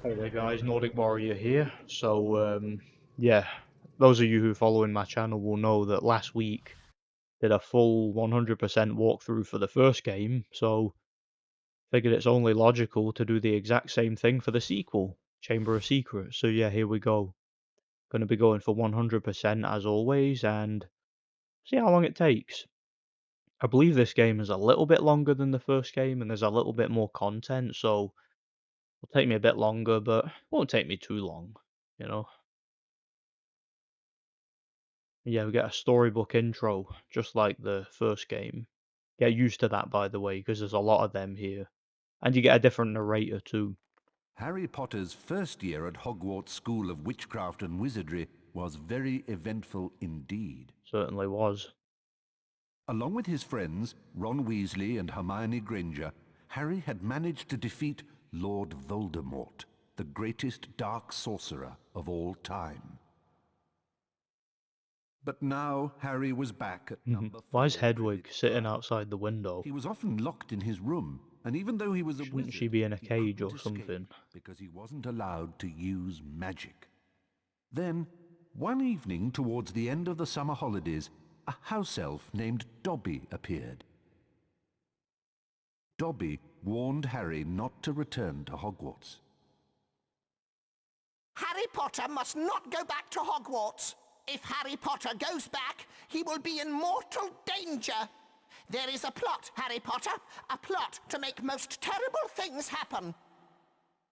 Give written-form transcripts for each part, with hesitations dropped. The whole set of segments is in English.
Hey there guys, Nordic Warrior here. Yeah, those of you who are following my channel will know that last week did a full 100% walkthrough for the first game, so figured it's only logical to do the exact same thing for the sequel, Chamber of Secrets. So yeah, here we go. Gonna be going for 100% as always, and see how long it takes. I believe this game is a little bit longer than the first game, and there's a little bit more content, so it'll take me a bit longer, but it won't take me too long, you know. Yeah, we get a storybook intro, just like the first game. Get used to that, by the way, because there's a lot of them here. And you get a different narrator, too. Harry Potter's first year at Hogwarts School of Witchcraft and Wizardry was very eventful indeed. Certainly was. Along with his friends, Ron Weasley and Hermione Granger, Harry had managed to defeat Lord Voldemort, the greatest dark sorcerer of all time. But now Harry was back at number 4. Why is Hedwig sitting outside the window? He was often locked in his room, and even though he was a Shouldn't wizard, she be in a he cage couldn't or escape something? because he wasn't allowed to use magic. Then, one evening towards the end of the summer holidays, a house elf named Dobby appeared. Dobby warned Harry not to return to Hogwarts. Harry Potter must not go back to Hogwarts. If Harry Potter goes back, he will be in mortal danger. There is a plot, Harry Potter, a plot to make most terrible things happen.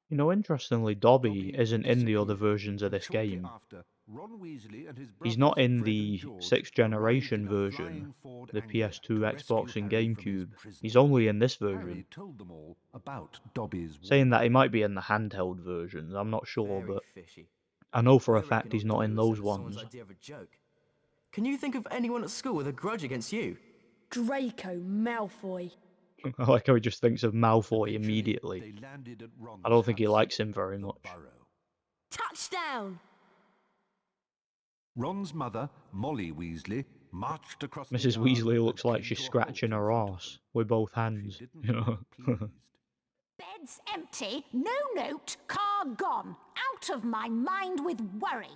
You know, interestingly, Dobby Dobby isn't in the other disappeared, versions of and this shortly game. after, Ron Weasley and his He's brothers not in Fred and the George 6th arrived generation in a version, flying Ford the Anglia PS2, to rescue Xbox, and Harry from his GameCube. prison. He's only in this version. Harry told them all about Dobby's Saying that he warning. might be in the handheld versions, I'm not sure, Very but fishy. I know for I a fact reckon he's old not Dobby in was those sent as someone's ones. idea of a joke. Can you think of anyone at school with a grudge against you? Draco Malfoy. I like how he just thinks of Malfoy Eventually, immediately. they landed at Ron's I don't think he house, likes him very the much. burrow. Touchdown! Ron's mother, Molly Weasley, marched across Mrs. the yard Weasley looks and like came she's to a scratching halt in her front of arse them. with both She hands, didn't you know. look pleased. Bed's empty, no note, car gone. Out of my mind with worry.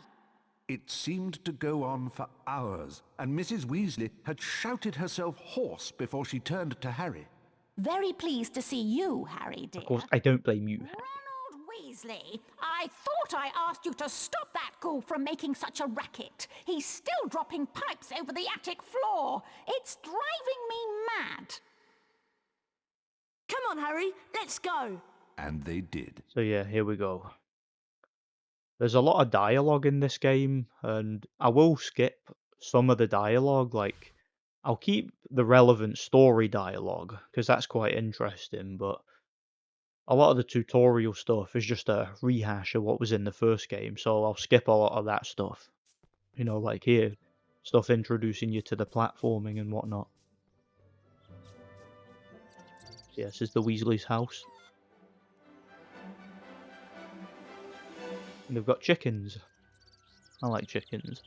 It seemed to go on for hours, and Mrs. Weasley had shouted herself hoarse before she turned to Harry. Very pleased to see you, Harry, dear. Of course, I don't blame you. Ronald Weasley, I thought I asked you to stop that ghoul from making such a racket. He's still dropping pipes over the attic floor. It's driving me mad. Come on, Harry, let's go. And they did. So yeah, here we go. There's a lot of dialogue in this game, and I will skip some of the dialogue. Like, I'll keep the relevant story dialogue, because that's quite interesting, but a lot of the tutorial stuff is just a rehash of what was in the first game, so I'll skip a lot of that stuff. You know, like here, stuff introducing you to the platforming and whatnot. So yeah, this is the Weasley's house. And they've got chickens. I like chickens.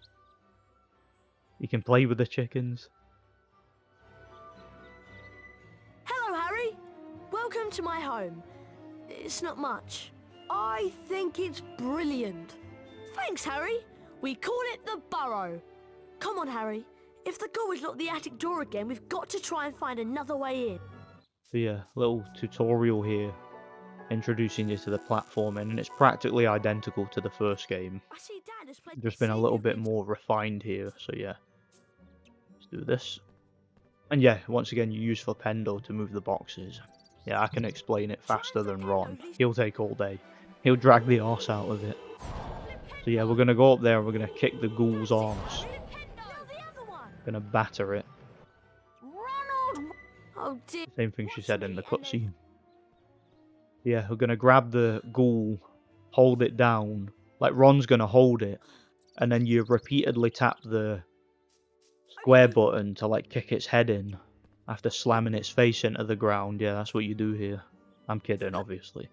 You can play with the chickens. Hello, Harry. Welcome to my home. It's not much. I think it's brilliant. Thanks, Harry. We call it the burrow. Come on, Harry. If the ghoul is locked the attic door again, we've got to try and find another way in. So yeah, little tutorial here, introducing you to the platforming, and it's practically identical to the first game. I see Dad has played Just been a little bit more refined here, so yeah. Let's do this. And yeah, once again, you use Flipendo to move the boxes. Yeah, I can explain it faster than Ron. He'll take all day. He'll drag the arse out of it. So yeah, we're gonna go up there and we're gonna kick the ghoul's arse. Gonna batter it. Ronald, Oh dear. Same thing she said in the cutscene. Yeah, we're gonna grab the ghoul, hold it down. Like Ron's gonna hold it, and then you repeatedly tap the square button to like kick its head in after slamming its face into the ground. Yeah, that's what you do here. I'm kidding, obviously.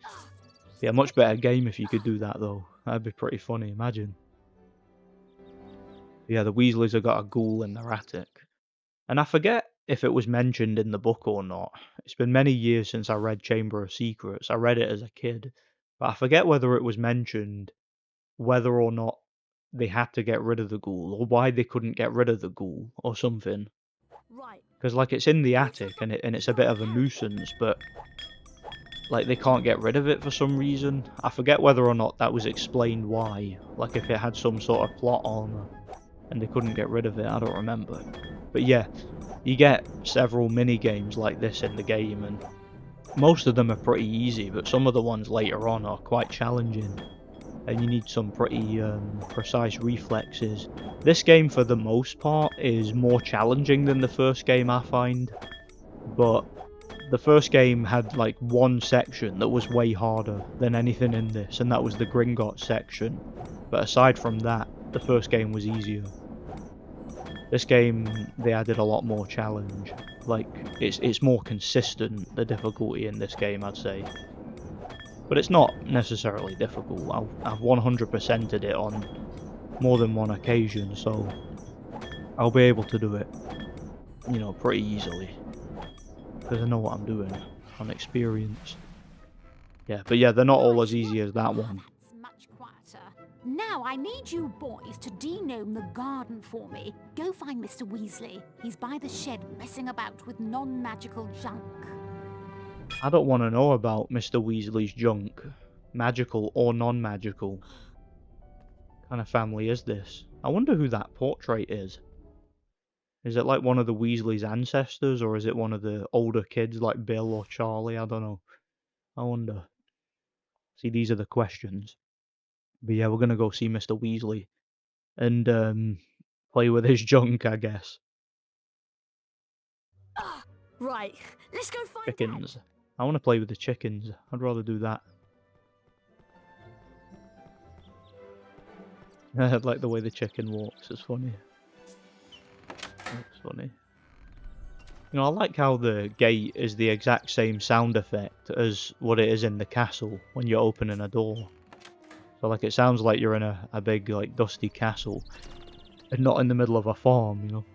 Yeah, much better game if you could do that though. That'd be pretty funny, imagine. Yeah, the Weasleys have got a ghoul in their attic. And I forget if it was mentioned in the book or not. It's been many years since I read Chamber of Secrets. I read it as a kid. But I forget whether it was mentioned whether or not they had to get rid of the ghoul, or why they couldn't get rid of the ghoul, or something. Right. Because, like, it's in the attic, and it's a bit of a nuisance, but, like, they can't get rid of it for some reason. I forget whether or not that was explained why. Like, if it had some sort of plot armor, and they couldn't get rid of it, I don't remember. But yeah, you get several mini-games like this in the game, and most of them are pretty easy, but some of the ones later on are quite challenging. And you need some pretty precise reflexes. This game, for the most part, is more challenging than the first game, I find. But the first game had like one section that was way harder than anything in this, and that was the Gringotts section. But aside from that, the first game was easier. This game, they added a lot more challenge. Like, it's more consistent, the difficulty in this game, I'd say. But it's not necessarily difficult. I've 100%ed it on more than one occasion, so I'll be able to do it, you know, pretty easily. Because I know what I'm doing on experience. Yeah, but yeah, they're not all as easy as that one. That's much quieter. Now I need you boys to de-gnome the garden for me. Go find Mr. Weasley. He's by the shed messing about with non-magical junk. I don't want to know about Mr. Weasley's junk, magical or non-magical. What kind of family is this? I wonder who that portrait is. Is it like one of the Weasley's ancestors, or is it one of the older kids like Bill or Charlie? I don't know. I wonder. See, these are the questions. But yeah, we're gonna go see Mr. Weasley and play with his junk, I guess. Right. Let's go find Chickens. Dad. I want to play with the chickens. I'd rather do that. I like the way the chicken walks. It's funny. It's funny. You know, I like how the gate is the exact same sound effect as what it is in the castle when you're opening a door. So, like, it sounds like you're in a big, like, dusty castle and not in the middle of a farm, you know?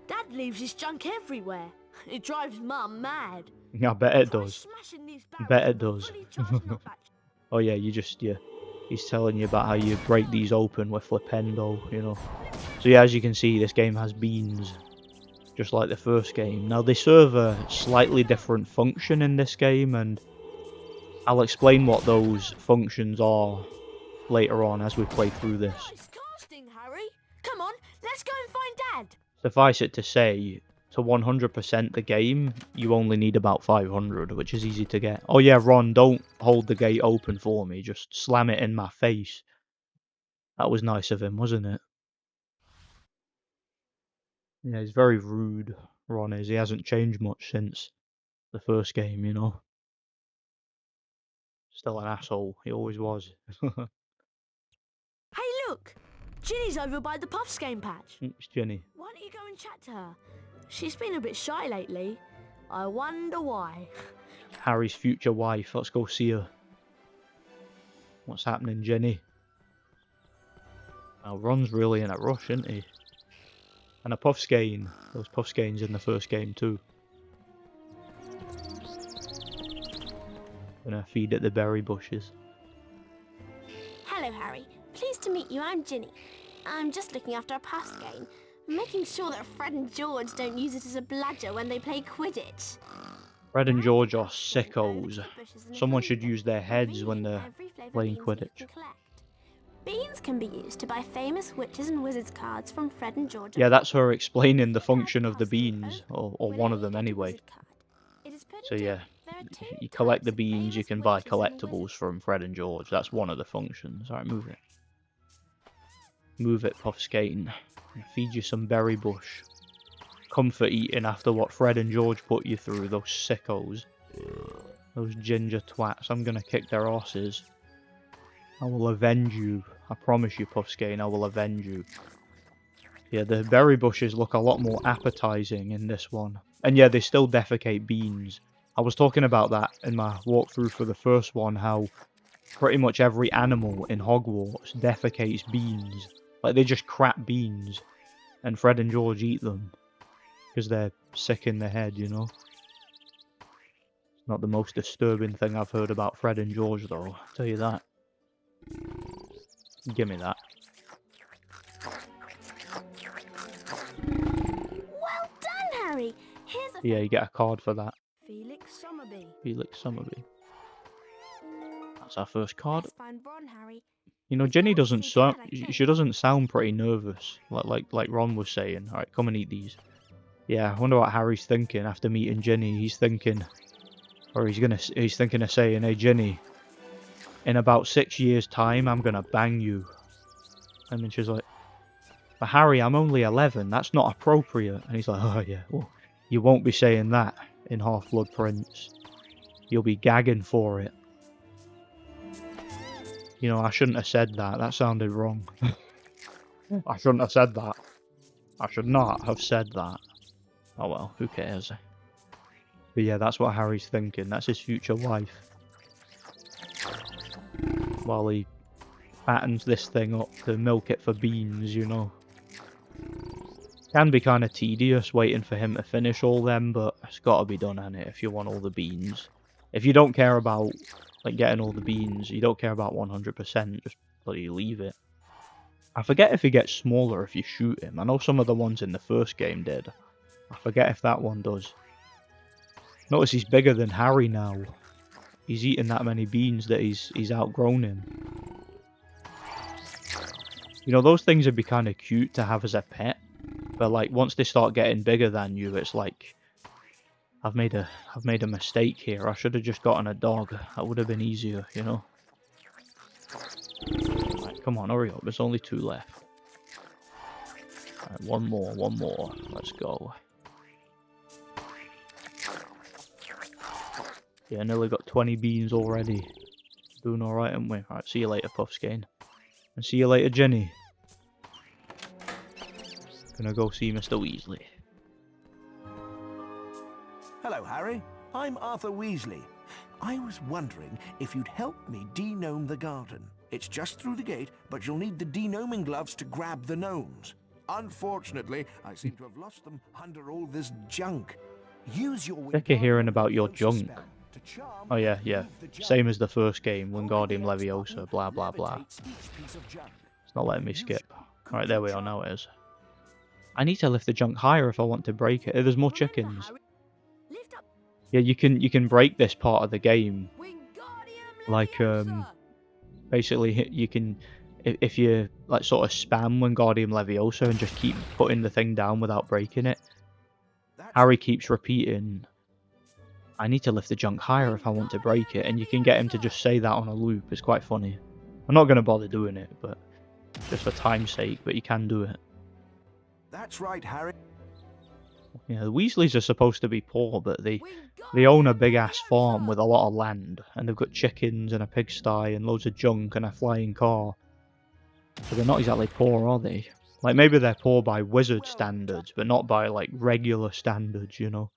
Dad leaves his junk everywhere. It drives Mum mad. I bet it Try does. smashing these Bet barrels it with a does. fully charged knockback. Oh yeah, he's telling you about how you break these open with Flipendo, you know. So yeah, as you can see, this game has beans, just like the first game. Now they serve a slightly different function in this game, and I'll explain what those functions are later on as we play through this. Nice casting, Harry. Come on, let's go and find Dad. Suffice it to say, to 100% the game, you only need about 500, which is easy to get. Oh yeah, Ron, don't hold the gate open for me, just slam it in my face. That was nice of him, wasn't it? Yeah, he's very rude, Ron is. He hasn't changed much since the first game, you know. Still an asshole, he always was. Hey, look. Ginny's over by the Puffs game patch. It's Jenny. Why don't you go and chat to her? She's been a bit shy lately. I wonder why. Harry's future wife, let's go see her. What's happening, Jenny? Now, Ron's really in a rush, isn't he? And a Puffskein. Those Puffskeins in the first game too. Gonna feed at the berry bushes. Hello, Harry. Pleased to meet you. I'm Ginny. I'm just looking after a pass game, making sure that Fred and George don't use it as a bludger when they play Quidditch. Fred and George are sickos. Someone should use their heads when they're playing Quidditch. Beans can be used to buy famous witches and wizards cards from Fred and George. Yeah, that's her explaining the function of the beans, or one of them anyway. So yeah, you collect the beans, you can buy collectibles from Fred and George. That's one of the functions. Alright, move it. Move it, Puffskein. Feed you some berry bush. Comfort eating after what Fred and George put you through, those sickos. Those ginger twats. I'm gonna kick their asses. I will avenge you. I promise you, Puffskein, I will avenge you. Yeah, the berry bushes look a lot more appetizing in this one. And yeah, they still defecate beans. I was talking about that in my walkthrough for the first one, how pretty much every animal in Hogwarts defecates beans. Like, they just crap beans. And Fred and George eat them. Because they're sick in the head, you know? It's Not the most disturbing thing I've heard about Fred and George, though. I'll tell you that. Give me that. Well done, Harry. Here's a Yeah, you get a card for that. Felix Summerby. Felix Summerby. That's our first card. Let's find Ron, Harry. You know, We've Ginny got to doesn't see sound. Dad, I think. She doesn't sound pretty nervous, like Ron was saying. All right, come and eat these. Yeah, I wonder what Harry's thinking after meeting Ginny. He's thinking, or he's thinking of saying, "Hey, Ginny, in about 6 years' time, I'm gonna bang you." And then she's like, "But Harry, I'm only 11. That's not appropriate." And he's like, "Oh yeah, well, you won't be saying that in Half-Blood Prince. You'll be gagging for it." You know, I shouldn't have said that. That sounded wrong. I shouldn't have said that. I should not have said that. Oh well, who cares? But yeah, that's what Harry's thinking. That's his future wife. While he fattens this thing up to milk it for beans, you know. Can be kind of tedious waiting for him to finish all them, but it's got to be done, ain't it, if you want all the beans. If you don't care about like getting all the beans, you don't care about 100%, just bloody leave it. I forget if he gets smaller if you shoot him. I know some of the ones in the first game did. I forget if that one does. Notice he's bigger than Harry now. He's eating that many beans that he's outgrown him. You know, those things would be kind of cute to have as a pet. But like once they start getting bigger than you, it's like I've made a mistake here. I should have just gotten a dog. That would have been easier, you know. Right, come on, hurry up. There's only 2 left. Right, one more. Let's go. Yeah, nearly got 20 beans already. Doing alright, aren't we? Alright, see you later, Puffskein. And see you later, Jenny. Gonna go see Mr. Weasley. Hello, Harry. I'm Arthur Weasley. I was wondering if you'd help me de-gnome the garden. It's just through the gate, but you'll need the de-gnoming gloves to grab the gnomes. Unfortunately, I seem to have lost them under all this junk. Use your Sick of hearing about your junk. Oh yeah. Same as the first game, Wingardium Leviosa, blah blah blah. It's not letting me skip. Alright, there we are, now it is. I need to lift the junk higher if I want to break it. There's more chickens. Yeah, you can break this part of the game. Like, basically, you can, if you, like, sort of spam Wingardium Leviosa and just keep putting the thing down without breaking it. Harry keeps repeating, I need to lift the junk higher if I want to break it, and you can get him to just say that on a loop. It's quite funny. I'm not going to bother doing it, but just for time's sake, but you can do it. That's right, Harry. Yeah, the Weasleys are supposed to be poor, but they own a big-ass farm with a lot of land, and they've got chickens and a pigsty and loads of junk and a flying car. So they're not exactly poor, are they? Like, maybe they're poor by wizard standards, but not by, like, regular standards, you know?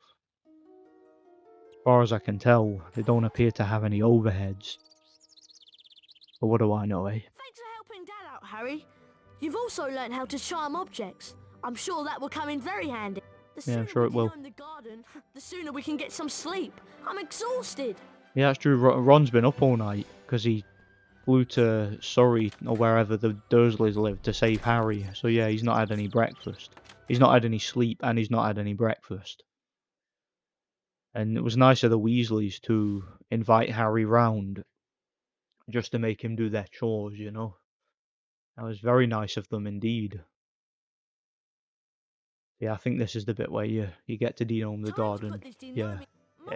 As far as I can tell, they don't appear to have any overheads. But what do I know, eh? Thanks for helping Dad out, Harry. You've also learned how to charm objects. I'm sure that will come in very handy. Yeah, I'm sure it will. The garden, the sooner we can get some sleep. I'm exhausted. Yeah, that's true. Ron's been up all night because he flew to Surrey or wherever the Dursleys live to save Harry. So yeah, he's not had any breakfast. He's not had any sleep and he's not had any breakfast. And it was nice of the Weasleys to invite Harry round just to make him do their chores, you know. That was very nice of them indeed. Yeah, I think this is the bit where you get to de-gnome the garden. Yeah,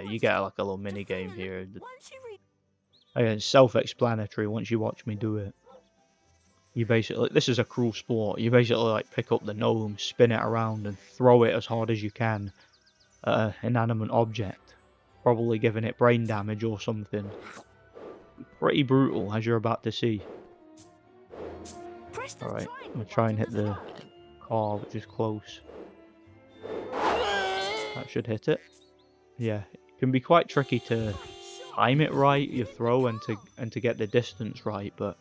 you get like a little mini game here. Again, it's self-explanatory once you watch me do it. You basically, this is a cruel sport. You basically like pick up the gnome, spin it around, and throw it as hard as you can at an inanimate object, probably giving it brain damage or something. Pretty brutal, as you're about to see. Alright, I'm gonna try and hit the car, which is close. That should hit it. Yeah, it can be quite tricky to time it right, your throw, and to get the distance right, but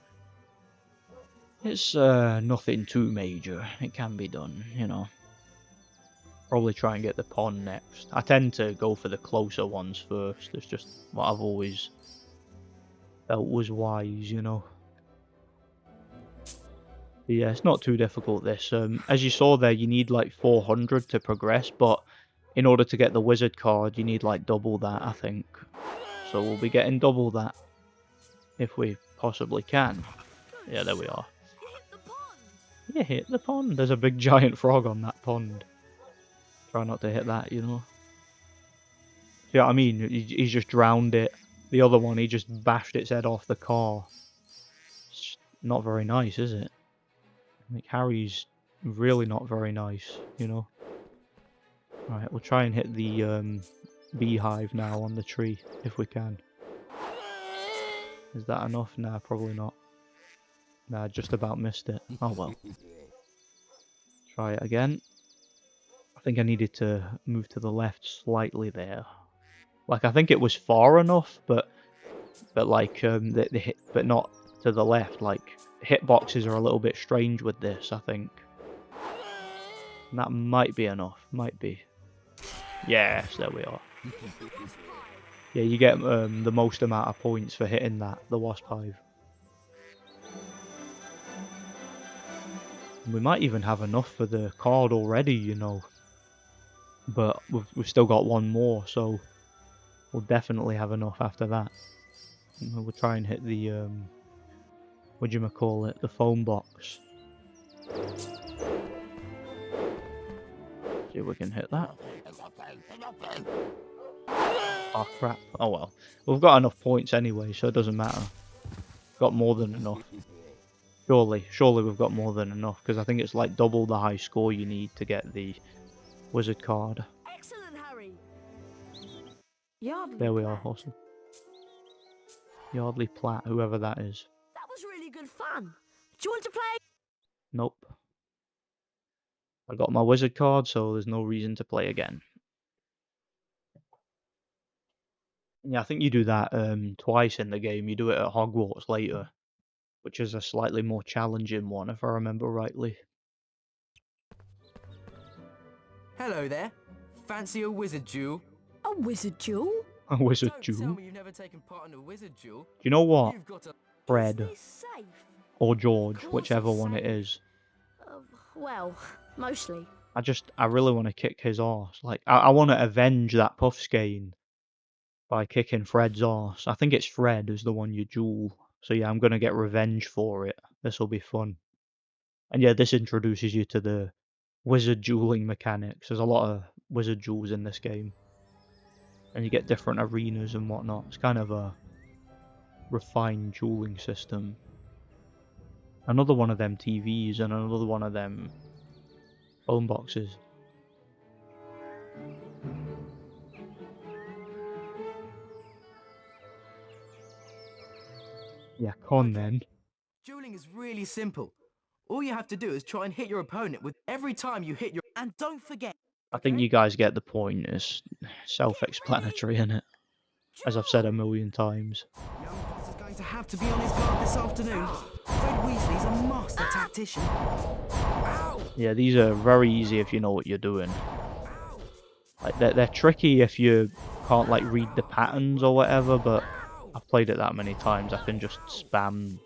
it's nothing too major. It can be done, you know. Probably try and get the pond next. I tend to go for the closer ones first. It's just what I've always felt was wise, you know. But yeah, it's not too difficult this. As you saw there, you need like 400 to progress, but in order to get the wizard card, you need like double that, I think. So we'll be getting double that if we possibly can. Yeah, there we are. Yeah, hit the pond. There's a big giant frog on that pond. Try not to hit that, you know. See what I mean? He's just drowned it. The other one, he just bashed its head off the car. It's not very nice, is it? I think Harry's really not very nice, you know. Alright, we'll try and hit the beehive now on the tree, if we can. Is that enough? Nah, probably not. Nah, just about missed it. Oh well. Try it again. I think I needed to move to the left slightly there. Like, I think it was far enough, but like, but not to the left. Like, hitboxes are a little bit strange with this, I think. And that might be enough. Might be. Yes, there we are. Yeah, you get the most amount of points for hitting that, the wasp hive. And we might even have enough for the card already, you know. But we've still got one more, so we'll definitely have enough after that. And we'll try and hit the whatchamacallit, the phone box. See if we can hit that. Oh crap. Oh well. We've got enough points anyway, so it doesn't matter. Got more than enough. Surely we've got more than enough, because I think it's like double the high score you need to get the wizard card. Excellent, Harry. There we are, awesome. Yardley Platt, whoever that is. That was really good fun. Do you want to play? Nope. I got my wizard card, so there's no reason to play again. Yeah, I think you do that twice in the game. You do it at Hogwarts later, which is a slightly more challenging one, if I remember rightly. Hello there. Fancy a wizard duel? A wizard duel? A wizard Don't duel? tell Do me you've never taken part in a wizard duel. you know what? You've got to... Fred Is this safe? or George, Of course whichever it's one it safe. is. Well, mostly. I really want to kick his arse. Like, I want to avenge that Puffskein by kicking Fred's arse. I think it's Fred who's the one you duel. So yeah, I'm going to get revenge for it. This will be fun. And yeah, this introduces you to the wizard dueling mechanics. There's a lot of wizard duels in this game. And you get different arenas and whatnot. It's kind of a refined dueling system. Another one of them TVs and another one of them phone boxes. Yeah, con then. Dueling is really simple. All you have to do is try and hit your opponent with every time you hit your... And don't forget... I think you guys get the point. It's self-explanatory, isn't it? As I've said a million times. Young Potter's going to have to be on his guard this afternoon. Fred Weasley's a master tactician. Ow! Yeah, these are very easy if you know what you're doing. Like they're tricky if you can't like read the patterns or whatever, but I've played it that many times I can just spam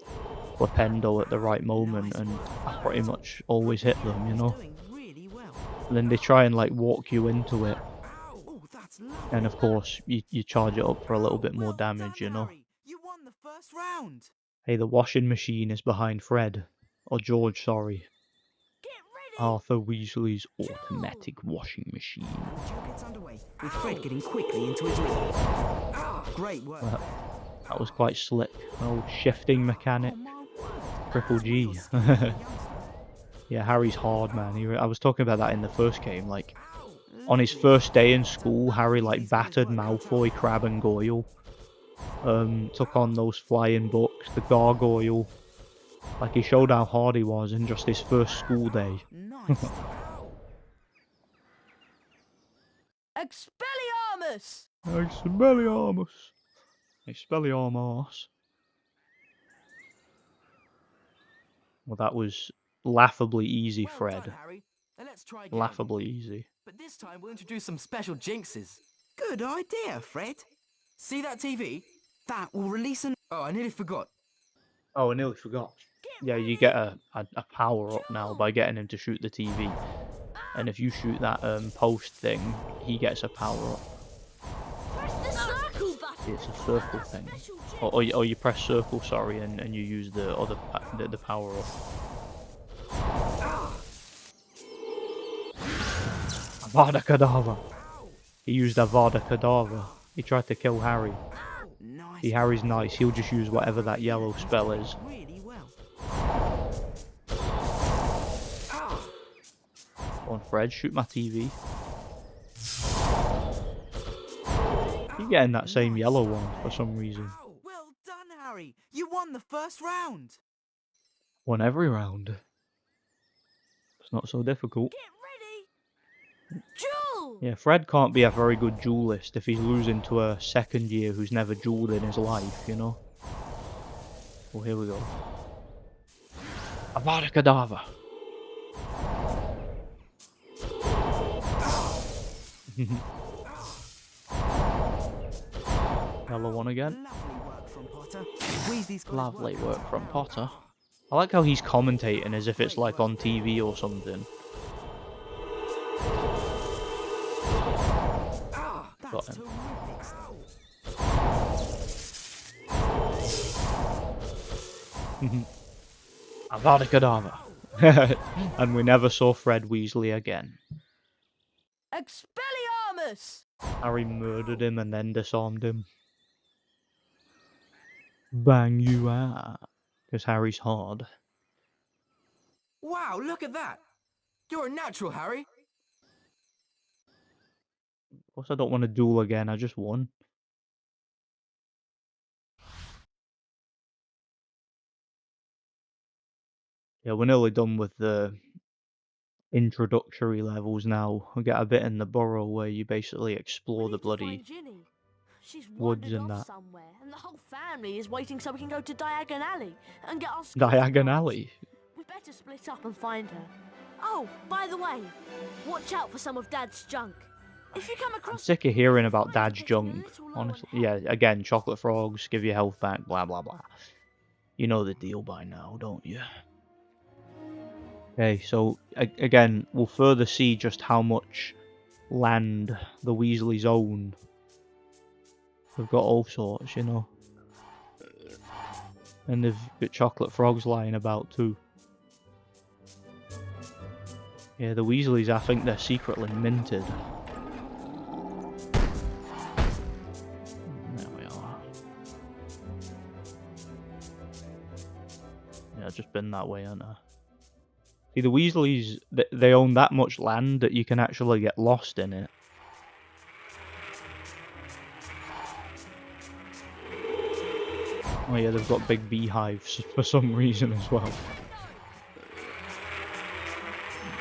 Flipendo at the right moment and I pretty much always hit them, you know? Doing really well. And then they try and like walk you into it, Oh, that's lovely. and of course you charge it up for a little bit more Well damage, done, you know? Harry. You won the first round. Hey, the washing machine is behind Fred. Or George, sorry. Get ready. Arthur Weasley's automatic washing machine. The duel gets underway, with Fred getting quickly into his rhythm. Great work. That was quite slick. Oh, shifting mechanic. Triple G. Yeah, Harry's hard, man. I was talking about that in the first game. Like, on his first day in school, Harry like battered Malfoy, Crabbe and Goyle. Took on those flying books, the Gargoyle. Like, he showed how hard he was in just his first school day. Nice. Expelliarmus! Expelliarmus. Expelliarmus. Well, that was laughably easy, Well Fred. done, Harry. Let's try again. Laughably easy. But this time we'll introduce some special jinxes. Good idea, Fred. See that TV? That will release an... Oh, I nearly forgot. Oh, I nearly forgot. Yeah, you get a power up now by getting him to shoot the TV. And if you shoot that post thing, he gets a power up. Press the circle button. It's a circle thing. Or you press circle, sorry, and you use the other the power up. Avada Kedavra. He used Avada Kedavra. He tried to kill Harry. Nice. See, Harry's nice. He'll just use whatever that yellow spell is. Really well. Come on, Fred, shoot my TV. You're getting that same yellow one for some reason. Well done, Harry. You won the first round. Won every round. It's not so difficult. Get ready. Duel. Yeah, Fred can't be a very good duelist if he's losing to a second year who's never duelled in his life, you know? Well, here we go. Avada Kedavra. Yellow one again. Lovely work from Potter. Weasley's got his Lovely cut work out from now. Potter. I like how he's commentating as if it's like on TV or something. Got That's him. terrific stuff. Avada Kedavra. And we never saw Fred Weasley again. Expelliarmus. Harry murdered him and then disarmed him. Bang you out. Because Harry's hard. Wow, look at that. You're a natural, Harry. Of course I don't want to duel again, I just won. Yeah, we're nearly done with the introductory levels now. We get a bit in the burrow where you basically explore We the need to bloody find Ginny. She's woods wandered and off that. somewhere, and the whole family is waiting so we can go to Diagon Alley and get our Diagon supplies. Alley. We better split up and find her. Oh, by the way, watch out for some of Dad's junk. If you come I'm across sick of hearing about find Dad's it getting a junk, little low on honestly. health. Yeah, again, chocolate frogs, give your health back, blah blah blah. You know the deal by now, don't you? Okay, so again, we'll further see just how much land the Weasleys own. They've got all sorts, you know. And they've got chocolate frogs lying about too. Yeah, the Weasleys, I think they're secretly minted. There we are. Yeah, I've just been that way, haven't I? See, the Weasleys, they own that much land that you can actually get lost in it. Oh yeah, they've got big beehives for some reason as well.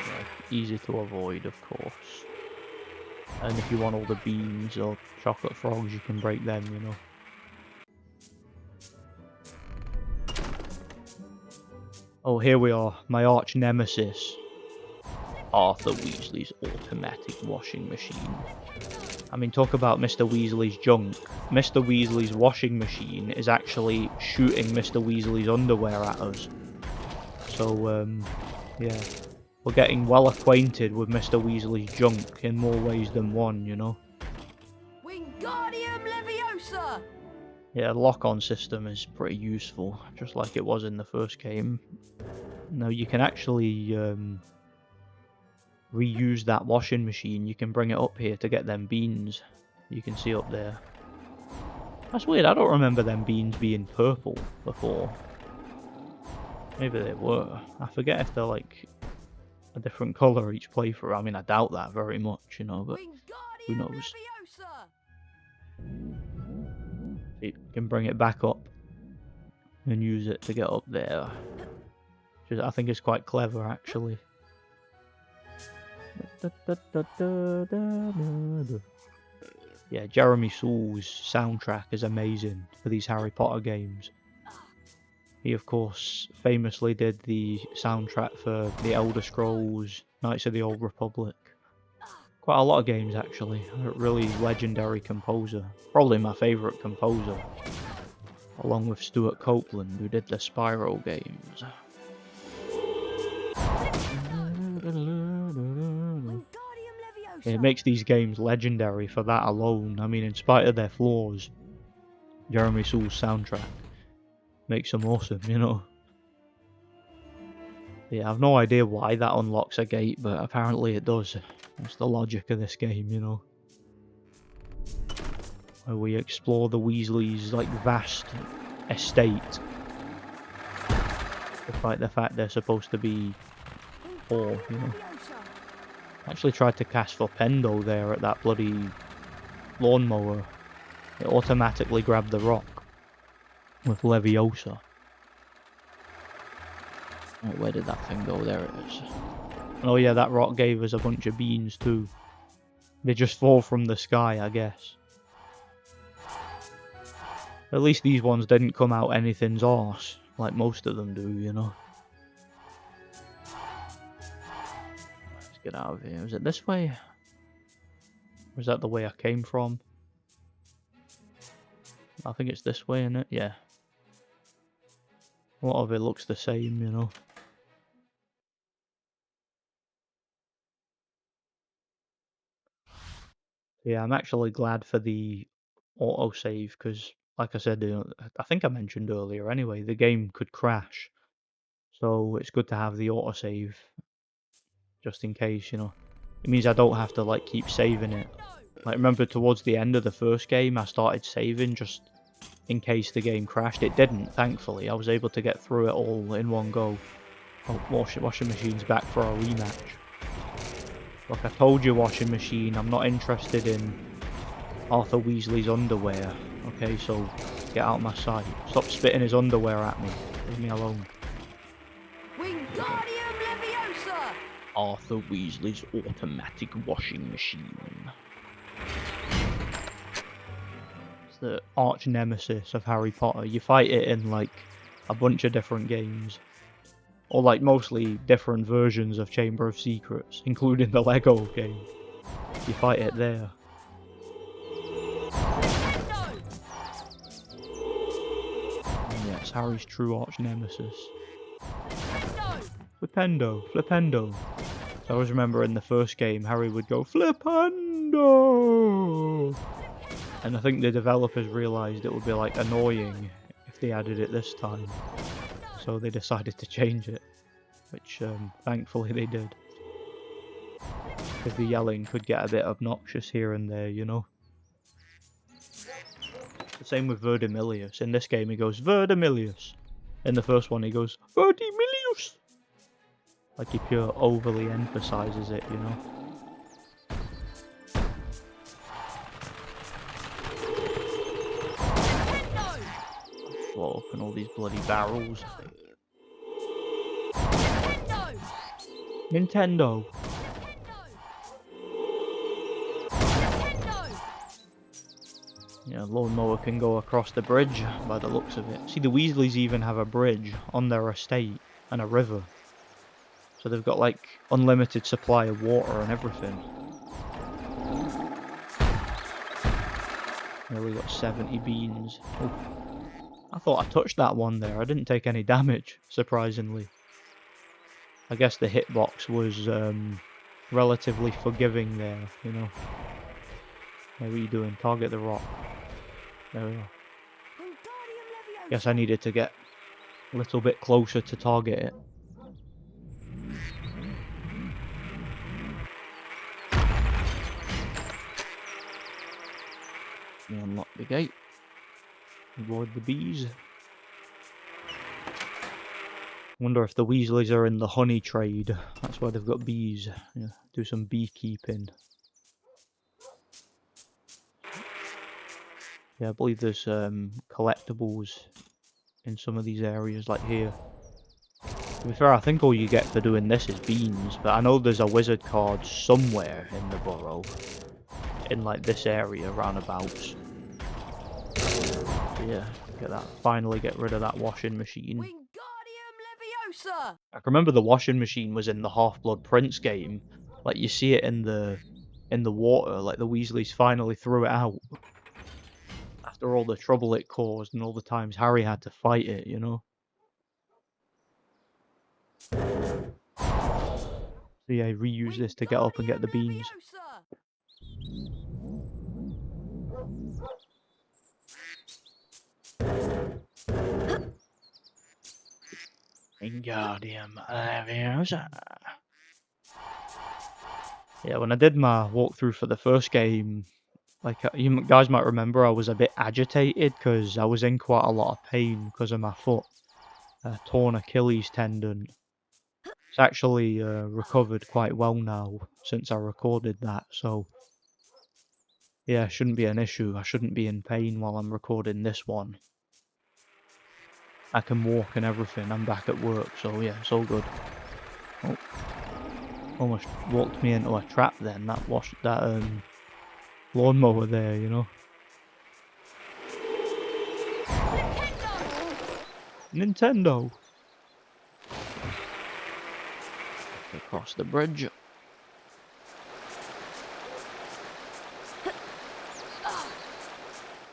Yeah, easy to avoid, of course. And if you want all the beans or chocolate frogs, you can break them, you know. Oh, here we are, my arch nemesis. Arthur Weasley's automatic washing machine. I mean, talk about Mr. Weasley's junk. Mr. Weasley's washing machine is actually shooting Mr. Weasley's underwear at us. So, yeah. We're getting well acquainted with Mr. Weasley's junk in more ways than one, you know? Wingardium Leviosa! Yeah, the lock-on system is pretty useful, just like it was in the first game. Now, you can actually reuse that washing machine. You can bring it up here to get them beans. You can see up there. That's weird, I don't remember them beans being purple before. Maybe they were. I forget if they're like a different colour each playthrough. I mean, I doubt that very much, you know, but who knows. Leviosa! You can bring it back up and use it to get up there. Which I think is quite clever, actually. Yeah, Jeremy Soule's soundtrack is amazing for these Harry Potter games. He, of course, famously did the soundtrack for The Elder Scrolls, Knights of the Old Republic. Quite a lot of games, actually. A really legendary composer. Probably my favourite composer. Along with Stuart Copeland, who did the Spyro games. It makes these games legendary for that alone. I mean, in spite of their flaws, Jeremy Soule's soundtrack makes them awesome, you know. Yeah, I've no idea why that unlocks a gate, but apparently it does. That's the logic of this game, you know. Where we explore the Weasleys' like vast estate, despite the fact they're supposed to be poor, you know. I actually tried to cast for Pendo there at that bloody lawnmower. It automatically grabbed the rock with Leviosa. Right, where did that thing go? There it is. Oh yeah, that rock gave us a bunch of beans too. They just fall from the sky, I guess. At least these ones didn't come out anything's arse, like most of them do, you know. Let's get out of here. Is it this way? Or is that the way I came from? I think it's this way, innit? Yeah. A lot of it looks the same, you know. Yeah, I'm actually glad for the autosave, because, like I said, I think I mentioned earlier anyway, the game could crash. So it's good to have the autosave, just in case, you know. It means I don't have to, like, keep saving it. Like, remember towards the end of the first game, I started saving just in case the game crashed. It didn't, thankfully. I was able to get through it all in one go. Oh, washing machine's back for a rematch. Look, I told you, washing machine, I'm not interested in Arthur Weasley's underwear. Okay, so get out of my sight. Stop spitting his underwear at me. Leave me alone. Wingardium Leviosa! Arthur Weasley's automatic washing machine. It's the arch nemesis of Harry Potter. You fight it in like a bunch of different games. Or like mostly different versions of Chamber of Secrets, including the Lego game. You fight it there. And yeah, it's Harry's true arch nemesis. Flipendo, Flipendo. So I always remember in the first game, Harry would go, Flipendo! And I think the developers realised it would be like annoying if they added it this time. So they decided to change it, which thankfully they did. Because the yelling could get a bit obnoxious here and there, you know. The same with Verdimillious. In this game he goes, Verdimillious. In the first one he goes, Verdimillious! Like he pure overly emphasises it, you know. Open all these bloody barrels. Nintendo. Yeah, lawnmower can go across the bridge by the looks of it. See, the Weasleys even have a bridge on their estate and a river. So they've got like unlimited supply of water and everything. There we got 70 beans. Oh. I thought I touched that one there. I didn't take any damage, surprisingly. I guess the hitbox was relatively forgiving there, you know. Hey, what are you doing? Target the rock. There we go. Guess I needed to get a little bit closer to target it. We unlock the gate. Avoid the bees. Wonder if the Weasleys are in the honey trade. That's why they've got bees. Yeah, do some beekeeping. Yeah, I believe there's collectibles in some of these areas, like here. To be fair, I think all you get for doing this is beans, but I know there's a wizard card somewhere in the burrow. In like this area, roundabouts. Yeah, Get that. Finally get rid of that washing machine. Wingardium Leviosa! I can remember the washing machine was in the Half-Blood Prince game. Like, you see it in the water, like the Weasleys finally threw it out. After all the trouble it caused and all the times Harry had to fight it, you know? So yeah, reuse this to get up and get the beans. Wingardium Leviosa. Yeah, when I did my walkthrough for the first game, like you guys might remember, I was a bit agitated because I was in quite a lot of pain because of my foot. Torn Achilles tendon. It's actually recovered quite well now since I recorded that, so yeah, shouldn't be an issue. I shouldn't be in pain while I'm recording this one. I can walk and everything. I'm back at work, so yeah, it's all good. Oh, almost walked me into a trap then. That lawnmower there, you know. Nintendo. Across the bridge.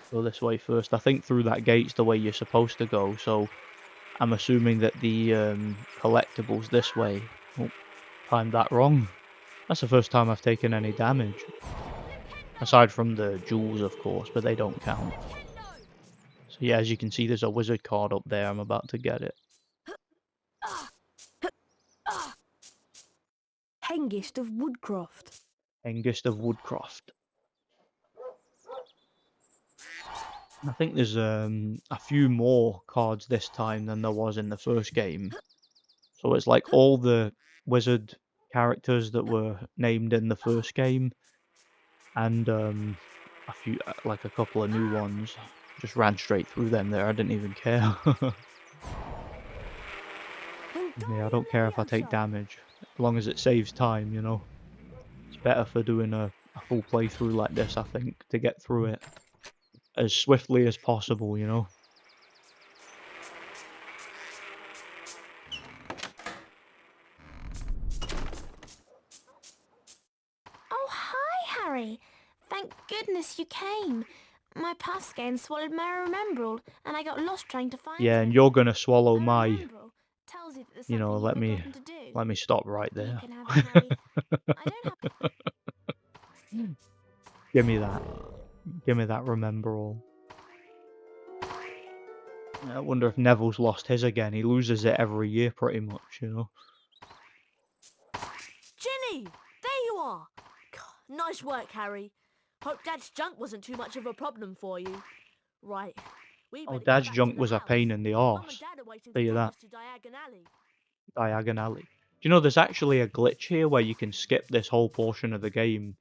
Go this way first. I think through that gate's the way you're supposed to go, so I'm assuming that the collectible's this way. Oh, timed that wrong. That's the first time I've taken any damage. Aside from the jewels, of course, but they don't count. So yeah, as you can see, there's a wizard card up there. I'm about to get it. Hengist of Woodcroft. Hengist of Woodcroft. I think there's a few more cards this time than there was in the first game. So it's like all the wizard characters that were named in the first game, and a few, like a couple of new ones. Just ran straight through them there. I didn't even care. Yeah, I don't care if I take damage, as long as it saves time, you know. It's better for doing a full playthrough like this, I think, to get through it as swiftly as possible, you know. Oh, hi, Harry. Thank goodness you came. My pass game swallowed my Remembrall, and I got lost trying to find Yeah, it. and you're gonna swallow my, Remembrall tells you that there's you know, something let you've me forgotten to do. stop right You there. can have it, Harry. I don't have... Give me that. Give me that remember all. I wonder if Neville's lost his again. He loses it every year pretty much, you know. Ginny! There you are! God, nice work, Harry. Hope Dad's junk wasn't too much of a problem for you. Right. We Oh, better get Dad's back junk to the was a house. pain in the Mum and arse. Dad are waiting Tell to you take that. us to Diagon Alley. Diagon Alley. Do you know there's actually a glitch here where you can skip this whole portion of the game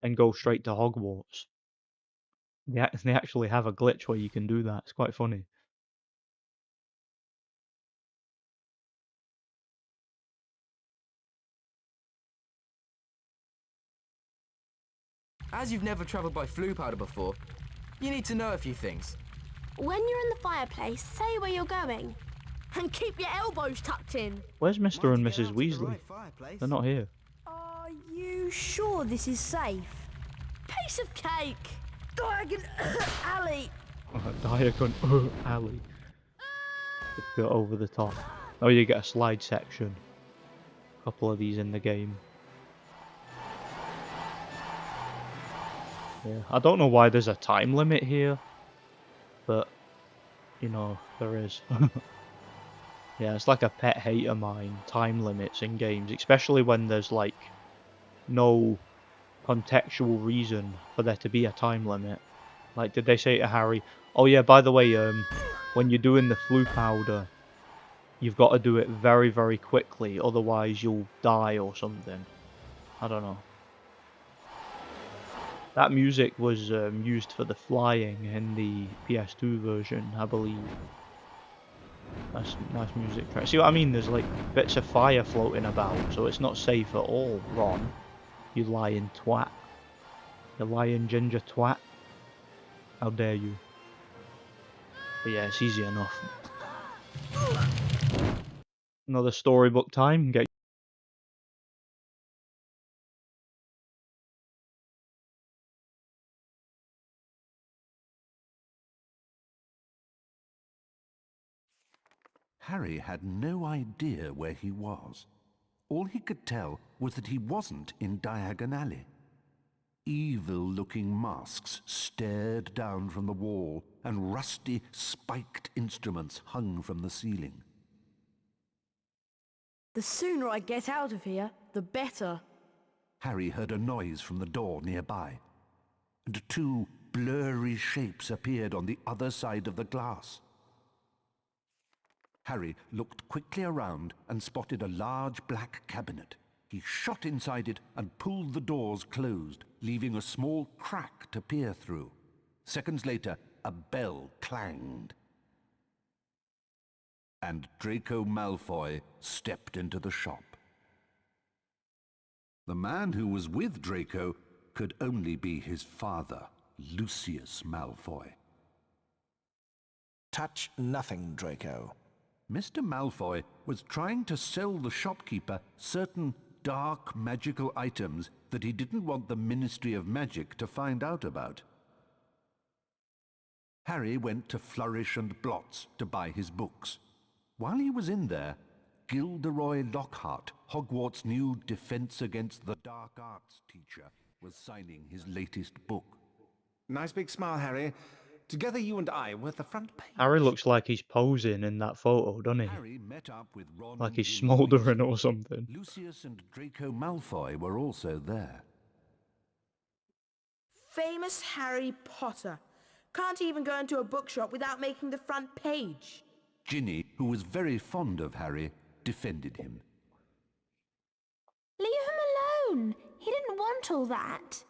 and go straight to Hogwarts? They actually have a glitch where you can do that. It's quite funny. As you've never travelled by flue powder before, you need to know a few things. When you're in the fireplace, say where you're going. And keep your elbows tucked in. Where's Mr. and Mrs. Weasley? They're not here. Are you sure this is safe? Piece of cake! Diagon Alley! Diagon Alley. Go over the top. Oh, you get a slide section. A couple of these in the game. Yeah, I don't know why there's a time limit here, but you know, there is. Yeah, it's like a pet hate of mine, time limits in games, especially when there's like no contextual reason for there to be a time limit. Like, did they say to Harry, oh yeah, by the way, when you're doing the flue powder, you've got to do it very, very quickly, otherwise you'll die or something. I don't know. That music was used for the flying in the PS2 version, I believe. That's nice music track. See what I mean? There's like bits of fire floating about, so it's not safe at all, Ron. You lying twat. You lying ginger twat. How dare you? But yeah, it's easy enough. Another storybook time. Get Harry had no idea where he was. All he could tell was that he wasn't in Diagon Alley. Evil-looking masks stared down from the wall, and rusty, spiked instruments hung from the ceiling. The sooner I get out of here, the better. Harry heard a noise from the door nearby, and two blurry shapes appeared on the other side of the glass. Harry looked quickly around and spotted a large black cabinet. He shot inside it and pulled the doors closed, leaving a small crack to peer through. Seconds later, a bell clanged, and Draco Malfoy stepped into the shop. The man who was with Draco could only be his father, Lucius Malfoy. Touch nothing, Draco. Mr. Malfoy was trying to sell the shopkeeper certain dark magical items that he didn't want the Ministry of Magic to find out about. Harry went to Flourish and Blots to buy his books. While he was in there, Gilderoy Lockhart, Hogwarts' new Defense Against the Dark Arts teacher, was signing his latest book. Nice big smile, Harry. Together you and I were at the front page. Harry looks like he's posing in that photo, doesn't he? Harry met up with Ron Like he's and smouldering Weasley. or something. Lucius and Draco Malfoy were also there. Famous Harry Potter. Can't even go into a bookshop without making the front page. Ginny, who was very fond of Harry, defended him. Leave him alone. He didn't want all that.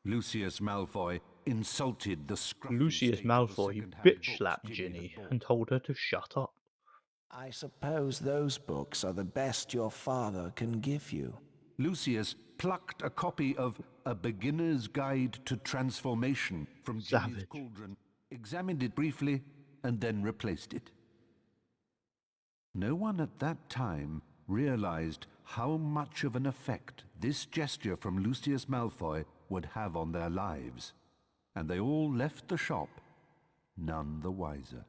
Lucius Malfoy insulted the scruffy Lucius state of the Malfoy second-hand bitch books slapped Ginny Ginny had bought. and told her to shut up. I suppose those books are the best your father can give you. Lucius plucked a copy of A Beginner's Guide to Transformation from Ginny's Savage. cauldron, examined it briefly, and then replaced it. No one at that time realized how much of an effect this gesture from Lucius Malfoy would have on their lives, and they all left the shop none the wiser.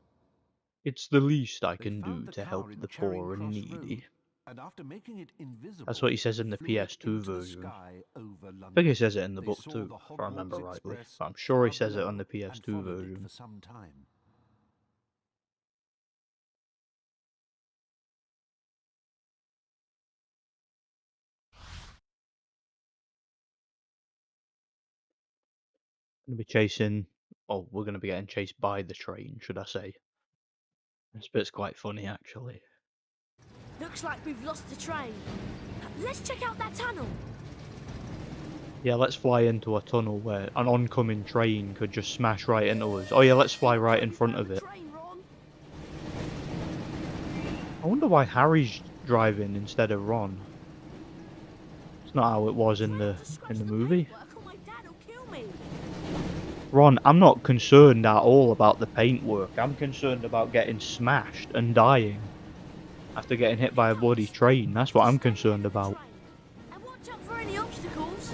It's the least I They can found do the to car help in the Charing poor and Cross needy. Road, and after making it invisible, That's what he says in the flew it PS2 into the version. sky over I think London. he says it in the They book saw too, the if I remember Hogwarts rightly. Express But I'm sure he far says it below on the and PS2 followed it version. for some time. Gonna be chasing. Oh, we're gonna be getting chased by the train, should I say? This bit's quite funny, actually. Looks like we've lost the train. Let's check out that tunnel. Yeah, let's fly into a tunnel where an oncoming train could just smash right into us. Oh yeah, let's fly right in front of it. Train, Ron. I wonder why Harry's driving instead of Ron. It's not how it was in the movie. Paintwork or my dad'll kill me. Ron, I'm not concerned at all about the paintwork. I'm concerned about getting smashed and dying after getting hit by a bloody train. That's what I'm concerned about. And watch out for any obstacles.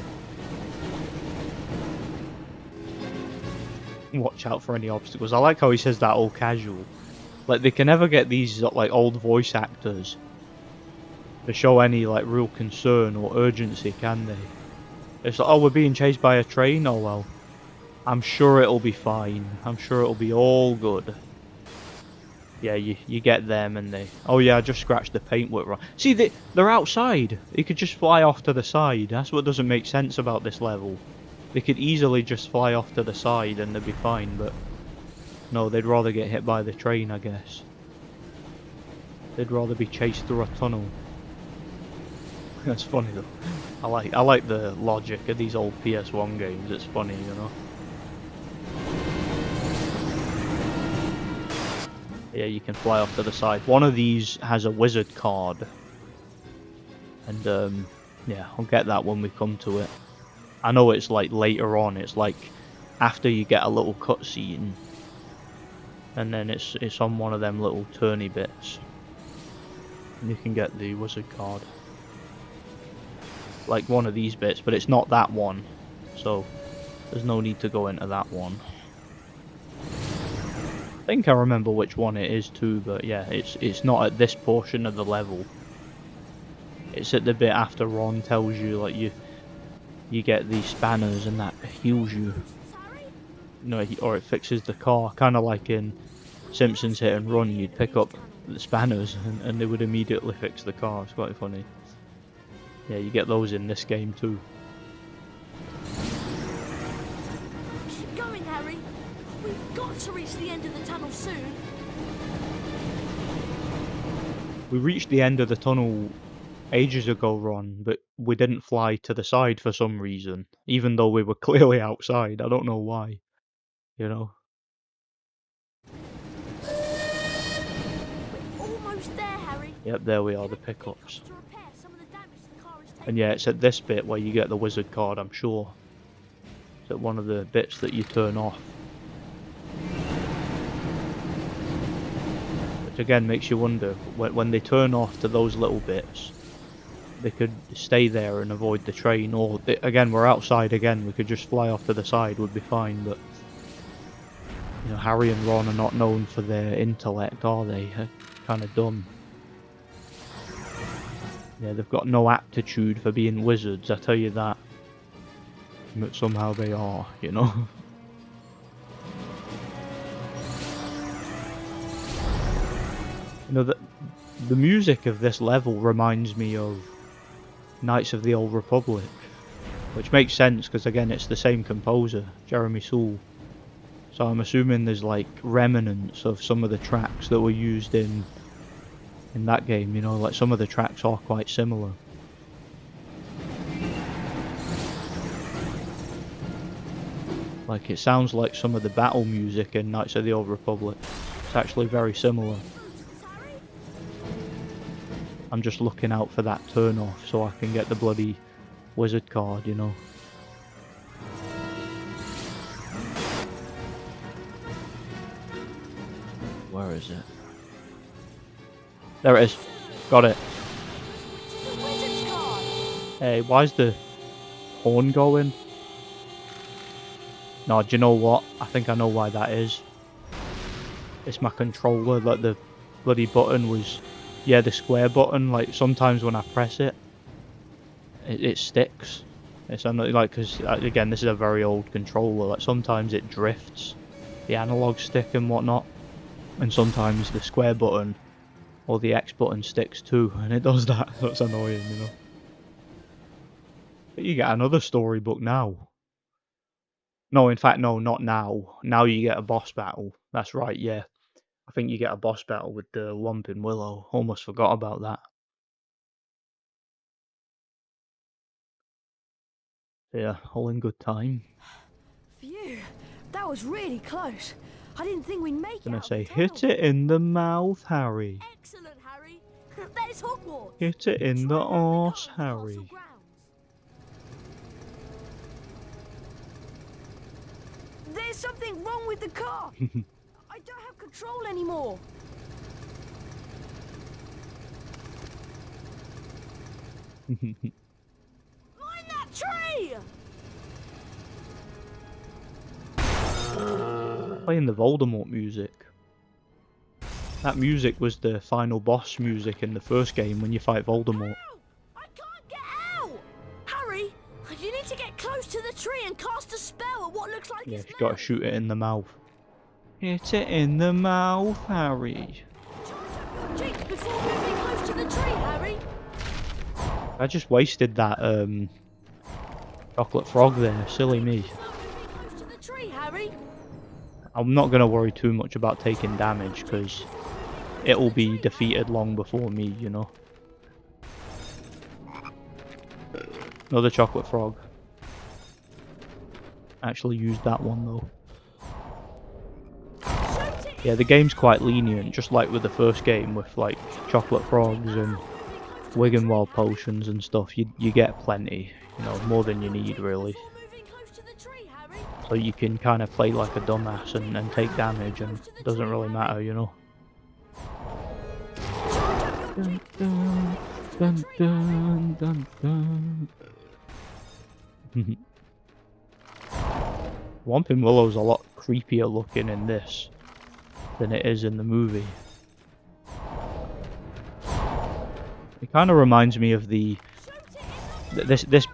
Watch out for any obstacles. I like how he says that all casual. Like, they can never get these like old voice actors to show any like real concern or urgency, can they? It's like, oh, we're being chased by a train. Oh well, I'm sure it'll be fine. I'm sure it'll be all good. Yeah, you get them and they... Oh yeah, I just scratched the paintwork wrong. See, they're outside. They could just fly off to the side. That's what doesn't make sense about this level. They could easily just fly off to the side and they'd be fine, but... No, they'd rather get hit by the train, I guess. They'd rather be chased through a tunnel. That's funny though. I like the logic of these old PS1 games. It's funny, you know. Yeah, you can fly off to the side. One of these has a wizard card. And, yeah, I'll get that when we come to it. I know it's like later on. It's like after you get a little cutscene. and then it's on one of them little turny bits, and you can get the wizard card. Like one of these bits, but it's not that one, so there's no need to go into that one. I think I remember which one it is too, but yeah, it's not at this portion of the level. It's at the bit after Ron tells you, like, you get these spanners and that heals you. No, or it fixes the car, kind of like in Simpsons Hit and Run. You'd pick up the spanners and they would immediately fix the car. It's quite funny. Yeah, you get those in this game too. Keep going, Harry. We've got to reach the end of the tunnel soon. We reached the end of the tunnel ages ago, Ron, but we didn't fly to the side for some reason, even though we were clearly outside. I don't know why, you know. We're almost there, Harry. Yep, there we are, the pickups. To repair some of the damage the car has taken. And yeah, it's at this bit where you get the wizard card, I'm sure. It's at one of the bits that you turn off. Which again makes you wonder, when they turn off to those little bits, they could stay there and avoid the train, or again, we're outside again, we could just fly off to the side, would be fine, but you know, Harry and Ron are not known for their intellect, are they? They're kind of dumb. Yeah, they've got no aptitude for being wizards, I tell you that. But somehow they are, you know. You know, the music of this level reminds me of Knights of the Old Republic, which makes sense because again it's the same composer, Jeremy Soule. So I'm assuming there's like remnants of some of the tracks that were used in that game, you know, like some of the tracks are quite similar. Like it sounds like some of the battle music in Knights of the Old Republic. It's actually very similar. I'm just looking out for that turn off so I can get the bloody wizard card, you know. Where is it? There it is. Got it. Hey, why is the horn going? No, do you know what? I think I know why that is. It's my controller, like the bloody button was... Yeah, the square button, like sometimes when I press it, it sticks. It's like, because again, this is a very old controller, like sometimes it drifts, the analog stick and whatnot, and sometimes the square button or the X button sticks too, and it does that, so it's annoying, you know. But you get another storybook now. No, in fact, no, not now. Now you get a boss battle. That's right, yeah. I think you get a boss battle with the Whomping Willow. Almost forgot about that. Yeah, all in good time. Phew, that was really close. I didn't think we'd make it. I'm gonna say, hit it in the mouth, Harry. Excellent, Harry. There's Hogwarts. Hit it in the arse, Harry. There's something wrong with the car. I don't have control anymore. Mind that tree! Playing the Voldemort music. That music was the final boss music in the first game when you fight Voldemort. Ow! I can't get out! Harry, you need to get close to the tree and cast a spell at what looks like Yeah, its you gotta mouth. shoot it in the mouth. Hit it in the mouth, Harry. Jinx, before moving close to the tree, Harry. I just wasted that chocolate frog there, silly me. Before moving close to the tree, Harry. I'm not gonna worry too much about taking damage because it'll be defeated long before me, you know. Another chocolate frog. Actually used that one though. Yeah, the game's quite lenient, just like with the first game with like chocolate frogs and Wiggenweld potions and stuff. You get plenty, you know, more than you need really. So you can kind of play like a dumbass and take damage, and it doesn't really matter, you know. Dun, dun, dun, dun, dun, dun. Whomping Willow's a lot creepier looking in this than it is in the movie. It kind of reminds me of this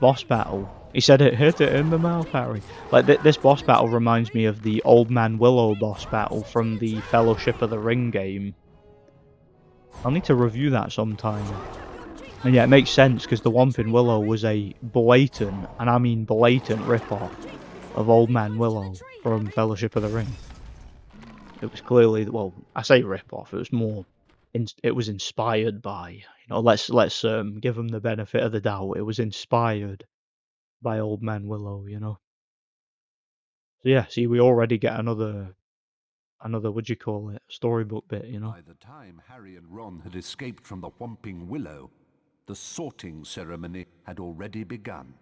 boss battle. He said it hit it in the mouth, Harry. Like this boss battle reminds me of the Old Man Willow boss battle from the Fellowship of the Ring game. I'll need to review that sometime. And yeah, it makes sense because the Whomping Willow was a blatant, and I mean blatant, rip-off of Old Man Willow from Fellowship of the Ring. It was clearly, well, I say rip-off. It was more, it was inspired by. You know, let's give them the benefit of the doubt. It was inspired by Old Man Willow, you know. So yeah, see, we already get another what do you call it, storybook bit, you know. By the time Harry and Ron had escaped from the Whomping Willow, the sorting ceremony had already begun.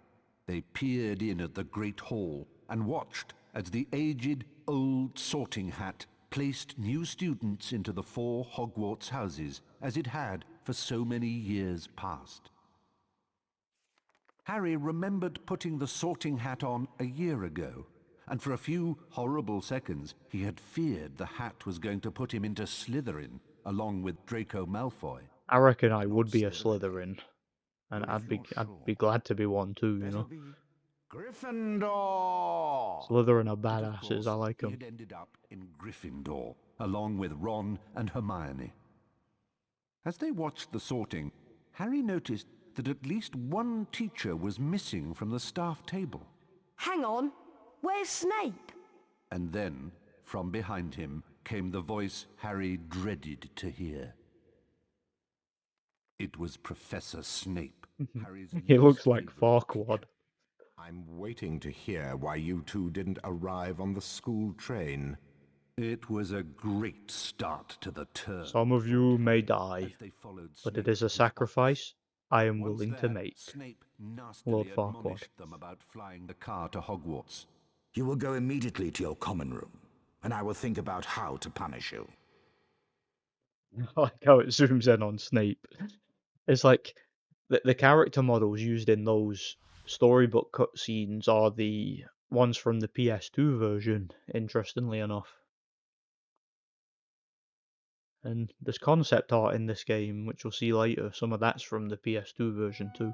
They peered in at the Great Hall and watched as the aged old sorting hat placed new students into the 4 Hogwarts houses, as it had for so many years past. Harry remembered putting the sorting hat on a year ago, and for a few horrible seconds he had feared the hat was going to put him into Slytherin, along with Draco Malfoy. I reckon I would be a Slytherin, and I'd be glad to be one too, you know. Gryffindor! Slytherin are badasses, I like them. He had ended up in Gryffindor, along with Ron and Hermione. As they watched the sorting, Harry noticed that at least one teacher was missing from the staff table. Hang on, where's Snape? And then, from behind him, came the voice Harry dreaded to hear. It was Professor Snape. He looks like Farquaad. I'm waiting to hear why you two didn't arrive on the school train. It was a great start to the term. Some of you may die, but it is a sacrifice I am willing to make. Snape Lord nastily Farquaad. admonished them about flying the car to Hogwarts. You will go immediately to your common room, and I will think about how to punish you. I like how it zooms in on Snape. It's like the character models used in those storybook cutscenes are the ones from the PS2 version, interestingly enough. And there's concept art in this game, which we'll see later. Some of that's from the PS2 version too.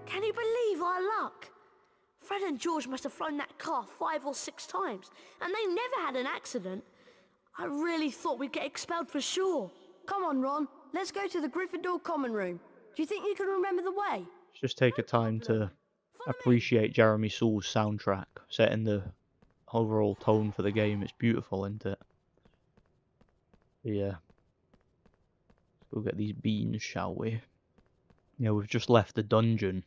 Can you believe our luck? Fred and George must have flown that car 5 or 6 times, and they never had an accident. I really thought we'd get expelled for sure. Come on, Ron, let's go to the Gryffindor common room. Do you think you can remember the way? Just take a time to appreciate Jeremy Soule's soundtrack, setting the overall tone for the game. It's beautiful, isn't it? Yeah. Let's go get these beans, shall we? Yeah, we've just left the dungeon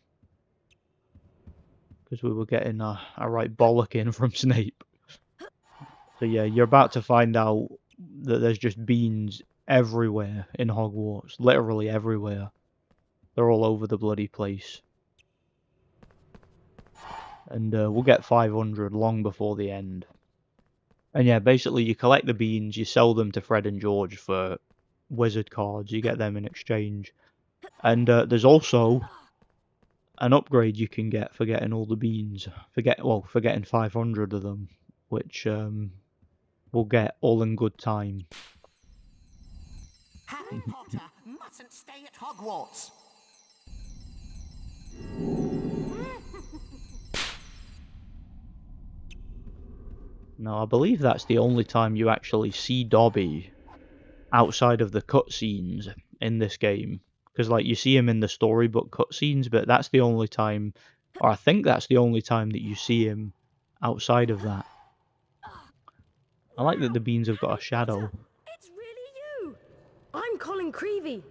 because we were getting a right bollocking from Snape. So yeah, you're about to find out that there's just beans everywhere in Hogwarts. Literally everywhere. They're all over the bloody place. And we'll get 500 long before the end. And yeah, basically you collect the beans, you sell them to Fred and George for wizard cards, you get them in exchange. And there's also an upgrade you can get for getting all the beans. For getting 500 of them, which we'll get all in good time. Harry Potter mustn't stay at Hogwarts. Now, I believe that's the only time you actually see Dobby outside of the cutscenes in this game. Because, like, you see him in the storybook cutscenes, but that's the only time, or I think that's the only time that you see him outside of that. I like that the beans have got a shadow. It's really you! I'm Colin Creevy.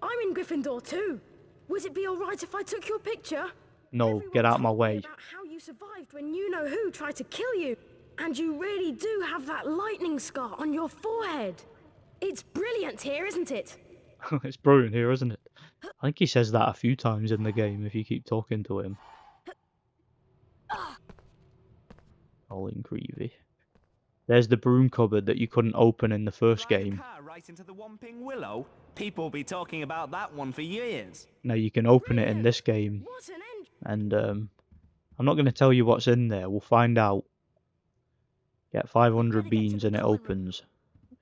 I'm in Gryffindor too. Would it be alright if I took your picture? No, get out my way. About how you survived when you know who tried to kill you. And you really do have that lightning scar on your forehead. It's brilliant here, isn't it? It's brilliant here, isn't it? I think he says that a few times in the game if you keep talking to him. Colin Creevy. There's the broom cupboard that you couldn't open in the first game. Right into the Whomping Willow. People be talking about that one for years. Now you can open it in this game. And I'm not going to tell you what's in there. We'll find out. Get 500 beans and it opens.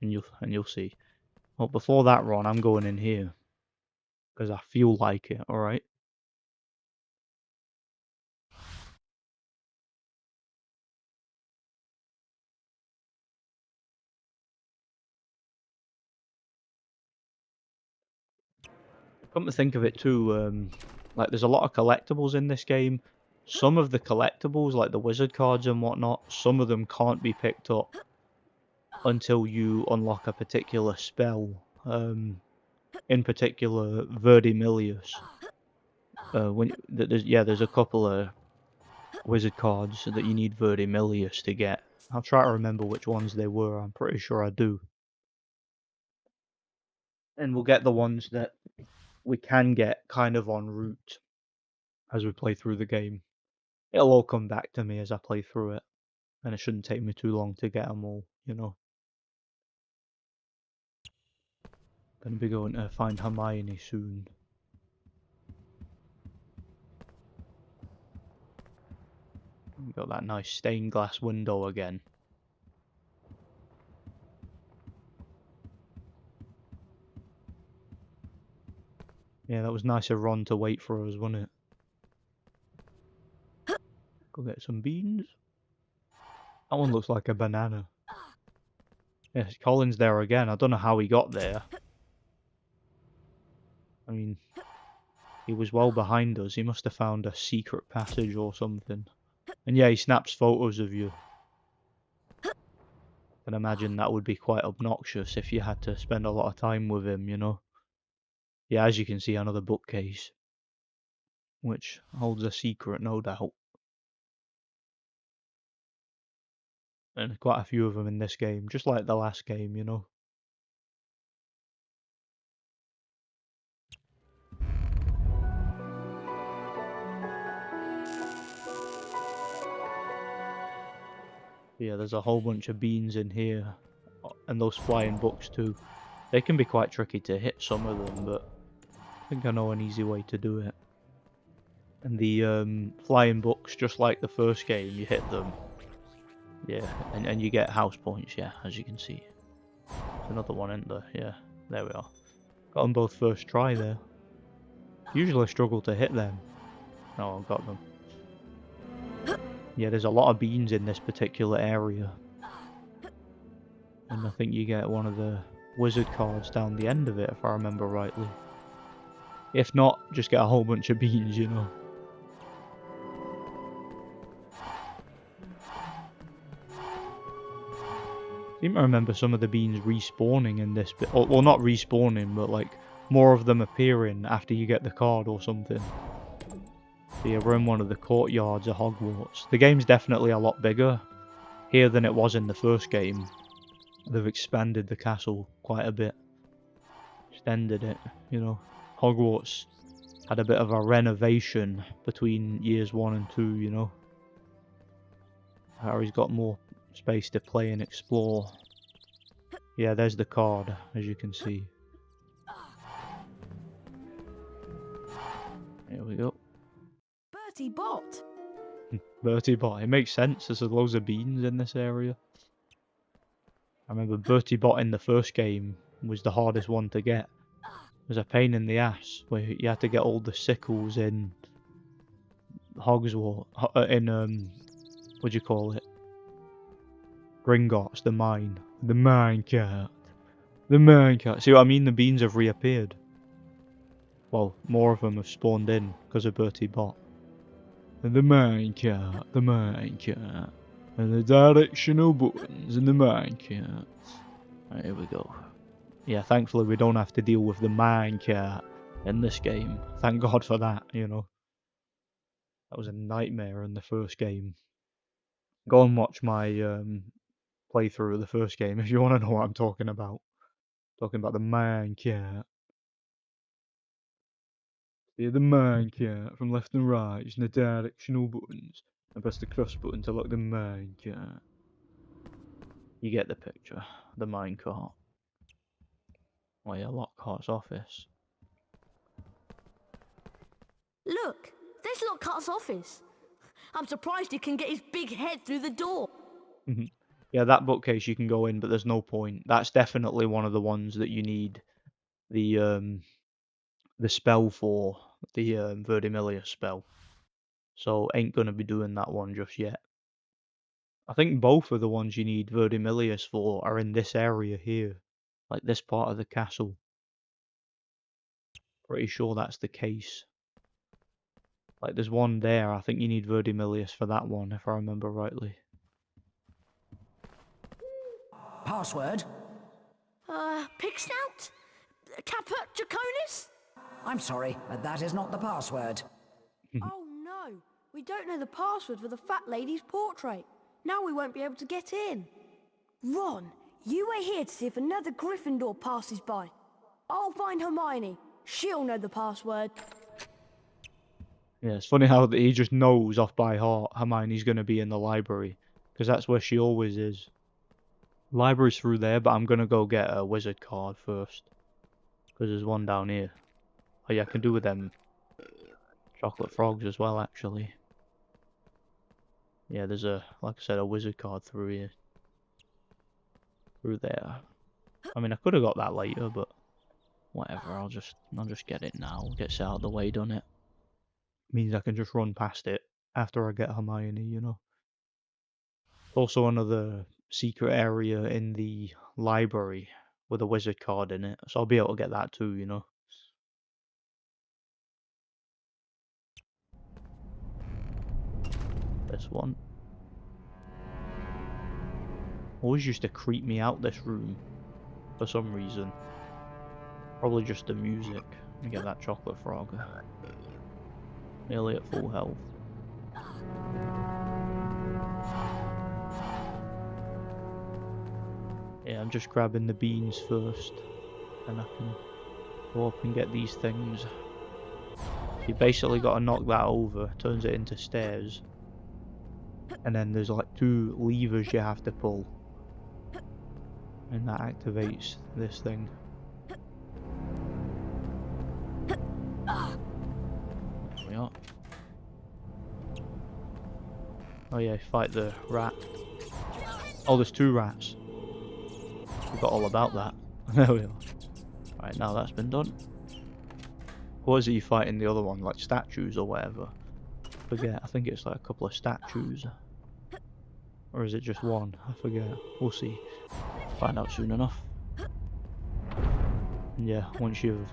And you'll see. Well, before that, Ron, I'm going in here. Because I feel like it, alright? Come to think of it too, like there's a lot of collectibles in this game. Some of the collectibles, like the wizard cards and whatnot, some of them can't be picked up until you unlock a particular spell. In particular, Verdimillious. There's a couple of wizard cards that you need Verdimillious to get. I'll try to remember which ones they were. I'm pretty sure I do. And we'll get the ones that we can get kind of en route as we play through the game. It'll all come back to me as I play through it. And it shouldn't take me too long to get them all, you know. Gonna be going to find Hermione soon. Got that nice stained glass window again. Yeah, that was nice of Ron to wait for us, wasn't it? Go get some beans. That one looks like a banana. Yes, Colin's there again. I don't know how he got there. I mean, he was well behind us. He must have found a secret passage or something. And yeah, he snaps photos of you. I can imagine that would be quite obnoxious if you had to spend a lot of time with him, you know. Yeah, as you can see, another bookcase. Which holds a secret, no doubt. And quite a few of them in this game, just like the last game, you know. Yeah, there's a whole bunch of beans in here. And those flying books too. They can be quite tricky to hit, some of them, but I think I know an easy way to do it. And the flying books, just like the first game, you hit them. Yeah, and you get house points, yeah, as you can see. There's another one in there, yeah, there we are. Got them both first try there. Usually struggle to hit them. No, I've got them. Yeah, there's a lot of beans in this particular area. And I think you get one of the wizard cards down the end of it, if I remember rightly. If not, just get a whole bunch of beans, you know. I seem to remember some of the beans respawning in this bit. Well, not respawning, but like more of them appearing after you get the card or something. So yeah, we're in one of the courtyards of Hogwarts. The game's definitely a lot bigger here than it was in the first game. They've expanded the castle quite a bit. Extended it, you know. Hogwarts had a bit of a renovation between years 1 and 2, you know. Harry's got more space to play and explore. Yeah, there's the card, as you can see. Here we go. Bertie Bott. Bertie Bott. It makes sense. There's loads of beans in this area. I remember Bertie Bott in the first game was the hardest one to get. It was a pain in the ass, where you had to get all the sickles in Hogwarts, what do you call it? Gringotts, the mine. The minecart. The minecart. See what I mean? The beans have reappeared. Well, more of them have spawned in because of Bertie Bott. The minecart. The minecart. And the directional buttons and the minecart. Right, here we go. Yeah, thankfully we don't have to deal with the minecart in this game. Thank God for that, you know. That was a nightmare in the first game. Go and watch my playthrough of the first game if you want to know what I'm talking about. Talking about the minecart. Yeah, the minecart from left and right using the directional buttons. And press the cross button to lock the minecart. You get the picture. The minecart. Oh yeah, Lockhart's office. Look, there's Lockhart's office. I'm surprised he can get his big head through the door. Yeah, that bookcase you can go in, but there's no point. That's definitely one of the ones that you need the spell for, the Verdimillious spell. So ain't gonna be doing that one just yet. I think both of the ones you need Verdimillious for are in this area here, like this part of the castle. Pretty sure that's the case. Like there's one there, I think you need Verdimillious for that one, if I remember rightly. Password? Pig Snout? Caput Draconis? I'm sorry, but that is not the password. Oh no, we don't know the password for the fat lady's portrait. Now we won't be able to get in. Ron, you wait here to see if another Gryffindor passes by. I'll find Hermione. She'll know the password. Yeah, it's funny how he just knows off by heart Hermione's going to be in the library, because that's where she always is. Library's through there, but I'm going to go get a wizard card first, because there's one down here. Oh yeah, I can do with them chocolate frogs as well, actually. Yeah, there's like I said, a wizard card through here. Through there. I mean, I could have got that later, but whatever, I'll just get it now. Get it out of the way, done it. Means I can just run past it after I get Hermione, you know. Also another secret area in the library with a wizard card in it, so I'll be able to get that too, you know. This one. Always used to creep me out, this room, for some reason. Probably just the music. Let me get that chocolate frog. Nearly at full health. Yeah, I'm just grabbing the beans first, and I can go up and get these things. You basically got to knock that over, turns it into stairs, and then there's like 2 levers you have to pull, and that activates this thing. There we are. Oh yeah, fight the rat. Oh, there's 2 rats. Forgot all about that. There we are. Right, now that's been done. What is it you fighting the other one? Like statues or whatever? Forget. I think it's like a couple of statues. Or is it just one? I forget. We'll see. Find out soon enough. And yeah, once you've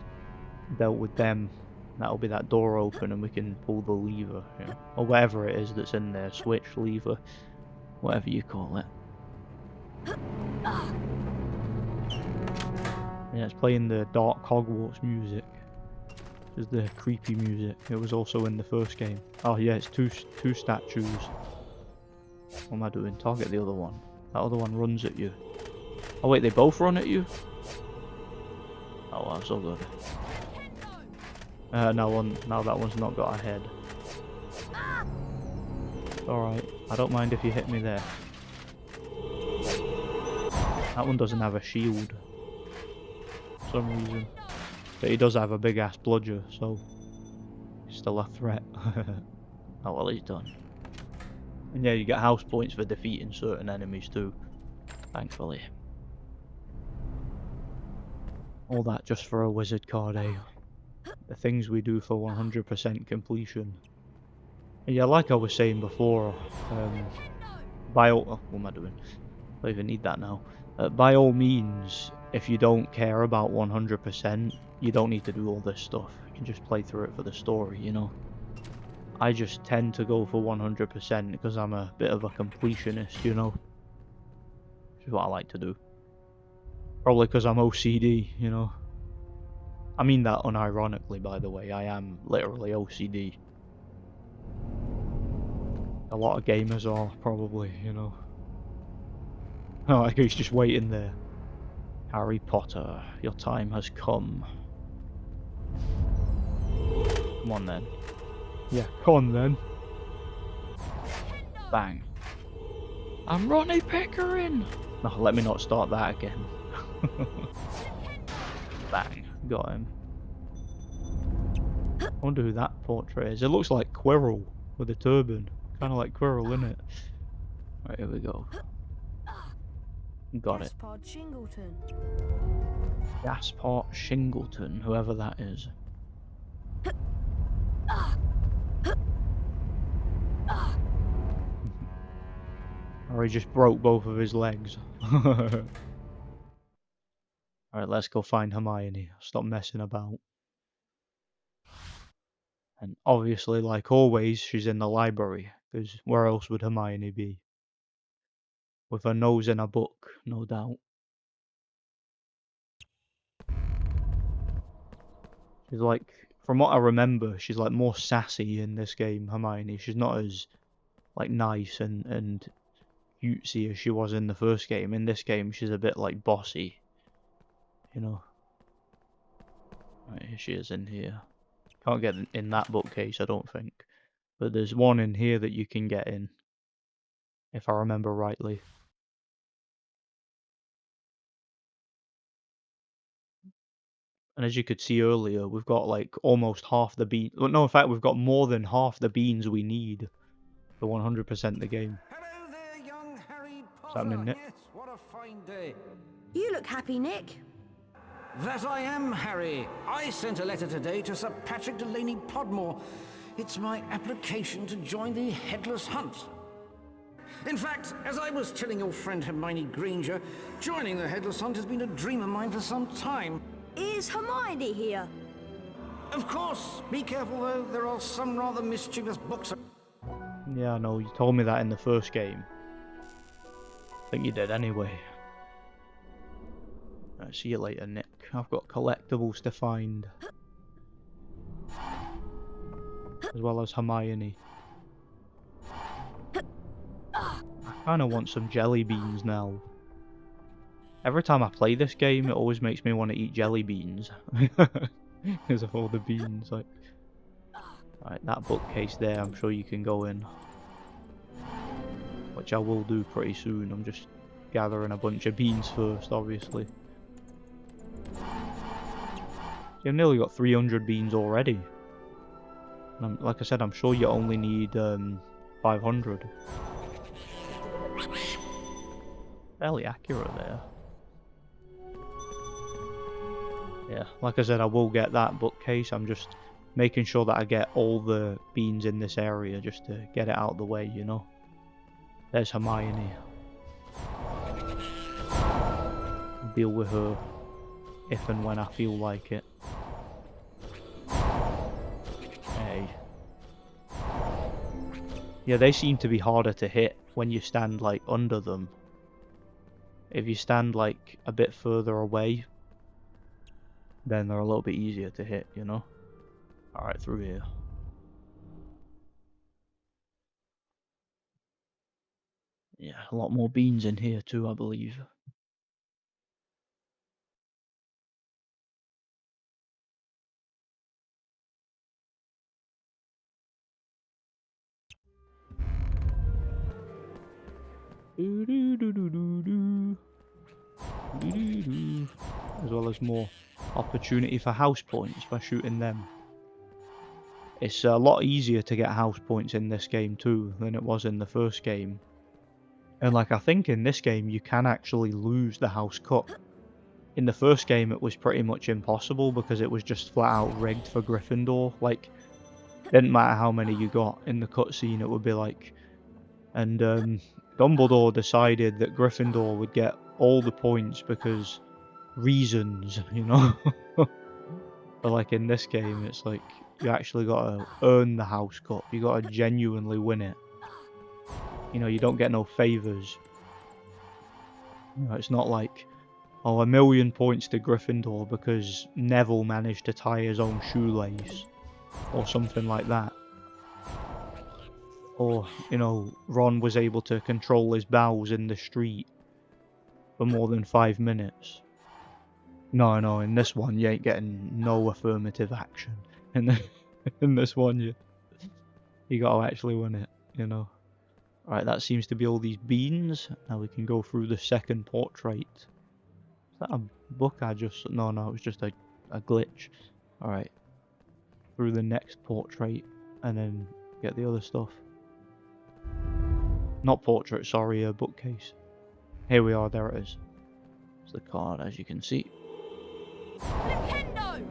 dealt with them, that'll be that door open and we can pull the lever. You know, or whatever it is that's in there. Switch, lever, whatever you call it. Yeah, it's playing the dark Hogwarts music. It's the creepy music. It was also in the first game. Oh yeah, it's two statues. What am I doing? Target the other one. That other one runs at you. Oh wait, they both run at you? Oh wow, so good. Now that one's not got a head. Alright, I don't mind if you hit me there. That one doesn't have a shield. For some reason. But he does have a big ass bludger, so he's still a threat. Oh well, he's done. And yeah, you get house points for defeating certain enemies too, thankfully. All that just for a wizard card, eh? The things we do for 100% completion. And yeah, like I was saying before, what am I doing? I don't even need that now. By all means, if you don't care about 100%, you don't need to do all this stuff. You can just play through it for the story, you know. I just tend to go for 100% because I'm a bit of a completionist, you know? Which is what I like to do. Probably because I'm OCD, you know? I mean that unironically, by the way. I am literally OCD. A lot of gamers are, probably, you know? Oh, like he's just waiting there. Harry Potter, your time has come. Come on then. Yeah, come on then. Bang. I'm Ronnie Pickering! No, let me not start that again. Bang. Got him. I wonder who that portrait is. It looks like Quirrell with a turban. Kind of like Quirrell, innit? Right, here we go. Got it. Gaspard Shingleton. Gaspard Shingleton, whoever that is. Or he just broke both of his legs. Alright, let's go find Hermione. Stop messing about. And obviously, like always, she's in the library. Because where else would Hermione be? With her nose in a book, no doubt. She's like, from what I remember, she's like more sassy in this game, Hermione. She's not as like nice and cutesy as she was in the first game. In this game, she's a bit like bossy, you know. Right, here she is in here. Can't get in that bookcase, I don't think. But there's one in here that you can get in, if I remember rightly. And as you could see earlier, we've got like almost half the beans. Well, no, in fact, we've got more than half the beans we need to 100% the game. Hello there, young Harry What's happening, Nick? Yes, what a fine day. You look happy, Nick. That I am, Harry. I sent a letter today to Sir Patrick Delaney Podmore. It's my application to join the Headless Hunt. In fact, as I was telling your friend Hermione Granger, joining the Headless Hunt has been a dream of mine for some time. Is Hermione here? Of course. Be careful, though. There are some rather mischievous books. Yeah, I know. You told me that in the first game. I think you did anyway. Right, see you later, Nick. I've got collectibles to find. As well as Hermione. I kinda want some jelly beans now. Every time I play this game, it always makes me want to eat jelly beans. Because of all the beans, like... Right, that bookcase there, I'm sure you can go in. Which I will do pretty soon. I'm just gathering a bunch of beans first, obviously. See, I've nearly got 300 beans already. And like I said, I'm sure you only need 500. Fairly accurate there. Yeah, like I said, I will get that bookcase. I'm just making sure that I get all the beans in this area just to get it out of the way, you know. There's Hermione. Deal with her if and when I feel like it. Hey. Yeah, they seem to be harder to hit when you stand like under them. If you stand like a bit further away, then they're a little bit easier to hit, you know? Alright, through here. Yeah, a lot more beans in here too, I believe. As well as more opportunity for house points by shooting them. It's a lot easier to get house points in this game too than it was in the first game. And like I think in this game you can actually lose the house cup. In the first game it was pretty much impossible because it was just flat out rigged for Gryffindor. Like, didn't matter how many you got in the cutscene, it would be like... And Dumbledore decided that Gryffindor would get all the points because reasons, you know? But like in this game it's like You actually gotta earn the house cup. You gotta genuinely win it. You know, you don't get no favours. You know, it's not like, oh, 1,000,000 points to Gryffindor because Neville managed to tie his own shoelace. Or something like that. Or, you know, Ron was able to control his bowels in the street for more than 5 minutes. No, in this one you ain't getting no affirmative action. In this one you gotta actually win it, you know. Alright, that seems to be all these beans. Now we can go through the second portrait. Is that a book I just... No, it was just a glitch. Alright. Through the next portrait and then get the other stuff. Not portrait, sorry, a bookcase. Here we are, there it is. It's the card, as you can see. Nintendo!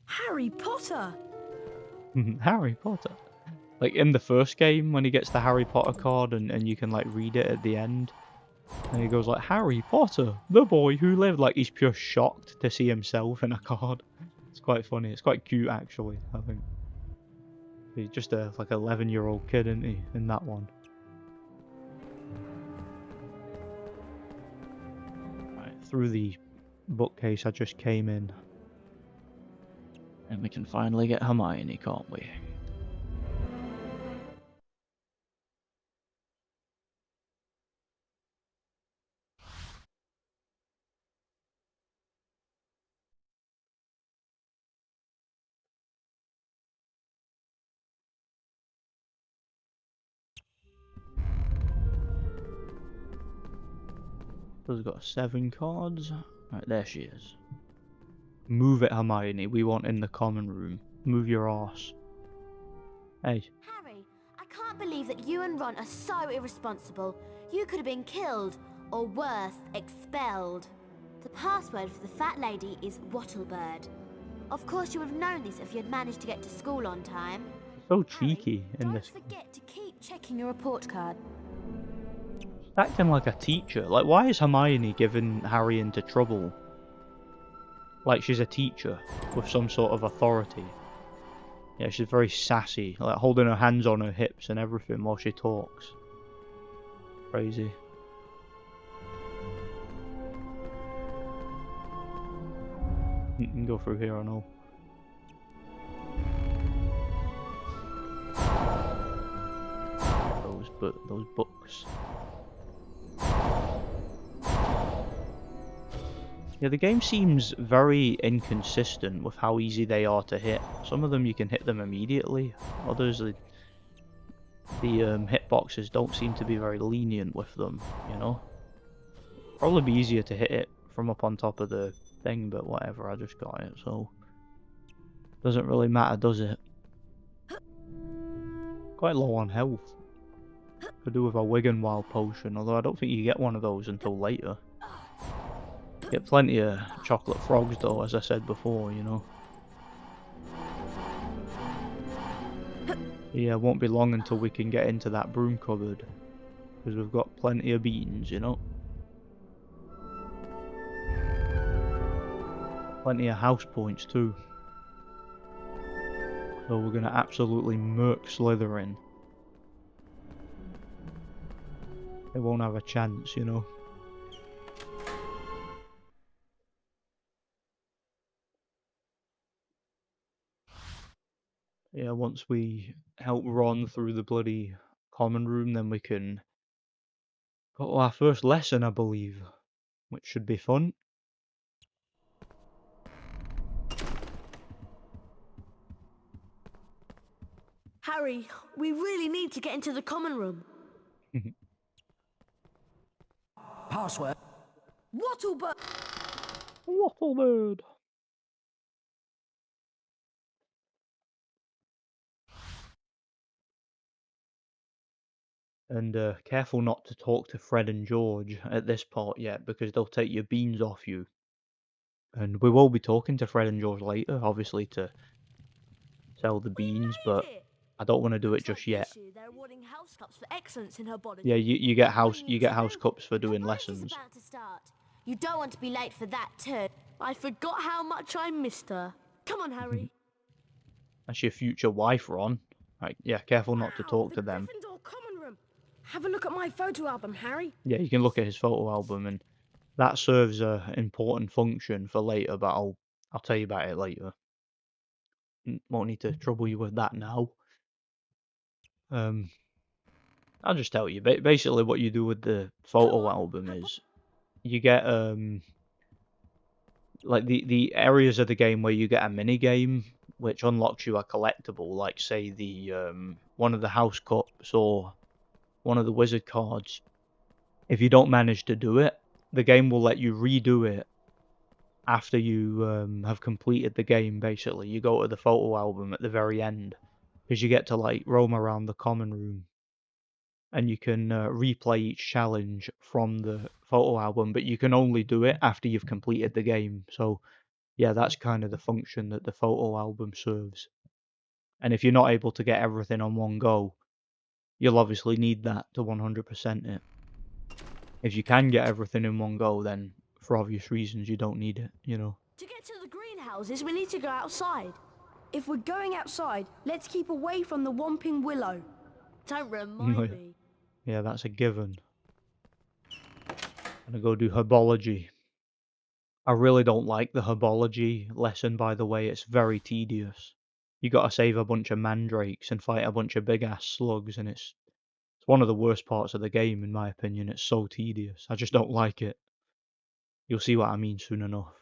Harry Potter! Harry Potter. Like in the first game, when he gets the Harry Potter card and you can like read it at the end. And he goes like, Harry Potter, the boy who lived. Like he's pure shocked to see himself in a card. It's quite funny. It's quite cute actually, I think. He's just a like 11-year-old kid, isn't he, in that one? Right, through the bookcase I just came in. And we can finally get Hermione, can't we? So we've got 7 cards. Right, there she is. Move it, Hermione. We want in the common room. Move your arse. Hey. Harry, I can't believe that you and Ron are so irresponsible. You could have been killed, or worse, expelled. The password for the fat lady is Wattlebird. Of course you would have known this if you had managed to get to school on time. So cheeky in this. Don't forget to keep checking your report card. Acting like a teacher. Like, why is Hermione giving Harry into trouble? Like she's a teacher with some sort of authority. Yeah, she's very sassy, like holding her hands on her hips and everything while she talks. Crazy. You can go through here, I know. Those books. Yeah, the game seems very inconsistent with how easy they are to hit. Some of them you can hit them immediately. Others, the hitboxes don't seem to be very lenient with them, you know? Probably be easier to hit it from up on top of the thing, but whatever, I just got it, so... Doesn't really matter, does it? Quite low on health. Could do with a Wiggenwild potion, although I don't think you get one of those until later. Get plenty of chocolate frogs though, as I said before, you know. Yeah, it won't be long until we can get into that broom cupboard. Because we've got plenty of beans, you know. Plenty of house points too. So we're gonna absolutely murk Slytherin. They won't have a chance, you know. Yeah, once we help Ron through the bloody common room, then we can go to our first lesson, I believe, which should be fun. Harry, we really need to get into the common room. Password. Wattlebird! Wattlebird! And careful not to talk to Fred and George at this part yet, because they'll take your beans off you. And we will be talking to Fred and George later, obviously, to sell the beans, but I don't want to do it just yet. They're awarding house cups for excellence in Herbology. Yeah, you get house cups for doing lessons. You don't want to be late for that too. I forgot how much I missed her. Come on, Harry. That's your future wife, Ron. Right, yeah, careful not to talk to them. Gryffindor common room. Have a look at my photo album, Harry. Yeah, you can look at his photo album, and that serves a important function for later, but I'll tell you about it later. Won't need to trouble you with that now. I'll just tell you. Basically, what you do with the photo album is you get like the areas of the game where you get a mini game which unlocks you a collectible, like say the one of the house cups or one of the wizard cards. If you don't manage to do it, the game will let you redo it after you have completed the game. Basically, you go to the photo album at the very end because you get to like roam around the common room and you can replay each challenge from the photo album, but you can only do it after you've completed the game. So yeah, that's kind of the function that the photo album serves. And if you're not able to get everything on one go, you'll obviously need that to 100% it. If you can get everything in one go, then for obvious reasons you don't need it, you know. To get to the greenhouses, we need to go outside. If we're going outside, let's keep away from the Whomping willow. Don't remind me. Yeah, that's a given. I'm gonna go do Herbology. I really don't like the Herbology lesson, by the way. It's very tedious. You gotta save a bunch of mandrakes and fight a bunch of big-ass slugs, and it's one of the worst parts of the game, in my opinion. It's so tedious. I just don't like it. You'll see what I mean soon enough.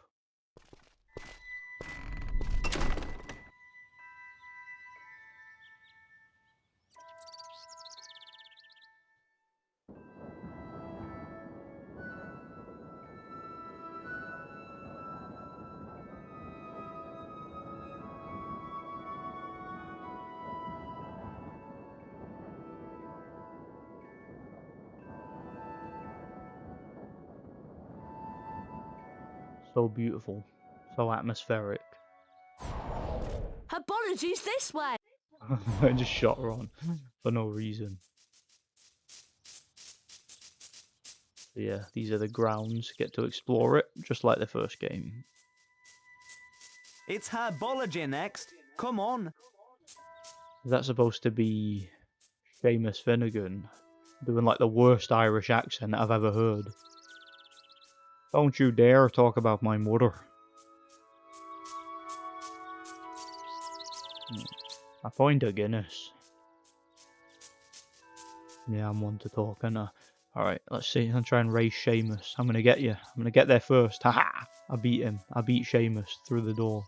So beautiful. So atmospheric. Herbology's this way. I just shot her on for no reason. So yeah, these are the grounds. Get to explore it, just like the first game. It's Herbology next. Come on. Is that supposed to be Seamus Finnegan doing like the worst Irish accent I've ever heard? Don't you dare talk about my mother. A pint of Guinness. Yeah, I'm one to talk, ain't I? Alright, let's see. I'll try and race Seamus. I'm gonna get you. I'm gonna get there first. Haha! I beat him. I beat Seamus through the door.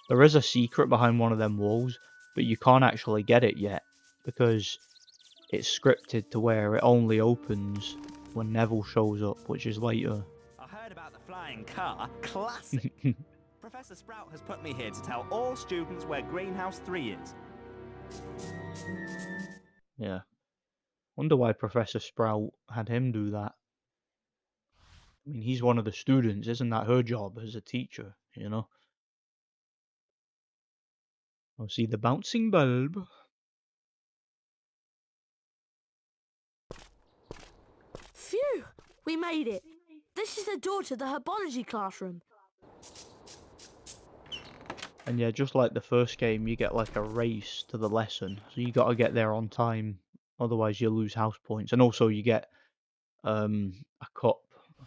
There is a secret behind one of them walls, but you can't actually get it yet because it's scripted to where it only opens when Neville shows up, which is later. I heard about the flying car. Classic. Professor Sprout has put me here to tell all students where Greenhouse 3 is. Yeah. Wonder why Professor Sprout had him do that. I mean, he's one of the students. Isn't that her job as a teacher, you know? I'll see the bouncing bulb. Phew! We made it. This is the door to the Herbology classroom. And yeah, just like the first game, you get like a race to the lesson. So you got to get there on time. Otherwise, you lose house points. And also, you get a cup,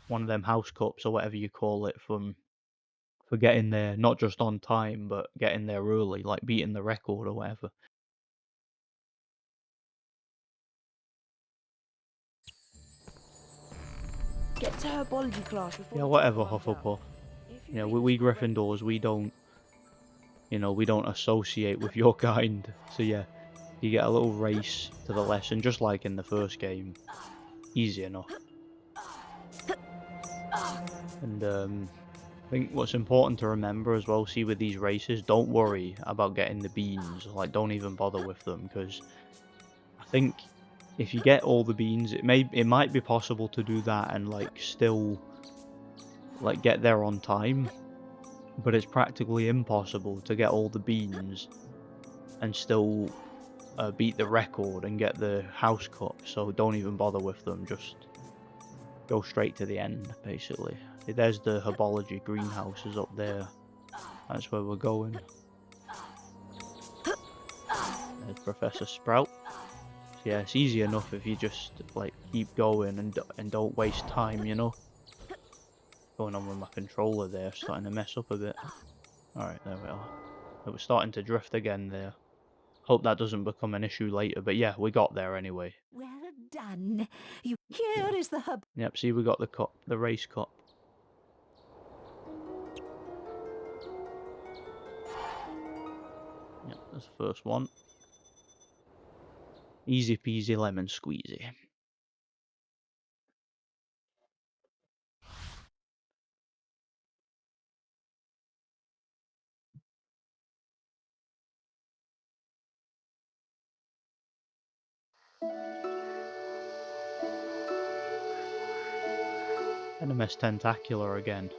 one of them house cups or whatever you call it, for getting there, not just on time, but getting there early, like beating the record or whatever. Get to Herbology class before. Yeah, whatever, Hufflepuff. Yeah, we Gryffindors, we don't, you know, we don't associate with your kind. So yeah, you get a little race to the lesson, just like in the first game. Easy enough. And I think what's important to remember as well, see with these races, don't worry about getting the beans. Like, don't even bother with them, because I think if you get all the beans, it might be possible to do that and like still like get there on time, but it's practically impossible to get all the beans and still beat the record and get the house cup. So don't even bother with them, just go straight to the end basically. There's the Herbology greenhouses up there. That's where we're going. There's Professor Sprout. So yeah, it's easy enough if you just like keep going and don't waste time, you know. Going on with my controller there, starting to mess up a bit. Alright, there we are. It was starting to drift again there. Hope that doesn't become an issue later, but yeah, we got there anyway. Well done. Here is the hub. Yep, see, we got the cup, the race cup. Yep, that's the first one. Easy peasy lemon squeezy. Venomous Tentacular again.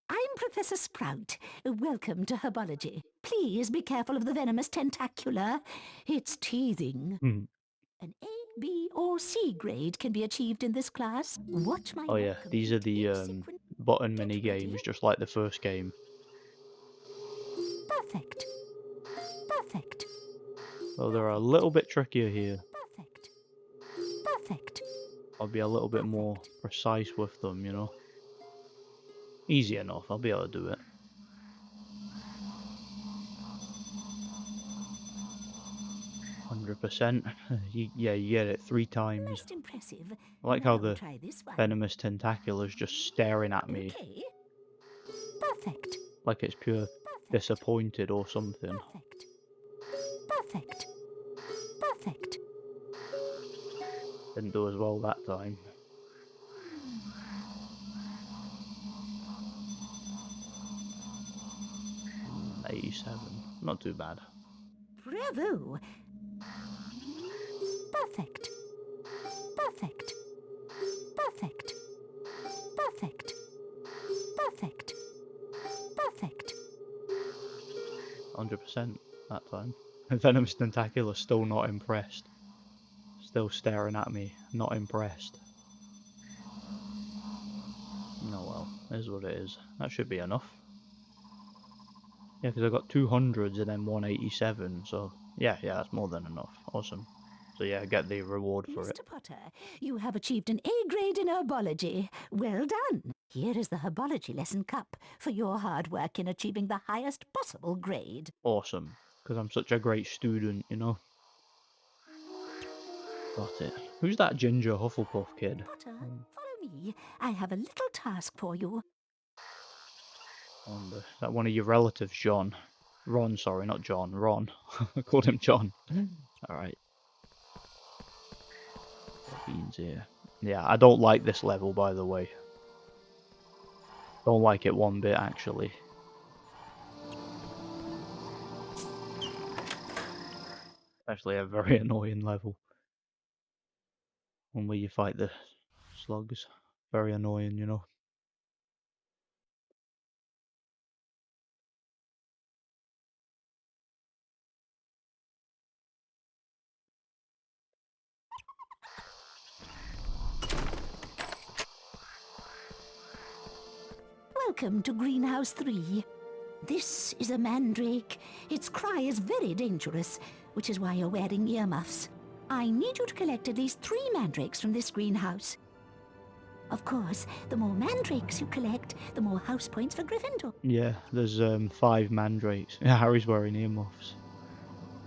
I'm Professor Sprout. Welcome to Herbology. Please be careful of the venomous tentacular. It's teething. An A, B, or C grade can be achieved in this class. Watch my. Oh yeah, these are the button mini games, just like the first game. Perfect. Perfect. Well, they're a little bit trickier here. Perfect. Perfect. I'll be a little bit more precise with them, you know. Easy enough, I'll be able to do it. %. Yeah, you get it 3 times. Most impressive. I like Now how the try this one. venomous tentacular's just staring at me. Okay. Perfect. Like it's pure disappointed or something. Perfect. Perfect. Perfect. Didn't do as well that time. Mm, 87. Not too bad. Bravo. Perfect. Perfect. Perfect. Perfect. Perfect. Perfect. 100% that time. Venomous Tentacular still not impressed. Still staring at me, not impressed. Oh well, is what it is. That should be enough. Yeah, because I got 200s and then 187, so yeah, that's more than enough. Awesome. So yeah, get the reward for it. Mr. Potter, you have achieved an A grade in Herbology. Well done. Here is the Herbology lesson cup for your hard work in achieving the highest possible grade. Awesome, because I'm such a great student, you know. Got it. Who's that ginger Hufflepuff kid? Potter, follow me. I have a little task for you. Is that one of your relatives, John? Ron, sorry, not John. Ron. I called him John. Alright. Beans here. Yeah, I don't like this level, by the way. Don't like it one bit, actually. Actually, a very annoying level. When you fight the slugs. Very annoying, you know. Welcome to Greenhouse 3. This is a mandrake. Its cry is very dangerous, which is why you're wearing earmuffs. I need you to collect at least 3 mandrakes from this greenhouse. Of course, the more mandrakes you collect, the more house points for Gryffindor. Yeah, there's 5 mandrakes. Yeah, Harry's wearing earmuffs.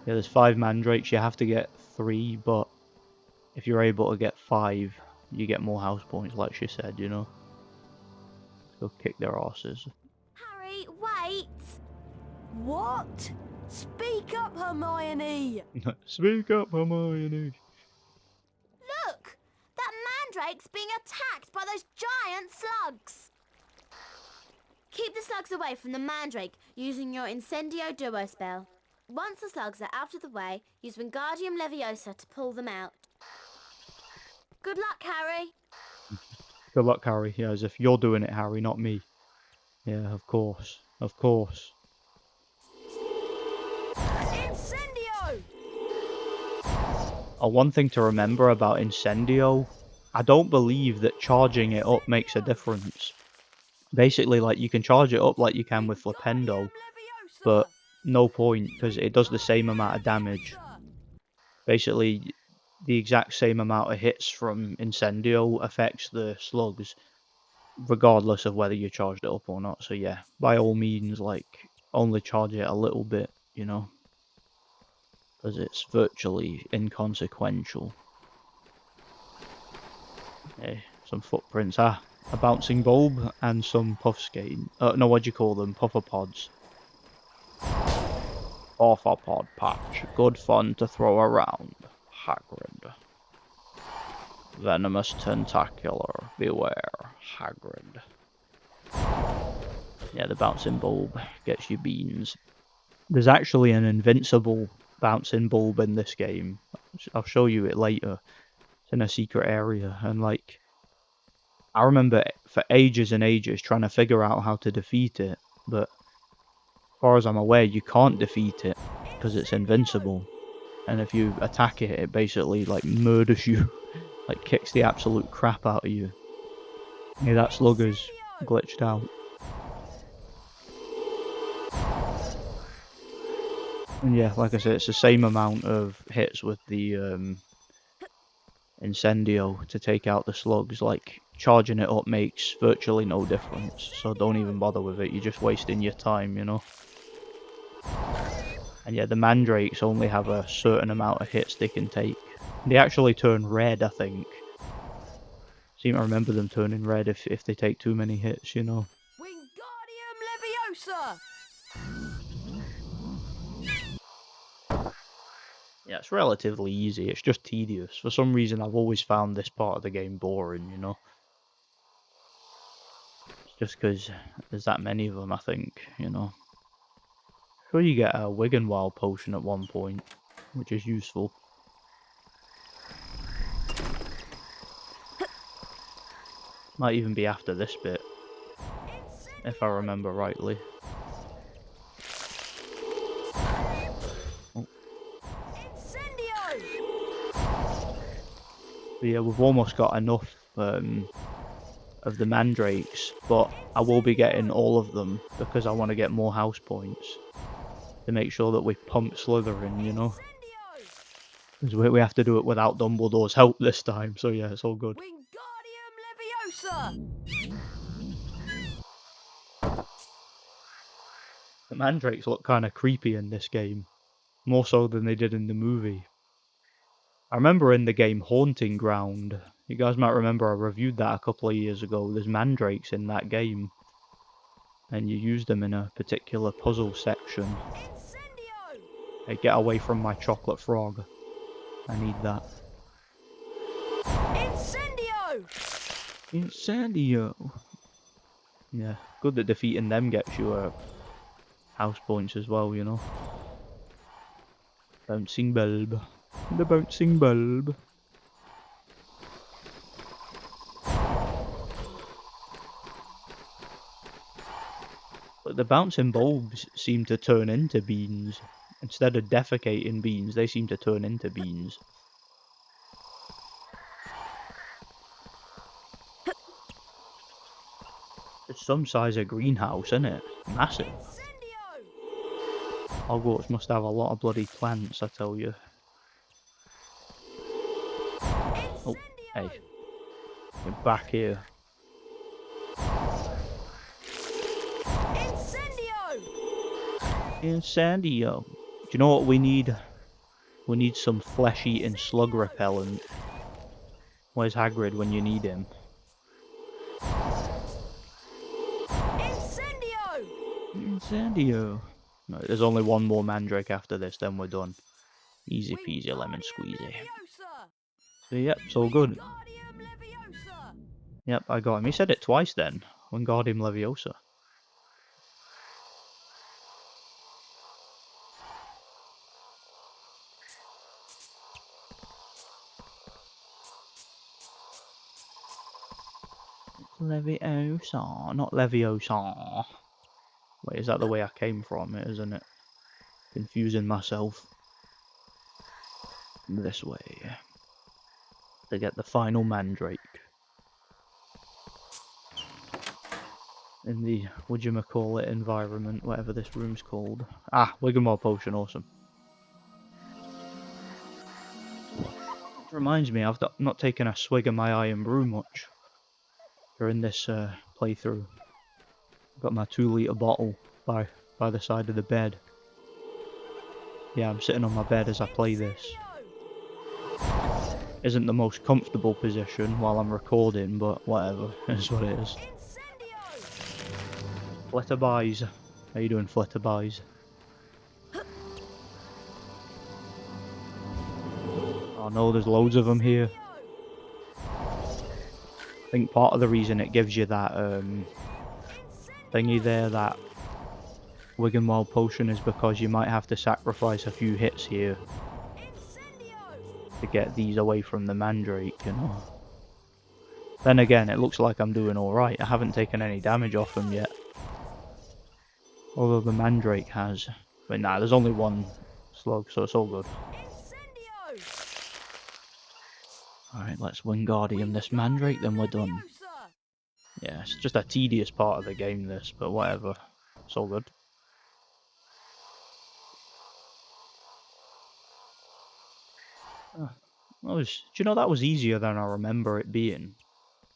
Yeah, there's 5 mandrakes. You have to get 3, but if you're able to get 5, you get more house points, like she said, you know. Go kick their asses. Harry, wait! What? Speak up, Hermione! Speak up, Hermione! Look! That mandrake's being attacked by those giant slugs! Keep the slugs away from the mandrake using your Incendio Duo spell. Once the slugs are out of the way, use Wingardium Leviosa to pull them out. Good luck, Harry! Good luck, Harry. Yeah, as if you're doing it, Harry, not me. Yeah, of course. Of course. Incendio! One thing to remember about Incendio, I don't believe that charging it up makes a difference. Basically, like, you can charge it up like you can with Flipendo, but no point, because it does the same amount of damage. Basically, the exact same amount of hits from Incendio affects the slugs, regardless of whether you charged it up or not. So yeah, by all means, like, only charge it a little bit, you know, because it's virtually inconsequential. Hey, some footprints. A bouncing bulb and some puffskein. No, what do you call them? Pufferpods. Pufferpod patch. Good fun to throw around. Hagrid. Venomous tentacular. Beware. Hagrid. Yeah, the bouncing bulb gets you beans. There's actually an invincible bouncing bulb in this game. I'll show you it later. It's in a secret area, and like, I remember for ages and ages trying to figure out how to defeat it, but as far as I'm aware, you can't defeat it because it's invincible. And if you attack it, it basically like murders you, like kicks the absolute crap out of you. Yeah, that slugger's glitched out. And yeah, like I said, it's the same amount of hits with the Incendio to take out the slugs. Like, charging it up makes virtually no difference, so don't even bother with it. You're just wasting your time, you know. And yeah, the mandrakes only have a certain amount of hits they can take. They actually turn red, I think. Seem to remember them turning red if they take too many hits, you know. Wingardium Leviosa! Yeah, it's relatively easy. It's just tedious. For some reason, I've always found this part of the game boring, you know. It's just because there's that many of them, I think, you know. Sure, you get a Wiggenwild potion at one point, which is useful. Might even be after this bit, if I remember rightly. Oh. But yeah, we've almost got enough of the mandrakes, but I will be getting all of them because I want to get more house points to make sure that we pump Slytherin, you know. Because we have to do it without Dumbledore's help this time, so yeah, it's all good. Wingardium Leviosa! The mandrakes look kind of creepy in this game, more so than they did in the movie. I remember in the game Haunting Ground, you guys might remember I reviewed that a couple of years ago. There's mandrakes in that game, and you use them in a particular puzzle section. Hey, get away from my chocolate frog. I need that. Incendio! Yeah, good that defeating them gets you house points as well, you know. Bouncing bulb. The bouncing bulb. But the bouncing bulbs seem to turn into beans. Instead of defecating beans, they seem to turn into beans. It's some size of greenhouse, isn't it? Massive. Hogwarts must have a lot of bloody plants, I tell you. Oh, hey. Get back here. Incendio! Do you know what we need? We need some flesh-eating slug repellent. Where's Hagrid when you need him? Incendio! No, there's only one more mandrake after this, then we're done. Easy peasy lemon squeezy. So yep, it's all good. Yep, I got him. He said it twice then. Wingardium Leviosa. Leviosa, not Leviosa. Wait, is that the way I came from it, isn't it? Confusing myself. This way. To get the final mandrake. in the whatchamacallit environment, whatever this room's called. Ah, Wiggenweld potion, awesome. It reminds me, I've not taken a swig of my iron brew much during this playthrough. I've got my 2-litre bottle by the side of the bed. Yeah, I'm sitting on my bed as I play this. Isn't the most comfortable position while I'm recording, but whatever, it's what it is. Flitterbuys. How you doing, Flitterbuys? Oh no, there's loads of them here. I think part of the reason it gives you that thingy there, that Wiggenweld potion, is because you might have to sacrifice a few hits here to get these away from the Mandrake, you know. Then again, it looks like I'm doing alright. I haven't taken any damage off them yet. Although the Mandrake has. But nah, there's only one slug, so it's all good. Alright, let's Wingardium this Mandrake, then we're done. Yeah, it's just a tedious part of the game, this, but whatever. It's all good. Do you know, that was easier than I remember it being.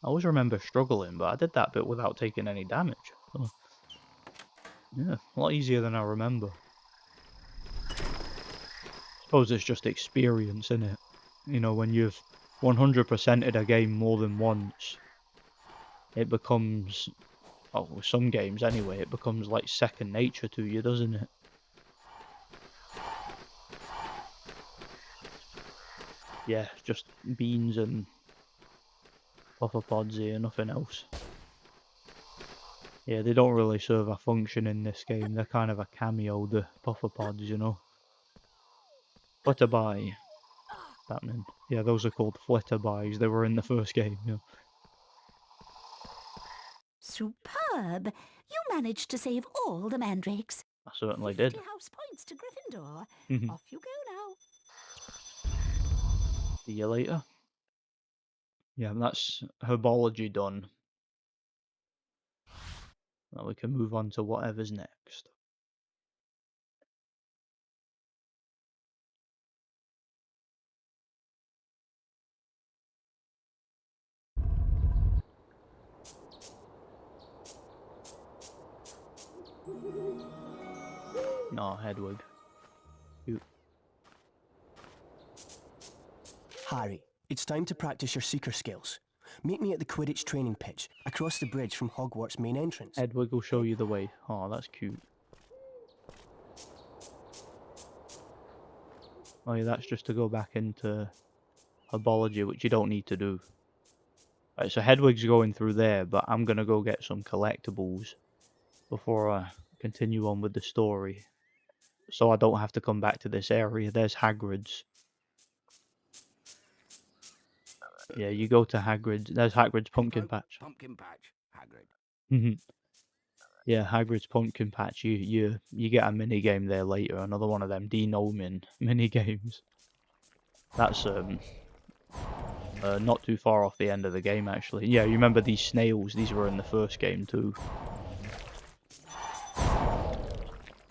I always remember struggling, but I did that bit without taking any damage. So, yeah, a lot easier than I remember. Suppose it's just experience, innit? You know, when you've 100%ed a game more than once, it becomes, oh, with some games anyway, it becomes like second nature to you, doesn't it? Yeah, just beans and puffer pods here, nothing else. Yeah, they don't really serve a function in this game. They're kind of a cameo, the puffer pods, you know. Flitterby. Happening. Yeah, those are called Flitterbys. They were in the first game, yeah. Superb! You managed to save all the mandrakes. I certainly did. 50 house points to Gryffindor. Off you go now. See you later. Yeah, that's Herbology done. Now we can move on to whatever's next. No, Hedwig. Cute. Harry, it's time to practice your seeker skills. Meet me at the Quidditch training pitch, across the bridge from Hogwarts' main entrance. Hedwig will show you the way. Oh, that's cute. Oh yeah, that's just to go back into Herbology, which you don't need to do. Right, so Hedwig's going through there, but I'm gonna go get some collectibles before I continue on with the story, so I don't have to come back to this area. There's Hagrid's. Yeah, you go to Hagrid's. There's Hagrid's pumpkin patch. Pumpkin patch, Hagrid. Yeah, Hagrid's pumpkin patch. You get a mini game there later. Another one of them De-gnoming mini games. That's not too far off the end of the game, actually. Yeah, you remember these snails? These were in the first game too.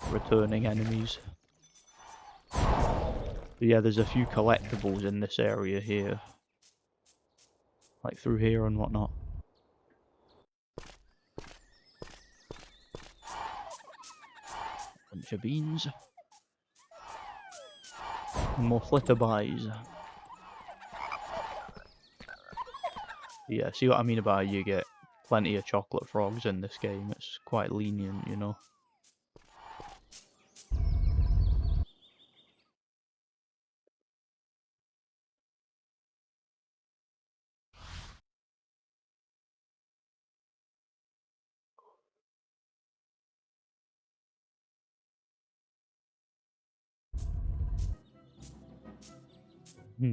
Returning enemies. But yeah, there's a few collectibles in this area here. Like through here and whatnot. Bunch of beans. More Flitterbys. Yeah, see what I mean about you get plenty of chocolate frogs in this game. It's quite lenient, you know.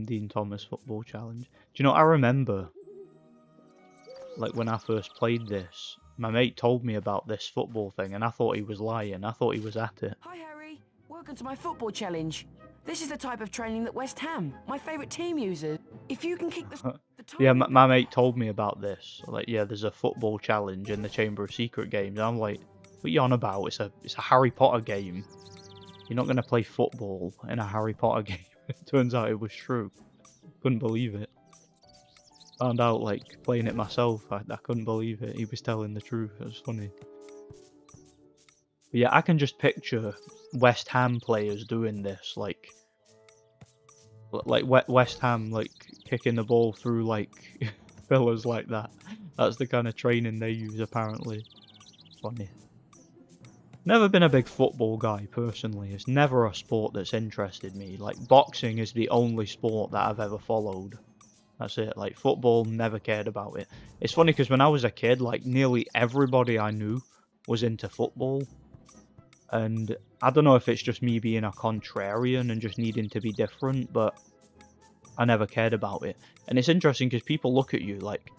Dean Thomas Football Challenge. Do you know, I remember, like, when I first played this, my mate told me about this football thing, and I thought he was lying. I thought he was at it. Hi, Harry. Welcome to my football challenge. This is the type of training that West Ham, my favourite team, uses. If you can kick the told Yeah, me my mate told me about this. Like, yeah, there's a football challenge in the Chamber of Secret games. And I'm like, what are you on about? It's a Harry Potter game. You're not gonna play football in a Harry Potter game. It turns out it was true. Couldn't believe it. Found out, like, playing it myself. I couldn't believe it. He was telling the truth. It was funny. But yeah, I can just picture West Ham players doing this, like West Ham, like kicking the ball through like pillars like that. That's the kind of training they use, apparently. Funny. Never been a big football guy personally. It's never a sport that's interested me. Like, boxing is the only sport that I've ever followed. That's it. Like, football, never cared about it. It's funny because when I was a kid, like, nearly everybody I knew was into football. And I don't know if it's just me being a contrarian and just needing to be different, but I never cared about it. And it's interesting because people look at you, like,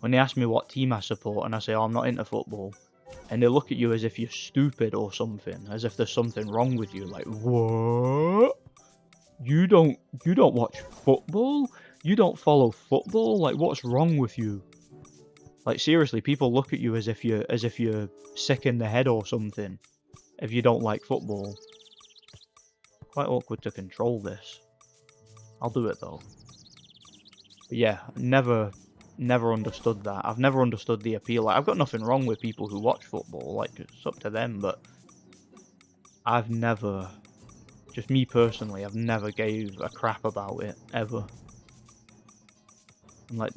when they ask me what team I support, and I say, oh, I'm not into football, and they look at you as if you're stupid or something, as if there's something wrong with you. Like, what? You don't watch football? You don't follow football? Like, what's wrong with you? Like, seriously, people look at you as if you're sick in the head or something if you don't like football. Quite awkward to control this. I'll do it though. But yeah, never understood that. I've never understood the appeal. Like, I've got nothing wrong with people who watch football. Like, it's up to them, but I've never, just me personally, I've never gave a crap about it ever. And like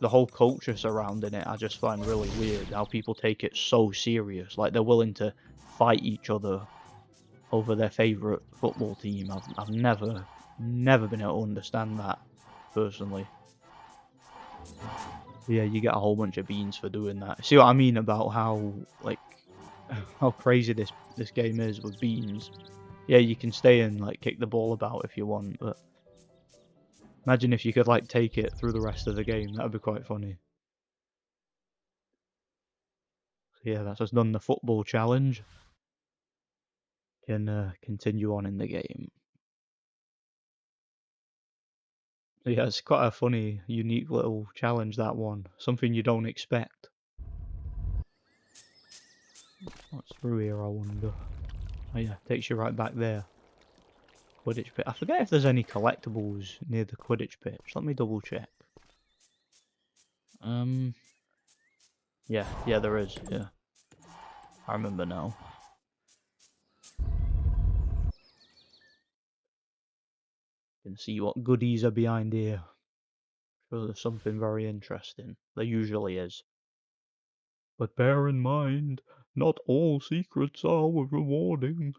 the whole culture surrounding it, I just find really weird. How people take it so serious. Like, they're willing to fight each other over their favourite football team. I've never been able to understand that personally. Yeah, you get a whole bunch of beans for doing that. See what I mean about how, like, how crazy this game is with beans. Yeah, you can stay and like kick the ball about if you want, but imagine if you could like take it through the rest of the game. That'd be quite funny. Yeah, that's us done the football challenge. Can continue on in the game. So yeah, it's quite a funny, unique little challenge, that one. Something you don't expect. What's through here, I wonder? Oh yeah, takes you right back there. Quidditch pitch. I forget if there's any collectibles near the Quidditch pitch. Let me double check. Yeah, there is, yeah. I remember now. You can see what goodies are behind here. Sure, there's something very interesting. There usually is. But bear in mind, not all secrets are rewarding.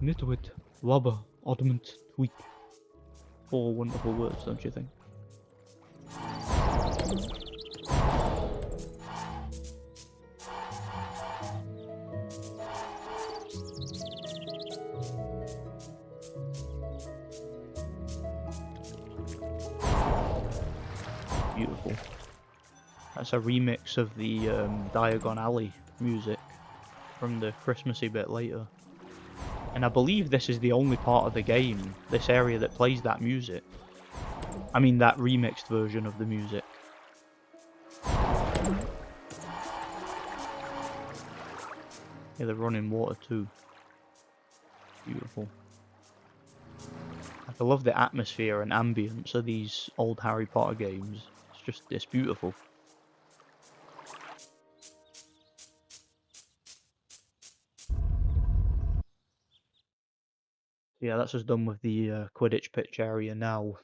Nitwit, Rubber, Oddment, Tweak. All wonderful words, don't you think? Beautiful. That's a remix of the Diagon Alley music from the Christmassy bit later. And I believe this is the only part of the game, this area, that plays that music. I mean, that remixed version of the music. Yeah, they're running water too. Beautiful. I love the atmosphere and ambience of these old Harry Potter games. It's beautiful. Yeah, that's us done with the Quidditch pitch area. Now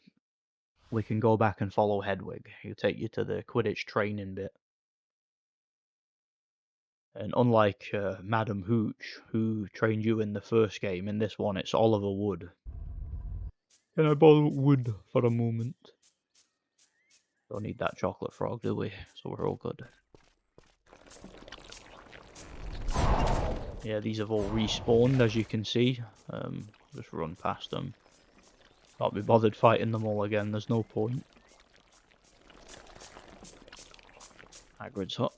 we can go back and follow Hedwig. He'll take you to the Quidditch training bit. And unlike Madam Hooch, who trained you in the first game, in this one it's Oliver Wood. Can I borrow wood for a moment? Don't need that chocolate frog, do we? So we're all good. Yeah, these have all respawned, as you can see. Just run past them. Can't be bothered fighting them all again, there's no point. Hagrid's hut.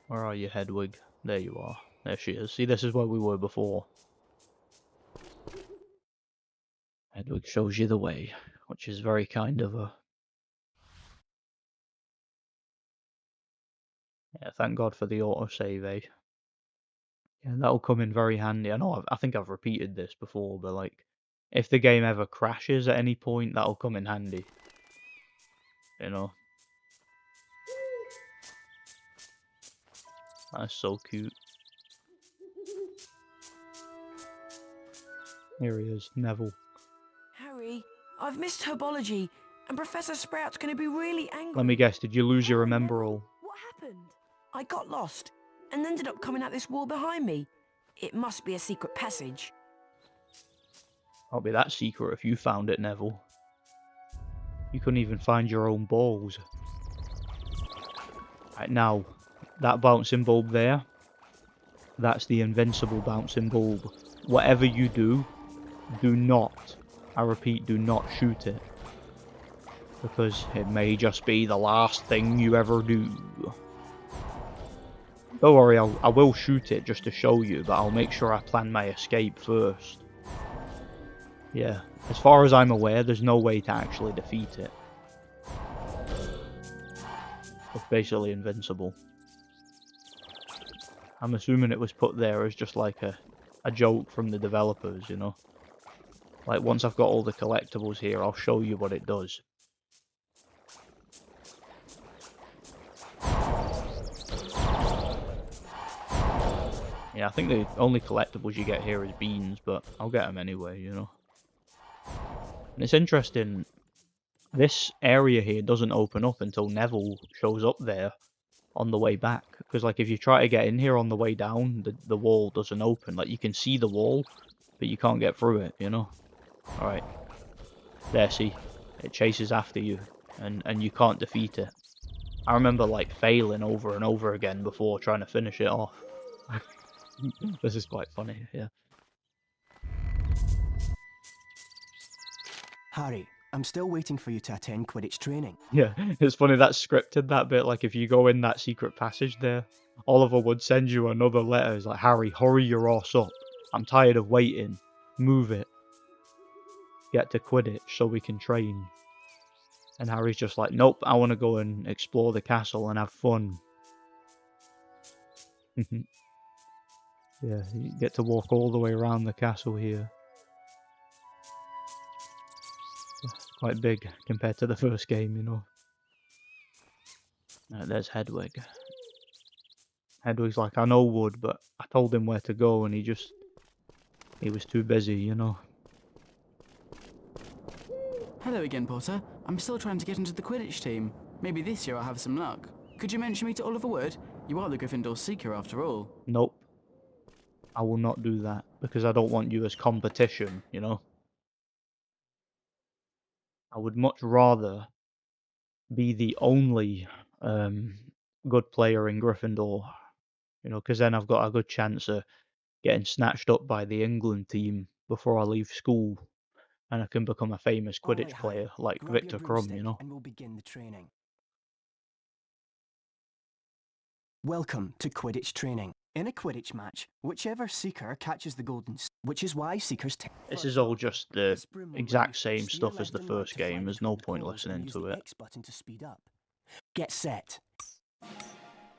Where are you, Hedwig? There you are. There she is. See, this is where we were before. Hedwig shows you the way, which is very kind of her. Yeah, thank God for the autosave, eh? Yeah, that'll come in very handy. I know I think I've repeated this before, but like, if the game ever crashes at any point, that'll come in handy. You know? That's so cute. Here he is, Neville. Harry, I've missed Herbology, and Professor Sprout's going to be really angry. Let me guess, did you lose your remember all? What happened? I got lost, and ended up coming out this wall behind me. It must be a secret passage. Can't be that secret if you found it, Neville. You couldn't even find your own balls. Right, now, that bouncing bulb there, that's the invincible bouncing bulb. Whatever you do, do not, I repeat, do not shoot it. Because it may just be the last thing you ever do. Don't worry, I will shoot it just to show you, but I'll make sure I plan my escape first. Yeah, as far as I'm aware, there's no way to actually defeat it. It's basically invincible. I'm assuming it was put there as just like a joke from the developers, you know? Like, once I've got all the collectibles here, I'll show you what it does. Yeah, I think the only collectibles you get here is beans, but I'll get them anyway, you know? And it's interesting, this area here doesn't open up until Neville shows up there on the way back. Because, like, if you try to get in here on the way down, the wall doesn't open. Like, you can see the wall, but you can't get through it, you know? Alright. There, see? It chases after you, and you can't defeat it. I remember, like, failing over and over again before trying to finish it off. This is quite funny, yeah. Harry, I'm still waiting for you to attend Quidditch training. Yeah, it's funny, that's scripted, that bit. Like, if you go in that secret passage there, Oliver would send you another letter. It's like, Harry, hurry your ass up. I'm tired of waiting. Move it. Get to Quidditch so we can train. And Harry's just like, nope, I want to go and explore the castle and have fun. Yeah, you get to walk all the way around the castle here. It's quite big compared to the first game, you know. There's Hedwig. Hedwig's like, I know Wood, but I told him where to go and he was too busy, you know. Hello again, Potter. I'm still trying to get into the Quidditch team. Maybe this year I'll have some luck. Could you mention me to Oliver Wood? You are the Gryffindor Seeker after all. Nope. I will not do that, because I don't want you as competition, you know? I would much rather be the only good player in Gryffindor, you know, because then I've got a good chance of getting snatched up by the England team before I leave school, and I can become a famous Quidditch player like Victor Crumb, you know? And we'll begin the training. Welcome to Quidditch training. In a Quidditch match, whichever Seeker catches the golden, which is why Seekers. This is all just the exact same stuff as the first game. There's no point listening to it. Get set.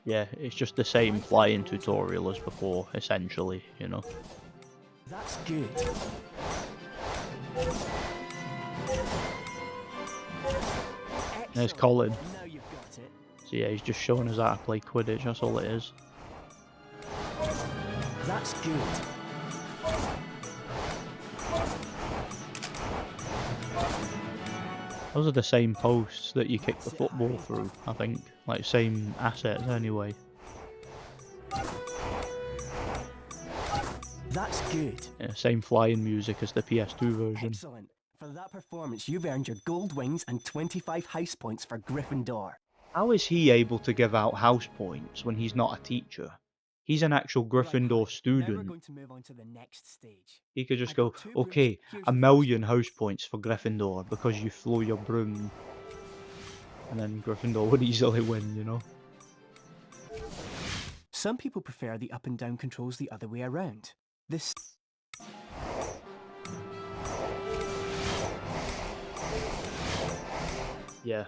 Yeah, it's just the same flying tutorial as before, essentially, you know. That's good. There's Colin. So yeah, he's just showing us how to play Quidditch, that's all it is. That's good. Those are the same posts that you kick the football through, I think. Like, same assets anyway. That's good. Yeah, same flying music as the PS2 version. Excellent. For that performance, you've earned your gold wings and 25 house points for Gryffindor. How is he able to give out house points when he's not a teacher? He's an actual Gryffindor student. Now we're going to move on to the next stage. He could just go, okay, 1,000,000 house points for Gryffindor because you flew your broom. And then Gryffindor would easily win, you know? Some people prefer the up and down controls the other way around. This... Yeah.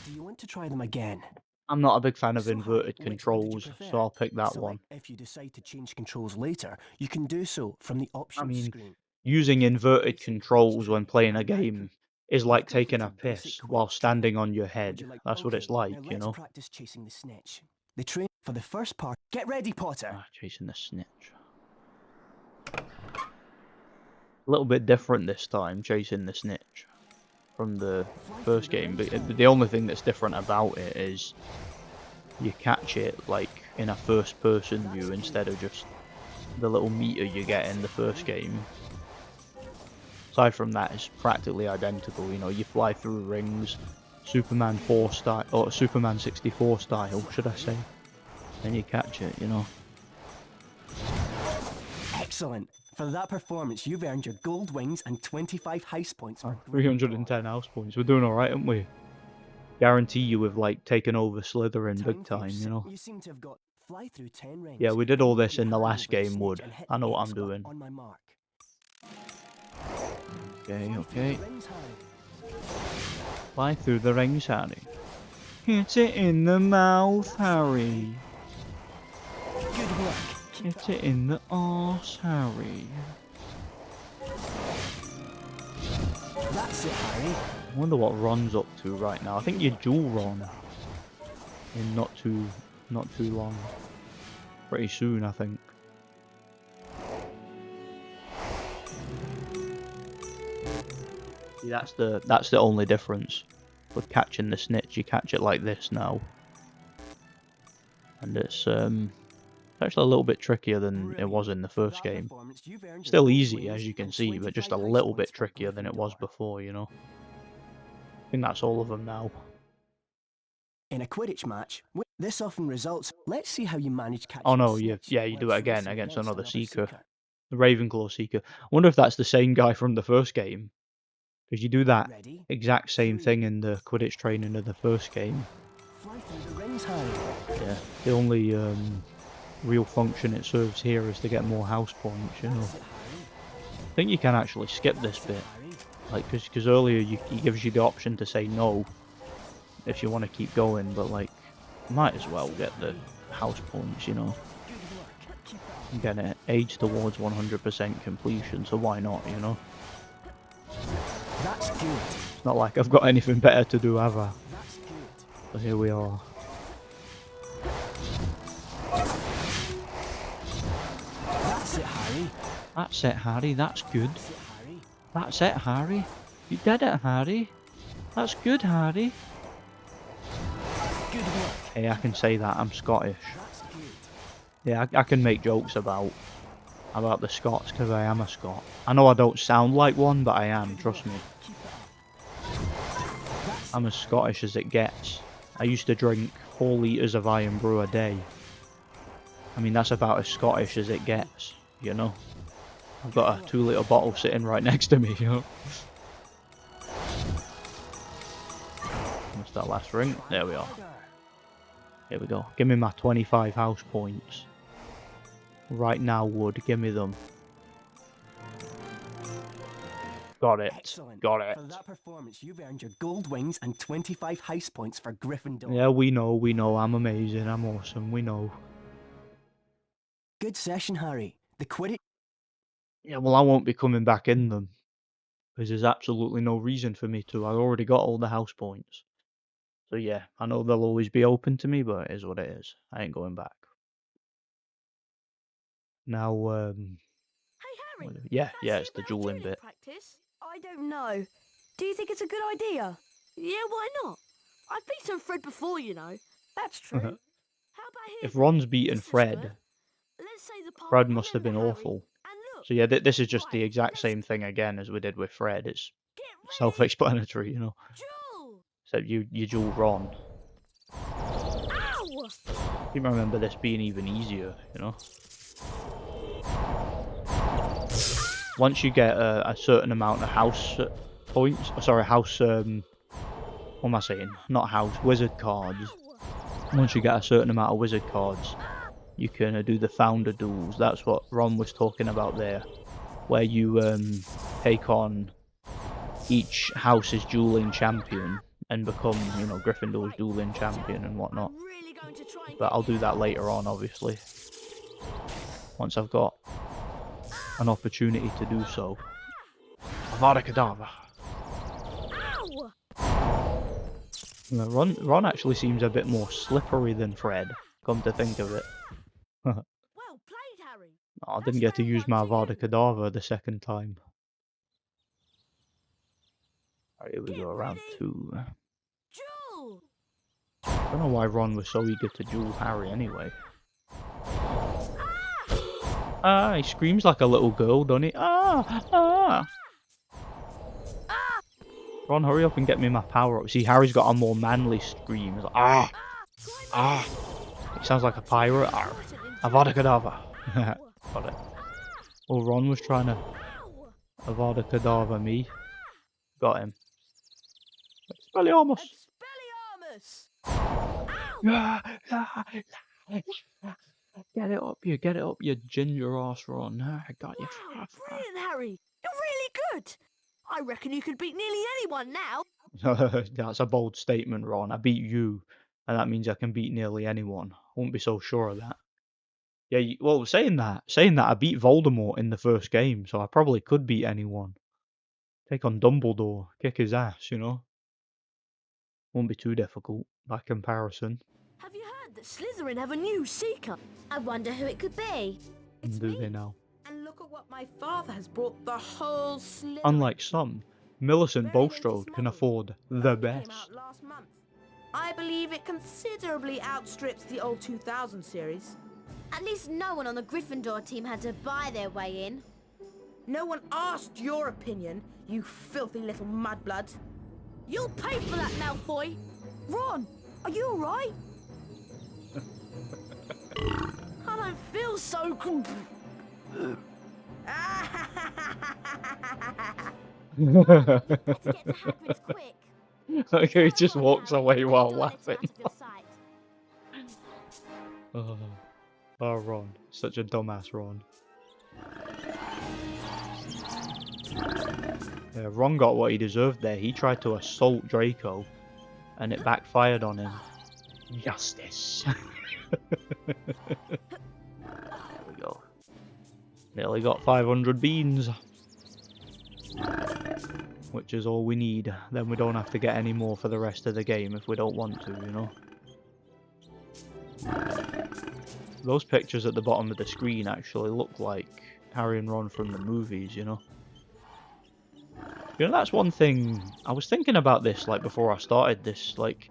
Do you want to try them again? I'm not a big fan of So, Harry, inverted which one did you controls, prefer? so I'll pick that Select one. If you decide to change controls later, you can do so from the options mean, screen. Using inverted controls when playing a game is like taking a completed basic piss while Quidditch standing on your Would head. you like... That's what it's Okay, like, now you let's know? practice chasing the snitch. The train for the first part. Get ready, Potter. Ah, chasing the snitch. A little bit different this time, chasing the snitch from the first game, but the only thing that's different about it is you catch it like in a first person view instead of just the little meter you get in the first game. Aside from that, it's practically identical. You know, you fly through rings, Superman 4 style, or Superman 64 style, should I say? Then you catch it, you know. Excellent. For that performance, you've earned your gold wings and 25 house points. For 310 house points. We're doing alright, aren't we? Guarantee you we've like taken over Slytherin big time, you know. You seem to have got fly through 10 rings. Yeah, we did all this in the Hand last over the game, snitch Wood. and hit I know the what X I'm button doing. on my mark. Okay, Fly through okay. the rings, Harry. Fly through the rings, Harry. Hit it in the mouth, Harry. Good work. Hit it in the arse, Harry. That's it, Harry. I wonder what Ron's up to right now. I think you duel Ron in not too long. Pretty soon, I think. See, that's the only difference with catching the snitch. You catch it like this now, and it's actually a little bit trickier than it was in the first game. Still easy, as you can see, but just a little bit trickier than it was before, you know. I think that's all of them now. In a Quidditch match, this often results. Let's see how you manage catching. Oh no, the you snitch do while it again chasing against against another seeker. seeker. The Ravenclaw Seeker. I wonder if that's the same guy from the first game. Because you do that Ready? exact same thing in the Quidditch training of the first game. Fly through the rings, Harry. Yeah. The only real function it serves here is to get more house points, you know. That's it, Harry. I think you can actually skip this bit. Like, because earlier he gives you the option to say no if you want to keep going, but like, you might as well get the house points, you know. Good work. Keep it up. I'm getting it age towards 100% completion, so why not, you know? That's good. It's not like I've got anything better to do, have I? That's good. So here we are. That's it, Harry. That's it, Harry, that's good. That's it, Harry. That's it, Harry. You did it, Harry. That's good, Harry. Good work. Hey, I can say that, I'm Scottish. That's good. Yeah, I can make jokes about the Scots, because I am a Scot. I know I don't sound like one, but I am, trust me. Keep it up. I'm as Scottish as it gets. I used to drink 4 litres of Iron Brew a day. I mean, that's about as Scottish as it gets, you know? I've got a 2-litre bottle sitting right next to me, you know? What's that last ring? There we are. Here we go. Give me my 25 house points. Right now, Wood. Give me them. Got it. Excellent. Got it. For that performance, you've earned your gold wings and 25 house points for Gryffindor. Yeah, we know. I'm amazing. I'm awesome. We know. Good session, Harry. The Quidditch. Yeah, well, I won't be coming back in them. Because there's absolutely no reason for me to. I've already got all the house points. So yeah, I know they'll always be open to me, but it is what it is. I ain't going back. Now, Hey, Harry. yeah, that it's the Superman dueling dueling bit. practice? I don't know. Do you think it's a good idea? Yeah, why not? I've beaten Fred before, you know. That's true. How about here? If Ron's beaten This is Fred, good. Let's say the part Fred must have been remember, awful. Harry, and look, So yeah, this is just the right, exact let's same thing again as we did with Fred. It's get ready. self-explanatory, you know. Duel! Except you duel Ron. Ow! I think I remember this being even easier, you know. Once you get a certain amount of house points, house, what am I saying? Not house, wizard cards. Once you get a certain amount of wizard cards, you can do the founder duels. That's what Ron was talking about there, where you take on each house's dueling champion and become, you know, Gryffindor's dueling champion and whatnot. But I'll do that later on, obviously, once I've got an opportunity to do so. Avada Kedavra. Ron actually seems a bit more slippery than Fred, come to think of it. Well played, Harry. I didn't get to use my Avada Kedavra the second time. Alright, here we go, round 2. Duel. I don't know why Ron was so eager to duel Harry anyway. Ah, he screams like a little girl, doesn't he? Ah! Ron, hurry up and get me my power up. See, Harry's got a more manly scream. He's like, ah! He sounds like a pirate. Avada Kedavra. Got it. Well, Ron was trying to Avada Kedavra me. Got him. Expelliarmus! Get it up, you ginger ass, Ron. I got you. Wow, brilliant, Harry. You're really good. I reckon you could beat nearly anyone now. That's a bold statement, Ron. I beat you, and that means I can beat nearly anyone. I won't be so sure of that. Yeah, well, saying that, I beat Voldemort in the first game, so I probably could beat anyone. Take on Dumbledore, kick his ass, you know. Won't be too difficult by comparison. Have you heard that Slytherin have a new Seeker? I wonder who it could be. It's Do me. they now? And look at what my father has brought the whole Slytherin. Unlike some, Millicent Bulstrode can afford the best. Came out last month. I believe it considerably outstrips the old 2000 series. At least no one on the Gryffindor team had to buy their way in. No one asked your opinion, you filthy little mudblood. You'll pay for that, Malfoy. Ron, are you alright? I don't feel so good. Let's get to Hagrid's quick. Okay, he just walks away while laughing. Oh, Ron. Such a dumbass, Ron. Yeah, Ron got what he deserved there. He tried to assault Draco, and it backfired on him. Justice. There we go. Nearly got 500 beans. Which is all we need. Then we don't have to get any more for the rest of the game if we don't want to, you know. Those pictures at the bottom of the screen actually look like Harry and Ron from the movies, you know. You know, that's one thing, I was thinking about this, like, before I started this, like,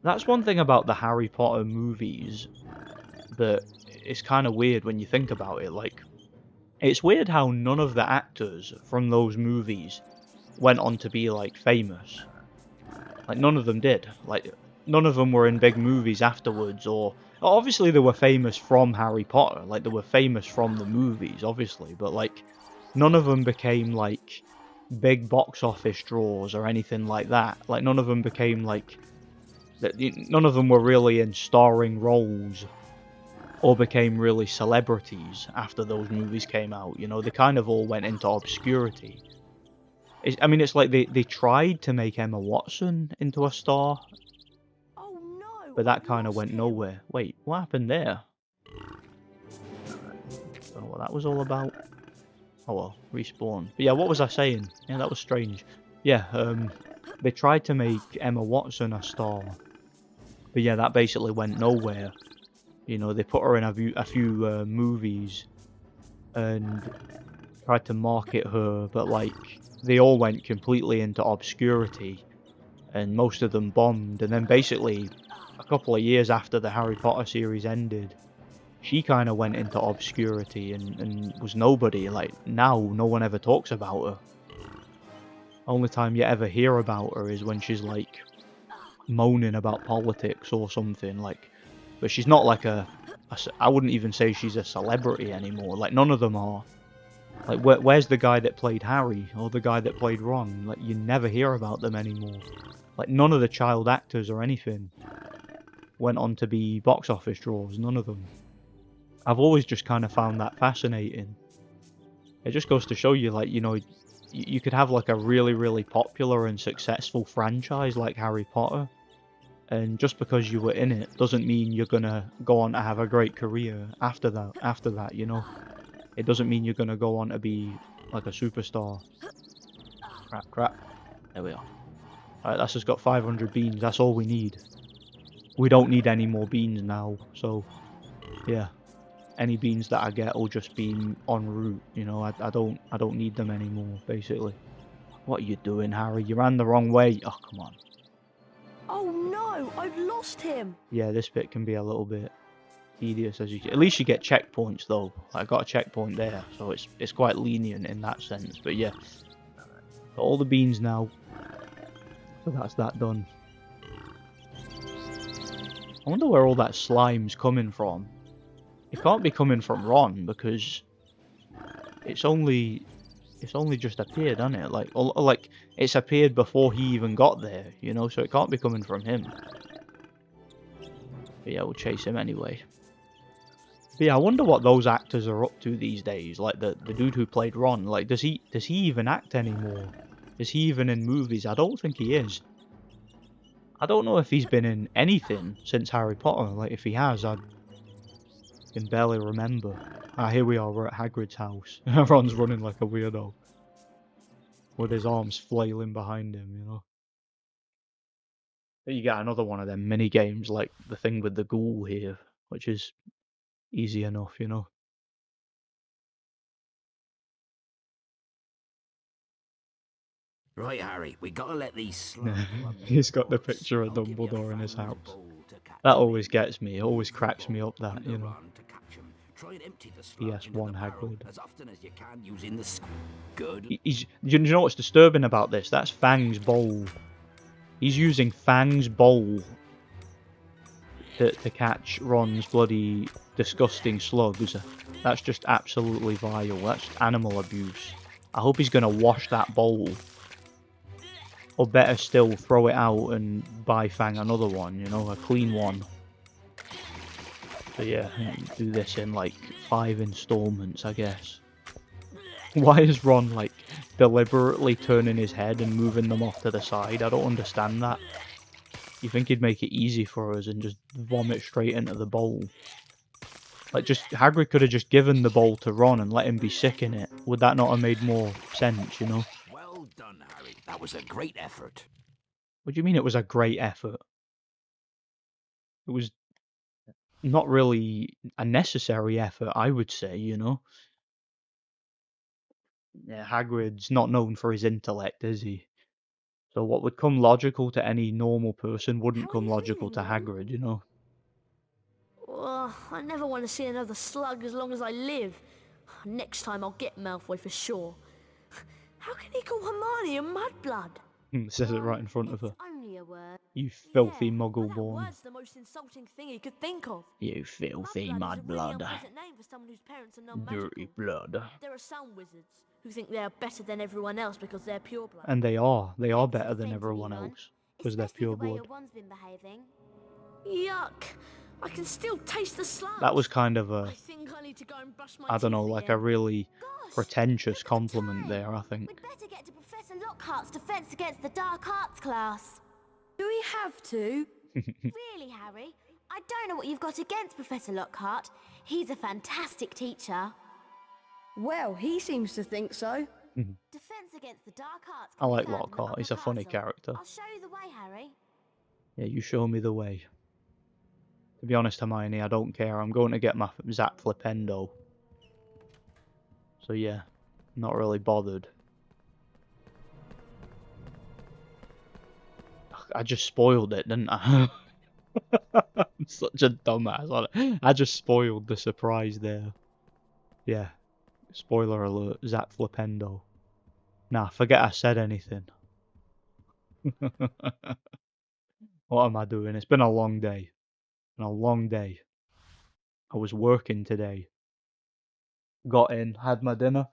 that's one thing about the Harry Potter movies that is kind of weird when you think about it, like, it's weird how none of the actors from those movies went on to be, like, famous. Like, none of them did. Like, none of them were in big movies afterwards, or obviously they were famous from Harry Potter, like, they were famous from the movies, obviously, but, like, none of them became, like, big box office draws or anything like that. Like, none of them became, like, none of them were really in starring roles or became really celebrities after those movies came out, you know. They kind of all went into obscurity. I mean, it's like they tried to make Emma Watson into a star, Oh no! but that kind of went nowhere. Wait, what happened there? Don't know what that was all about. Oh well, respawn. But yeah, what was I saying? Yeah, that was strange. Yeah, they tried to make Emma Watson a star, but yeah, that basically went nowhere. You know, they put her in a few movies and tried to market her, but like, they all went completely into obscurity, and most of them bombed. And then basically, a couple of years after the Harry Potter series ended, she kind of went into obscurity and was nobody. Like, now, no one ever talks about her. Only time you ever hear about her is when she's, like, moaning about politics or something, like, but she's not like I wouldn't even say she's a celebrity anymore. Like, none of them are. Like, where's the guy that played Harry, or the guy that played Ron? Like, you never hear about them anymore. Like, none of the child actors or anything went on to be box office draws, none of them. I've always just kind of found that fascinating. It just goes to show you, like, you know, you could have like a really, really popular and successful franchise like Harry Potter, and just because you were in it doesn't mean you're gonna go on to have a great career after that. You know, it doesn't mean you're gonna go on to be like a superstar. Crap. There we are. Alright, that's just got 500 beans. That's all we need. We don't need any more beans now. So, yeah. Any beans that I get will just be en route. You know, I don't need them anymore. Basically. What are you doing, Harry? You ran the wrong way. Oh, come on. Oh no, I've lost him. Yeah, this bit can be a little bit tedious. At least you get checkpoints though. I got a checkpoint there, so it's quite lenient in that sense. But yeah, got all the beans now. So that's that done. I wonder where all that slime's coming from. It can't be coming from Ron because it's only just appeared, hasn't it? Like it's appeared before he even got there, you know, so it can't be coming from him. But yeah, we'll chase him anyway. But yeah, I wonder what those actors are up to these days. Like the dude who played Ron, like does he even act anymore? Is he even in movies? I don't think he is. I don't know if he's been in anything since Harry Potter. Like if he has, I can barely remember. Ah, here we are, we're at Hagrid's house. Ron's running like a weirdo. With his arms flailing behind him, you know. But you get another one of them mini games, like the thing with the ghoul here, which is easy enough, you know. Right, Harry, we gotta let these slow. He's got the picture of Dumbledore in his house. That always gets me, it always cracks me up that, you know. PS1 Hagrid. As often as you can using the good. Do you know what's disturbing about this? That's Fang's bowl. He's using Fang's bowl to catch Ron's bloody disgusting slugs. That's just absolutely vile. That's animal abuse. I hope he's gonna wash that bowl. Or better still, throw it out and buy Fang another one, you know, a clean one. So yeah, do this in like 5 installments, I guess. Why is Ron like deliberately turning his head and moving them off to the side? I don't understand that. You think he'd make it easy for us and just vomit straight into the bowl? Like, Hagrid could have just given the bowl to Ron and let him be sick in it. Would that not have made more sense, you know? Well done, Harry. That was a great effort. What do you mean it was a great effort? It was not really a necessary effort, I would say, you know? Yeah, Hagrid's not known for his intellect, is he? So what would come logical to any normal person wouldn't come logical to Hagrid, you know? Oh, I never want to see another slug as long as I live. Next time I'll get Malfoy for sure. How can he call Hermione a mudblood? Says it right in front of her. Only a word. You filthy That muggle-born. word's the most insulting thing he could think of. You filthy Mudblood is a really mudblood. unpleasant name for someone whose parents are non-magical. Dirty blood. There are some wizards who think they are better than everyone else because they're pureblood. And they are. They are better than Same to me, everyone Ron. else. Because they're Especially pure the way blood. your wand's been behaving. Yuck! I can still taste the slime. That was kind of a, I think I need to go and brush my I don't know, teeth like again. a really Gosh, pretentious look at the compliment time. there, I think. We'd better get to Professor Lockhart's defense against the dark arts class. Do we have to? Really, Harry? I don't know what you've got against Professor Lockhart. He's a fantastic teacher. Well, he seems to think so. Defense against the dark arts. I like can be found in the Lockhart, he's a upper funny castle. character. I'll show you the way, Harry. Yeah, you show me the way. To be honest, Hermione, I don't care. I'm going to get my Zap Flipendo. So yeah, not really bothered. I just spoiled it, didn't I? I'm such a dumbass. I just spoiled the surprise there. Yeah. Spoiler alert, Zap Flipendo. Nah, forget I said anything. What am I doing? It's been a long day. Been a long day. I was working today. Got in, had my dinner,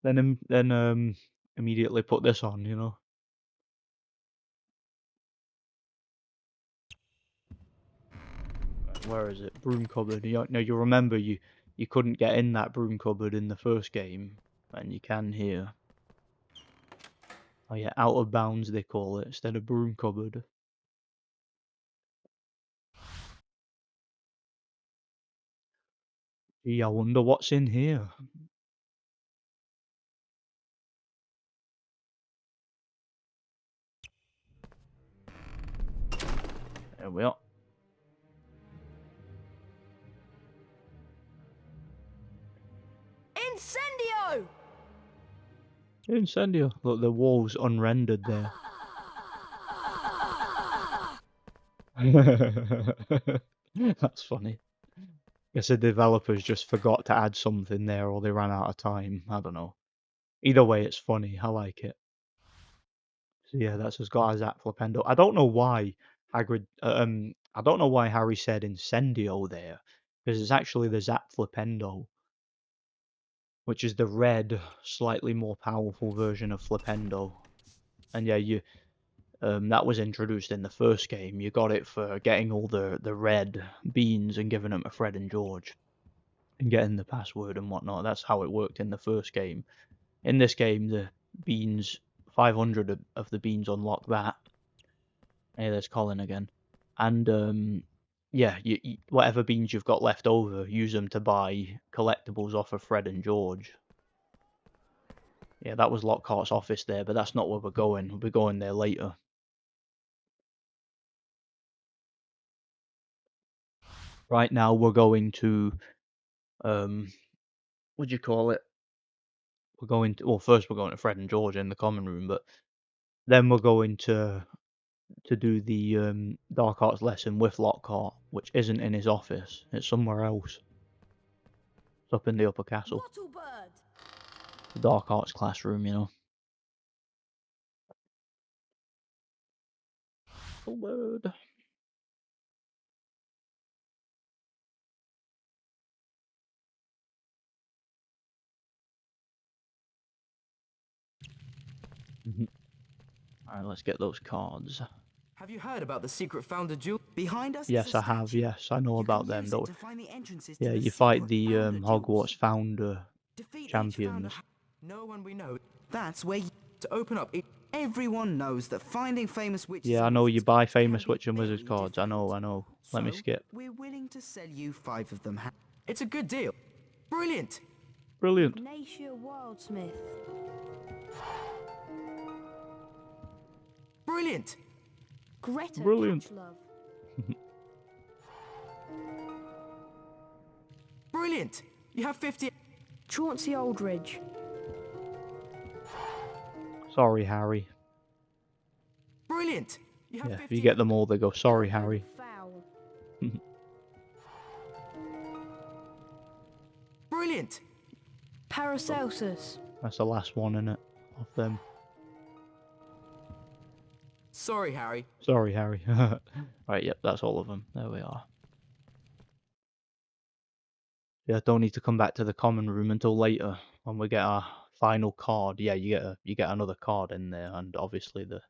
then immediately put this on, you know. Where is it? Broom cupboard. Now you remember you couldn't get in that broom cupboard in the first game, and you can here. Oh yeah, out of bounds they call it instead of broom cupboard. Gee, I wonder what's in here. There we are. Incendio! Incendio. Look, the wall's unrendered there. That's funny. Guess the developers just forgot to add something there, or they ran out of time. I don't know. Either way, it's funny. I like it. So yeah, that's just got a Zap Flipendo. I don't know why Hagrid. I don't know why Harry said Incendio there, because it's actually the Zap Flipendo, which is the red, slightly more powerful version of Flipendo. And yeah, that was introduced in the first game. You got it for getting all the red beans and giving them to Fred and George, and getting the password and whatnot. That's how it worked in the first game. In this game, the beans, 500 of the beans unlock that. Hey, there's Colin again. And yeah, whatever beans you've got left over, use them to buy collectibles off of Fred and George. Yeah, that was Lockhart's office there, but that's not where we're going. We'll be going there later. Right now, we're going to, what do you call it? We're going to, well, first we're going to Fred and George in the common room, but then we're going to do the Dark Arts lesson with Lockhart, which isn't in his office. It's somewhere else. It's up in the upper castle. The Dark Arts classroom, you know. Oh, word. Alright, let's get those cards. Have you heard about the secret founder jewel? Behind us? Yes, I have. Yes, I know about them. Though. Yeah, you fight the Hogwarts founder champions. No one we know. That's where you to open up. Everyone knows that finding famous witches. Yeah, I know you buy famous witch and wizard cards. I know. Let me skip. We're willing to sell you 5 of them. It's a good deal. Brilliant. Brilliant. Natia Wildsmith. Brilliant. Greta Brilliant. Catchlove. Brilliant. You have 50. Chauncey Aldridge. Sorry, Harry. Brilliant. Yeah, if you get them all, they go, sorry, Harry. Foul. Brilliant. Paracelsus. That's the last one, innit? Of them. Sorry, Harry. Sorry, Harry. Right, yep, that's all of them. There we are. Yeah, don't need to come back to the common room until later when we get our final card. Yeah, you get another card in there, and obviously the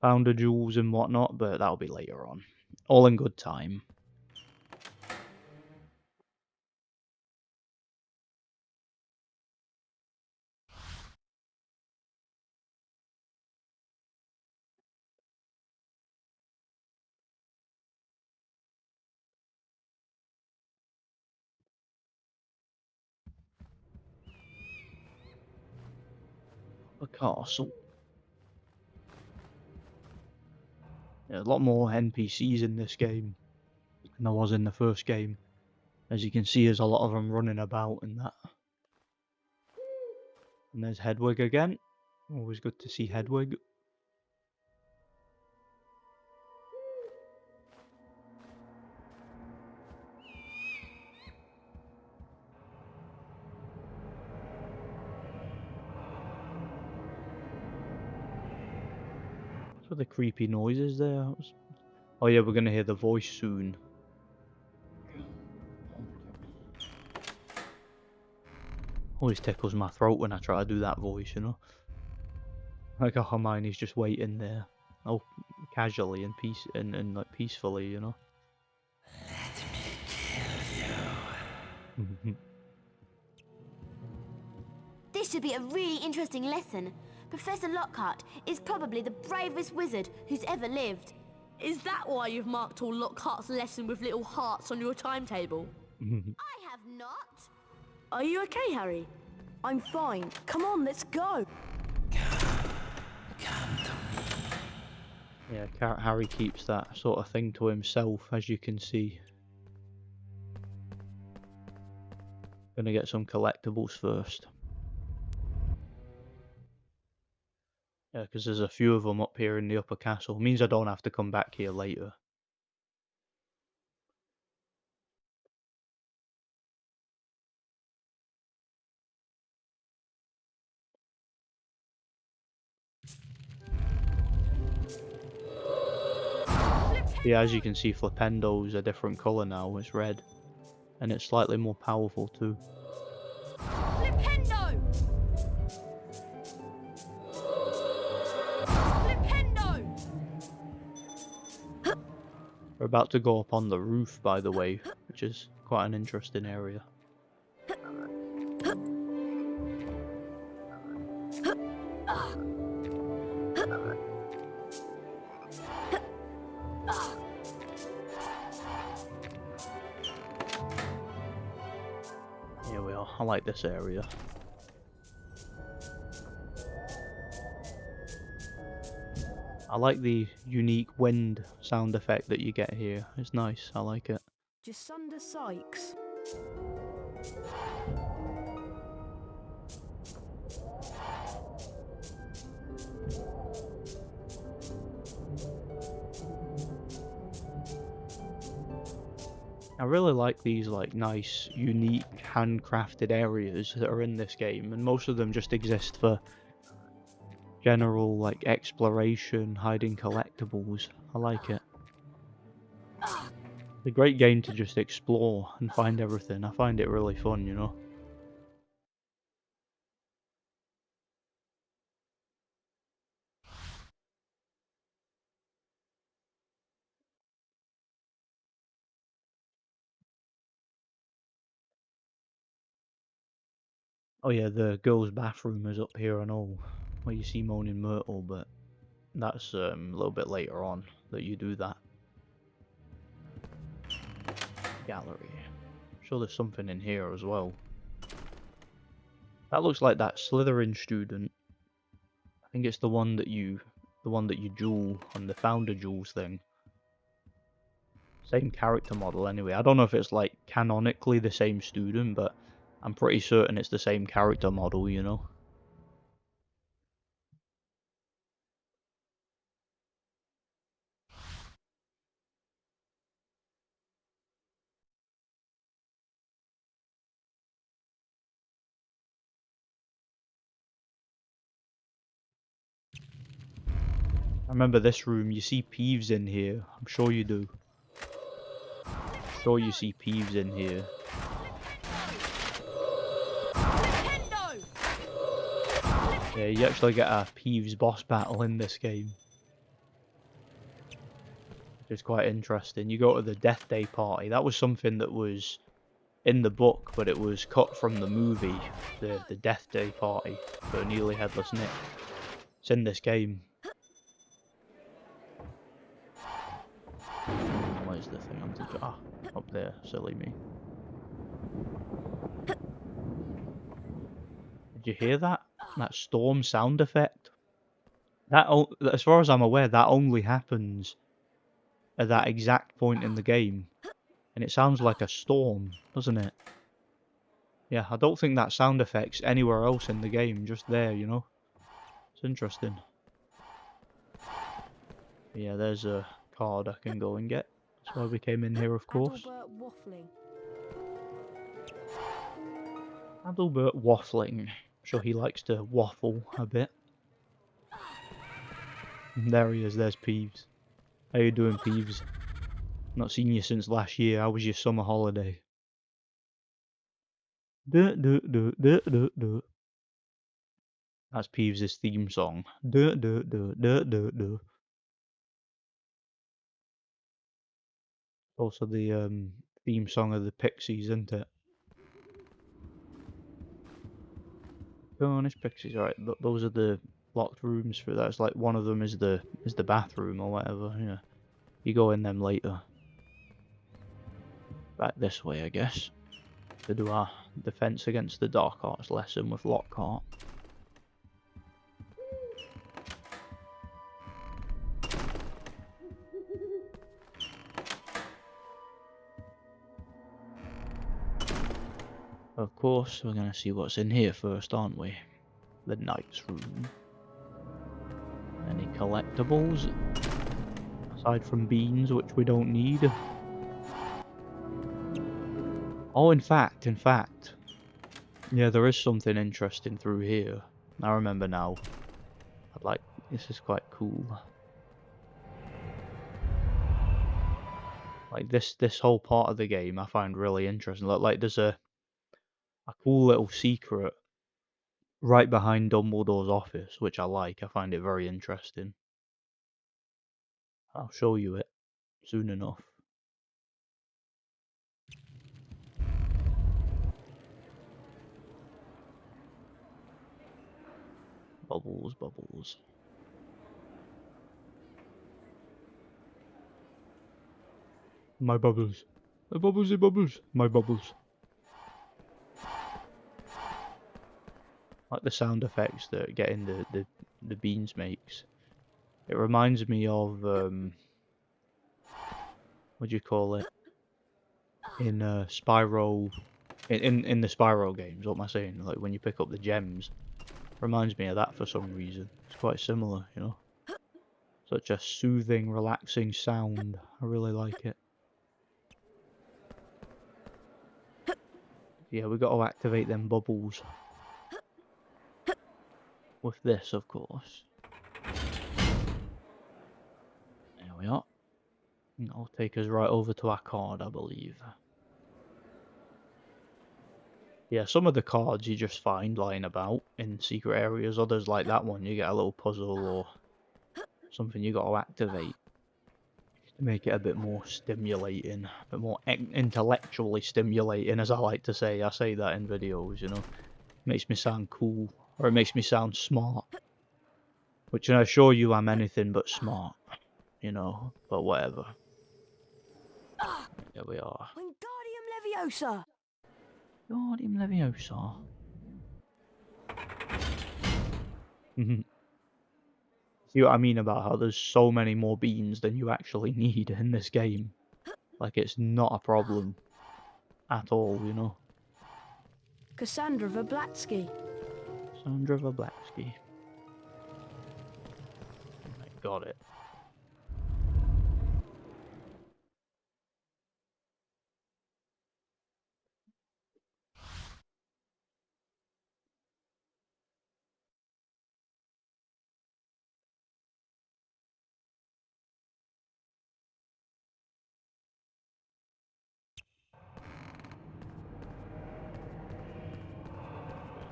founder jewels and whatnot, but that'll be later on. All in good time. The castle. Yeah, a lot more NPCs in this game than there was in the first game. As you can see, there's a lot of them running about and that. And there's Hedwig again. Always good to see Hedwig. What are the creepy noises there? Oh yeah, we're gonna hear the voice soon. Always tickles my throat when I try to do that voice, you know. Like how Hermione's just waiting there, oh, casually and like peacefully, you know. This should be a really interesting lesson. Professor Lockhart is probably the bravest wizard who's ever lived. Is that why you've marked all Lockhart's lesson with little hearts on your timetable? I have not. Are you okay, Harry? I'm fine. Come on, let's go. Yeah, Harry keeps that sort of thing to himself, as you can see. Gonna get some collectibles first. Yeah, because there's a few of them up here in the upper castle. Means I don't have to come back here later. Yeah, as you can see, Flipendo's a different colour now. It's red. And it's slightly more powerful too. Flipendo! Flipendo! We're about to go up on the roof, by the way, which is quite an interesting area. Here we are. I like this area. I like the unique wind sound effect that you get here. It's nice. I like it. Jacinda Sykes. I really like these nice, unique, handcrafted areas that are in this game, and most of them just exist for general exploration, hiding collectibles. I like it. It's a great game to just explore and find everything. I find it really fun, you know. Oh yeah, the girls' bathroom is up here and all, where you see Moaning Myrtle, but that's a little bit later on that you do that. Gallery. I'm sure there's something in here as well. That looks like that Slytherin student. I think it's the one that you jewel on the founder jewels thing. Same character model anyway. I don't know if it's canonically the same student, but I'm pretty certain it's the same character model, you know. I remember this room, you see Peeves in here. I'm sure you do. I'm sure you see Peeves in here. Yeah, you actually get a Peeves boss battle in this game. Which is quite interesting. You go to the Death Day party. That was something that was in the book, but it was cut from the movie. The Death Day party for Nearly Headless Nick. It's in this game. Where's the thing I'm thinking? Ah, up there, silly me. Did you hear that? That storm sound effect? That, as far as I'm aware, that only happens at that exact point in the game. And it sounds like a storm, doesn't it? Yeah, I don't think that sound effect's anywhere else in the game, just there, you know? It's interesting. Yeah, there's a card I can go and get. That's why we came in here, of course. Adalbert Waffling. I'm sure he likes to waffle a bit. There he is, there's Peeves. How you doing, Peeves? Not seen you since last year. How was your summer holiday? That's Peeves' theme song. Also the theme song of the Pixies, isn't it? Cornish pixies, right? Those are the locked rooms for that. It's like one of them is the bathroom or whatever. Yeah, you go in them later. Back this way, I guess, to do our defense against the dark arts lesson with Lockhart. Of course, we're gonna see what's in here first, aren't we? The knight's room. Any collectibles? Aside from beans, which we don't need. Oh, in fact, yeah, there is something interesting through here. I remember now. This is quite cool. Like this whole part of the game I find really interesting. Like there's a cool little secret right behind Dumbledore's office, which I like. I find it very interesting. I'll show you it soon enough. Bubbles, bubbles. My bubbles. My bubbles, bubbles. My bubbles. Like the sound effects that getting the beans makes. It reminds me of what do you call it? In Spyro, in the Spyro games. What am I saying? Like when you pick up the gems, reminds me of that for some reason. It's quite similar, you know. Such a soothing, relaxing sound. I really like it. Yeah, we got to activate them bubbles. With this, of course. There we are. That'll take us right over to our card, I believe. Yeah, some of the cards you just find lying about in secret areas. Others, like that one, you get a little puzzle or something you got to activate to make it a bit more stimulating, a bit more intellectually stimulating, as I like to say. I say that in videos, you know. Makes me sound cool, or it makes me sound smart. Which I assure you I'm anything but smart, you know, but whatever. There we are. Wingardium Leviosa! Wingardium Leviosa. See what I mean about how there's so many more beans than you actually need in this game? Like, it's not a problem at all, you know? Cassandra Verblatsky. Cassandra Verblatsky. Got it.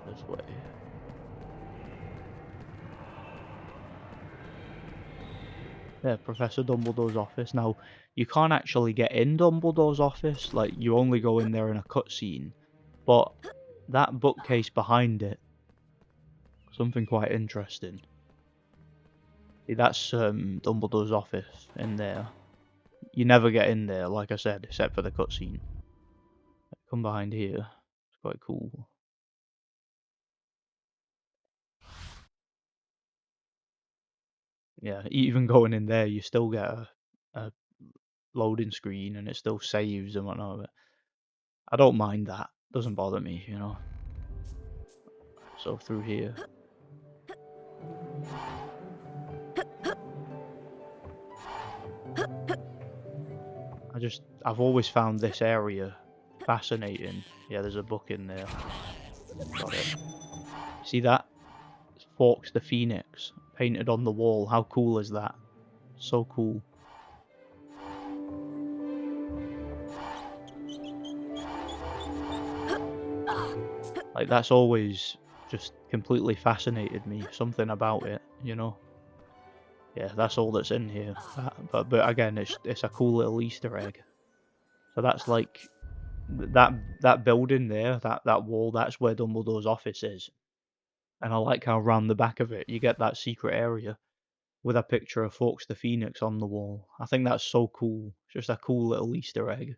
This way. Yeah, Professor Dumbledore's office. Now, you can't actually get in Dumbledore's office. Like, you only go in there in a cutscene. But that bookcase behind it, something quite interesting. See, that's Dumbledore's office in there. You never get in there, like I said, except for the cutscene. Come behind here. It's quite cool. Yeah, even going in there, you still get a loading screen and it still saves and whatnot. But I don't mind that. Doesn't bother me, you know. So through here. I've always found this area fascinating. Yeah, there's a book in there. Got it. See that? It's Fawkes the Phoenix painted on the wall. How cool is that? So cool. Like, that's always just completely fascinated me. Something about it, you know? Yeah, that's all that's in here. But again, it's a cool little Easter egg. So that's like that building there, that wall. That's where Dumbledore's office is. And I like how around the back of it you get that secret area with a picture of Fawkes the Phoenix on the wall. I think that's so cool. It's just a cool little Easter egg.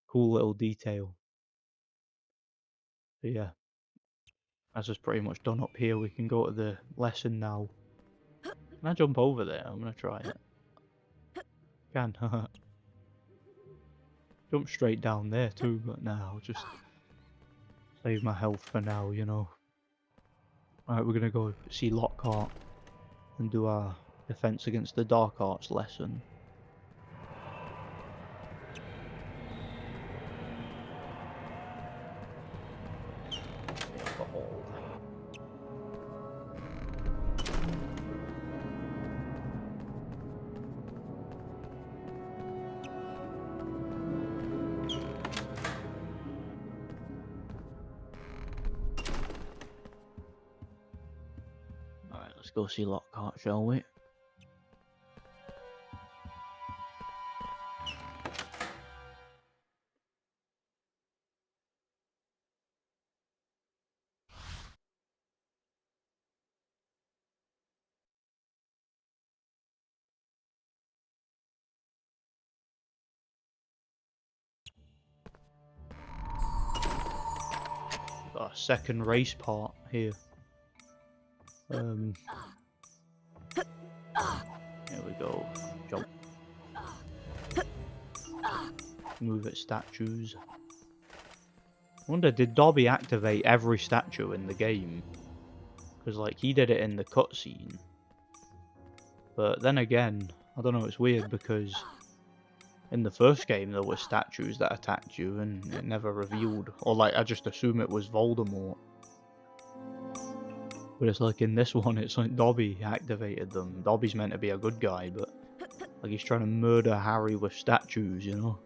Cool little detail. But yeah. That's just pretty much done up here. We can go to the lesson now. Can I jump over there? I'm gonna try it. Can. Jump straight down there too, but now I'll just save my health for now, you know. Alright, we're gonna go see Lockhart and do our defense against the dark arts lesson. Alright, let's go see Lockhart, shall we? Got a second race part here. Here we go. Jump. Move at statues. I wonder, did Dobby activate every statue in the game? Because, like, he did it in the cutscene. But then again, I don't know, it's weird because in the first game there were statues that attacked you and it never revealed. Or, like, I just assume it was Voldemort. But it's like in this one, it's like Dobby activated them. Dobby's meant to be a good guy, but like he's trying to murder Harry with statues, you know?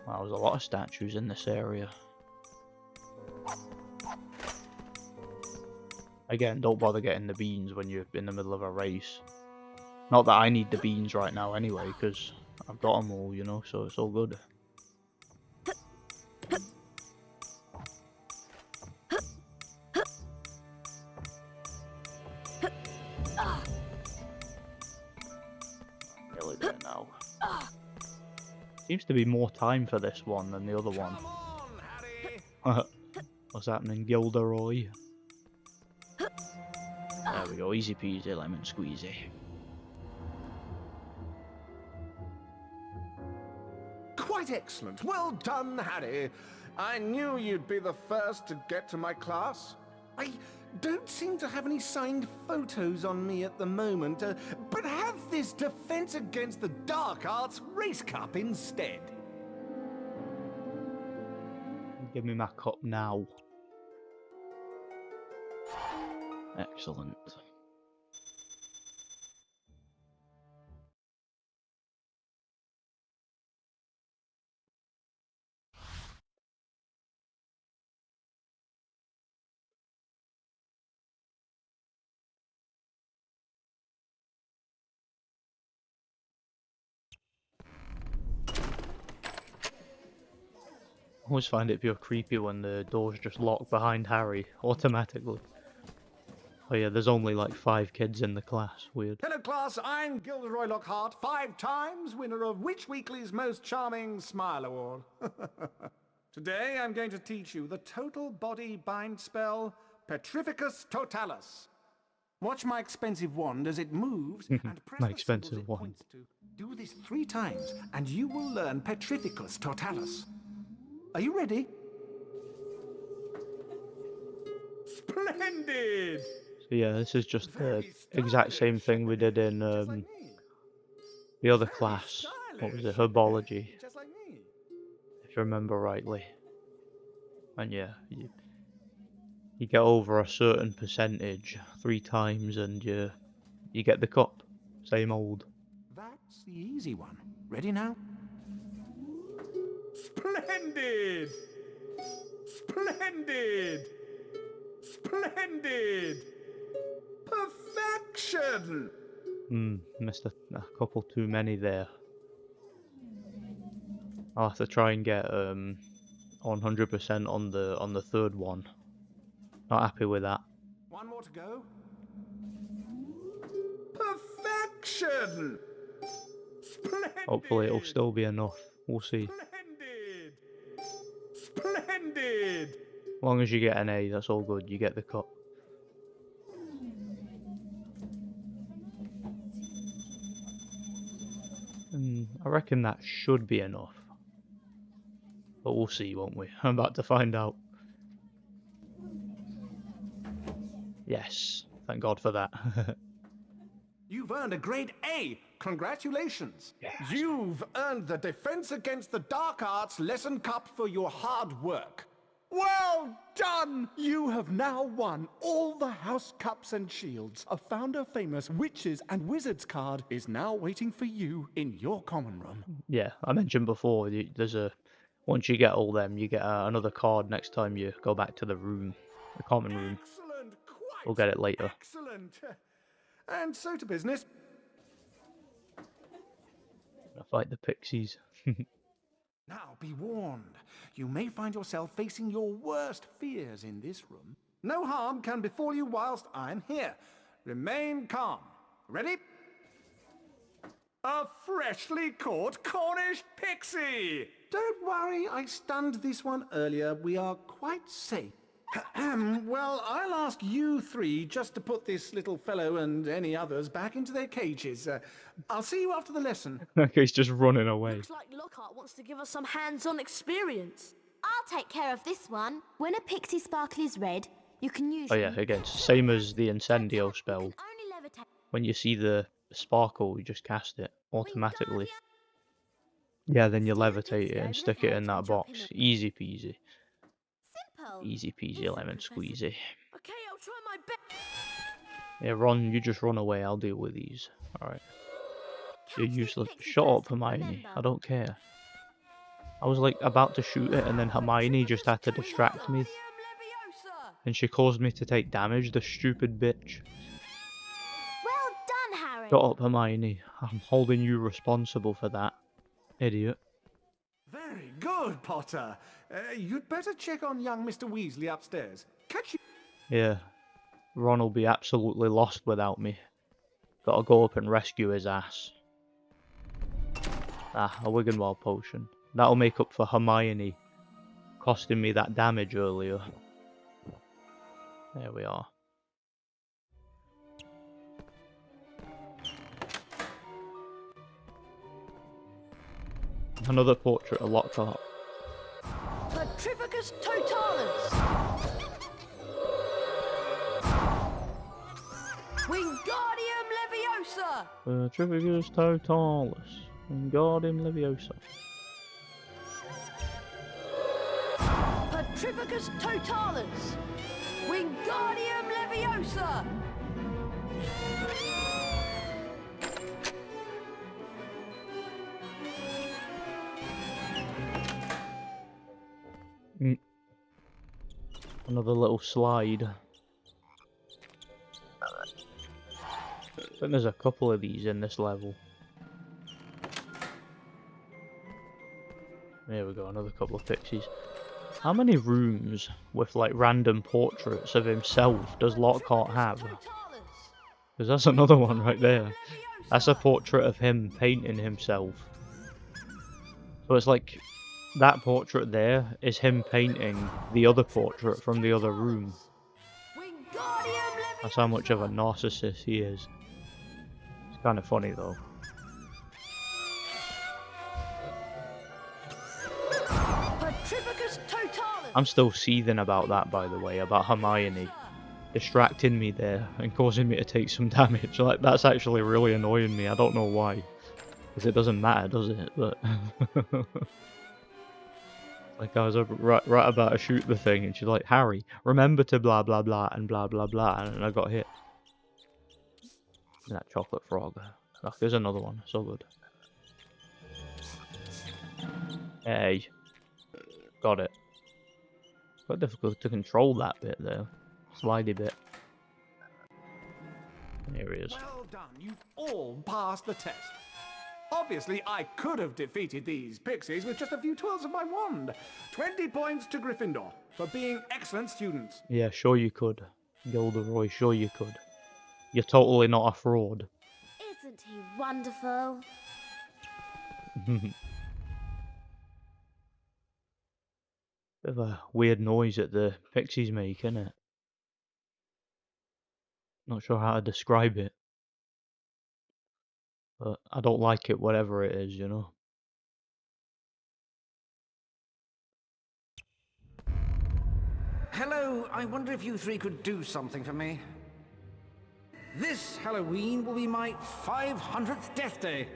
Wow, there's a lot of statues in this area. Again, don't bother getting the beans when you're in the middle of a race. Not that I need the beans right now anyway, because I've got them all, you know, so it's all good. Really do it now. Seems to be more time for this one than the other one. What's happening, Gilderoy? There we go, easy peasy lemon squeezy. Quite excellent. Well done, Harry. I knew you'd be the first to get to my class. I don't seem to have any signed photos on me at the moment, but have this defense against the dark arts race cup instead. Give me my cup now. Excellent. I always find it pure creepy when the doors just lock behind Harry automatically. Oh yeah, there's only like 5 kids in the class. Weird. Hello, class. I'm Gilderoy Lockhart, 5 times winner of Which Weekly's Most Charming Smile Award. Today, I'm going to teach you the total body bind spell, Petrificus Totalis. Watch my expensive wand as it moves and press My the expensive symbols it wand. points to. Do this 3 times, and you will learn Petrificus Totalis. Are you ready? Splendid! So yeah, this is just the exact same thing we did in the other class. What was it? Herbology, Just like me. if you remember rightly. And yeah, you get over a certain percentage 3 times and you get the cup. Same old. That's the easy one. Ready now? Splendid! Splendid! Splendid! Perfection! Missed a couple too many there. I'll have to try and get 100% on the third one. Not happy with that. One more to go. Perfection! Splendid! Hopefully it'll still be enough. We'll see. Splendid! Splendid! As long as you get an A, that's all good. You get the cut. I reckon that should be enough. But we'll see, won't we? I'm about to find out. Yes. Thank God for that. You've earned a grade A. Congratulations. Yes. You've earned the Defense Against the Dark Arts Lesson Cup for your hard work. Well done! You have now won all the house cups and shields. A founder-famous Witches and Wizards card is now waiting for you in your common room. Yeah, I mentioned before, there's a... Once you get all them, you get another card next time you go back to the room. The common room. Excellent! Quite We'll get it later. excellent! And so to business. Gonna fight the pixies. Now be warned, you may find yourself facing your worst fears in this room. No harm can befall you whilst I'm here. Remain calm. Ready? A freshly caught Cornish pixie! Don't worry, I stunned this one earlier. We are quite safe. Well, I'll ask you three just to put this little fellow and any others back into their cages. I'll see you after the lesson. Okay, he's just running away. Looks like Lockhart wants to give us some hands-on experience. I'll take care of this one. When a pixie sparkle is red, you can use... Oh yeah, again, same as the Incendio spell. only levitate. When you see the sparkle, you just cast it automatically. Yeah, then you levitate it and stick it in that box. Easy peasy. Simple. Easy peasy lemon squeezy. Okay, I'll try my best. Yeah, Ron, you just run away. I'll deal with these. Alright. You're useless. Shut up, Hermione. I don't care. I was like about to shoot it and then Hermione just had to distract me. And she caused me to take damage, the stupid bitch. Well done, Harry. Shut up, Hermione. I'm holding you responsible for that. Idiot. Very good, Potter. You'd better check on young Mr. Weasley upstairs. Catch you. Yeah. Ron will be absolutely lost without me. Gotta go up and rescue his ass. Ah, a Wiggenweld potion. That'll make up for Hermione costing me that damage earlier. There we are. Another portrait of Lockhart. Petrificus totalis. Wingardium Leviosa. Petrificus totalis. Wingardium Leviosa. Petrificus totalis. Wingardium Leviosa. Another little slide. I think there's a couple of these in this level. There we go, another couple of pixies. How many rooms with like random portraits of himself does Lockhart have? Because that's another one right there. That's a portrait of him painting himself. So it's like that portrait there is him painting the other portrait from the other room. That's how much of a narcissist he is. It's kind of funny though. I'm still seething about that, by the way, about Hermione distracting me there and causing me to take some damage. Like, that's actually really annoying me. I don't know why. Because it doesn't matter, does it? But like, I was right about to shoot the thing, and she's like, Harry, remember to blah blah blah and blah blah blah, and I got hit. And that chocolate frog. Look, there's another one. So good. Hey. Got it. Quite difficult to control that bit there. Slidey bit. Here he is. Well done. You've all passed the test. Obviously, I could have defeated these pixies with just a few twirls of my wand. 20 points to Gryffindor for being excellent students. Yeah, sure you could. Gilderoy, sure you could. You're totally not a fraud. Isn't he wonderful? Bit of a weird noise that the pixies make, innit? Not sure how to describe it. But I don't like it, whatever it is, you know? Hello, I wonder if you three could do something for me. This Halloween will be my 500th death day.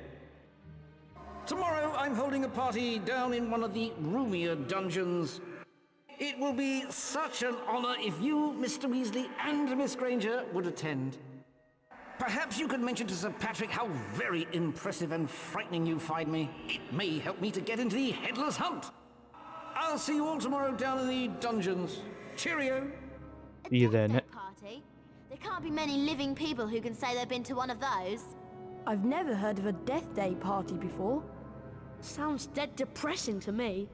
Tomorrow I'm holding a party down in one of the roomier dungeons. It will be such an honor if you, Mr. Weasley, and Miss Granger would attend. Perhaps you could mention to Sir Patrick how very impressive and frightening you find me. It may help me to get into the Headless Hunt. I'll see you all tomorrow down in the dungeons. Cheerio. See you there, Nick. Party? There can't be many living people who can say they've been to one of those. I've never heard of a Death Day party before. Sounds dead depressing to me.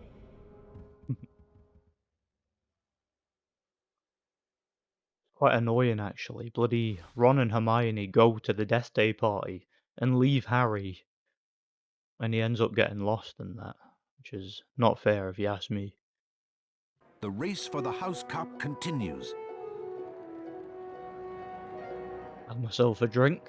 Quite annoying, actually. Bloody Ron and Hermione go to the Death Day party and leave Harry. And he ends up getting lost in that, which is not fair if you ask me. The race for the House Cup continues. Have myself a drink.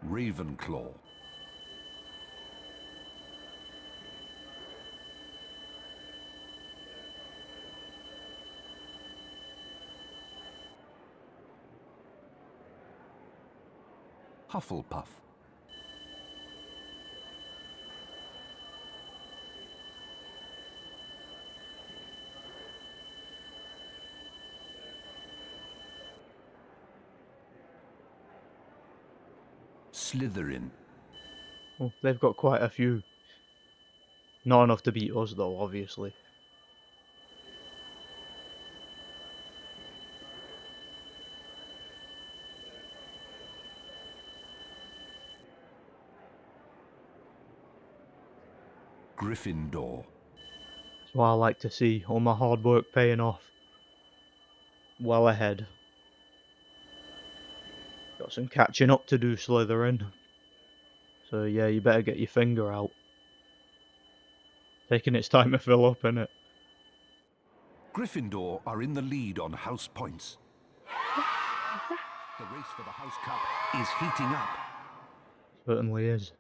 Ravenclaw. Hufflepuff. Slytherin. Well, they've got quite a few. Not enough to beat us, though, obviously. Gryffindor. That's what I like to see. All my hard work paying off. Well ahead. Got some catching up to do, Slytherin. So yeah, you better get your finger out. Taking its time to fill up, innit? Gryffindor are in the lead on house points. The race for the House Cup is heating up. Certainly is.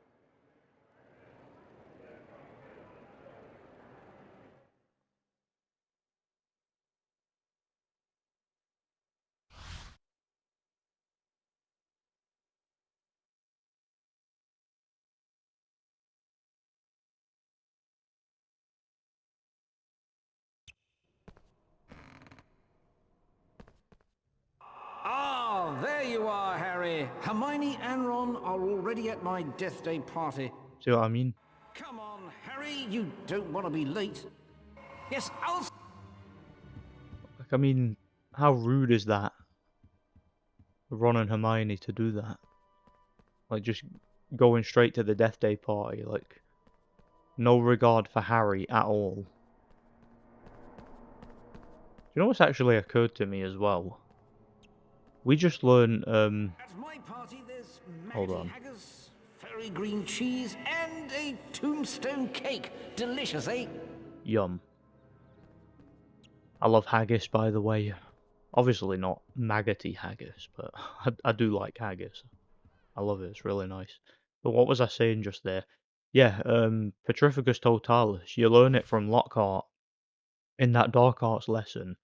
Ah, there you are, Harry. Hermione and Ron are already at my Death Day party. See what I mean? Come on, Harry, you don't want to be late. Yes, I'll... Like, I mean, how rude is that? Ron and Hermione to do that. Like, just going straight to the Death Day party. Like, no regard for Harry at all. Do you know what's actually occurred to me as well? We just learned, At my party, there's hold maggoty on. haggis, fairy green cheese, and a tombstone cake. Delicious, eh? Yum. I love haggis, by the way. Obviously not maggoty haggis, but I do like haggis. I love it, it's really nice. But what was I saying just there? Yeah, Petrificus Totalis, you learn it from Lockhart in that Dark Arts lesson.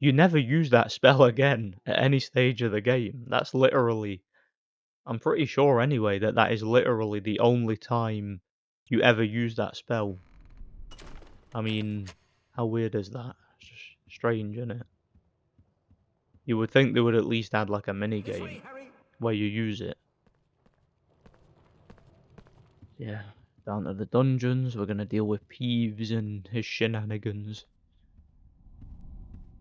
You never use that spell again at any stage of the game. That's literally, I'm pretty sure anyway, that that is literally the only time you ever use that spell. I mean, how weird is that? It's just strange, isn't it? You would think they would at least add like a mini game where you use it. Yeah, Down to the dungeons, we're gonna deal with Peeves and his shenanigans.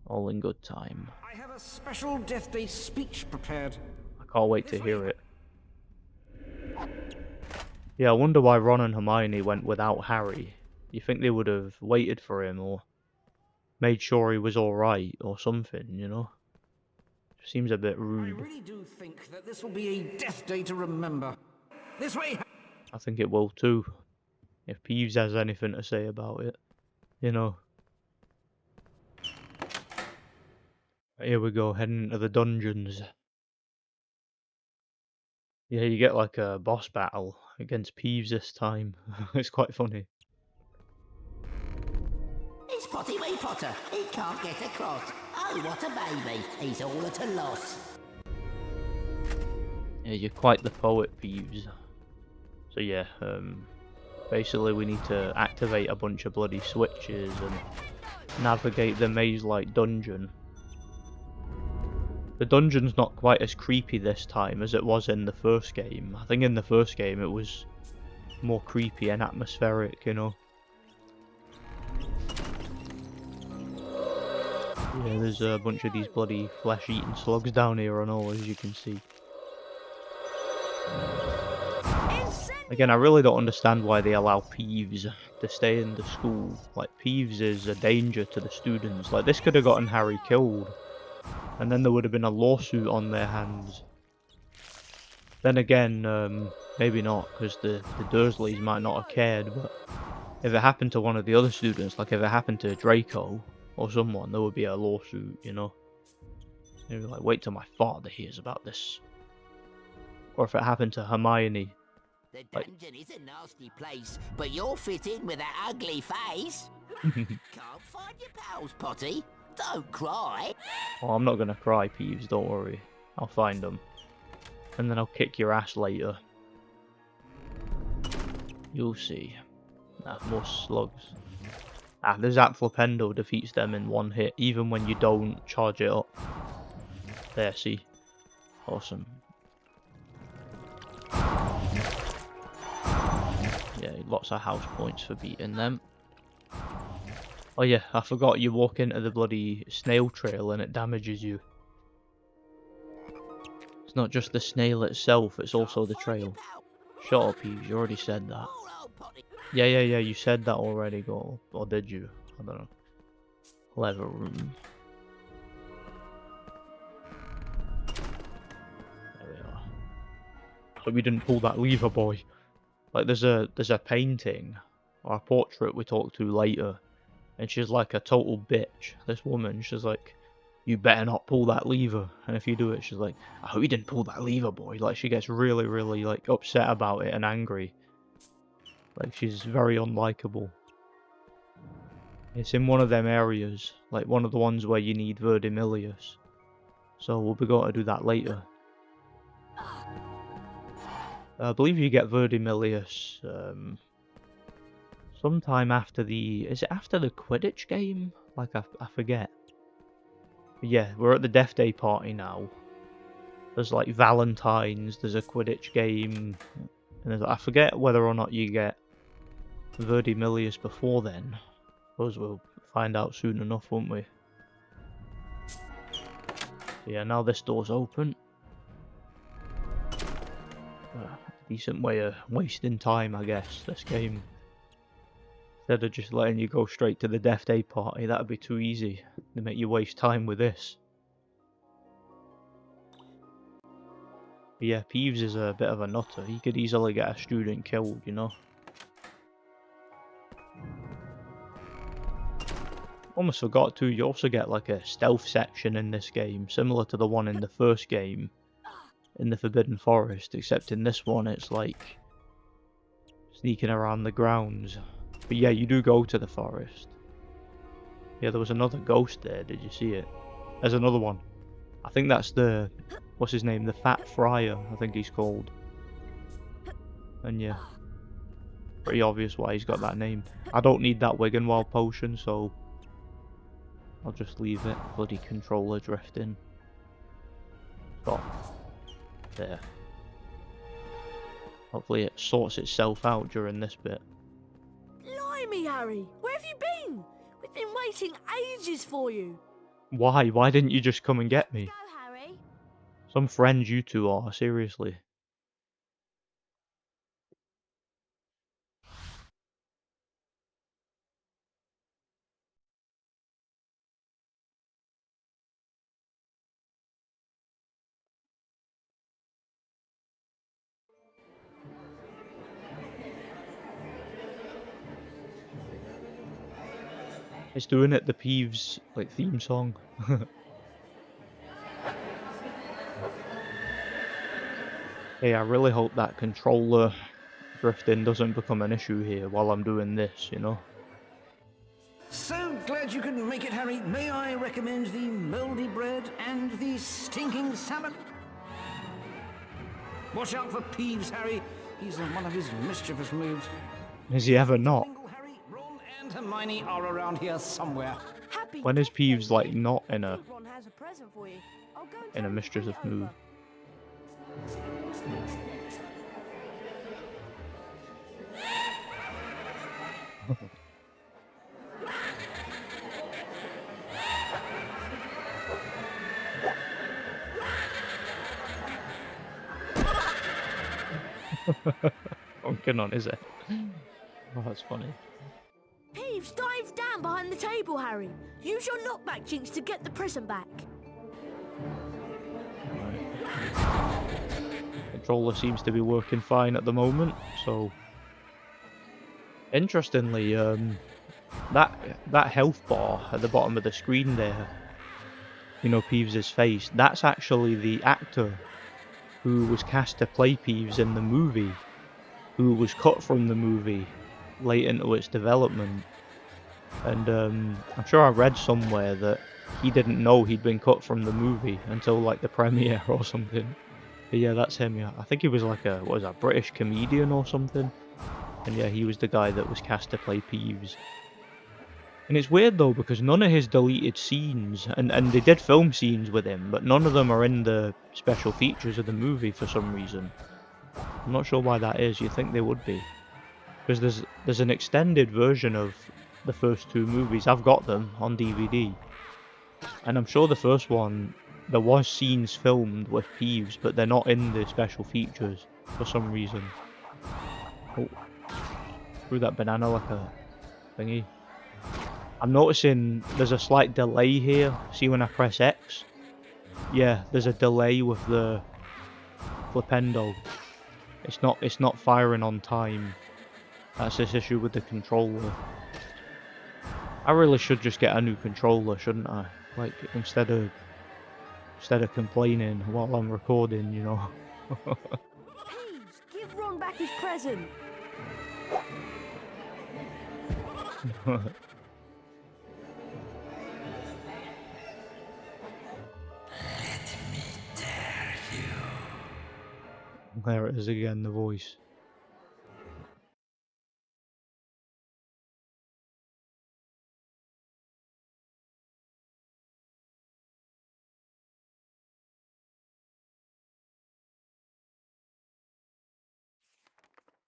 All in good time. I have a special Death Day speech prepared. I can't wait to hear it. Yeah, I wonder why Ron and Hermione went without Harry. You think they would have waited for him or made sure he was alright or something, you know? Seems a bit rude. I really do think that this will be a Death Day to remember. This way! I think it will too. If Peeves has anything to say about it, you know. Here we go, heading into the dungeons. Yeah, you get like a boss battle against Peeves this time. It's quite funny. It's Potty Wee Potter. He can't get across. Oh, what a baby. He's all at a loss. Yeah, you're quite the poet, Peeves. So yeah, basically we need to activate a bunch of bloody switches and navigate the maze-like dungeon. The dungeon's not quite as creepy this time as it was in the first game. I think in the first game it was more creepy and atmospheric, you know. Yeah, there's a bunch of these bloody flesh-eating slugs down here and all, as you can see. Again, I really don't understand why they allow Peeves to stay in the school. Like, Peeves is a danger to the students. Like, this could have gotten Harry killed. And then there would have been a lawsuit on their hands. Then again, maybe not, because the Dursleys might not have cared, but if it happened to one of the other students, like if it happened to Draco or someone, there would be a lawsuit, you know? They'd be like, wait till my father hears about this. Or if it happened to Hermione. The dungeon is a nasty place, but you'll fit in with that ugly face. Can't find your pals, Potty. Don't cry. Oh, I'm not gonna cry, Peeves, don't worry. I'll find them. And then I'll kick your ass later. You'll see. Ah, more slugs. Ah, the Zap Flipendo defeats them in one hit, even when you don't charge it up. There, see? Awesome. Yeah, lots of house points for beating them. Oh yeah, I forgot you walk into the bloody snail trail and it damages you. It's not just the snail itself, it's also the trail. Shut up, Peeves, you already said that. Yeah, you said that already, go. Or did you? I don't know. Lever room. There we are. So we didn't pull that lever, boy. Like there's a painting or a portrait we talk to later, and she's like a total bitch. This woman, she's like, you better not pull that lever, and if you do it, she's like, I hope you didn't pull that lever, boy. Like she gets really like upset about it and angry. Like she's very unlikable. It's in one of them areas, like one of the ones where you need Verdimillious. So we'll be going to do that later. I believe you get Verdimillious sometime after the... Is it after the Quidditch game? Like, I forget. But yeah, we're at the Death Day party now. There's like Valentine's, there's a Quidditch game. And I forget whether or not you get Verdimillious before then. Suppose we'll find out soon enough, won't we? Yeah, now this door's open. Decent way of wasting time, I guess, this game. Instead of just letting you go straight to the Death Day party, that'd be too easy. They make you waste time with this. But yeah, Peeves is a bit of a nutter. He could easily get a student killed, you know. Almost forgot too, you also get like a stealth section in this game, similar to the one in the first game. In the Forbidden Forest, except in this one it's like sneaking around the grounds. But yeah, you do go to the forest. Yeah, there was another ghost there, did you see it? There's another one. I think that's the, what's his name, the Fat Friar, I think he's called. And yeah, pretty obvious why he's got that name. I don't need that Wiggenwald potion, so I'll just leave it. Bloody controller drifting. Stop. There. Hopefully it sorts itself out during this bit. Blimey, Harry! Where have you been? We've been waiting ages for you. Why? Why didn't you just come and get me? Go, Harry. Some friends you two are, seriously. It's doing it the Peeves like theme song. Hey, I really hope that controller drifting doesn't become an issue here while I'm doing this, you know? So glad you could make it, Harry. May I recommend the mouldy bread and the stinking salmon? Watch out for Peeves, Harry. He's in one of his mischievous moods. Is he ever not? Harry, Ron and Hermione are around here somewhere. Happy When is Peeves like not in a Ron has a present for you. I'll go and mischievous mood? Funking on, is it? Oh, that's funny. Peeves, dive down behind the table, Harry. Use your knockback jinx to get the prism back. Controller seems to be working fine at the moment, so interestingly, that health bar at the bottom of the screen there, you know, Peeves' face, that's actually the actor who was cast to play Peeves in the movie, who was cut from the movie late into its development. And I'm sure I read somewhere that he didn't know he'd been cut from the movie until like the premiere or something. But yeah, that's him. Yeah, I think he was like a, what was that, British comedian or something. And yeah, he was the guy that was cast to play Peeves. And it's weird though, because none of his deleted scenes, and they did film scenes with him, but none of them are in the special features of the movie for some reason. I'm not sure why that is. You'd think they would be, because there's an extended version of the first two movies. I've got them on DVD, and I'm sure the first one there was scenes filmed with Peeves, but they're not in the special features for some reason. Oh, threw that banana like a thingy. I'm noticing there's a slight delay here. See when I press X? Yeah, there's a delay with the flipendo. It's not firing on time. That's this issue with the controller. I really should just get a new controller, shouldn't I? Like instead of complaining while I'm recording, you know. Peeves, give Ron back his present. There it is again, the voice.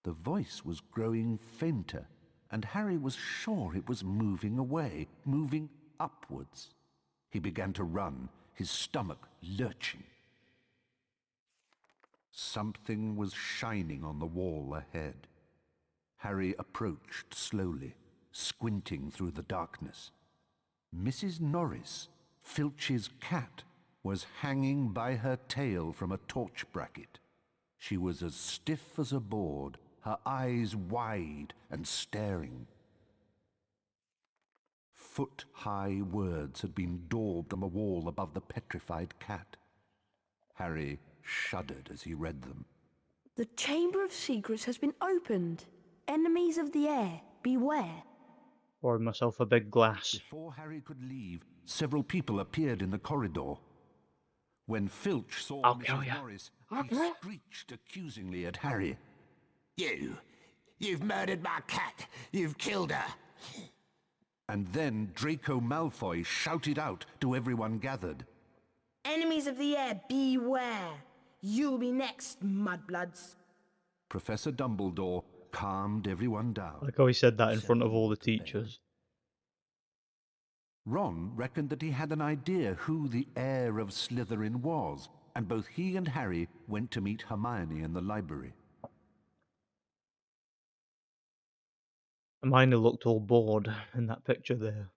The voice was growing fainter, and Harry was sure it was moving away, moving upwards. He began to run, his stomach lurching. Something was shining on the wall ahead. Harry approached slowly, squinting through the darkness. Mrs. Norris, Filch's cat, was hanging by her tail from a torch bracket. She was as stiff as a board, her eyes wide and staring. Foot-high words had been daubed on the wall above the petrified cat. Harry shuddered as he read them. The Chamber of Secrets has been opened. Enemies of the air, beware. Poured myself a big glass. Before Harry could leave, several people appeared in the corridor. When Filch saw Mrs. Norris, he screeched accusingly at Harry. You've murdered my cat. You've killed her. And then Draco Malfoy shouted out to everyone gathered. Enemies of the air, beware. You'll be next, mudbloods. Professor Dumbledore calmed everyone down. Like how he said that in front of all the teachers. Ron reckoned that he had an idea who the heir of Slytherin was, and both he and Harry went to meet Hermione in the library. Hermione looked all bored in that picture there.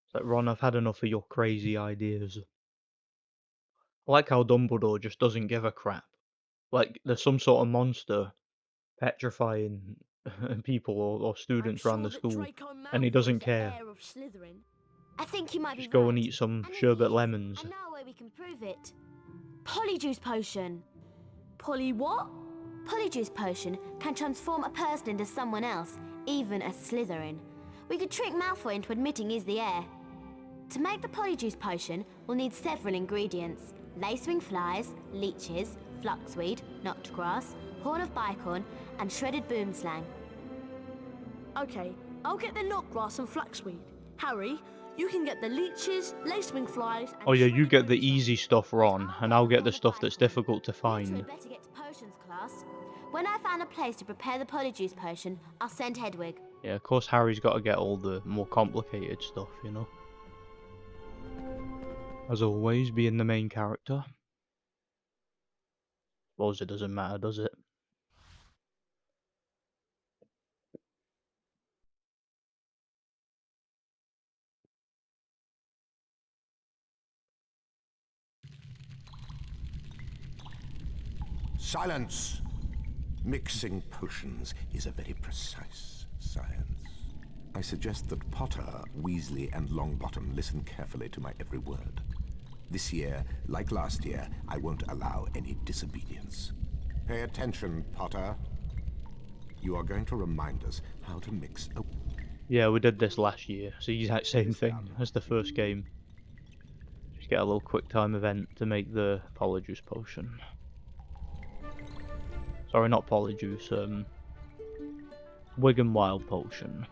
It's like, Ron, I've had enough of your crazy ideas. I like how Dumbledore just doesn't give a crap. Like, there's some sort of monster petrifying people or students around the school, and he doesn't care. I think you might Just be go right. and eat some And if sherbet he is, lemons. I know a way we can prove it. Polyjuice potion. Polly what? Polyjuice potion can transform a person into someone else, even a Slytherin. We could trick Malfoy into admitting he's the heir. To make the Polyjuice potion, we'll need several ingredients. Lacewing flies, leeches, fluxweed, knocked grass, horn of bicorn, and shredded boomslang. Okay, I'll get the knotgrass and flaxweed. Harry, you can get the leeches, lacewing flies, and Oh yeah, you shredded get the boomslang. easy stuff, Ron, and I'll get the stuff that's difficult to Later, find. we'd better get to potions class. When I found a place to prepare the Polyjuice potion, I'll send Hedwig. Yeah, of course Harry's got to get all the more complicated stuff, you know. As always, being the main character. Suppose it doesn't matter, does it? Silence! Mixing potions is a very precise science. I suggest that Potter, Weasley, and Longbottom listen carefully to my every word. This year, like last year, I won't allow any disobedience. Pay attention, Potter. You are going to remind us how to mix a... Yeah, we did this last year. It's the exact same thing as the first game. Just get a little quick time event to make the Polyjuice potion. Sorry, not Polyjuice, Wig and Wild potion.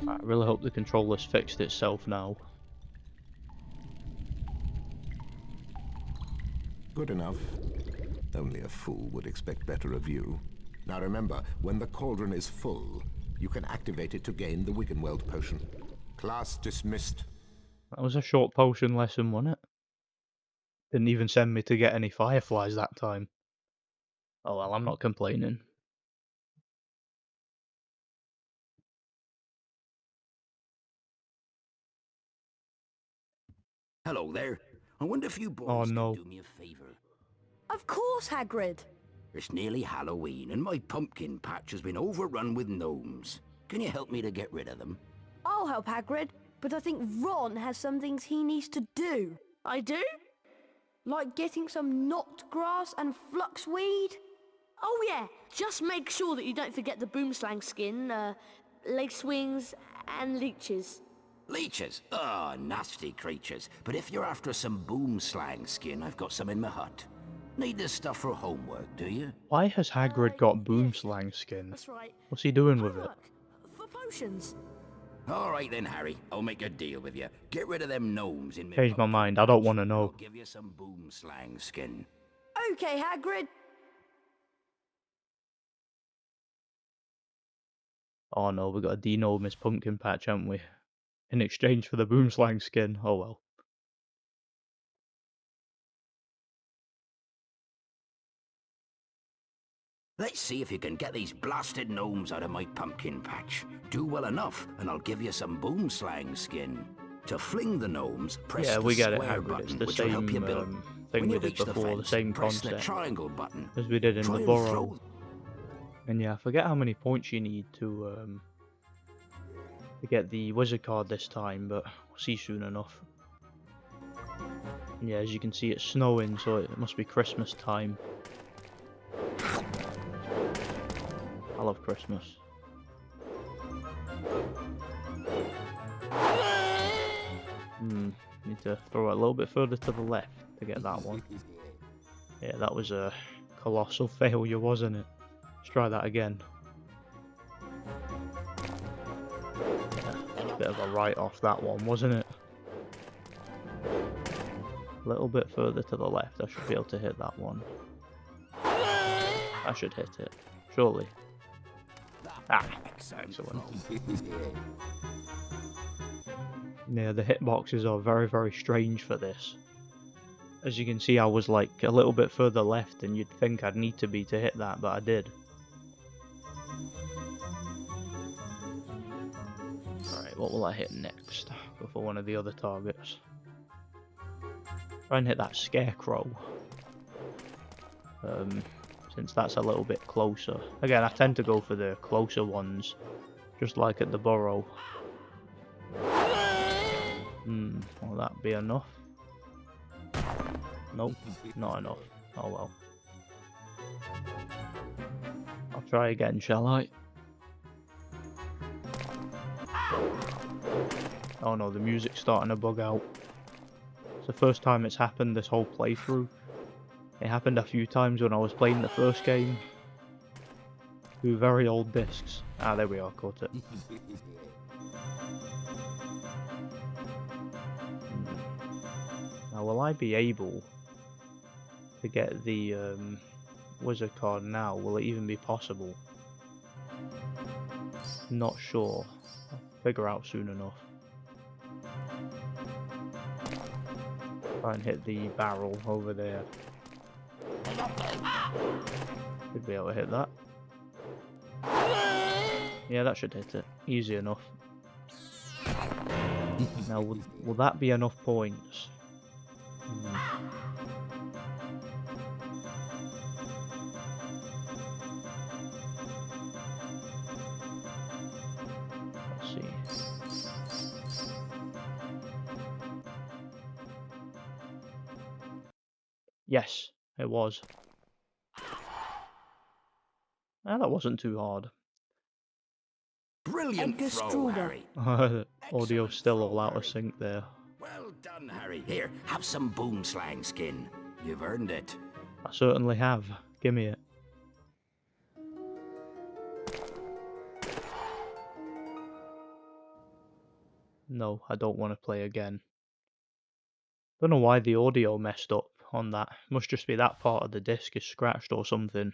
I really hope the controller's fixed itself now. Good enough. Only a fool would expect better of you. Now remember, when the cauldron is full, you can activate it to gain the Wiggenweld potion. Class dismissed. That was a short potion lesson, wasn't it? Didn't even send me to get any fireflies that time. Oh well, I'm not complaining. Hello there. I wonder if you boys Oh no. could do me a favour. Of course, Hagrid. It's nearly Halloween and my pumpkin patch has been overrun with gnomes. Can you help me to get rid of them? I'll help Hagrid, but I think Ron has some things he needs to do. I do? Like getting some knot grass and fluxweed? Oh yeah, just make sure that you don't forget the boomslang skin, lacewings, and leeches. Leeches? Ah, nasty creatures. But if you're after some boomslang skin, I've got some in my hut. Need this stuff for homework, do you? Why has Hagrid got boomslang skin? That's right. What's he doing with it? Homework. For potions. All right then, Harry. I'll make a deal with you. Get rid of them gnomes in me. Changed my mind, I don't want to know. I'll give you some boomslang skin. Okay, Hagrid. Oh no, we got to de-gnome his pumpkin patch, haven't we? In exchange for the boomslang skin. Oh well. Let's see if you can get these blasted gnomes out of my pumpkin patch. Do well enough, and I'll give you some boomslang skin. To fling the gnomes, press Yeah, the we get it, square Hagrid. button, It's the which will help you same build. thing When we you did reach the before, the fence, same press the concept triangle button. as we did in Try the and burrow. throw. And yeah, I forget how many points you need to get the wizard card this time, but we'll see soon enough. And yeah, as you can see, it's snowing, so it must be Christmas time. I love Christmas. Need to throw it a little bit further to the left to get that one. Yeah, that was a colossal failure, wasn't it? Let's try that again. Yeah. Bit of a write-off that one, wasn't it? A little bit further to the left, I should be able to hit that one. I should hit it, surely. Ah, excellent. Yeah, the hitboxes are very, very strange for this. As you can see, I was like a little bit further left and you'd think I'd need to be to hit that, but I did. Alright, what will I hit next? Go for one of the other targets. Try and hit that scarecrow. Since that's a little bit closer. Again, I tend to go for the closer ones, just like at the burrow. Will that be enough? Nope, not enough. Oh well. I'll try again, shall I? Oh no, the music's starting to bug out. It's the first time it's happened this whole playthrough. It happened a few times when I was playing the first game. 2 very old discs. Ah, there we are, caught it. Now, will I be able to get the wizard card now? Will it even be possible? Not sure. I'll figure out soon enough. Try and hit the barrel over there. Should be able to hit that. Yeah, that should hit it. Easy enough. Now, will that be enough points? Let's see. Yes, it was. Ah, that wasn't too hard. Brilliant throw, Harry. Audio's still all out of sync there. Well done, Harry. Here, have some boomslang skin. You've earned it. I certainly have. Gimme it. No, I don't want to play again. Don't know why the audio messed up on that. Must just be that part of the disc is scratched or something.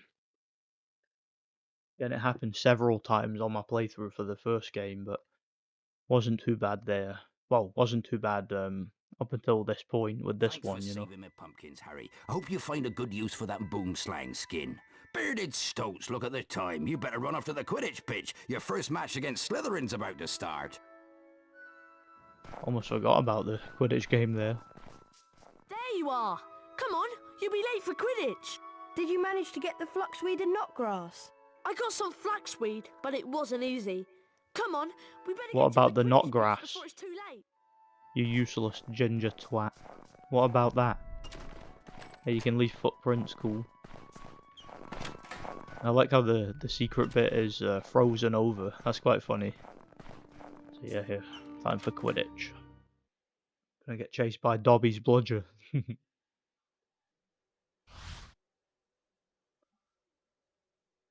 And it happened several times on my playthrough for the first game, but wasn't too bad there. Well, wasn't too bad up until this point with this one, you know. Saving me pumpkins, Harry. I hope you find a good use for that boomslang skin. Bearded stoats, look at the time. You better run off to the Quidditch pitch. Your first match against Slytherin's about to start. Almost forgot about the Quidditch game there. There you are. Come on, you'll be late for Quidditch. Did you manage to get the fluxweed and knotgrass? I got some flaxweed, but it wasn't easy. Come on, we better What get about to the Quidditch knotgrass? before it's too late. You useless ginger twat. What about that? Hey, you can leave footprints, cool. I like how the secret bit is frozen over. That's quite funny. So yeah, here. Time for Quidditch. Gonna get chased by Dobby's bludger.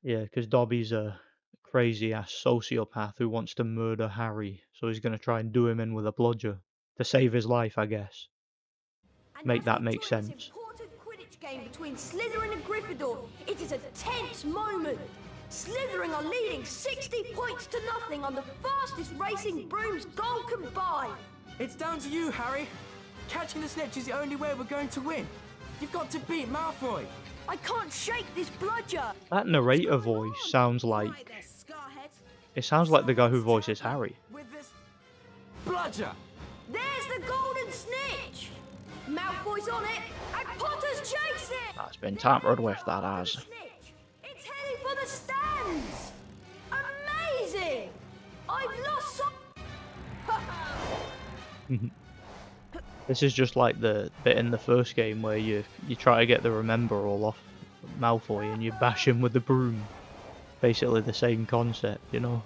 Yeah, because Dobby's a crazy-ass sociopath who wants to murder Harry, so he's going to try and do him in with a bludger. To save his life, I guess. Make that make sense. Important Quidditch game between Slytherin and Gryffindor. It is a tense moment. Slytherin are leading 60 points to nothing on the fastest racing brooms gone combined. It's down to you, Harry. Catching the snitch is the only way we're going to win. You've got to beat Malfoy. I can't shake this bludger. That narrator voice sounds like... It sounds like the guy who voices Harry. With this bludger. There's the golden snitch. Malfoy's on it, and Potter's chasing. That's been tampered with, that has. It's heading for the stands. Amazing. I've lost some... This is just like the bit in the first game where you try to get the Remember All off Malfoy and you bash him with the broom. Basically the same concept, you know.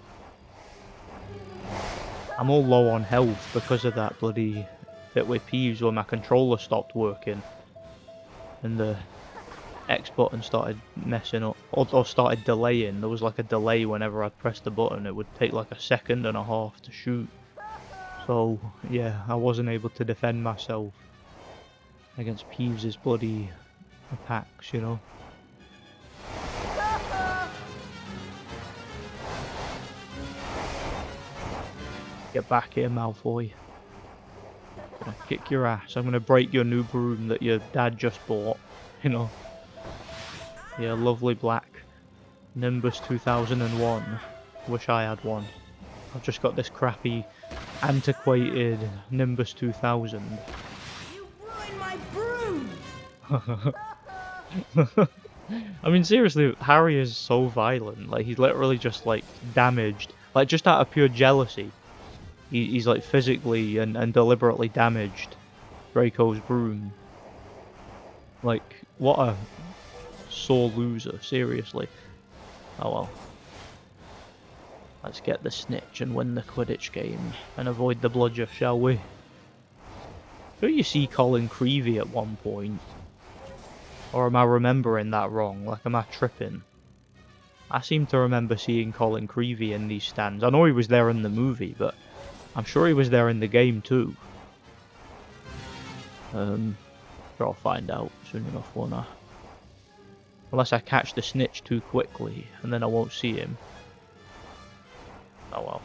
I'm all low on health because of that bloody bit with Peeves where my controller stopped working and the X button started messing up or started delaying. There was like a delay whenever I pressed the button. It would take like a second and a half to shoot. So yeah, I wasn't able to defend myself against Peeves's bloody attacks, you know. Get back here, Malfoy. I'm gonna kick your ass. I'm gonna break your new broom that your dad just bought, you know. Yeah, lovely black Nimbus 2001. Wish I had one. I've just got this crappy, antiquated Nimbus 2000. You ruined my broom! I mean, seriously, Harry is so violent. Like, he's literally just, like, damaged. Like, just out of pure jealousy. He's like, physically and deliberately damaged Draco's broom. Like, what a sore loser, seriously. Oh well. Let's get the snitch and win the Quidditch game and avoid the bludger, shall we? Don't you see Colin Creevy at one point? Or am I remembering that wrong? Like, am I tripping? I seem to remember seeing Colin Creevy in these stands. I know he was there in the movie, but I'm sure he was there in the game too. Sure I'll find out soon enough, won't I? Unless I catch the snitch too quickly, and then I won't see him. Oh well.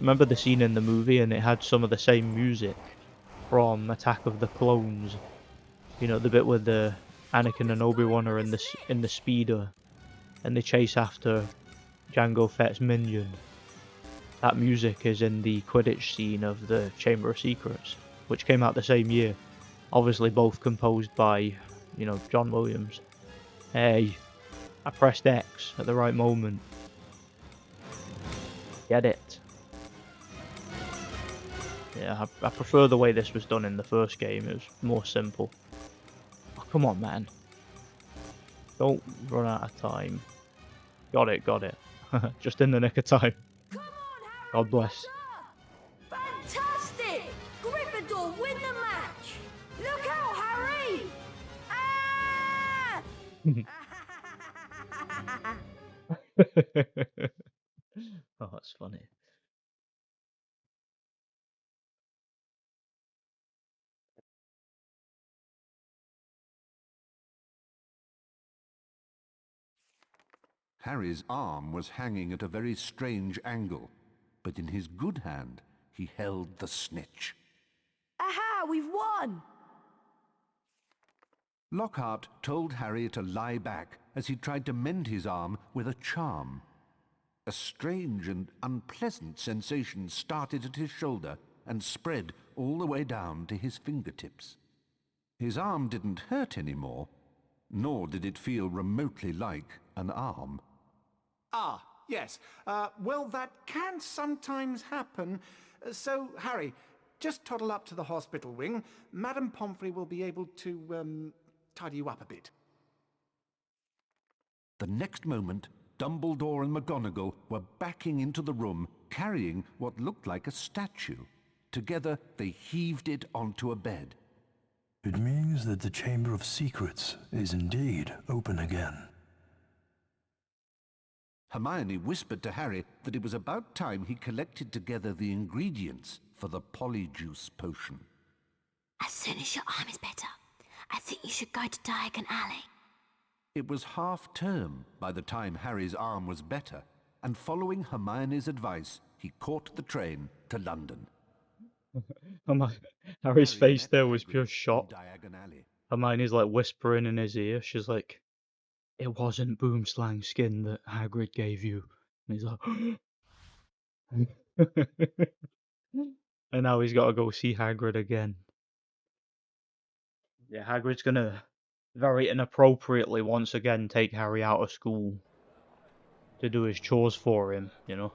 Remember the scene in the movie, and it had some of the same music from Attack of the Clones. You know, the bit where the Anakin and Obi-Wan are in the speeder, and they chase after Jango Fett's minion. That music is in the Quidditch scene of the Chamber of Secrets, which came out the same year. Obviously both composed by, you know, John Williams. Hey, I pressed X at the right moment. Get it? Yeah, I prefer the way this was done in the first game. It was more simple. Oh, come on, man. Don't run out of time. Got it, got it. Just in the nick of time. God bless. Fantastic! Gryffindor win the match! Look out, Harry! Ah! Oh, that's funny. Harry's arm was hanging at a very strange angle, but in his good hand he held the snitch. Aha, we've won! Lockhart told Harry to lie back as he tried to mend his arm with a charm. A strange and unpleasant sensation started at his shoulder and spread all the way down to his fingertips. His arm didn't hurt anymore, nor did it feel remotely like an arm. Ah, yes. Well, that can sometimes happen. So, Harry, just toddle up to the hospital wing. Madame Pomfrey will be able to, tidy you up a bit. The next moment, Dumbledore and McGonagall were backing into the room, carrying what looked like a statue. Together, they heaved it onto a bed. It means that the Chamber of Secrets is indeed open again. Hermione whispered to Harry that it was about time he collected together the ingredients for the Polyjuice potion. As soon as your arm is better, I think you should go to Diagon Alley. It was half-term by the time Harry's arm was better, and following Hermione's advice, he caught the train to London. Harry's face there was pure shock. Diagon Alley. Hermione's like whispering in his ear. She's like, "It wasn't boomslang skin that Hagrid gave you." And he's like, and now he's got to go see Hagrid again. Yeah, Hagrid's gonna very inappropriately once again take Harry out of school to do his chores for him, you know.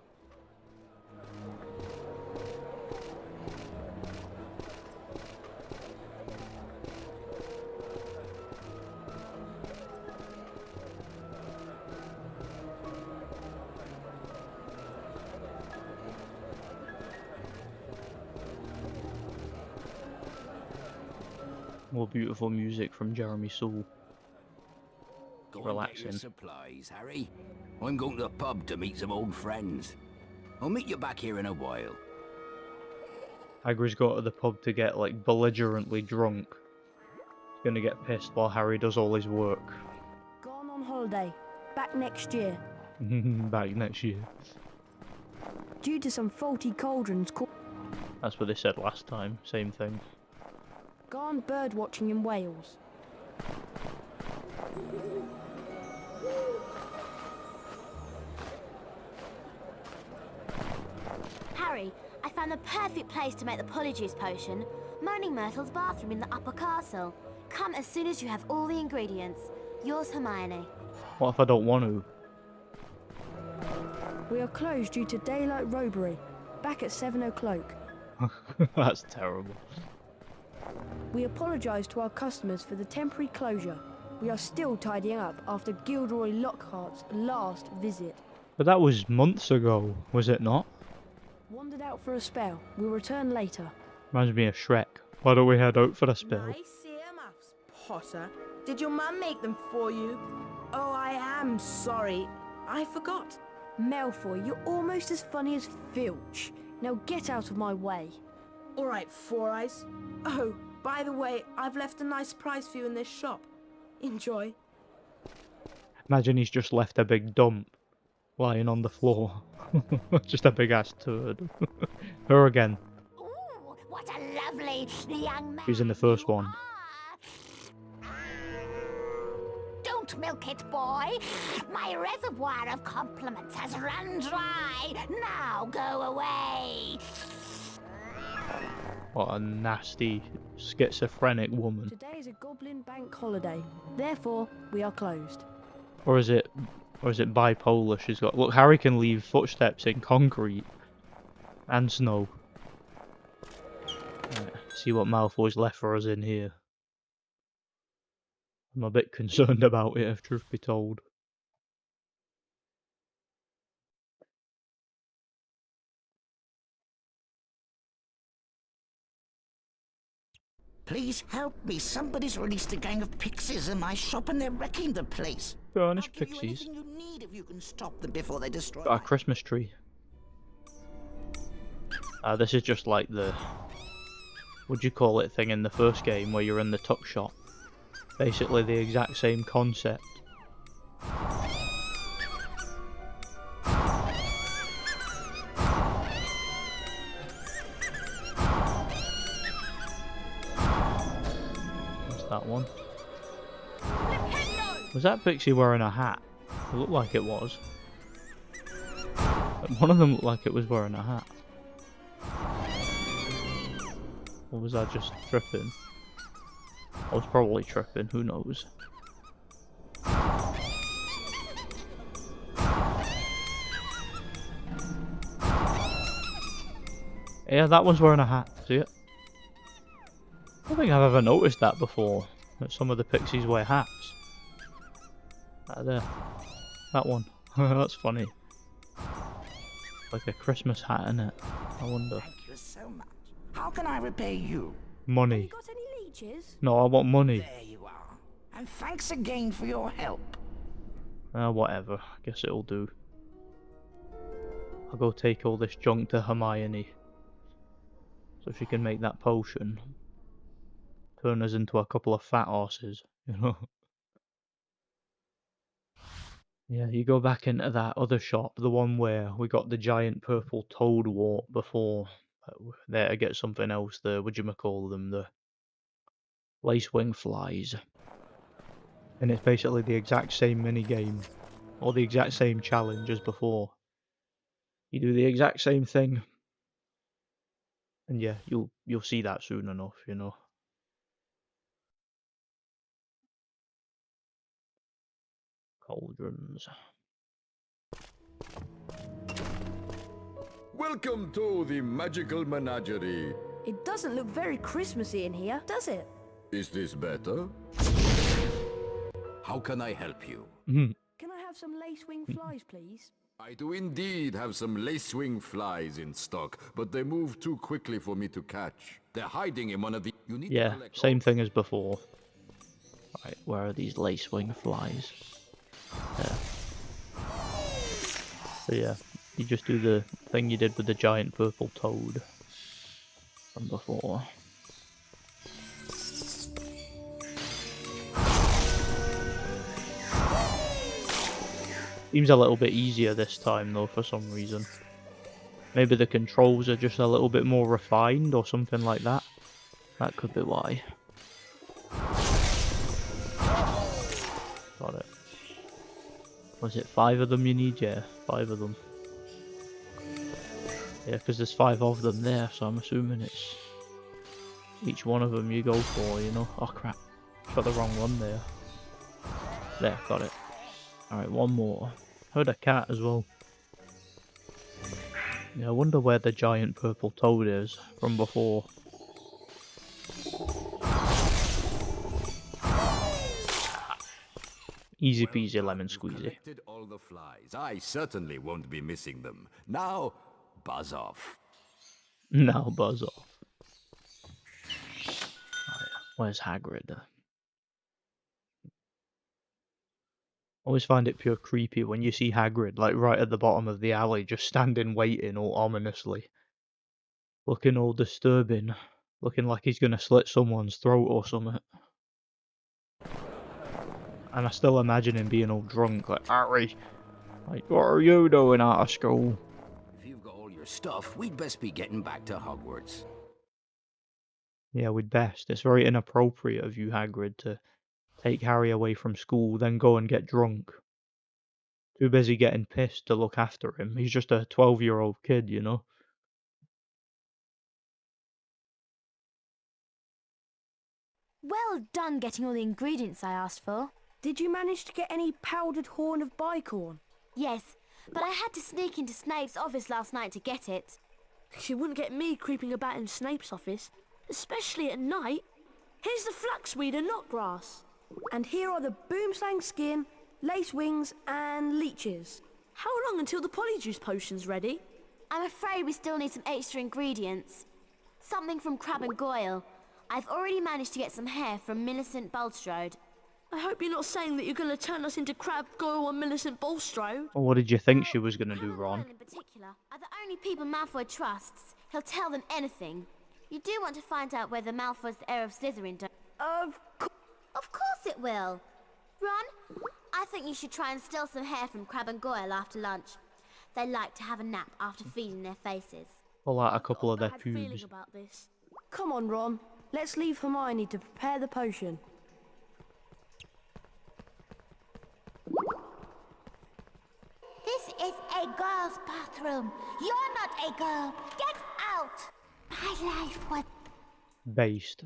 More beautiful music from Jeremy Soule. Go relaxing. Supplies, Harry. I'm going to the pub to meet some old friends. I'll meet you back here in a while. Hagrid's got to the pub to get like belligerently drunk. He's gonna get pissed while Harry does all his work. Gone on holiday. Back next year. Back next year. Due to some faulty cauldrons. That's what they said last time. Same thing. Gone bird watching in Wales. Harry, I found the perfect place to make the Polyjuice potion. Moaning Myrtle's bathroom in the upper castle. Come as soon as you have all the ingredients. Yours, Hermione. What if I don't want to? We are closed due to daylight robbery. Back at 7 o'clock. That's terrible. We apologise to our customers for the temporary closure. We are still tidying up after Gilderoy Lockhart's last visit. But that was months ago, was it not? Wandered out for a spell. We'll return later. Reminds me of Shrek. Why don't we head out for a spell? Nice earmuffs, Potter. Did your mum make them for you? Oh, I am sorry. I forgot. Malfoy, you're almost as funny as Filch. Now get out of my way. All right, Four Eyes. Oh, by the way, I've left a nice prize for you in this shop. Enjoy. Imagine he's just left a big dump lying on the floor. Just a big ass turd. Her again. Ooh, what a lovely young man. She was in the first one. Don't milk it, boy. My reservoir of compliments has run dry. Now go away. What a nasty, schizophrenic woman. Today is a Goblin Bank holiday. Therefore, we are closed. Or is it bipolar she's got? Look, Harry can leave footsteps in concrete and snow. Right, see what Malfoy's left for us in here. I'm a bit concerned about it, if truth be told. Please help me. Somebody's released a gang of pixies in my shop and they're wrecking the place. Garnish I'll give you pixies. anything you need if you can stop them before they destroy Got a Christmas tree. This is just like the, what'd you call it, thing in the first game where you're in the tuck shop. Basically the exact same concept. What's that one? Was that pixie wearing a hat? It looked like it was. One of them looked like it was wearing a hat. Or was I just tripping? I was probably tripping, who knows. Yeah, that one's wearing a hat, see it? I don't think I've ever noticed that before, that some of the pixies wear hats. Right there. That one. That's funny. Like a Christmas hat, innit? I wonder. Thank you so much. How can I repay you? Money. Got any leeches? No, I want money. There you are. And thanks again for your help. Whatever. I guess it'll do. I'll go take all this junk to Hermione. So she can make that potion. Turn us into a couple of fat horses, you know? Yeah, you go back into that other shop, the one where we got the giant purple toad wart before. There to get something else, the, whatchamacall them, the lacewing flies. And it's basically the exact same minigame, or the exact same challenge as before. You do the exact same thing, and yeah, you'll see that soon enough, you know. Cauldrons. Welcome to the magical menagerie. It doesn't look very Christmassy in here, does it? Is this better? How can I help you? Can I have some lacewing flies, please? I do indeed have some lacewing flies in stock, but they move too quickly for me to catch. They're hiding in one of the... You need Yeah, same thing as before. Right, where are these lacewing flies? Yeah. So yeah, you just do the thing you did with the giant purple toad from before. Seems a little bit easier this time though for some reason. Maybe the controls are just a little bit more refined or something like that. That could be why. Got it. Was it 5 of them you need? Yeah, 5 of them. Yeah, because there's 5 of them there, so I'm assuming it's each one of them you go for, you know? Oh crap, got the wrong one there. There, got it. Alright, one more. Heard a cat as well. Yeah, I wonder where the giant purple toad is from before. Easy peasy lemon squeezy. Collected all the flies. I certainly won't be missing them. Now, buzz off. Now buzz off. Right, where's Hagrid? Always find it pure creepy when you see Hagrid, like right at the bottom of the alley, just standing waiting all ominously. Looking all disturbing. Looking like he's gonna slit someone's throat or something. And I still imagine him being all drunk, like, Harry, like, what are you doing out of school? If you've got all your stuff, we'd best be getting back to Hogwarts. Yeah, we'd best. It's very inappropriate of you, Hagrid, to take Harry away from school, then go and get drunk. Too busy getting pissed to look after him. He's just a 12-year-old kid, you know? Well done getting all the ingredients I asked for. Did you manage to get any powdered horn of bicorn? Yes, but I had to sneak into Snape's office last night to get it. She wouldn't get me creeping about in Snape's office, especially at night. Here's the flaxweed and knotgrass. And here are the boomslang skin, lace wings, and leeches. How long until the polyjuice potion's ready? I'm afraid we still need some extra ingredients. Something from Crab and Goyle. I've already managed to get some hair from Millicent Bulstrode. I hope you're not saying that you're going to turn us into Crab, Goyle, and Millicent Bulstrode. Well, what did you think she was going to do, Ron? In particular are the only people Malfoy trusts. He'll tell them anything. You do want to find out whether Malfoy's the heir of Slytherin, don't you? Of course it will. Ron, I think you should try and steal some hair from Crab and Goyle after lunch. They like to have a nap after feeding their faces. Pull out a couple of their feeling pubes. about this. Come on, Ron. Let's leave Hermione to prepare the potion. This is a girl's bathroom. You're not a girl. Get out! My life was... Based.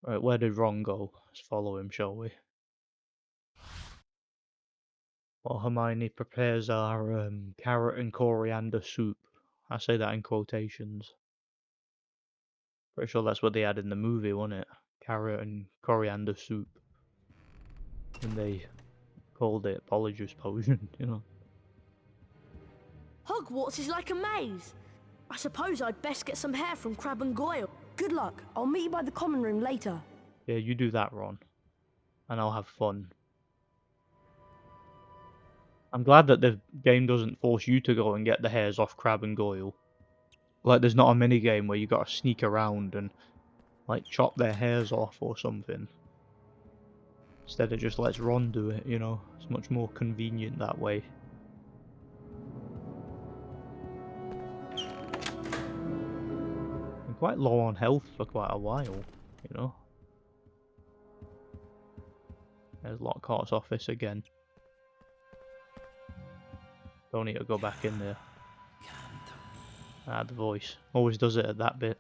Right, where did Ron go? Let's follow him, shall we? Well, Hermione prepares our carrot and coriander soup. I say that in quotations. Pretty sure that's what they had in the movie, wasn't it? Carrot and coriander soup. And they called it Polyjuice potion, you know. Hogwarts is like a maze. I suppose I'd best get some hair from Crab and Goyle. Good luck. I'll meet you by the common room later. Yeah, you do that, Ron. And I'll have fun. I'm glad that the game doesn't force you to go and get the hairs off Crab and Goyle. Like, there's not a mini game where you gotta sneak around and, like, chop their hairs off or something. Instead, it just lets Ron do it, you know? It's much more convenient that way. I'm quite low on health for quite a while, you know? There's Lockhart's office again. Don't need to go back in there. Ah, the voice. Always does it at that bit.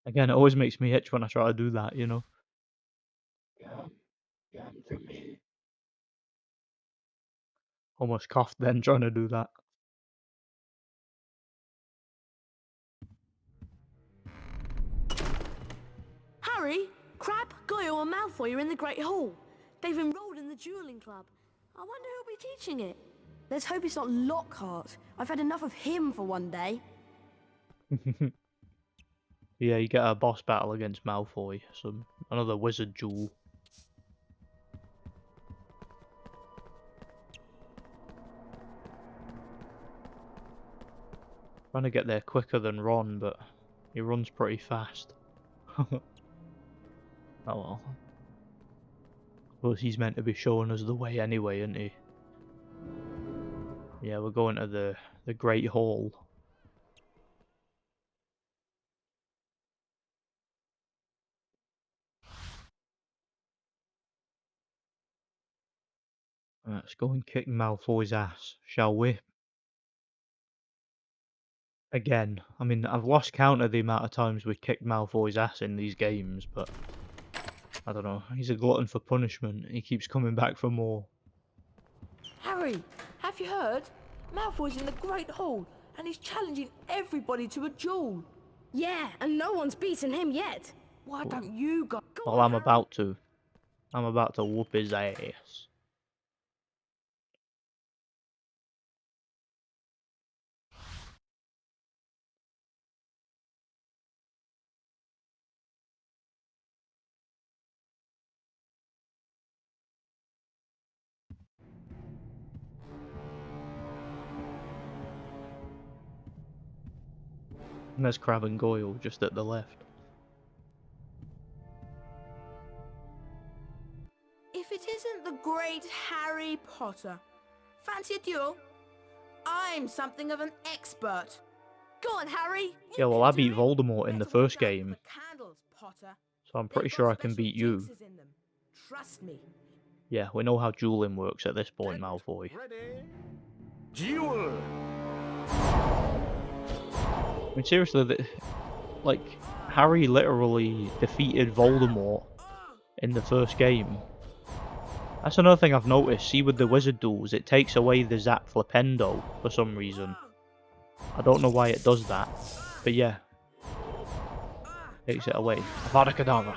Again, it always makes me itch when I try to do that, you know? Almost coughed then trying to do that. Harry, Crab, Goyle, and Malfoy are in the Great Hall. They've enrolled in the dueling club. I wonder who'll be teaching it. Let's hope it's not Lockhart. I've had enough of him for one day. Yeah, you get a boss battle against Malfoy, another wizard duel. Trying to get there quicker than Ron, but he runs pretty fast. Oh well. Well, he's meant to be showing us the way anyway, isn't he? Yeah, we're going to the Great Hall. Let's go and kick Malfoy's ass, shall we? Again, I mean, I've lost count of the amount of times we kicked Malfoy's ass in these games, but I don't know. He's a glutton for punishment. He keeps coming back for more. Harry, have you heard? Malfoy's in the Great Hall, and he's challenging everybody to a duel. Yeah, and no one's beaten him yet. Why don't you go? Well, I'm about to. I'm about to whoop his ass. And there's Crab and Goyle just at the left. If it isn't the great Harry Potter, fancy a duel? I'm something of an expert. Go on, Harry. Yeah, well, I beat Voldemort in the first game, Candles, Potter. so I'm pretty sure I can beat you. Trust me. Yeah, we know how dueling works at this point, Malfoy. Duel! I mean, seriously, like, Harry literally defeated Voldemort in the first game. That's another thing I've noticed. See, with the wizard duels, it takes away the Zap Flipendo for some reason. I don't know why it does that, but yeah. Takes it away. Avada Kedavra.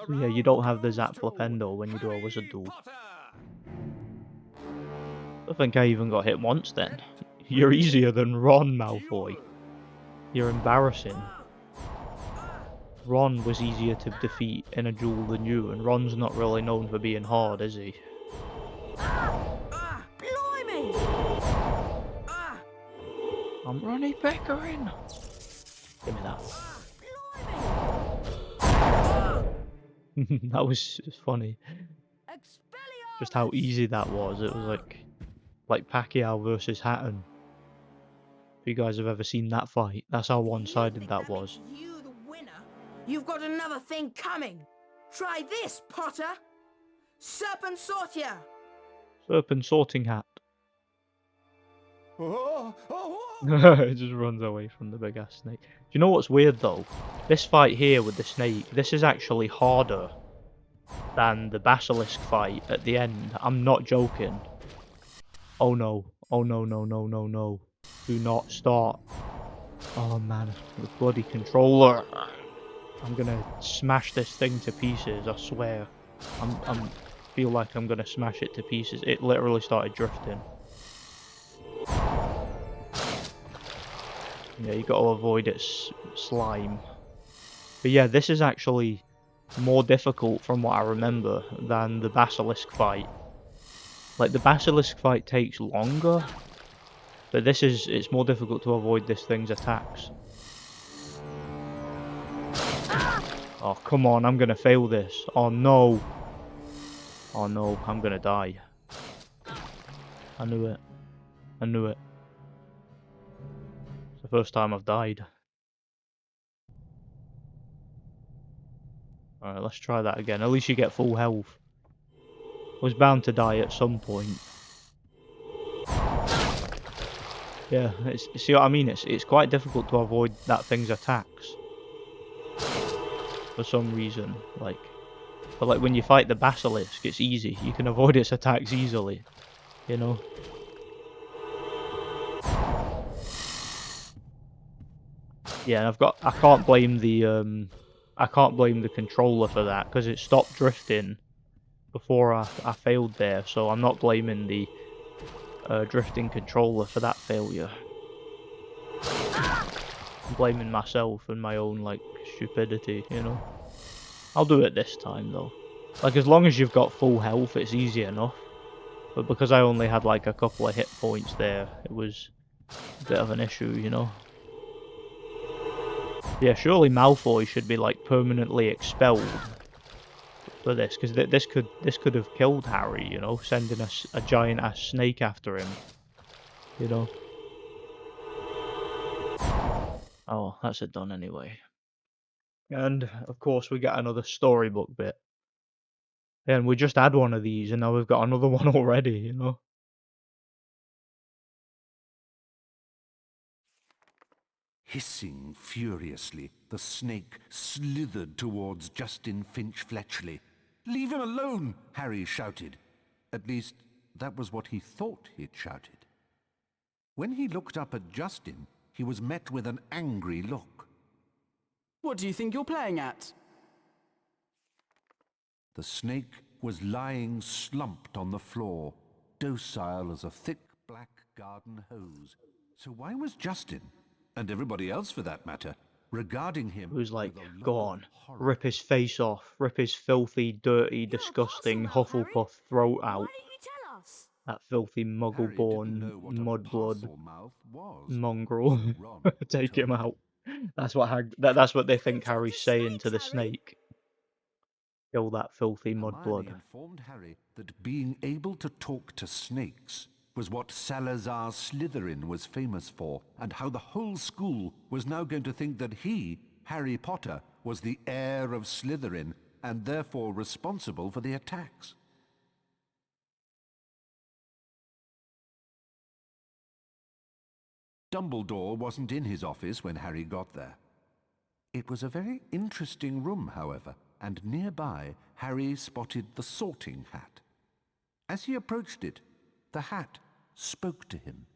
So yeah, you don't have the Zap Flipendo when you do a wizard duel. I think I even got hit once then. You're easier than Ron, Malfoy. You're embarrassing. Ron was easier to defeat in a duel than you, and Ron's not really known for being hard, is he? Blimey! I'm Ronnie Pickering! Give me that. That was funny. Just how easy that was. It was like Pacquiao versus Hatton. If you guys have ever seen that fight, that's how one-sided that was. You the winner? You've got another thing coming. Try this, Potter. Serpent Sortier. Serpent Sorting Hat. It just runs away from the big ass snake. Do you know what's weird though? This fight here with the snake, this is actually harder than the basilisk fight at the end. I'm not joking. Oh no. Oh no, no, no, no, no. Do not start. Oh man, the bloody controller. I'm gonna smash this thing to pieces, I swear. I'm feel like I'm gonna smash it to pieces. It literally started drifting. Yeah, you gotta avoid its slime. But yeah, this is actually more difficult from what I remember than the basilisk fight. Like, the basilisk fight takes longer, but it's more difficult to avoid this thing's attacks. Oh, come on, I'm gonna fail this. Oh no. Oh no, I'm gonna die. I knew it. I knew it. It's the first time I've died. Alright, let's try that again. At least you get full health. I was bound to die at some point. Yeah, see what I mean? It's quite difficult to avoid that thing's attacks. For some reason, but like when you fight the basilisk, it's easy. You can avoid its attacks easily, you know. Yeah, and I can't blame the controller for that because it stopped drifting before I failed there. So I'm not blaming the drifting controller for that failure. I'm blaming myself and my own, like, stupidity, you know? I'll do it this time, though. Like, as long as you've got full health, it's easy enough. But because I only had, like, a couple of hit points there, it was a bit of an issue, you know? Yeah, surely Malfoy should be, like, permanently expelled for this, because this could have killed Harry, you know? Sending a giant-ass snake after him, you know? Oh, that's it done anyway. And, of course, we get another storybook bit. And we just had one of these, and now we've got another one already, you know? Hissing furiously, the snake slithered towards Justin Finch Fletchley. "Leave him alone!" Harry shouted. At least, that was what he thought he'd shouted. When he looked up at Justin, he was met with an angry look. What do you think you're playing at? The snake was lying slumped on the floor, docile as a thick black garden hose. So why was Justin, and everybody else for that matter, regarding him Who's like, go on, rip his face off, rip his filthy, dirty, disgusting Hufflepuff throat out. That filthy muggle-born, mudblood mongrel. Take him out. That's what they think Harry's saying to the snake. Kill that filthy mudblood. Informed Harry that being able to talk to snakes was what Salazar Slytherin was famous for, and how the whole school was now going to think that he, Harry Potter, was the heir of Slytherin and therefore responsible for the attacks. Dumbledore wasn't in his office when Harry got there. It was a very interesting room, however, and nearby Harry spotted the sorting hat. As he approached it, the hat spoke to him.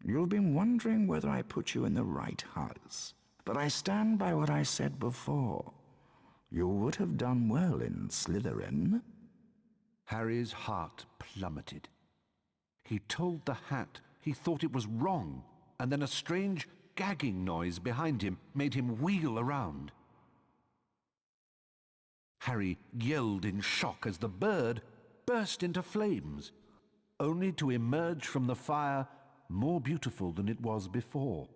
You've been wondering whether I put you in the right house, but I stand by what I said before. You would have done well in Slytherin. Harry's heart plummeted. He told the hat he thought it was wrong, and then a strange gagging noise behind him made him wheel around. Harry yelled in shock as the bird burst into flames, only to emerge from the fire more beautiful than it was before.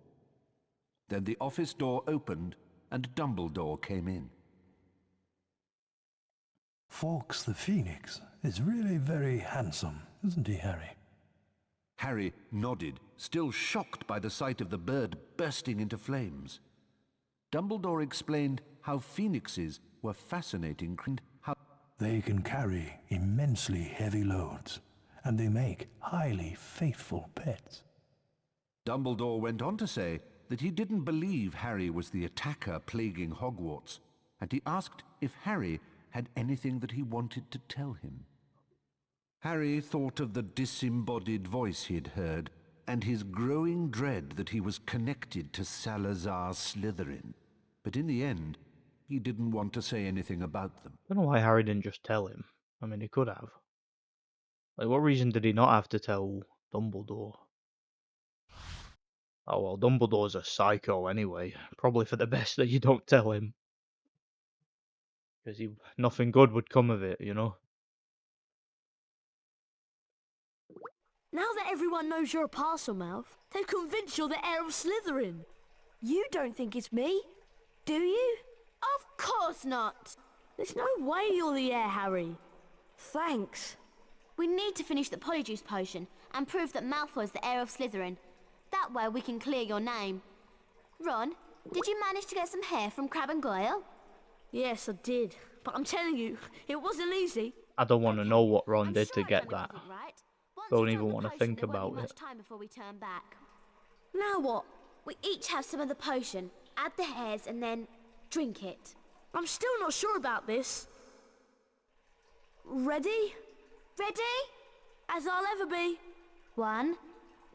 Then the office door opened and Dumbledore came in. Fawkes the Phoenix is really very handsome, isn't he, Harry? Harry nodded, still shocked by the sight of the bird bursting into flames. Dumbledore explained how phoenixes were fascinating and how they can carry immensely heavy loads, and they make highly faithful pets. Dumbledore went on to say that he didn't believe Harry was the attacker plaguing Hogwarts, and he asked if Harry had anything that he wanted to tell him. Harry thought of the disembodied voice he'd heard, and his growing dread that he was connected to Salazar Slytherin. But in the end, he didn't want to say anything about them. I don't know why Harry didn't just tell him. I mean, he could have. Like, what reason did he not have to tell Dumbledore? Oh, well, Dumbledore's a psycho anyway. Probably for the best that you don't tell him. Because nothing good would come of it, you know? Now that everyone knows you're a Parselmouth, they've convinced you're the heir of Slytherin. You don't think it's me, do you? Of course not! There's no way you're the heir, Harry. Thanks. We need to finish the Polyjuice potion and prove that Malfoy's the heir of Slytherin. That way we can clear your name. Ron, did you manage to get some hair from Crabbe and Goyle? Yes, I did. But I'm telling you, it wasn't easy. I don't want to know what Ron did to get it that. wasn't right. Once Don't we even turn the want to potion, think there won't about be it. much time before we turn back. Now what? We each have some of the potion, add the hairs, and then drink it. I'm still not sure about this. Ready? Ready? As I'll ever be. 1,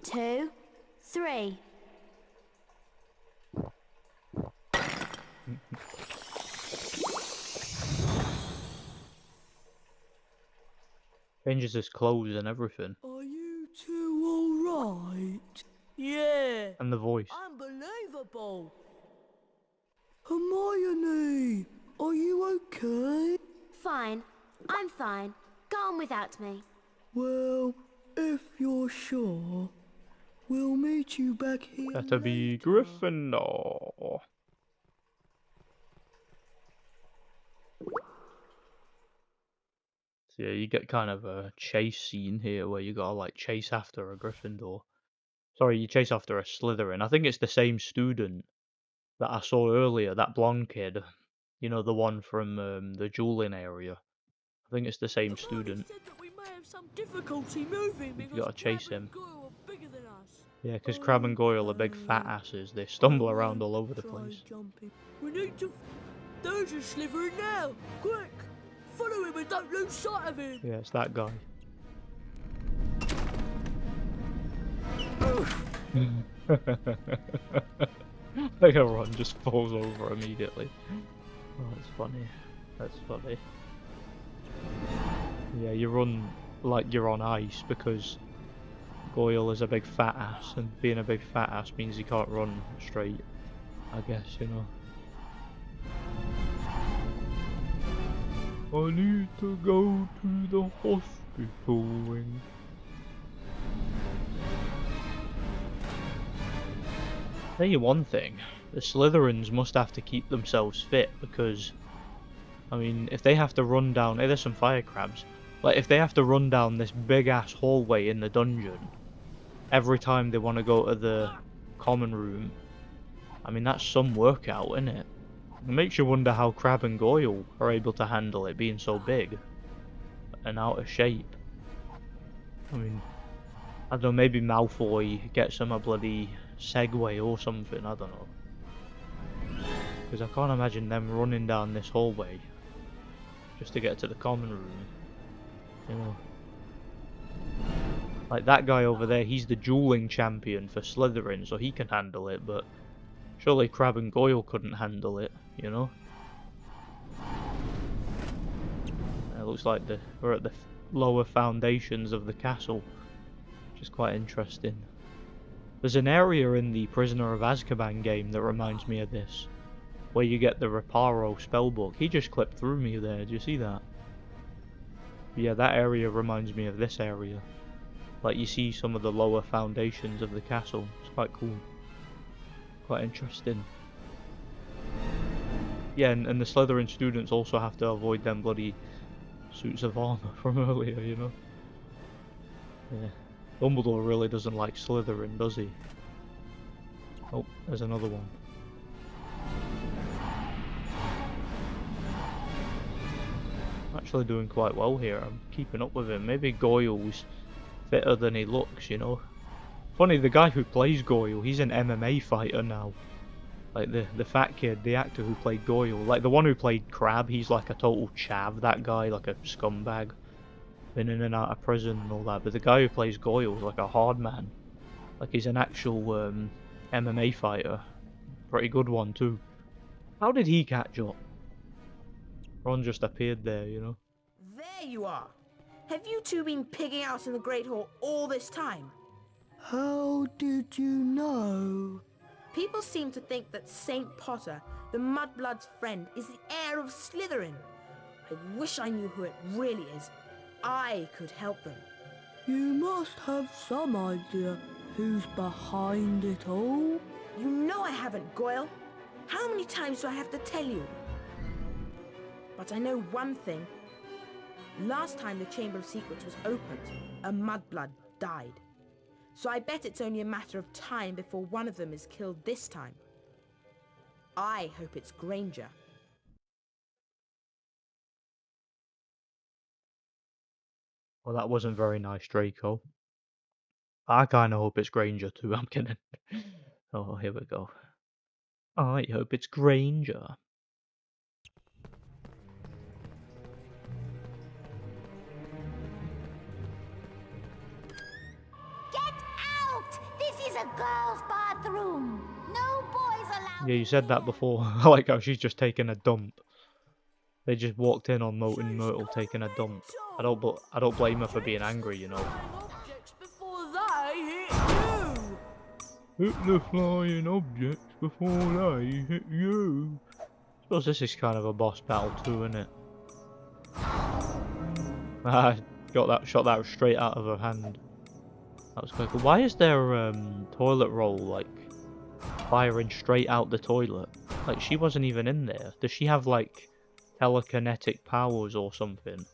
2, 3. Changes his clothes and everything. Are you two alright? Yeah. And the voice. Unbelievable. Hermione, are you okay? Fine. I'm fine. Go on without me. Well, if you're sure, we'll meet you back here. Better be Gryffindor. So yeah, you get kind of a chase scene here where you gotta like chase after a Gryffindor. Sorry, you chase after a Slytherin. I think it's the same student that I saw earlier, that blonde kid. You know, the one from the dueling area. I think it's the same student. Said that we may have some difficulty moving You because gotta chase Crab and him. Goyle are bigger than us. Yeah, because Crab and Goyle are big fat asses. They stumble around all over the place. Jumping. We need to... There's a Slytherin now! Quick! Follow him and don't lose sight of him! Yeah, it's that guy. Like a run just falls over immediately. Oh, that's funny. That's funny. Yeah, you run like you're on ice because Goyle is a big fat ass, and being a big fat ass means he can't run straight, I guess, you know. I need to go to the hospital wing. Tell you one thing, the Slytherins must have to keep themselves fit because, I mean, if they have to run down, hey, there's some fire crabs. Like, if they have to run down this big ass hallway in the dungeon every time they want to go to the common room, I mean, that's some workout, isn't it? It makes you wonder how Crab and Goyle are able to handle it being so big and out of shape. I mean, I don't know, maybe Malfoy gets them a bloody Segway or something, I don't know. Because I can't imagine them running down this hallway just to get to the common room, you know. Like that guy over there, he's the dueling champion for Slytherin, so he can handle it, but surely Crab and Goyle couldn't handle it, you know. It looks like we're at the lower foundations of the castle, which is quite interesting. There's an area in the Prisoner of Azkaban game that reminds me of this, where you get the Reparo spellbook. He just clipped through me there, do you see that? Yeah, that area reminds me of this area. Like you see some of the lower foundations of the castle. It's quite cool. Quite interesting. Yeah, and the Slytherin students also have to avoid them bloody suits of armor from earlier, you know? Yeah. Dumbledore really doesn't like Slytherin, does he? Oh, there's another one. Actually doing quite well here. I'm keeping up with him. Maybe Goyle's fitter than he looks, you know? Funny, the guy who plays Goyle, he's an MMA fighter now. Like the fat kid, the actor who played Goyle. Like the one who played Crab, he's like a total chav, that guy, like a scumbag. Been in and out of prison and all that. But the guy who plays Goyle is like a hard man. Like he's an actual MMA fighter. Pretty good one too. How did he catch up? Ron just appeared there, you know? There you are. Have you two been pigging out in the Great Hall all this time? How did you know? People seem to think that St. Potter, the Mudblood's friend, is the heir of Slytherin. I wish I knew who it really is. I could help them. You must have some idea who's behind it all. You know I haven't, Goyle. How many times do I have to tell you? But I know one thing. Last time the Chamber of Secrets was opened, a Mudblood died. So I bet it's only a matter of time before one of them is killed this time. I hope it's Granger. Well, that wasn't very nice, Draco. I kind of hope it's Granger too, I'm kidding. Oh, here we go. I hope it's Granger. Get out! This is a girl's bathroom. No boys allowed. Yeah, you said that before. I like how she's just taking a dump. They just walked in on Myrtle taking a dump. I don't blame her for being angry, you know. Objects before they hit you. Hit the flying objects before they hit you. I suppose this is kind of a boss battle too, isn't it? I shot that straight out of her hand. That was quite cool. Why is their toilet roll like firing straight out the toilet? Like she wasn't even in there. Does she have like telekinetic powers or something?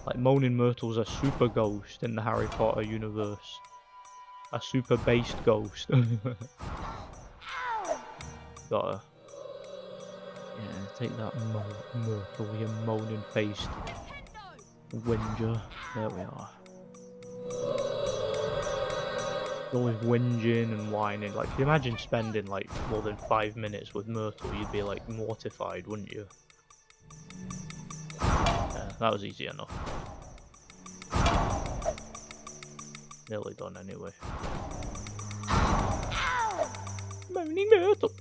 Like Moaning Myrtle's a super ghost in the Harry Potter universe. A super based ghost. Gotta. Yeah, take that Myrtle, you moaning faced whinger. There we are. Always whinging and whining. Like, can you imagine spending like more than 5 minutes with Myrtle? You'd be like mortified, wouldn't you? Yeah, that was easy enough. Nearly done anyway. Moaning Myrtle.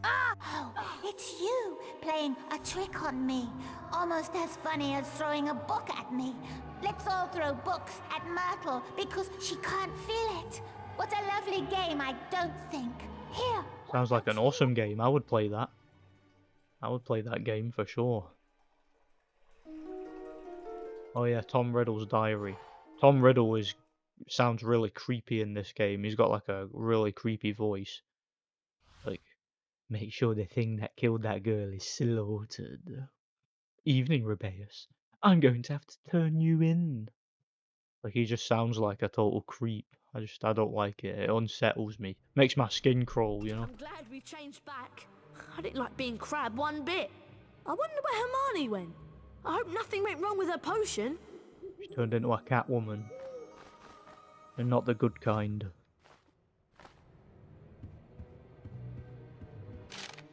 Oh, it's you playing a trick on me. Almost as funny as throwing a book at me. Let's all throw books at Myrtle because she can't feel it. What a lovely game, I don't think. Here. Sounds like an awesome game. I would play that. I would play that game for sure. Oh yeah, Tom Riddle's diary. Tom Riddle sounds really creepy in this game. He's got like a really creepy voice. Like, make sure the thing that killed that girl is slaughtered. Evening, Rubeus. I'm going to have to turn you in. Like, he just sounds like a total creep. I don't like it. It unsettles me. Makes my skin crawl, you know? I'm glad we changed back. I didn't like being Crab one bit. I wonder where Hermione went. I hope nothing went wrong with her potion. She turned into a cat woman. And not the good kind.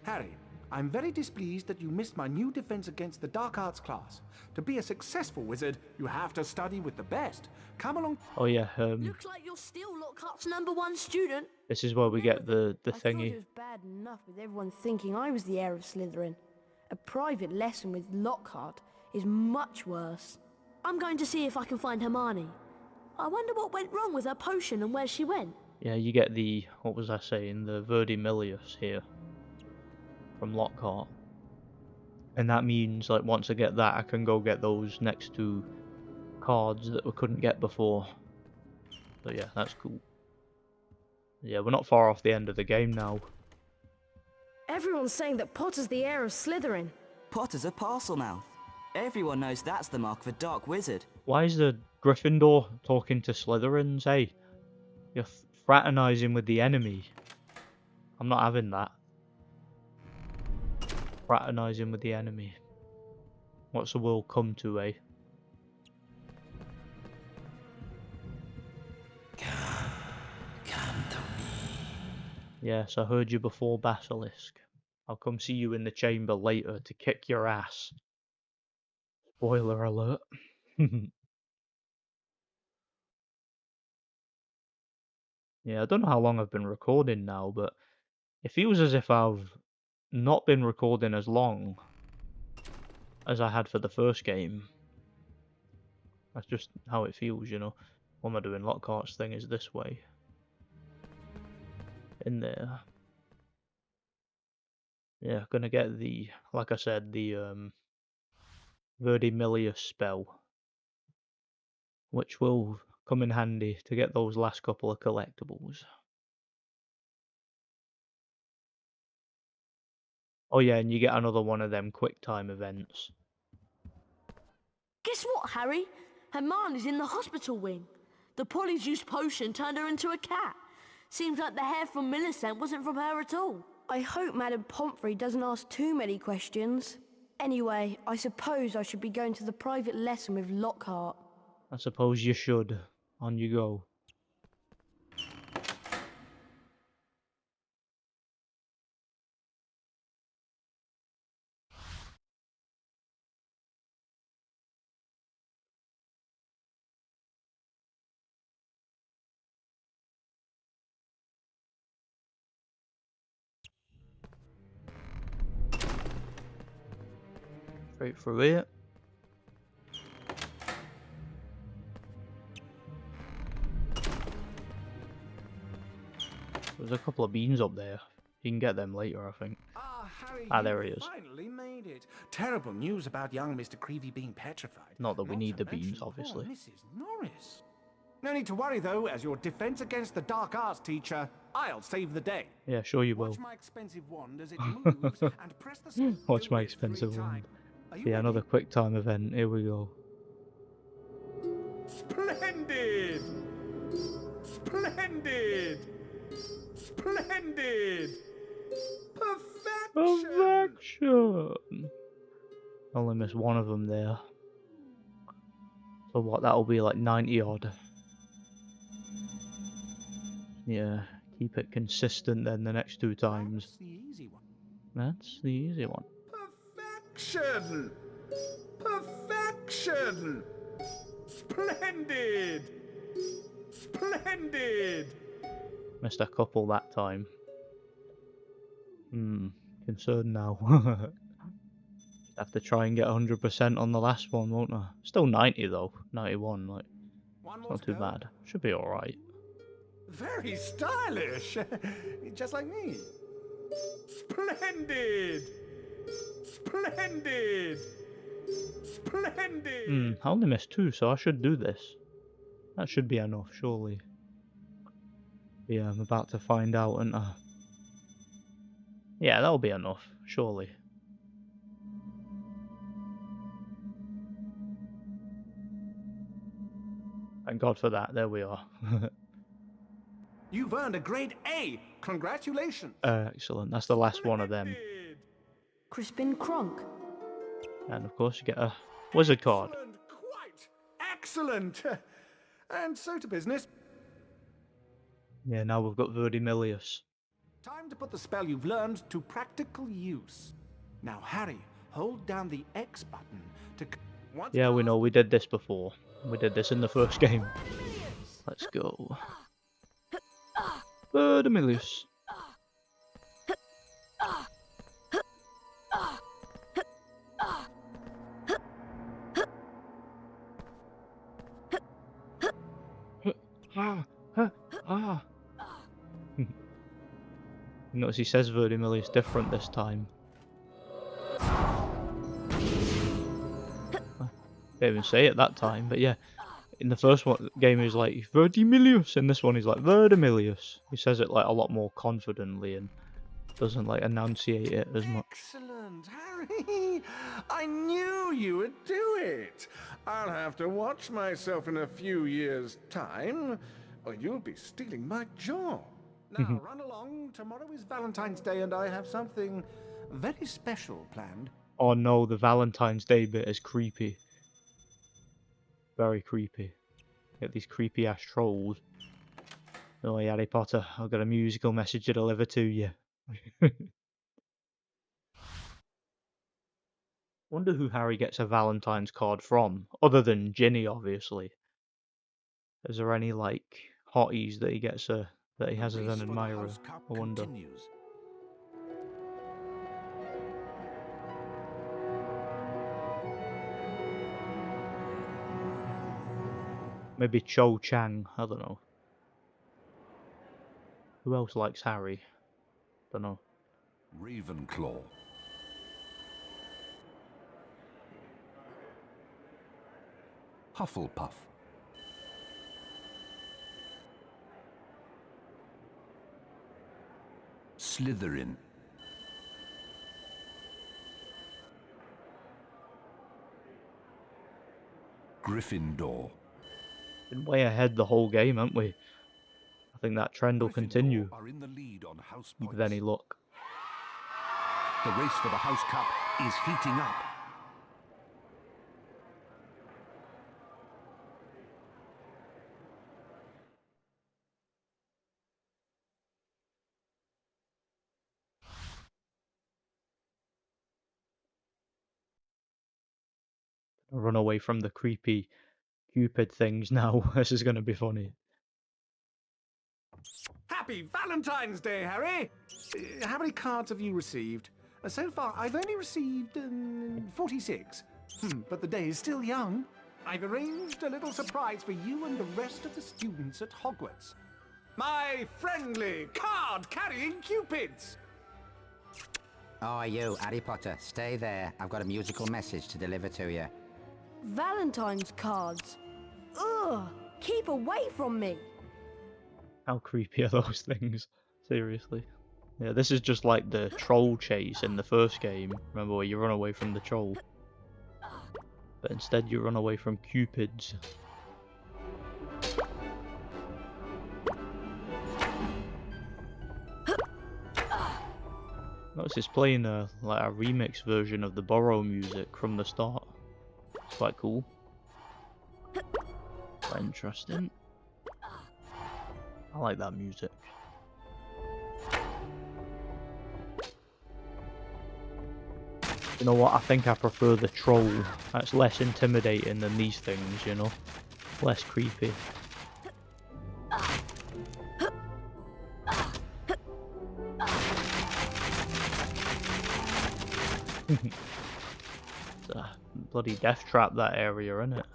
Harry, I'm very displeased that you missed my new defense against the dark arts class. To be a successful wizard, you have to study with the best. Come along. Oh yeah, Looks like you're still Lockhart's #1 student. this is where we get the I thought thingy. it was bad enough with everyone thinking I was the heir of Slytherin. A private lesson with Lockhart is much worse. I'm going to see if I can find Hermione. I wonder what went wrong with her potion and where she went. Yeah, you get the, what was I saying, the Verdimillious here. From Lockhart. And that means, like, once I get that, I can go get those next two cards that we couldn't get before. So yeah, that's cool. Yeah, we're not far off the end of the game now. Everyone's saying that Potter's the heir of Slytherin. Potter's a parcel mouth. Everyone knows that's the mark of a dark wizard. Why is the Gryffindor talking to Slytherins? Hey, you're fraternizing with the enemy. I'm not having that. Fraternizing with the enemy. What's the world come to, eh? Come to me. Yes, I heard you before, Basilisk. I'll come see you in the chamber later to kick your ass. Spoiler alert. Yeah, I don't know how long I've been recording now, but it feels as if I've not been recording as long as I had for the first game. That's just how it feels, you know. What am I doing? Lockhart's thing is this way. In there. Yeah, gonna get the, like I said, the Verdimillious spell. Which will come in handy to get those last couple of collectibles. Oh yeah, and you get another one of them quick time events. Guess what, Harry? Hermione's in the hospital wing. The Polyjuice potion turned her into a cat. Seems like the hair from Millicent wasn't from her at all. I hope Madame Pomfrey doesn't ask too many questions. Anyway, I suppose I should be going to the private lesson with Lockhart. I suppose you should. On you go. Straight through here. There's a couple of beans up there. You can get them later, I think. Harry, there he is. Finally made it. Terrible news about young Mr. Creevy being petrified. Not that we need the to beans, mention obviously. poor Mrs. Norris. No need to worry, though. As your defense against the dark arts teacher, I'll save the day. Yeah, sure you will. Watch my expensive wand as it moves, and press the Watch my expensive wand. Yeah, another quick time event. Here we go. Splendid! Splendid! Splendid! Perfection! Only missed one of them there. So what, that'll be like 90 odd. Yeah, keep it consistent then the next 2 times. That's the easy one. That's the easy one. Perfection! Perfection! Splendid! Splendid! Missed a couple that time. Concerned now. Have to try and get 100% on the last one, won't I? Still 90 though. 91, like, it's not too bad. Should be alright. Very stylish! Just like me. Splendid! Splendid! Splendid! I only missed 2, so I should do this. That should be enough, surely. Yeah, I'm about to find out, aren't I? Yeah, that'll be enough, surely. Thank God for that, there we are. You've earned a grade A! Congratulations! Excellent, that's the last one of them. Crispin Kronk. And of course you get a wizard card. Excellent! And so to business. Yeah, now we've got Verdimillious. Time to put the spell you've learned to practical use. Now, Harry, hold down the X button to... Yeah, we know, we did this before. We did this in the first game. Let's go. Verdimillious. Notice he says Verdimillious different this time. Didn't even say it that time, but yeah. In the first game he was like Verdimillious, in this one he's like Verdimillious. He says it like a lot more confidently and doesn't like enunciate it as much. Excellent, Harry! I knew you would do it! I'll have to watch myself in a few years' time, or you'll be stealing my job. Now, run along. Tomorrow is Valentine's Day, and I have something very special planned. Oh no, the Valentine's Day bit is creepy. Very creepy. Get these creepy ass trolls. Oh, Harry Potter, I've got a musical message to deliver to you. Wonder who Harry gets a Valentine's card from, other than Ginny, obviously. Is there any like hotties that he gets that he has as an admirer? I wonder. Maybe Cho Chang, I don't know. Who else likes Harry? Don't know. Ravenclaw. Hufflepuff. Slytherin. Gryffindor. Been way ahead the whole game, haven't we? I think that trend will continue Are in the lead on house with points. any luck. The race for the House Cup is heating up. Run away from the creepy Cupid things now. This is going to be funny. Happy Valentine's Day, Harry! How many cards have you received? So far, I've only received 46. But the day is still young. I've arranged a little surprise for you and the rest of the students at Hogwarts. My friendly card-carrying cupids! Oh, you, Harry Potter, stay there. I've got a musical message to deliver to you. Valentine's cards. Ugh! Keep away from me! How creepy are those things? Seriously. Yeah, this is just like the troll chase in the first game. Remember where you run away from the troll? But instead you run away from cupids. Notice it's playing a remix version of the Burrow music from the start. It's quite cool. Quite interesting. I like that music. You know what, I think I prefer the troll. That's less intimidating than these things, you know? Less creepy. It's a bloody death trap, that area, isn't it?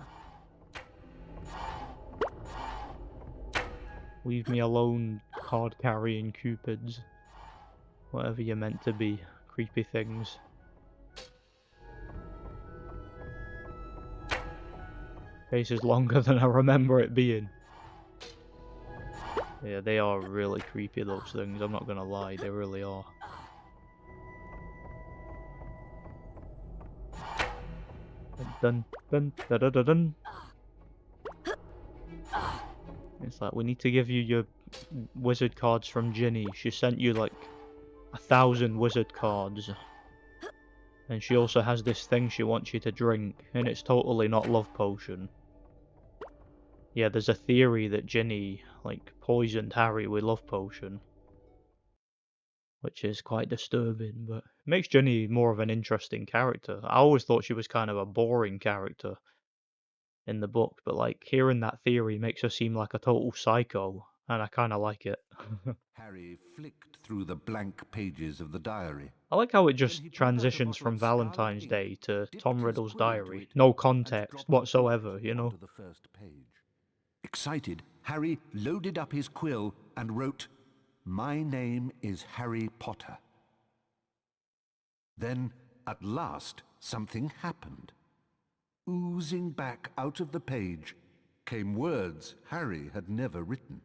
Leave me alone, card-carrying cupids. Whatever you're meant to be, creepy things. Case is longer than I remember it being. Yeah, they are really creepy, those things, I'm not gonna lie, they really are. Dun dun da da da dun. It's like, we need to give you your wizard cards from Ginny. She sent you like 1,000 wizard cards. And she also has this thing she wants you to drink, and it's totally not love potion. Yeah, there's a theory that Ginny, like, poisoned Harry with love potion. Which is quite disturbing, but it makes Ginny more of an interesting character. I always thought she was kind of a boring character in the book, but like, hearing that theory makes her seem like a total psycho, and I kind of like it. Harry flicked through the blank pages of the diary. I like how it just transitions from Valentine's Day to Tom Riddle's diary. No context whatsoever, you know? The first page. Excited, Harry loaded up his quill and wrote, "My name is Harry Potter." Then, at last, something happened. Oozing back out of the page came words Harry had never written.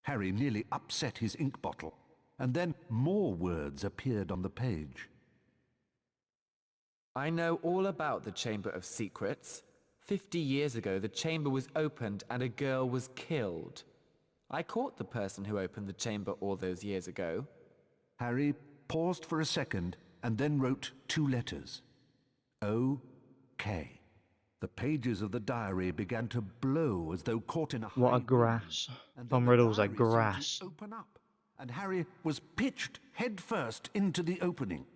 Harry nearly upset his ink bottle, and then more words appeared on the page. I know all about the Chamber of Secrets. 50 years ago, the chamber was opened and a girl was killed. I caught the person who opened the chamber all those years ago. Harry paused for a second and then wrote 2 letters. O.K. The pages of the diary began to blow as though caught in a What a grass. Tom Riddle's a grass. Open up, and Harry was pitched headfirst into the opening.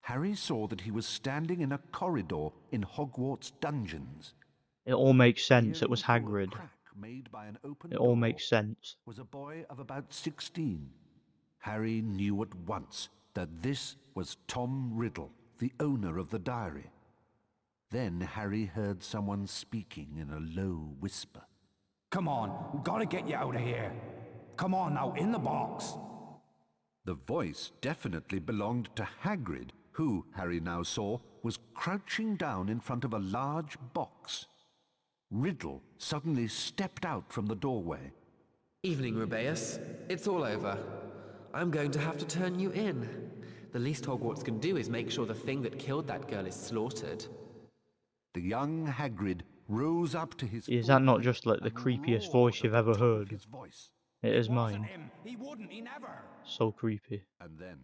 Harry saw that he was standing in a corridor in Hogwarts dungeons. It all makes sense, it was Hagrid. Made by an open It all makes sense. Was a boy of about 16. Harry knew at once that this was Tom Riddle, the owner of the diary. Then Harry heard someone speaking in a low whisper. Come on, gotta get you out of here. Come on now, in the box. The voice definitely belonged to Hagrid, who, Harry now saw, was crouching down in front of a large box. Riddle suddenly stepped out from the doorway. Evening, Rubeus. It's all over. I'm going to have to turn you in. The least Hogwarts can do is make sure the thing that killed that girl is slaughtered. The young Hagrid rose up to his... Is that not just like the creepiest voice you've ever heard? It is mine. He wouldn't, he never. So creepy. And then,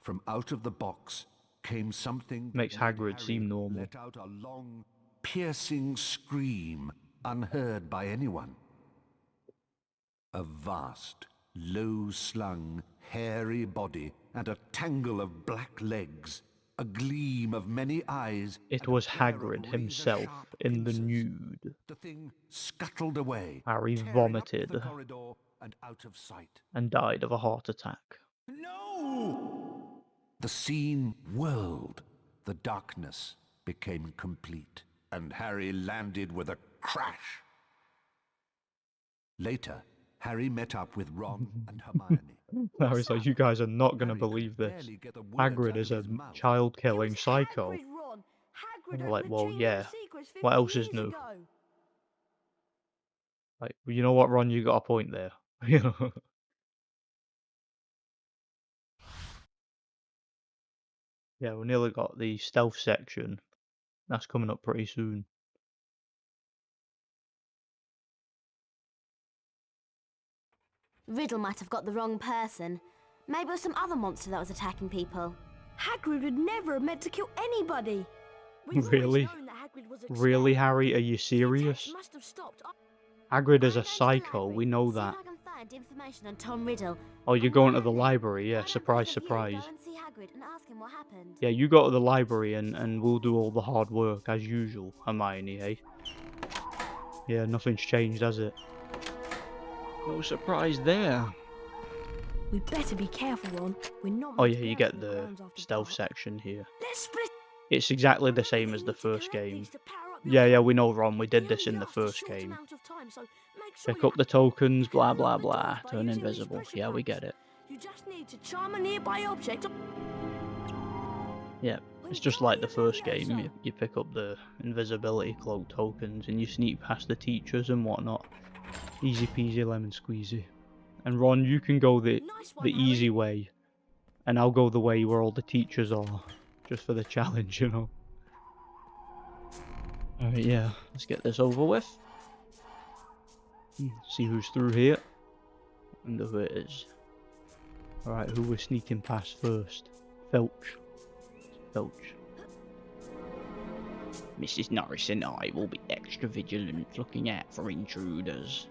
from out of the box, came something... Makes Hagrid seem normal. Let out a long, piercing scream, unheard by anyone. A vast, low-slung, hairy body and a tangle of black legs, a gleam of many eyes... It was Hagrid himself, in the nude. The thing scuttled away, Harry vomited the corridor and out of sight. And died of a heart attack. No! The scene whirled. The darkness became complete, and Harry landed with a crash. Later, Harry met up with Ron and Hermione. Harry's like, you guys are not going to believe this. Hagrid is a child-killing psycho. And we're like, well, yeah. What else is new? Like, you know what, Ron? You got a point there. You know. Yeah, we nearly got the stealth section. That's coming up pretty soon. Riddle might have got the wrong person. Maybe it was some other monster that was attacking people. Hagrid would never have meant to kill anybody. Really? Really, Harry? Are you serious? Hagrid is a psycho, we know that. I can find information on Tom Riddle. Oh, you're going to the library, yeah, surprise, surprise. Go and see Hagrid and ask him what happened. Yeah, you go to the library and we'll do all the hard work, as usual, Hermione, eh? Yeah, nothing's changed, has it? No surprise there. We better be careful, Ron. We're not. Oh yeah, you get the stealth section here. It's exactly the same as the first game. Yeah, we know, Ron. We did this in the first game. Pick up the tokens, blah blah blah. Turn invisible. Yeah, we get it. You just need to charm a nearby object. Yeah, it's just like the first game. You pick up the invisibility cloak tokens and you sneak past the teachers and whatnot. Easy peasy lemon squeezy. And Ron, you can go the easy way, and I'll go the way where all the teachers are, just for the challenge, you know. Alright, yeah, let's get this over with. See who's through here. Wonder who it is. Alright, who we're sneaking past first? Filch. Filch. Mrs. Norris and I will be extra vigilant looking out for intruders.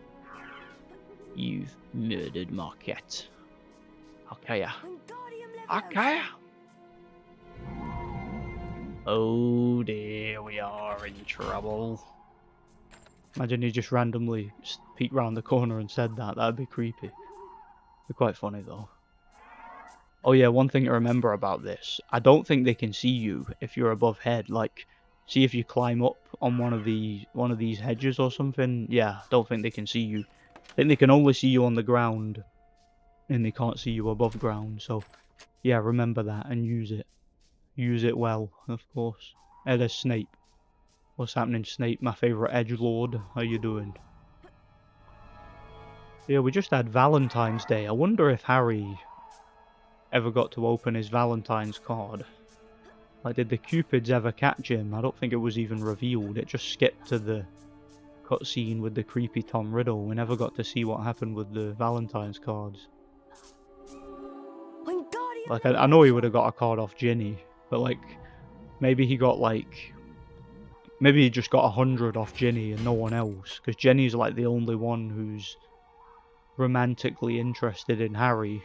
You've murdered Marquette. Okay. Okay. Oh dear, we are in trouble. Imagine he just randomly peeked round the corner and said that. That'd be creepy. Be quite funny though. Oh yeah, one thing to remember about this. I don't think they can see you if you're above head. Like, see if you climb up on one of these hedges or something. Yeah, I don't think they can see you. I think they can only see you on the ground, and they can't see you above ground, so yeah, remember that and use it. Use it well, of course. Hey, there's Snape. What's happening, Snape, my favourite edgelord? How you doing? Yeah, we just had Valentine's Day. I wonder if Harry ever got to open his Valentine's card. Like, did the Cupids ever catch him? I don't think it was even revealed. It just skipped to the cutscene with the creepy Tom Riddle. We never got to see what happened with the Valentine's cards. Like, I know he would have got a card off Ginny, but like, maybe he got like, maybe he just got 100 off Ginny and no one else, because Jenny's like the only one who's romantically interested in Harry,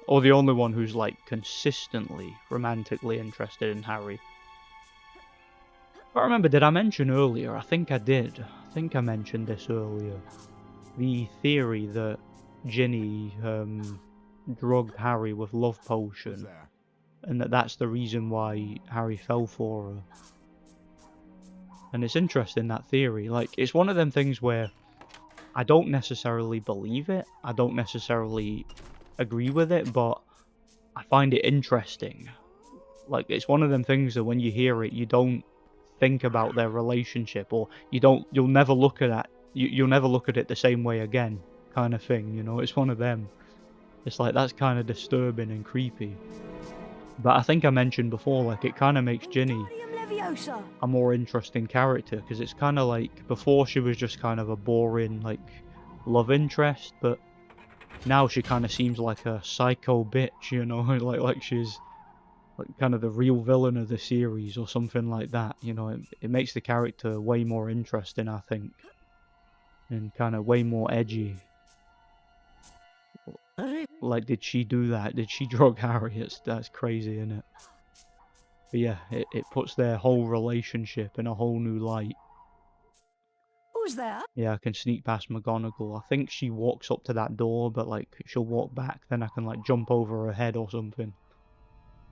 or the only one who's like consistently romantically interested in Harry. I remember, did I mention earlier? I think I did. I think I mentioned this earlier. The theory that Ginny drugged Harry with love potion, and that's the reason why Harry fell for her. And it's interesting, that theory. Like, it's one of them things where I don't necessarily believe it. I don't necessarily agree with it, but I find it interesting. Like, it's one of them things that when you hear it, you don't think about their relationship, or you'll never look at that. You'll never look at it the same way again, kind of thing. You know, it's one of them. It's like, that's kind of disturbing and creepy. But I think I mentioned before, like, it kind of makes Ginny a more interesting character, because it's kind of like, before she was just kind of a boring, like, love interest, but now she kind of seems like a psycho bitch, you know, like she's like kind of the real villain of the series or something like that. You know, it makes the character way more interesting, I think, and kind of way more edgy. Like, did she do that? Did she drug Harry? That's crazy, isn't it? But yeah, it puts their whole relationship in a whole new light. Who's there? Yeah, I can sneak past McGonagall. I think she walks up to that door, but like she'll walk back, then I can like jump over her head or something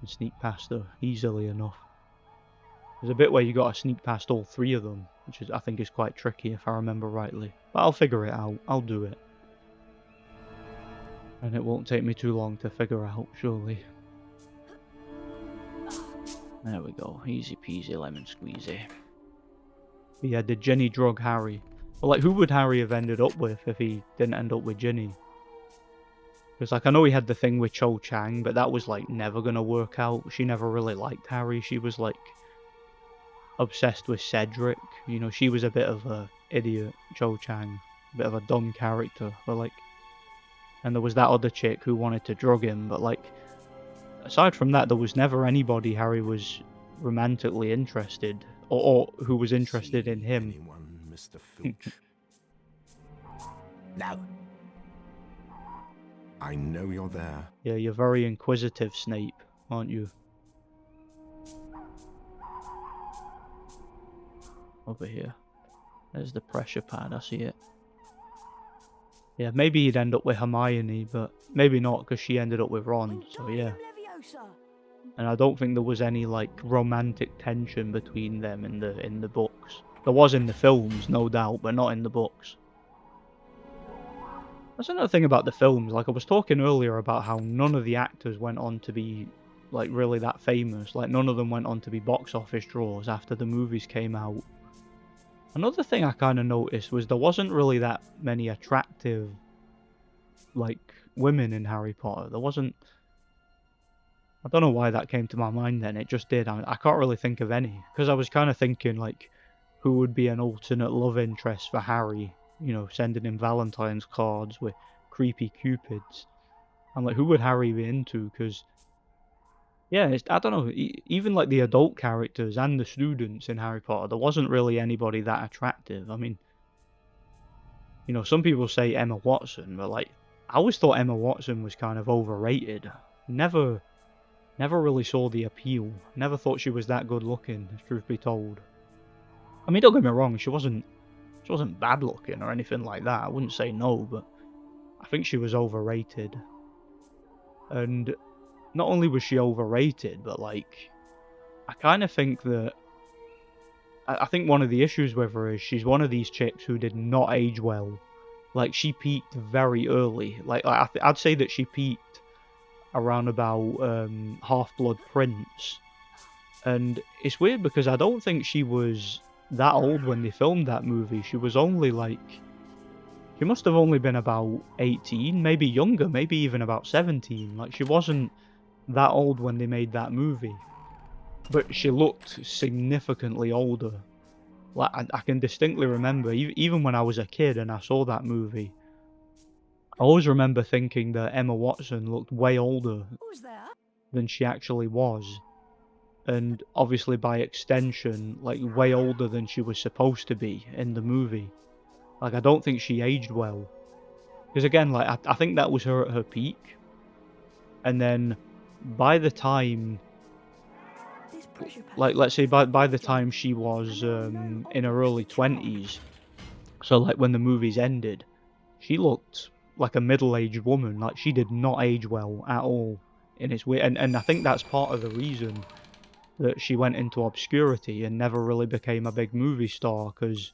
and sneak past her easily enough. There's a bit where you gotta sneak past all three of them, which is I think is quite tricky if I remember rightly. But I'll figure it out. I'll do it. And it won't take me too long to figure out, surely. There we go. Easy peasy lemon squeezy. But yeah, did Ginny drug Harry? Well, like, who would Harry have ended up with if he didn't end up with Ginny? Because, like, I know he had the thing with Cho Chang, but that was, like, never gonna work out. She never really liked Harry. She was, like, obsessed with Cedric. You know, she was a bit of a idiot, Cho Chang. A bit of a dumb character. But, like, and there was that other chick who wanted to drug him, but, like, aside from that, there was never anybody Harry was romantically interested, or who was interested in him. Mr. Filch? No. I know you're there. Yeah, you're very inquisitive, Snape, aren't you? Over here. There's the pressure pad, I see it. Yeah, maybe he'd end up with Hermione, but maybe not, because she ended up with Ron, so yeah. And I don't think there was any, like, romantic tension between them in the books. There was in the films, no doubt, but not in the books. That's another thing about the films. Like, I was talking earlier about how none of the actors went on to be, like, really that famous. Like, none of them went on to be box office draws after the movies came out. Another thing I kind of noticed was there wasn't really that many attractive, like, women in Harry Potter. There wasn't... I don't know why that came to my mind then. It just did. I can't really think of any. Because I was kind of thinking, like, who would be an alternate love interest for Harry? You know, sending him Valentine's cards with creepy cupids. I'm like, who would Harry be into? Because, yeah, I don't know. Even, like, the adult characters and the students in Harry Potter, there wasn't really anybody that attractive. I mean, you know, some people say Emma Watson, but, like, I always thought Emma Watson was kind of overrated. Never really saw the appeal. Never thought she was that good looking, if truth be told. I mean, don't get me wrong, she wasn't bad looking or anything like that. I wouldn't say no, but I think she was overrated. And not only was she overrated, but, like, I kind of think that... I think one of the issues with her is she's one of these chicks who did not age well. Like, she peaked very early. Like, I'd say that she peaked around about Half-Blood Prince. And it's weird because I don't think she was that old when they filmed that movie. She was only, like... She must have only been about 18, maybe younger, maybe even about 17. Like, she wasn't that old when they made that movie. But she looked significantly older. Like, I can distinctly remember, even when I was a kid and I saw that movie, I always remember thinking that Emma Watson looked way older than she actually was. And obviously by extension, like, way older than she was supposed to be in the movie. Like, I don't think she aged well. Because again, like, I think that was her at her peak. And then by the time... Like, let's say by the time she was in her early 20s, so like when the movies ended, she looked like a middle-aged woman. Like, she did not age well at all in its way. And I think that's part of the reason that she went into obscurity and never really became a big movie star, because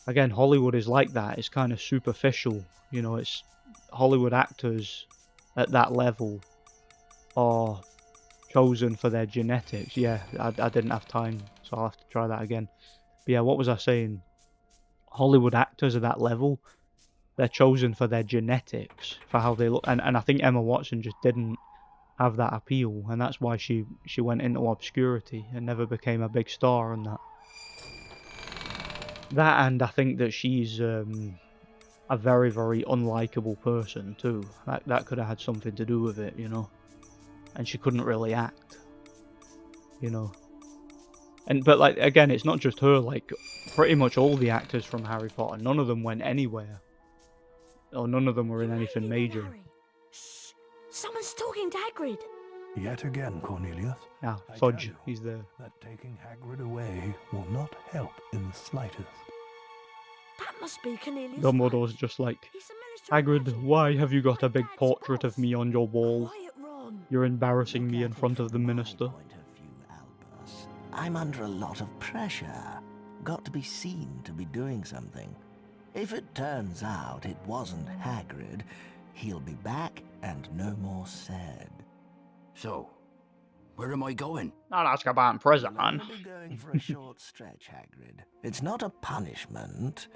again, Hollywood is like that. It's kind of superficial, you know. It's Hollywood actors at that level are chosen for their genetics. Yeah, I didn't have time, so I'll have to try that again. But yeah, what was I saying? Hollywood actors at that level, they're chosen for their genetics, for how they look. And I think Emma Watson just didn't have that appeal, and that's why she went into obscurity and never became a big star and that. That, and I think that she's a very, very unlikable person too. That could have had something to do with it, you know. And she couldn't really act, you know. But like, again, it's not just her. Like, pretty much all the actors from Harry Potter, none of them went anywhere, or none of them were in anything major. Shh! Someone's talking to Hagrid. Yet again, Cornelius. Ah, Fudge, he's there. That taking Hagrid away will not help in the slightest. That must be Cornelius. Dumbledore's just like, Hagrid, why have you got a big portrait of me on your wall? You're embarrassing me in front of the minister. I'm under a lot of pressure. Got to be seen to be doing something. If it turns out it wasn't Hagrid, he'll be back and no more said. So, where am I going? Not ask about prison, man. You'll be going for a short stretch, Hagrid. It's not a punishment,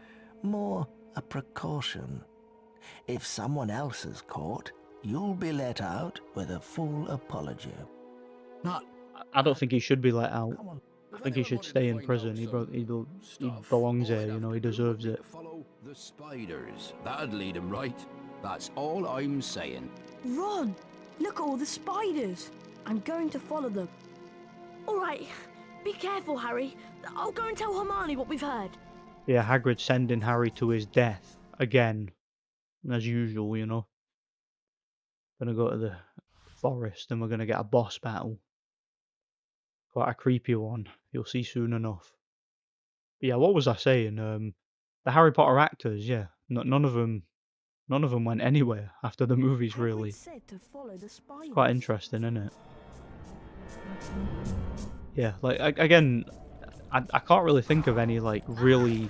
more a precaution. If someone else is caught, you'll be let out with a full apology. I don't think he should be let out. I think he should stay in prison. He belongs there, you know, he deserves it. Follow the spiders. That'd lead him right. That's all I'm saying. Ron, look at all the spiders. I'm going to follow them. All right, be careful, Harry. I'll go and tell Hermione what we've heard. Yeah, Hagrid's sending Harry to his death again, as usual, you know. Gonna go to the forest and we're gonna get a boss battle. Quite a creepy one. You'll see soon enough. But yeah, what was I saying? The Harry Potter actors, yeah, none of them went anywhere after the movies. Really, quite interesting, isn't it? Yeah, like again, I can't really think of any like really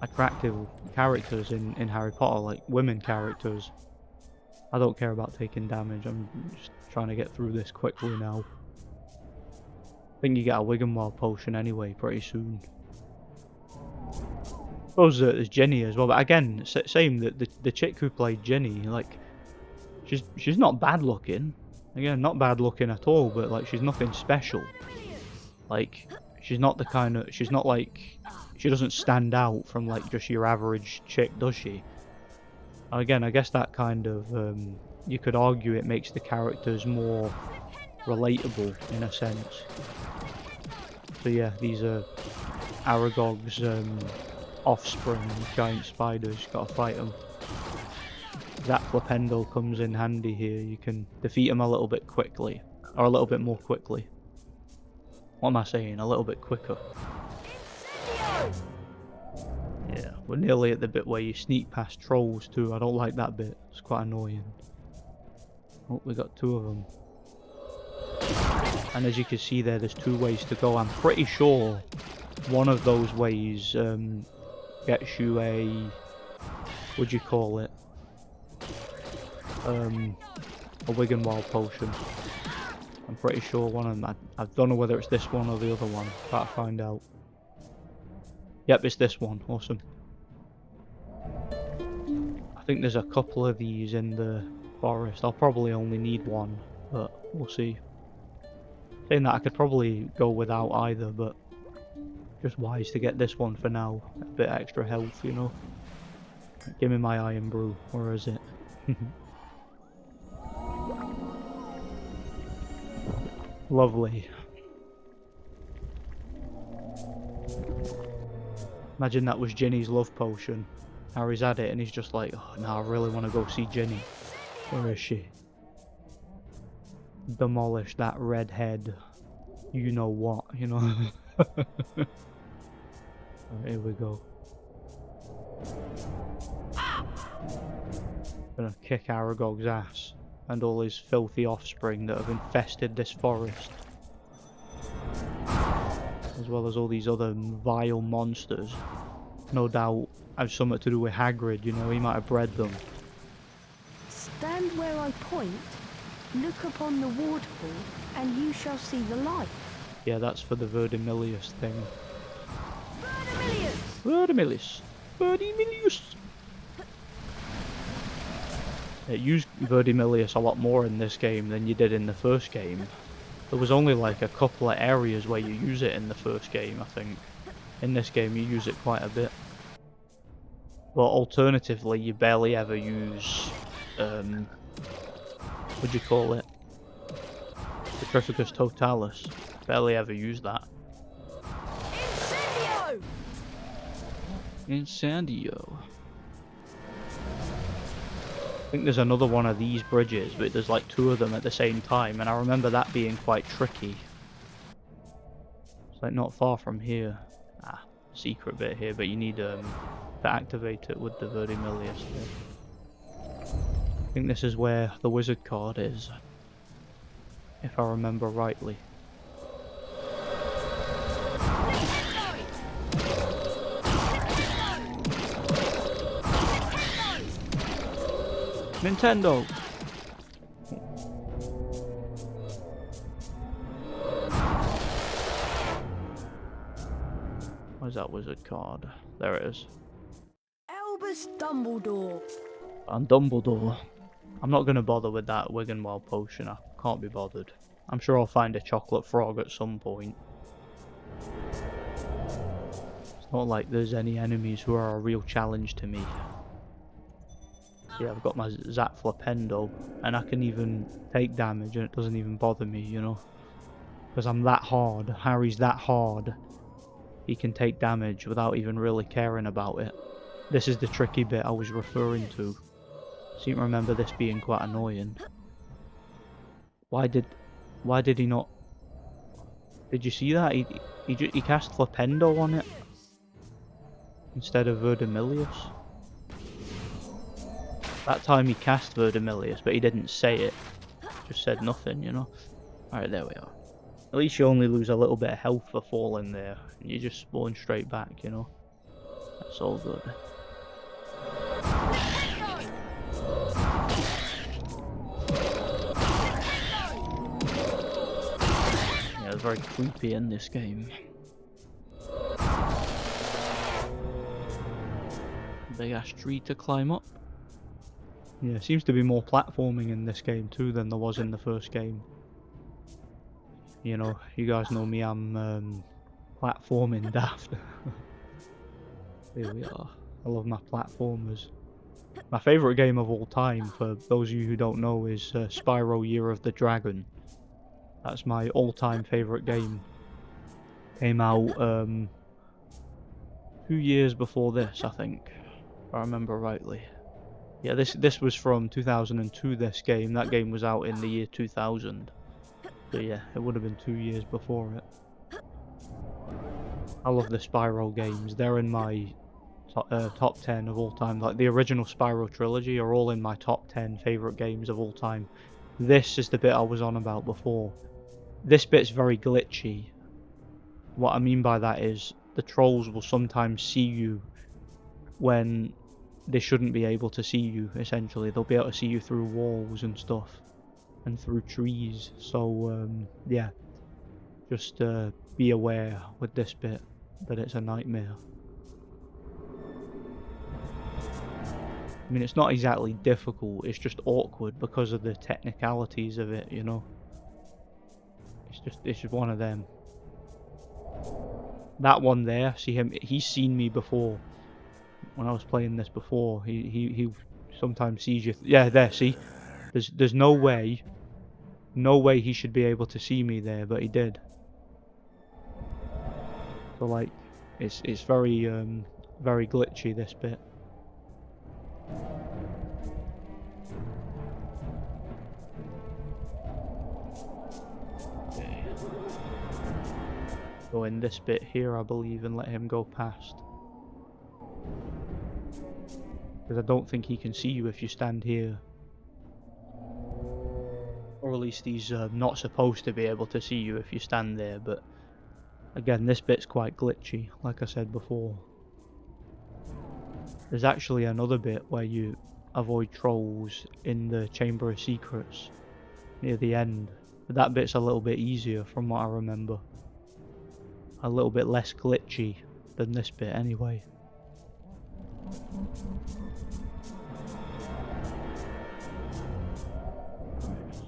attractive characters in Harry Potter, like women characters. I don't care about taking damage. I'm just trying to get through this quickly now. I think you get a Wiggenweld potion anyway pretty soon. I suppose there's Ginny as well, but again, same, the chick who played Ginny, like, she's not bad looking. Again, not bad looking at all, but like she's nothing special. Like, she's not the kind of, she's not like, she doesn't stand out from like just your average chick, does she? Again, I guess that kind of, you could argue it makes the characters more relatable in a sense. So yeah, these are Aragog's offspring, giant spiders. Gotta fight them. That Flapendel comes in handy here. You can defeat him a little bit quickly, or a little bit more quickly. What am I saying? A little bit quicker. Yeah, we're nearly at the bit where you sneak past trolls too. I don't like that bit. It's quite annoying. Oh, we got two of them. And as you can see there's two ways to go. I'm pretty sure one of those ways gets you a, what'd you call it? A Wiggenweld potion. I'm pretty sure one of them. I don't know whether it's this one or the other one. Gotta find out. Yep, it's this one. Awesome. I think there's a couple of these in the forest. I'll probably only need one, but we'll see. Saying that, I could probably go without either, but just wise to get this one for now. A bit extra health, you know. Give me my iron brew. Where is it? Lovely. Imagine that was Ginny's love potion. Harry's had it and he's just like, oh no, I really want to go see Ginny. Where is she? Demolish that redhead. You know what, you know. Right, here we go. Gonna kick Aragog's ass and all his filthy offspring that have infested this forest. As well as all these other vile monsters. No doubt have something to do with Hagrid, you know, he might have bred them. Stand where I point, look upon the waterfall, and you shall see the light. Yeah, that's for the Verdimillious thing. Verdimillious! Verdimillious! It used Verdimillious a lot more in this game than you did in the first game. There was only like a couple of areas where you use it in the first game, I think. In this game you use it quite a bit. But alternatively, you barely ever use, what do you call it? Petrificus Totalis. Barely ever use that. Incendio! Incendio. I think there's another one of these bridges, but there's like two of them at the same time, and I remember that being quite tricky. It's like not far from here. Ah, secret bit here, but you need to activate it with the Verdimillious there. I think this is where the wizard card is, if I remember rightly. Nintendo! Where's that wizard card? There it is. Albus Dumbledore. And Dumbledore. I'm not going to bother with that Wiggenweld potion. I can't be bothered. I'm sure I'll find a chocolate frog at some point. It's not like there's any enemies who are a real challenge to me. Yeah, I've got my Zap Flipendo, and I can even take damage and it doesn't even bother me, you know? Because I'm that hard. Harry's that hard. He can take damage without even really caring about it. This is the tricky bit I was referring to. Seem to remember this being quite annoying. Why did he not? Did you see that? He cast Flipendo on it instead of Verdimillious. That time he cast Verdimillious, but he didn't say it. Just said nothing, you know. Alright, there we are. At least you only lose a little bit of health for falling there, and you just spawn straight back, you know. That's all good. Yeah, it's very creepy in this game. Big ass tree to climb up. Yeah, seems to be more platforming in this game too than there was in the first game. You know, you guys know me, I'm platforming daft. Here we are. I love my platformers. My favourite game of all time, for those of you who don't know, is Spyro Year of the Dragon. That's my all-time favourite game. Came out 2 years before this, I think, if I remember rightly. Yeah, this was from 2002, this game. That game was out in the year 2000. So yeah, it would have been 2 years before it. I love the Spyro games. They're in my top 10 of all time. Like the original Spyro trilogy are all in my top 10 favourite games of all time. This is the bit I was on about before. This bit's very glitchy. What I mean by that is the trolls will sometimes see you when they shouldn't be able to see you, essentially. They'll be able to see you through walls and stuff, and through trees. So yeah, just be aware with this bit that it's a nightmare. I mean, it's not exactly difficult, it's just awkward because of the technicalities of it, you know. It's just one of them. That one there, see him, he's seen me before. When I was playing this before, he sometimes sees you. Yeah, there, see? There's no way he should be able to see me there, but he did. So like, it's very very glitchy, this bit. Okay. Go in this bit here, I believe, and let him go past. Because I don't think he can see you if you stand here. Or at least he's not supposed to be able to see you if you stand there, but again, this bit's quite glitchy, like I said before. There's actually another bit where you avoid trolls in the Chamber of Secrets near the end, but that bit's a little bit easier from what I remember. A little bit less glitchy than this bit anyway.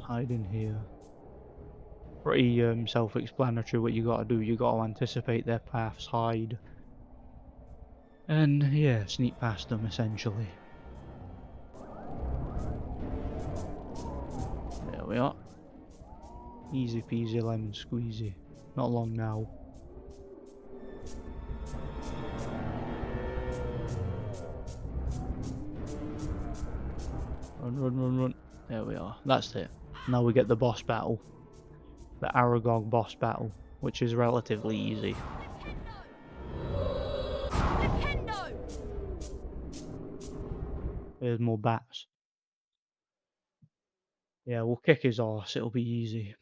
Hide in here. Pretty self-explanatory what you gotta do. You gotta anticipate their paths, hide, and yeah, sneak past them essentially. There we are. Easy peasy lemon squeezy. Not long now. Run, run, run, run. There we are. That's it. Now we get the boss battle. The Aragog boss battle, which is relatively easy. There's more bats. Yeah, we'll kick his arse. It'll be easy.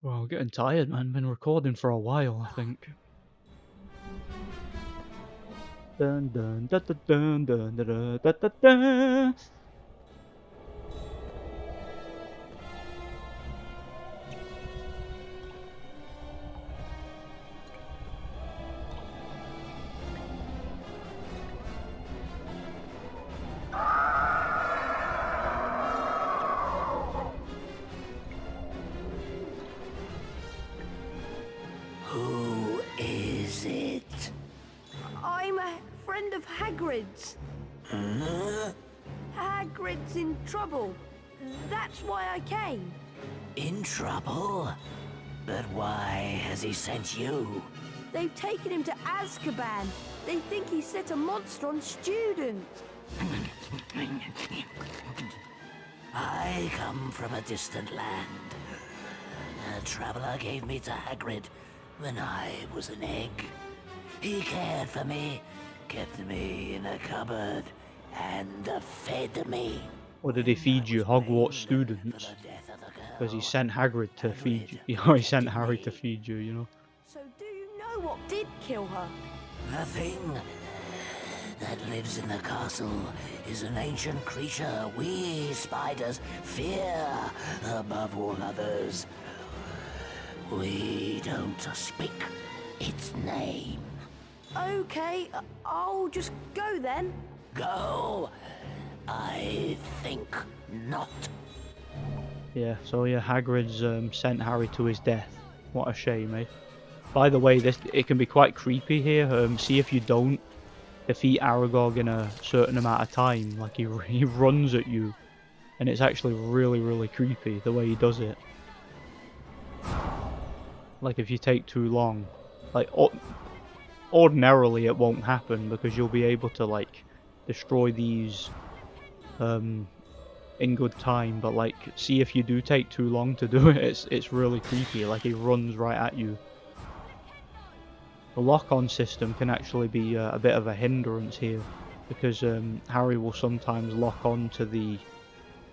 Well, I'm getting tired, man. Been recording for a while, I think. Dun dun dun dun dun dun dun dun dun dun. Who is it? I'm a friend of Hagrid's. Hagrid's in trouble. That's why I came. In trouble? But why has he sent you? They've taken him to Azkaban. They think he set a monster on students. I come from a distant land. A traveler gave me to Hagrid when I was an egg. He cared for me, kept me in a cupboard, and fed me. Or did he feed you Hogwarts students? Because he sent Hagrid to feed you. He sent Harry to feed you, you know. So do you know what did kill her? The thing that lives in the castle is an ancient creature we spiders fear above all others. We don't speak its name. Okay, I'll just go then. Go? I think not. Yeah, so yeah, Hagrid's sent Harry to his death. What a shame, eh? By the way, it can be quite creepy here. See if you don't defeat Aragog in a certain amount of time, like he runs at you, and it's actually really, really creepy the way he does it. Like if you take too long, like ordinarily it won't happen because you'll be able to like destroy these in good time, but like see if you do take too long to do it, it's really creepy. Like he runs right at you. The lock-on system can actually be a bit of a hindrance here because Harry will sometimes lock on to the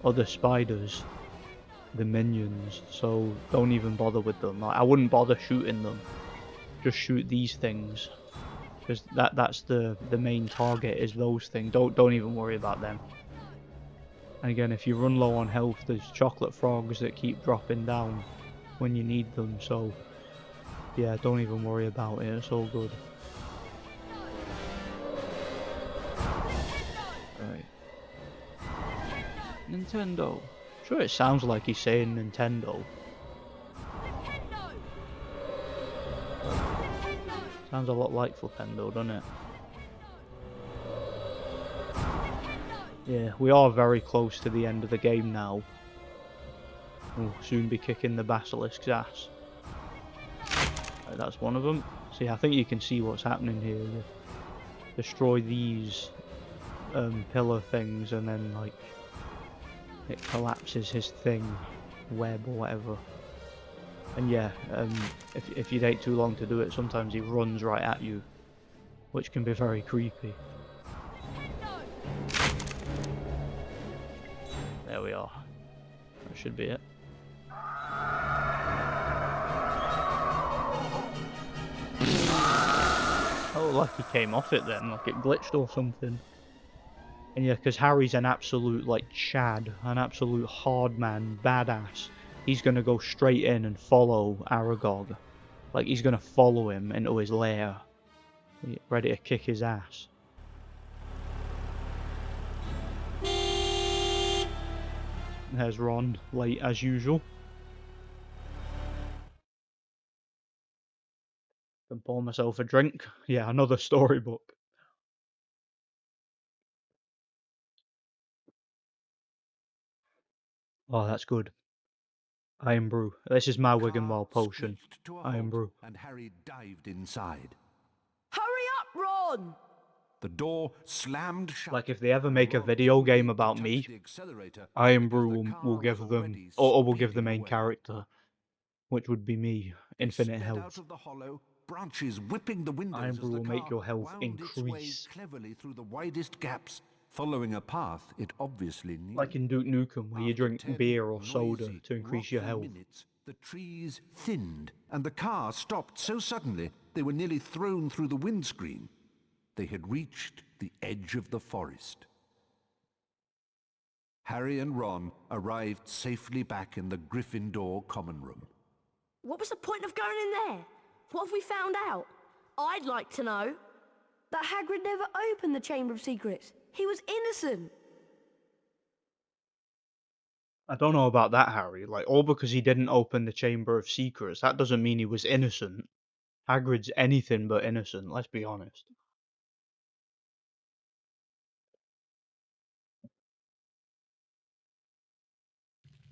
other spiders, the minions, so don't even bother with them. Like, I wouldn't bother shooting them, just shoot these things because that's the main target is those things. Don't even worry about them. And again, if you run low on health, there's chocolate frogs that keep dropping down when you need them, so yeah, don't even worry about it, it's all good. Right. Nintendo. Sure, it sounds like he's saying Nintendo. Sounds a lot like Flipendo, doesn't it? Yeah, we are very close to the end of the game now. We'll soon be kicking the Basilisk's ass. Right, that's one of them. See, I think you can see what's happening here. You destroy these pillar things and then like it collapses his thing, web or whatever. And yeah, if you take too long to do it, sometimes he runs right at you, which can be very creepy. There we are. That should be it. Oh, like he came off it then, like it glitched or something. And yeah, because Harry's an absolute, like, Chad, an absolute hard man, badass. He's gonna go straight in and follow Aragog. Like, he's gonna follow him into his lair. Ready to kick his ass. There's Ron, late as usual. Can pour myself a drink. Yeah, another storybook. Oh, that's good. Iron Brew. This is my Wiggenwald potion. Iron Brew. And Harry dived inside. Hurry up, Ron! The door slammed shut. Like if they ever make a video game about me, Iron Brew will give them, or will give the main character which would be me, infinite Sped out health. of the hollow, branches whipping the windows Iron as Brew the will car make your health wound its way increase. cleverly through the widest gaps, following a path it obviously knew. Like in Duke Nukem, where you After drink 10 beer or soda noisy, to increase your rocky health. minutes, the trees thinned, and the car stopped so suddenly they were nearly thrown through the windscreen. They had reached the edge of the forest. Harry and Ron arrived safely back in the Gryffindor common room. What was the point of going in there? What have we found out? I'd like to know. That Hagrid never opened the Chamber of Secrets. He was innocent. I don't know about that, Harry. Like, all because he didn't open the Chamber of Secrets, that doesn't mean he was innocent. Hagrid's anything but innocent, let's be honest.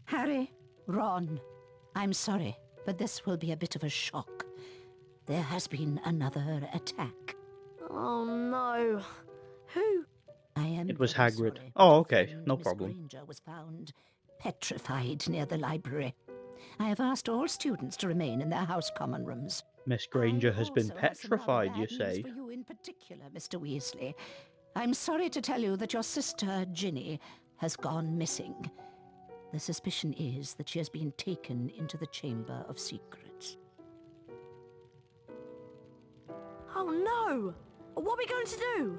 Harry, Ron, I'm sorry, but this will be a bit of a shock. There has been another attack. Oh no. Who? I am It was very Hagrid. sorry, Oh, but okay, your friend, no Miss problem. Granger was found petrified near the library. I have asked all students to remain in their house common rooms. Miss Granger has been Also have some rather petrified, you bad news say? for you in particular, Mr. Weasley. I'm sorry to tell you that your sister, Ginny, has gone missing. The suspicion is that she has been taken into the Chamber of Secrets. Oh no! What are we going to do?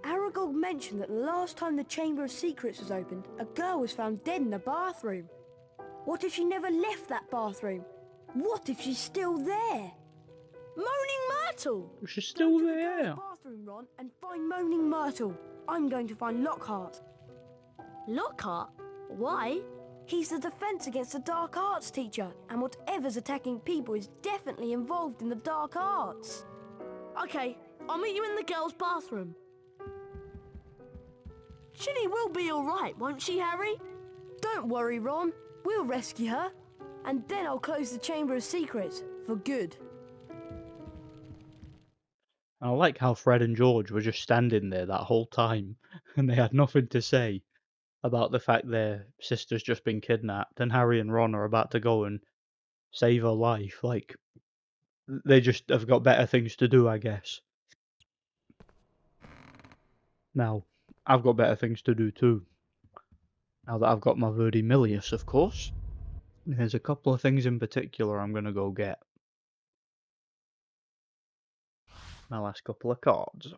Aragog mentioned that the last time the Chamber of Secrets was opened, a girl was found dead in a bathroom. What if she never left that bathroom? What if she's still there? Moaning Myrtle! She's still Go to there. the girls' bathroom, Ron, and find Moaning Myrtle. I'm going to find Lockhart. Lockhart? Why? He's the defense against the dark arts teacher, and whatever's attacking people is definitely involved in the dark arts. Okay, I'll meet you in the girls' bathroom. Ginny will be alright, won't she, Harry? Don't worry, Ron. We'll rescue her. And then I'll close the Chamber of Secrets for good. I like how Fred and George were just standing there that whole time, and they had nothing to say about the fact their sister's just been kidnapped, and Harry and Ron are about to go and save her life. Like, they just have got better things to do, I guess. Now, I've got better things to do too. Now that I've got my Verdi Milius, of course. There's a couple of things in particular I'm going to go get. My last couple of cards.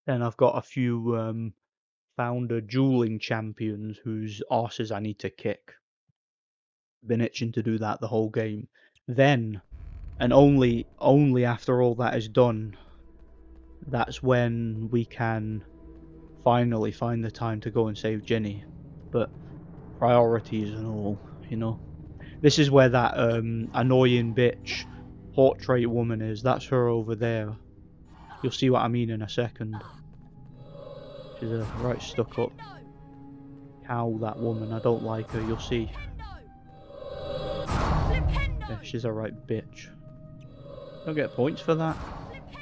Then I've got a few founder dueling champions whose arses I need to kick. Been itching to do that the whole game. Then, and only after all that is done, that's when we can finally find the time to go and save Ginny. But priorities and all, you know. This is where that annoying bitch portrait woman is. That's her over there. You'll see what I mean in a second. She's a right stuck up cow, that woman. I don't like her, you'll see. Yeah, she's a right bitch. Don't get points for that?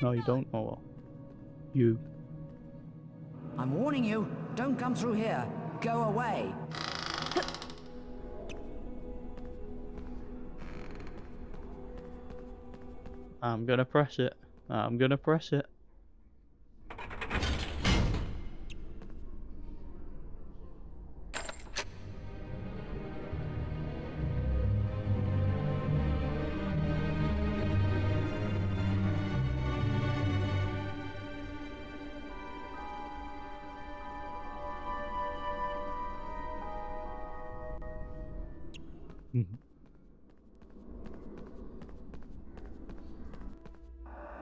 No, you don't? Oh well. You. I'm warning you, don't come through here. Go away. I'm gonna press it. I'm gonna press it.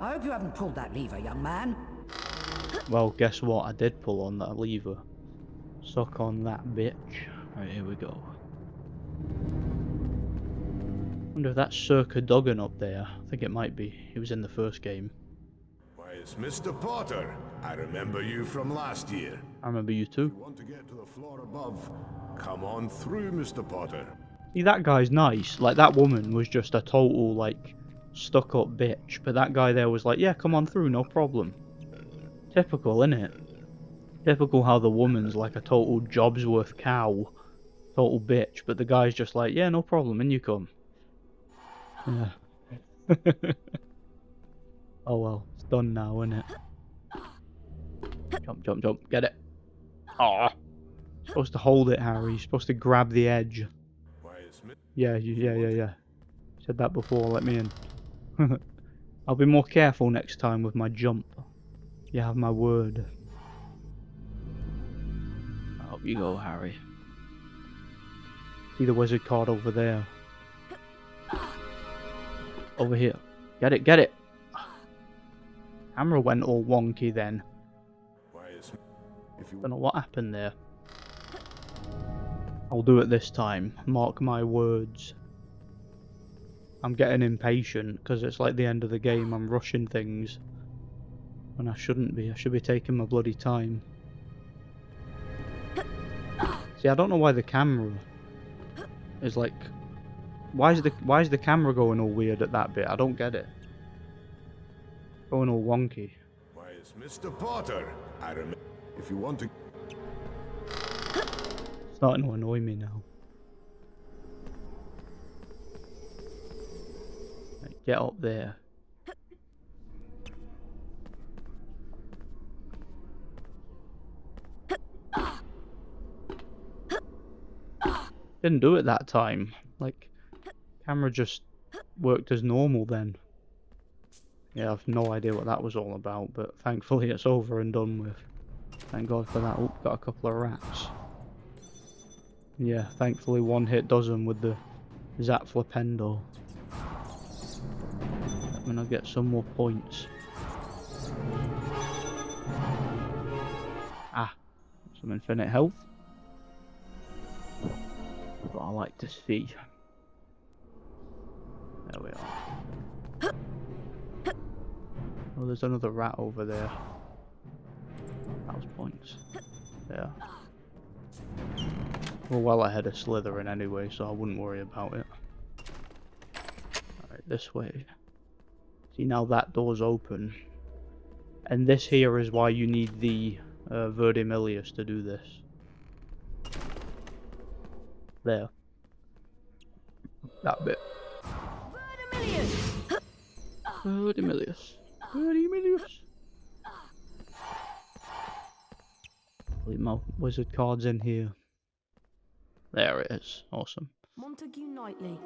I hope you haven't pulled that lever, young man. Well, guess what? I did pull on that lever. Suck on that bitch. Right, here we go. Wonder if that's Sir Cadogan up there. I think it might be. He was in the first game. Why, it's Mr. Potter. I remember you from last year. I remember you too. If you want to get to the floor above, come on through, Mr. Potter. See, that guy's nice. Like, that woman was just a total, like, stuck-up bitch. But that guy there was like, yeah, come on through, no problem. Typical, innit? Typical how the woman's like a total Jobsworth cow. Total bitch. But the guy's just like, yeah, no problem, in you come. Yeah. Oh well, it's done now, isn't it? Jump, jump, jump. Get it. Aw. Supposed to hold it, Harry. You're supposed to grab the edge. Yeah, yeah. Said that before, let me in. I'll be more careful next time with my jump. You have my word. Up you go, Harry. See the wizard card over there. Over here. Get it, get it! Camera went all wonky then. Don't know what happened there. I'll do it this time. Mark my words. I'm getting impatient because it's like the end of the game. I'm rushing things. When I shouldn't be. I should be taking my bloody time. See, I don't know why the camera is like... Why is the camera going all weird at that bit? I don't get it. Going all wonky. Why is Mr. Potter? I remember. If you want to. It's starting to annoy me now. Right, get up there. Didn't do it that time. Like, camera just worked as normal then. Yeah, I've no idea what that was all about, but thankfully it's over and done with. Thank God for that. Oh, got a couple of rats. Yeah, thankfully one hit does them with the Zap Flipendo. I'm gonna get some more points. Ah, some infinite health. What I like to see. There we are. Oh, there's another rat over there. That was points. Yeah. We're well ahead of Slytherin anyway, so I wouldn't worry about it. Alright, this way. See, now that door's open. And this here is why you need the Verdimillious to do this. There. That bit. Verdimillious. Verdimillious. Leave my wizard cards in here. There it is. Awesome. Montague Knightley.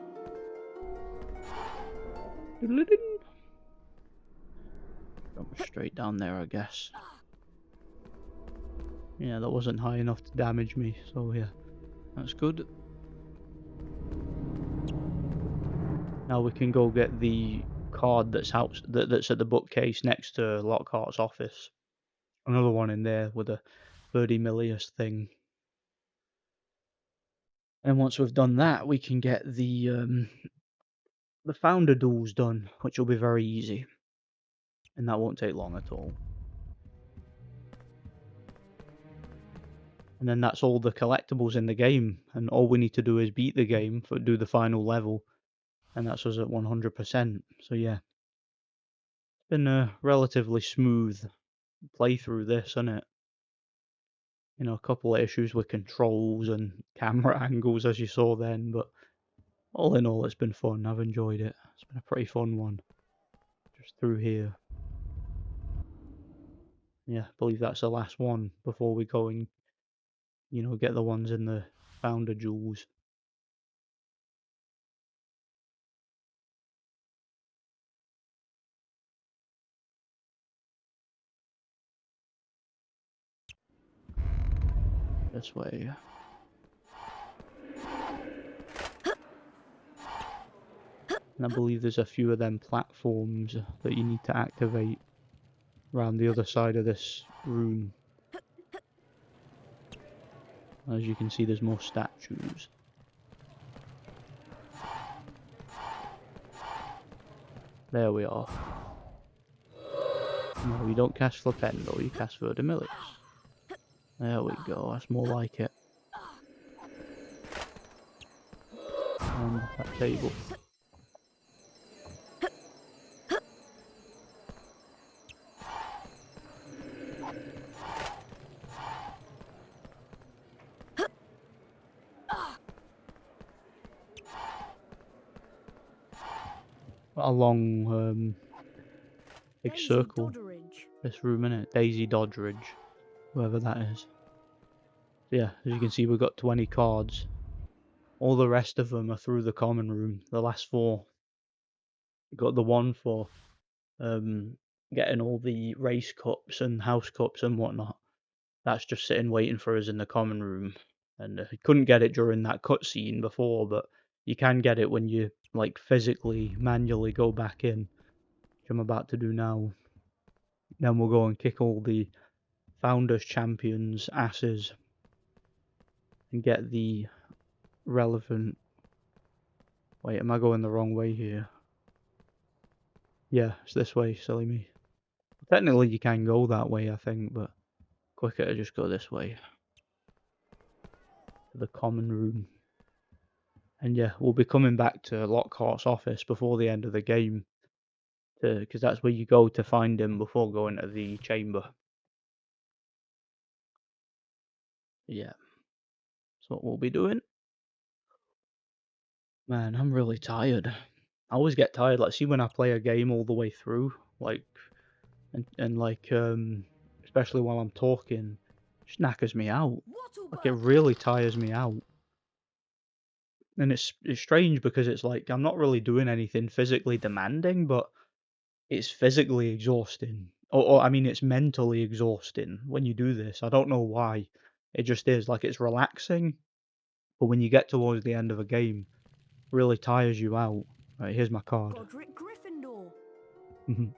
Jump straight down there, I guess. Yeah, that wasn't high enough to damage me, so yeah. That's good. Now we can go get the card that's that's at the bookcase next to Lockhart's office. Another one in there with a Verdimillious thing. And once we've done that, we can get the founder duels done, which will be very easy. And that won't take long at all. And then that's all the collectibles in the game, and all we need to do is beat the game, do the final level, and that's us at 100%. So yeah, it's been a relatively smooth playthrough this, hasn't it? You know, a couple of issues with controls and camera angles as you saw then, but all in all it's been fun. I've enjoyed it. It's been a pretty fun one. Just through here. Yeah, I believe that's the last one before we go and, you know, get the ones in the founder jewels. This way. And I believe there's a few of them platforms that you need to activate around the other side of this room. As you can see, there's more statues. There we are. No, you don't cast Flipendo, you cast Verdimillious. There we go, that's more like it. And that table. a long big Daisy circle. Dodderidge. This room, innit? Daisy Dodderidge, whoever that is. So yeah, as you can see, we've got 20 cards. All the rest of them are through the common room. The last 4. We've got the one for getting all the race cups and house cups and whatnot. That's just sitting waiting for us in the common room. And I couldn't get it during that cutscene before, but you can get it when you like physically, manually go back in, which I'm about to do now. Then we'll go and kick all the Founders Champions asses and get the relevant... Wait, am I going the wrong way here? Yeah, it's this way, silly me. Technically you can go that way, I think, but quicker to just go this way. To the common room. And yeah, we'll be coming back to Lockhart's office before the end of the game. Because that's where you go to find him before going to the chamber. Yeah. That's what we'll be doing. Man, I'm really tired. I always get tired, like, see when I play a game all the way through, like, and like, especially while I'm talking, it just knackers me out. Like, it really tires me out. And it's strange because it's like, I'm not really doing anything physically demanding, but it's physically exhausting. Or I mean, it's mentally exhausting when you do this. I don't know why. It just is. Like, it's relaxing, but when you get towards the end of a game, it really tires you out. Right, here's my card. Godric Gryffindor.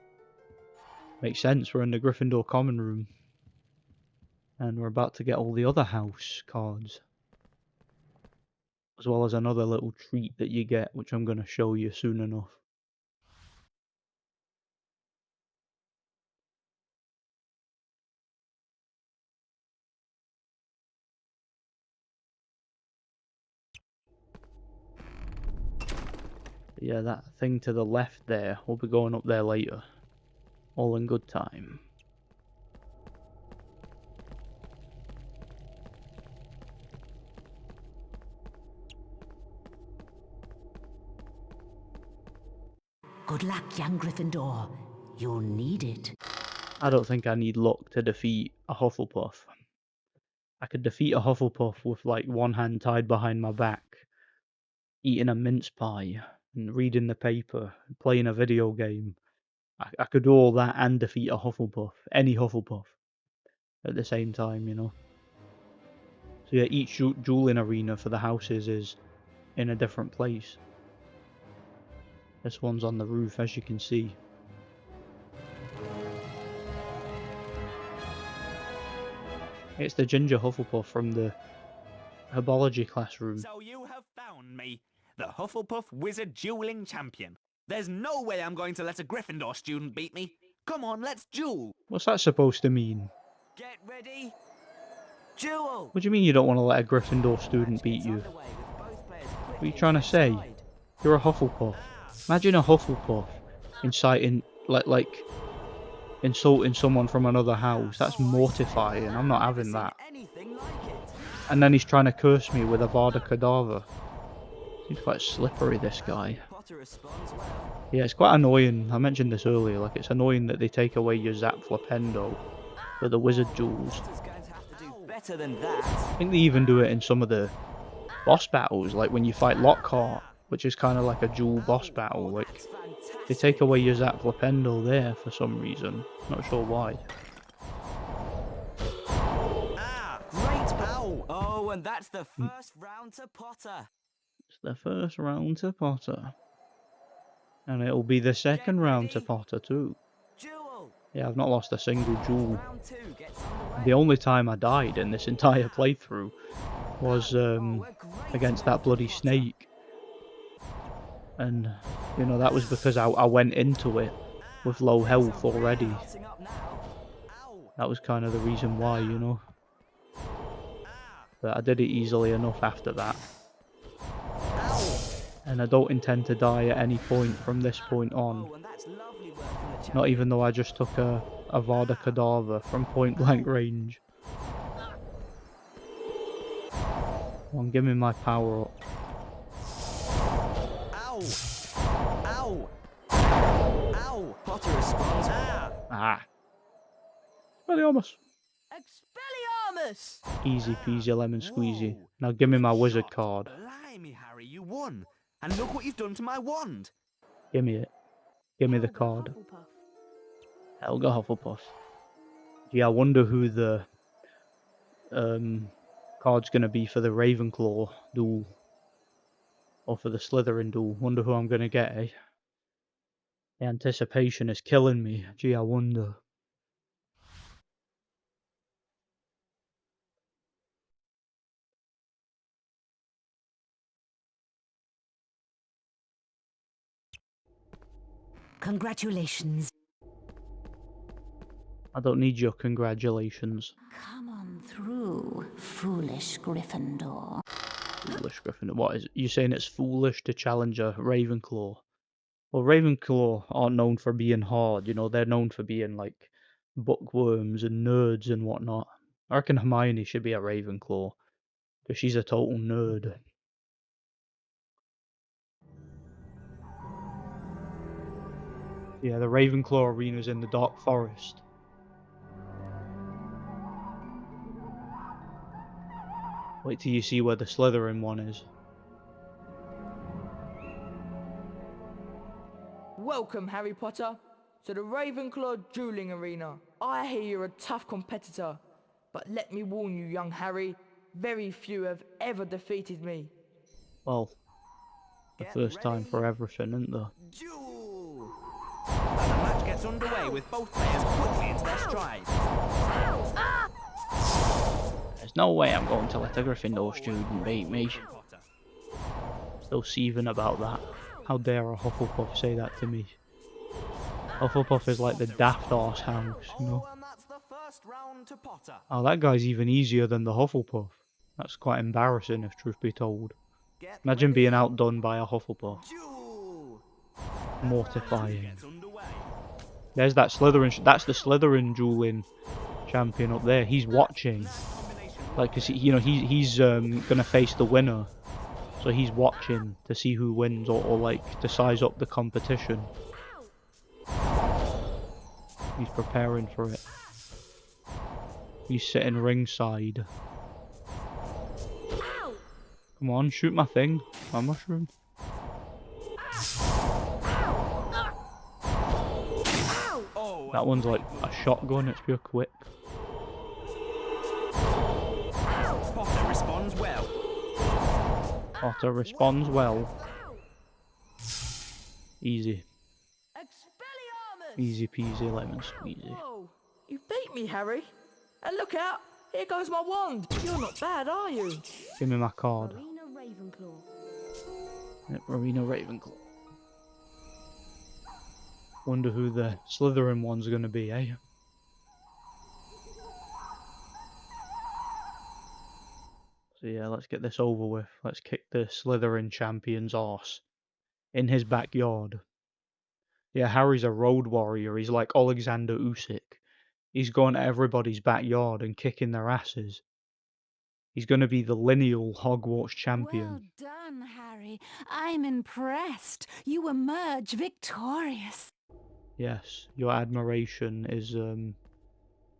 Makes sense, we're in the Gryffindor common room. And we're about to get all the other house cards. As well as another little treat that you get, which I'm going to show you soon enough. Yeah, that thing to the left there, we'll be going up there later. All in good time. Good luck, young Gryffindor. You'll need it. I don't think I need luck to defeat a Hufflepuff. I could defeat a Hufflepuff with like one hand tied behind my back, eating a mince pie, and reading the paper, playing a video game. I could do all that and defeat a Hufflepuff, any Hufflepuff, at the same time, you know. So yeah, each dueling arena for the houses is in a different place. This one's on the roof, as you can see. It's the Ginger Hufflepuff from the Herbology classroom. So you have found me, the Hufflepuff Wizard Dueling Champion. There's no way I'm going to let a Gryffindor student beat me. Come on, let's duel. What's that supposed to mean? Get ready. Duel. What do you mean you don't want to let a Gryffindor student beat you? What are you trying to say? You're a Hufflepuff. Imagine a Hufflepuff inciting, like insulting someone from another house. That's mortifying. I'm not having that. And then he's trying to curse me with Avada Kedavra. He's quite slippery, this guy. Yeah, it's quite annoying. I mentioned this earlier. Like, it's annoying that they take away your Zap Flipendo for the wizard duels. Better than that. I think they even do it in some of the boss battles, like when you fight Lockhart, which is kind of like a dual boss battle. Like, they take away your Zap Flipendo there for some reason. Not sure why. Great bow. Oh, and that's the first round to Potter. It's the first round to Potter. And it'll be the second round to Potter too. Yeah, I've not lost a single duel. The only time I died in this entire playthrough was against that bloody snake. And, you know, that was because I went into it with low health already. That was kind of the reason why, you know. But I did it easily enough after that. And I don't intend to die at any point from this point on. Not even though I just took a Avada Kedavra from point blank range. Come on, give me my power up. Ow! Ow! Ow! Potter responds. Ah. Expelliarmus. Expelliarmus! Easy peasy lemon squeezy. Now give me my wizard card. Blimey, Harry, you won. And look what you've done to my wand. Give me it. Give me the card. Helga Hufflepuff. Gee, I wonder who the card's gonna be for the Ravenclaw duel. Or for the Slytherin duel. Wonder who I'm gonna get, eh? The anticipation is killing me. Gee, I wonder. Congratulations. I don't need your congratulations. Come on through, foolish Gryffindor. Foolish Gryffindor. What is it? You saying it's foolish to challenge a Ravenclaw? Well, Ravenclaw aren't known for being hard, you know, they're known for being like bookworms and nerds and whatnot. I reckon Hermione should be a Ravenclaw, because she's a total nerd. Yeah, the Ravenclaw arena's in the Dark Forest. Wait till you see where the Slytherin one is. Welcome, Harry Potter, to the Ravenclaw dueling arena. I hear you're a tough competitor, but let me warn you, young Harry, very few have ever defeated me. Well, the first time for everything, isn't there? Duel! And the match gets underway with both players quickly into their stride. There's no way I'm going to let a Gryffindor student beat me. Still seething about that. How dare a Hufflepuff say that to me? Hufflepuff is like the daft arse house, you know? Oh, that guy's even easier than the Hufflepuff. That's quite embarrassing if truth be told. Imagine being outdone by a Hufflepuff. Mortifying. There's that Slytherin, that's the Slytherin dueling champion up there. He's watching. Like, cause you know, he's gonna face the winner. So he's watching to see who wins or like to size up the competition. He's preparing for it. He's sitting ringside. Come on, shoot my thing. My mushroom. That one's like a shotgun, it's pure quick. Potter responds well. Potter responds well. Easy. Easy peasy lemon squeezy. Whoa, you beat me, Harry. And look out, here goes my wand. You're not bad, are you? Give me my card. Rowena Ravenclaw. Yep, Rowena Ravenclaw. Wonder who the Slytherin one's gonna be, eh? So yeah, let's get this over with. Let's kick the Slytherin champion's arse in his backyard. Yeah, Harry's a road warrior. He's like Alexander Usyk. He's going to everybody's backyard and kicking their asses. He's going to be the lineal Hogwarts champion. Well done, Harry. I'm impressed. You emerge victorious. Yes, your admiration is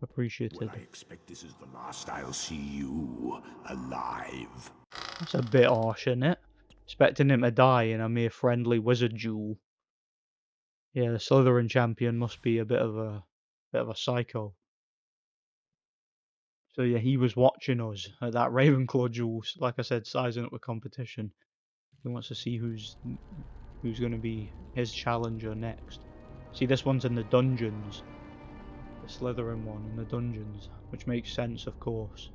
appreciated. Well, I expect this is the last I'll see you alive. That's a bit harsh, isn't it? Expecting him to die in a mere friendly wizard duel. Yeah, the Slytherin champion must be a bit of a psycho. So yeah, he was watching us at that Ravenclaw duel. Like I said, sizing up the competition. He wants to see who's going to be his challenger next. See, this one's in the dungeons. The Slytherin one in the dungeons, which makes sense, of course.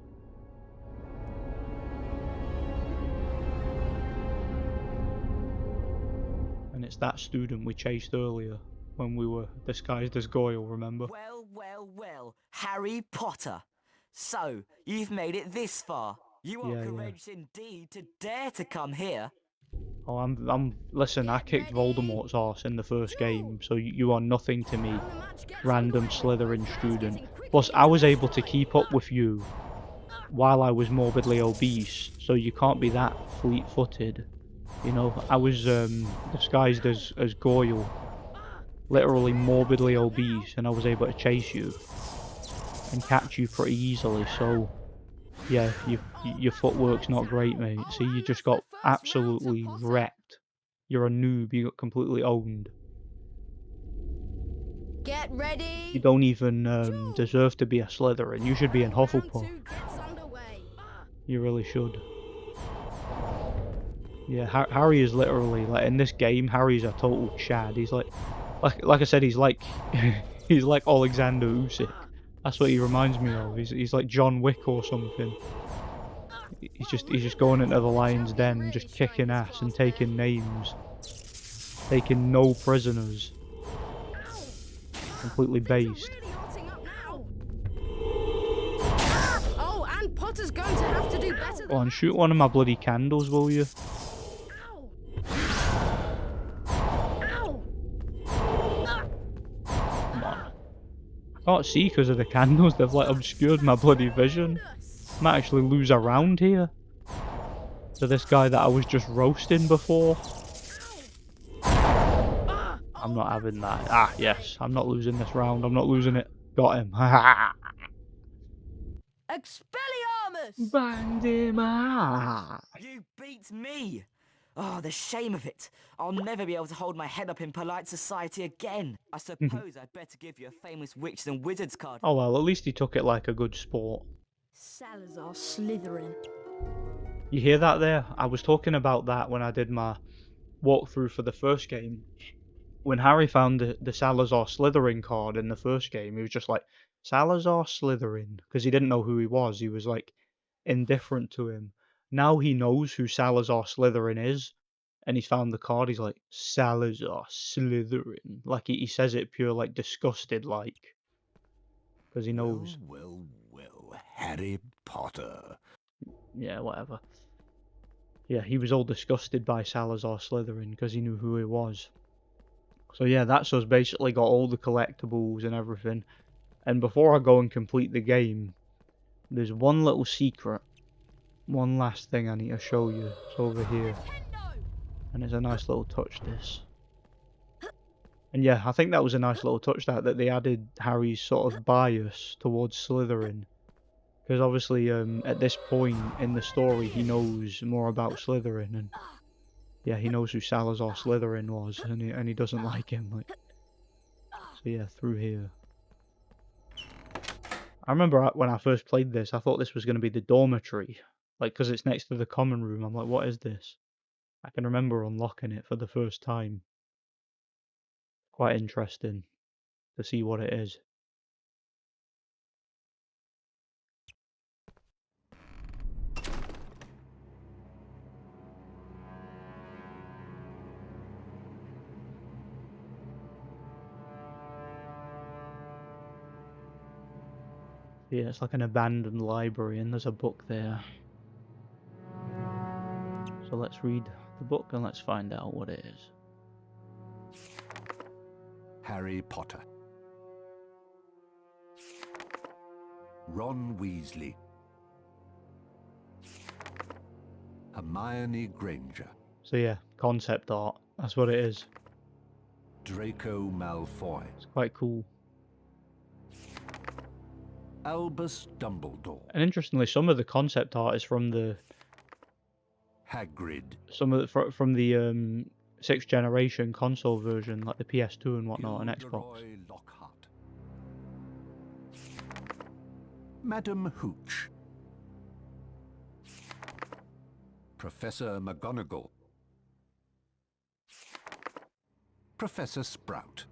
And it's that student we chased earlier when we were disguised as Goyle, remember? Well, well, well, Harry Potter. So, you've made it this far. You are courageous indeed to dare to come here. Oh, listen, I kicked Voldemort's arse in the first game, so you are nothing to me, random Slytherin student. Plus, I was able to keep up with you while I was morbidly obese, so you can't be that fleet-footed. You know, I was disguised as Goyle, literally morbidly obese, and I was able to chase you and catch you pretty easily. So yeah, your footwork's not great, mate. See, you just got absolutely wrecked. You're a noob. You got completely owned. Get ready. You don't even deserve to be a Slytherin. You should be in Hufflepuff. You really should. Yeah, Harry is literally, like, in this game, Harry's a total Chad. He's like I said, he's like he's like Alexander Usyk. That's what he reminds me of. He's like John Wick or something. He's just going into the lion's den and just kicking ass and taking names, taking no prisoners. Completely based. Oh, and Potter's going to have to do better. Go on, shoot one of my bloody candles, will you? Come on. I can't see because of the candles. They've like obscured my bloody vision. I might actually lose a round here to this guy that I was just roasting before. I'm not having that. Ah, yes. I'm not losing this round. I'm not losing it. Got him. Expelliarmus! Banged him out. You beat me! Oh, the shame of it. I'll never be able to hold my head up in polite society again. I suppose I'd better give you a famous witches and wizards card. Oh well, at least he took it like a good sport. Salazar Slytherin. You hear that there? I was talking about that when I did my walkthrough for the first game. When Harry found the Salazar Slytherin card in the first game, he was just like, Salazar Slytherin, because he didn't know who he was. He was like indifferent to him. Now he knows who Salazar Slytherin is, and he's found the card. He's like, Salazar Slytherin. Like he says it pure like disgusted like, because he knows. Well, Harry Potter. Yeah, whatever. Yeah, he was all disgusted by Salazar Slytherin because he knew who he was. So yeah, that's us basically got all the collectibles and everything. And before I go and complete the game, there's one little secret. One last thing I need to show you. It's over here. And it's a nice little touch, this. And yeah, I think that was a nice little touch that they added Harry's sort of bias towards Slytherin. Because obviously at this point in the story he knows more about Slytherin, and yeah, he knows who Salazar Slytherin was, and he doesn't like him. Like, so yeah, through here. I remember when I first played this, I thought this was going to be the dormitory, like because it's next to the common room. I'm like, what is this? I can remember unlocking it for the first time. Quite interesting to see what it is. Yeah, it's like an abandoned library and there's a book there. So let's read the book and let's find out what it is. Harry Potter. Ron Weasley. Hermione Granger. So yeah, concept art. That's what it is. Draco Malfoy. It's quite cool. Albus Dumbledore. And interestingly, some of the concept art is from the Hagrid. Some of the, from the 6th generation console version, like the PS2 and whatnot, and Xbox. Lockhart. Madam Hooch. Professor McGonagall. Professor Sprout.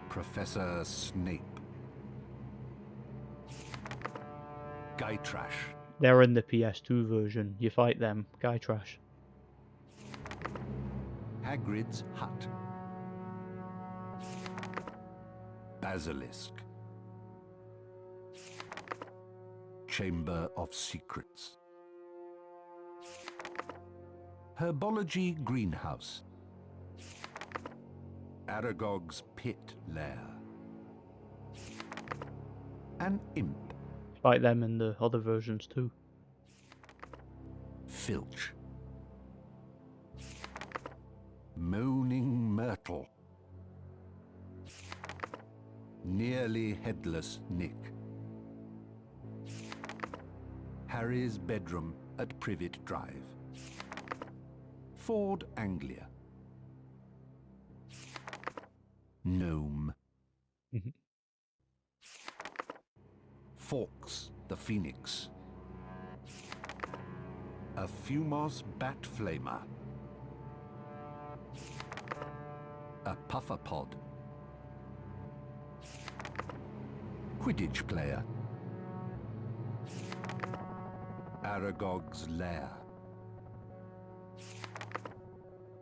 Professor Snape. Guy Trash. They're in the PS2 version. You fight them. Guy Trash. Hagrid's Hut. Basilisk. Chamber of Secrets. Herbology Greenhouse. Aragog's Pit Lair. An Imp. Fight them in the other versions too. Filch. Moaning Myrtle. Nearly Headless Nick. Harry's bedroom at Privet Drive. Ford Anglia. Gnome. Fawkes the Phoenix. A Fumos Bat Flamer. A Pufferpod. Quidditch player. Aragog's lair.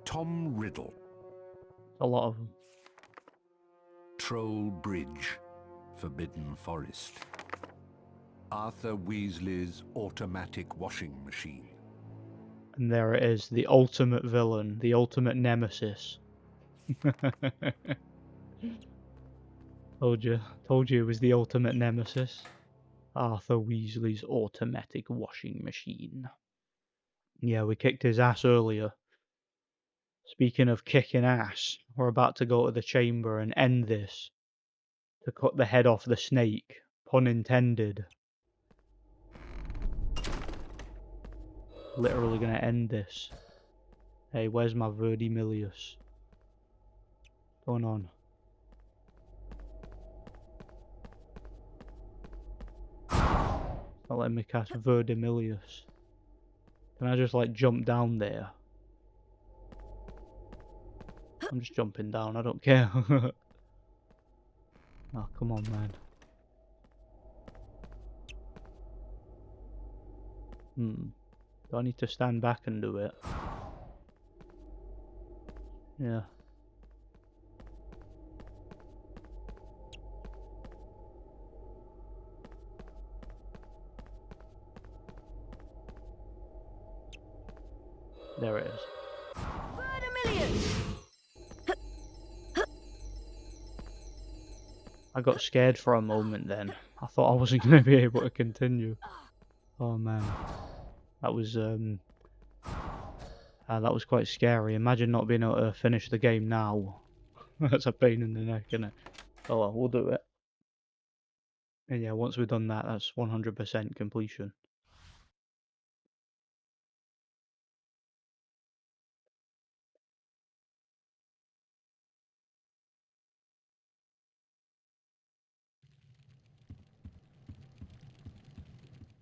Tom Riddle. A lot of them. Troll Bridge. Forbidden Forest. Arthur Weasley's automatic washing machine. And there it is, the ultimate villain, the ultimate nemesis. Told you it was the ultimate nemesis. Arthur Weasley's automatic washing machine. Yeah, we kicked his ass earlier. Speaking of kicking ass, we're about to go to the chamber and end this. To cut the head off the snake. Pun intended. Literally gonna end this. Hey, where's my Verdimillious? What's going on? Not letting me cast Verdimillious. Can I just like jump down there? I'm just jumping down, I don't care. Oh, come on, man. Do I need to stand back and do it? Yeah. There it is. I got scared for a moment then. I thought I wasn't going to be able to continue. Oh man. That was quite scary. Imagine not being able to finish the game now. That's a pain in the neck, isn't it? Oh well, we'll do it. And yeah, once we've done that, that's 100% completion.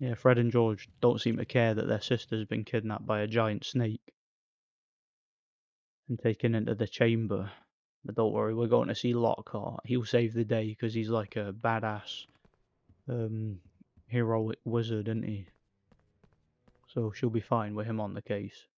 Yeah, Fred and George don't seem to care that their sister's been kidnapped by a giant snake and taken into the chamber. But don't worry, we're going to see Lockhart. He'll save the day because he's like a badass heroic wizard, isn't he? So she'll be fine with him on the case.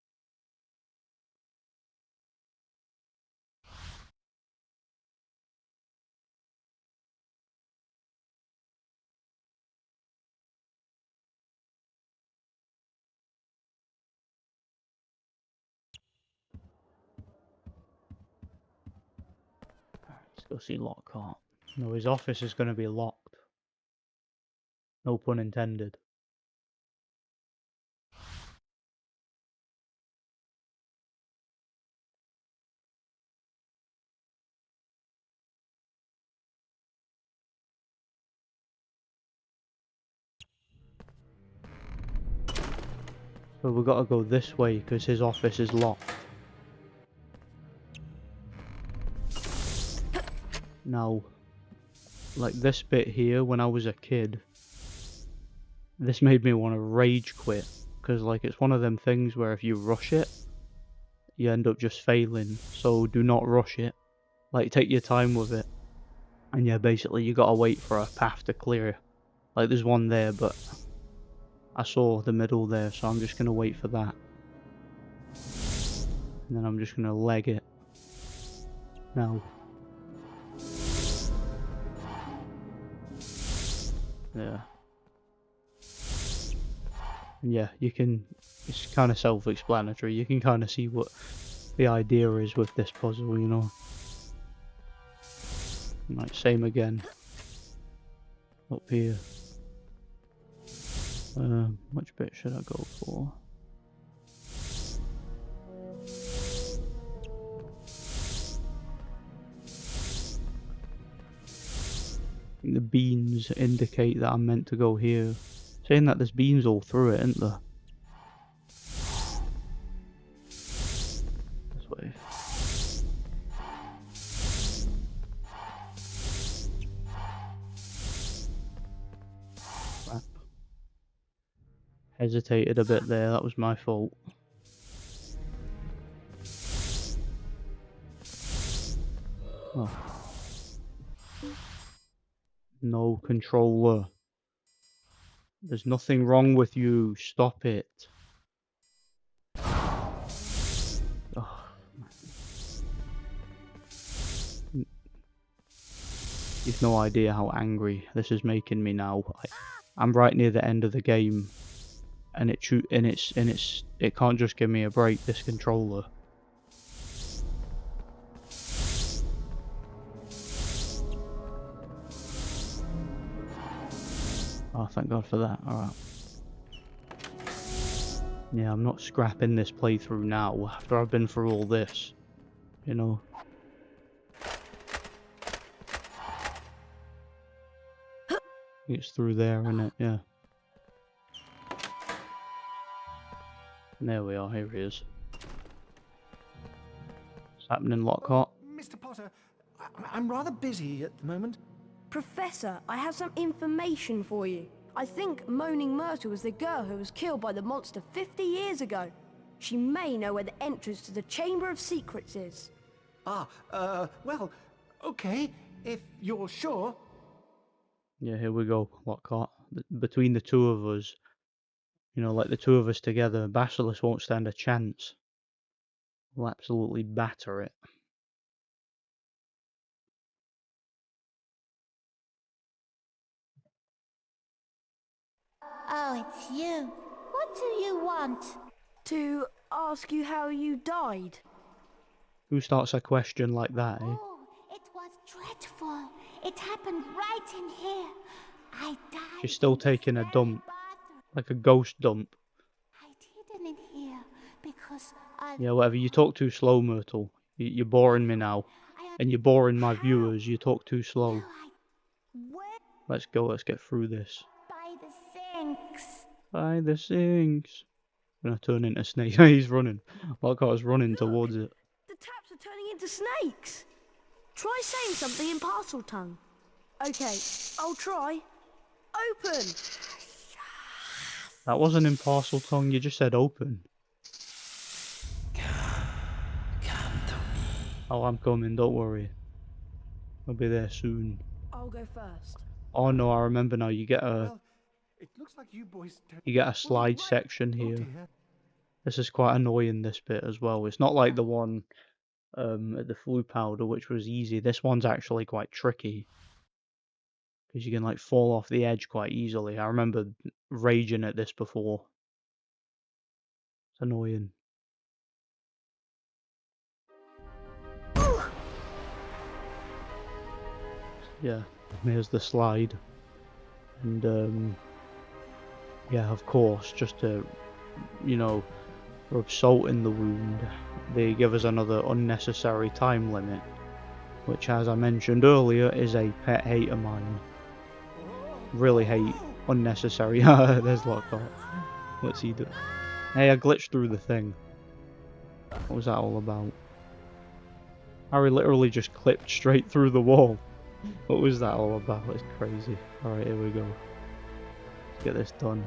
Let's go see Lockhart. No, his office is going to be locked. No pun intended. So we've got to go this way because his office is locked. Now, like this bit here, when I was a kid, this made me want to rage quit. Because like it's one of them things where if you rush it, you end up just failing. So do not rush it. Like take your time with it. And yeah, basically you gotta wait for a path to clear. Like there's one there, but I saw the middle there, so I'm just gonna wait for that. And then I'm just gonna leg it. Now. Yeah. And yeah, you can, it's kind of self-explanatory. You can kind of see what the idea is with this puzzle, you know. Right, same again. Up here. Which bit should I go for? The beans indicate that I'm meant to go here. Saying that there's beans all through it, isn't there? This way. Crap. Hesitated a bit there, that was my fault. Oh. No controller. There's nothing wrong with you. Stop it. Oh, you've no idea how angry this is making me now. I'm right near the end of the game, and it can't just give me a break. This controller. Oh, thank God for that. Alright. Yeah, I'm not scrapping this playthrough now after I've been through all this. You know. It's through there, isn't it? Yeah. There we are, here he is. What's happening, Lockhart? Mr. Potter, I'm rather busy at the moment. Professor, I have some information for you. I think Moaning Myrtle was the girl who was killed by the monster 50 years ago. She may know where the entrance to the Chamber of Secrets is. Well, okay, if you're sure. Yeah, here we go, Lockhart. Between the two of us, you know, like the two of us together, Basilisk won't stand a chance. We'll absolutely batter it. Oh, it's you. What do you want? To ask you how you died. Who starts a question like that, eh? Oh, it was dreadful. It happened right in here. I died. She's still taking a dump. Like a ghost dump. Hidden in here because I... Yeah, whatever. You talk too slow, Myrtle. You're boring me now. And you're boring my viewers. You talk too slow. Let's go. Let's get through this. By the sinks. By the sinks. I'm gonna turn into snake. He's running. Lockhart's running towards it. The taps are turning into snakes. Try saying something in parcel tongue. Okay, I'll try. Open. That wasn't in parcel tongue. You just said open. Come to me. Oh, I'm coming. Don't worry. I'll be there soon. I'll go first. Oh no, I remember now. You get a. Well, it looks like you boys don't... You get a slide section here. Dear. This is quite annoying, this bit as well. It's not like the one at the flu powder, which was easy. This one's actually quite tricky. Because you can like fall off the edge quite easily. I remember raging at this before. It's annoying. Yeah, here's the slide. And yeah, of course, just to, you know, rub salt in the wound, they give us another unnecessary time limit, which, as I mentioned earlier, is a pet hate of mine. Really hate unnecessary. There's Lockhart. What's he do? Hey, I glitched through the thing. What was that all about? Harry literally just clipped straight through the wall. What was that all about? It's crazy. Alright, here we go. Let's get this done.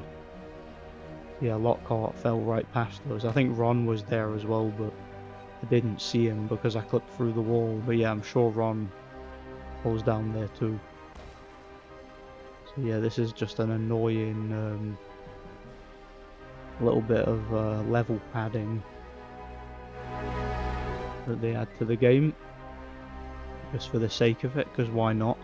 Yeah, Lockhart fell right past us. I think Ron was there as well, but I didn't see him because I clipped through the wall. But yeah, I'm sure Ron was down there too. So yeah, this is just an annoying little bit of level padding that they add to the game. Just for the sake of it, because why not?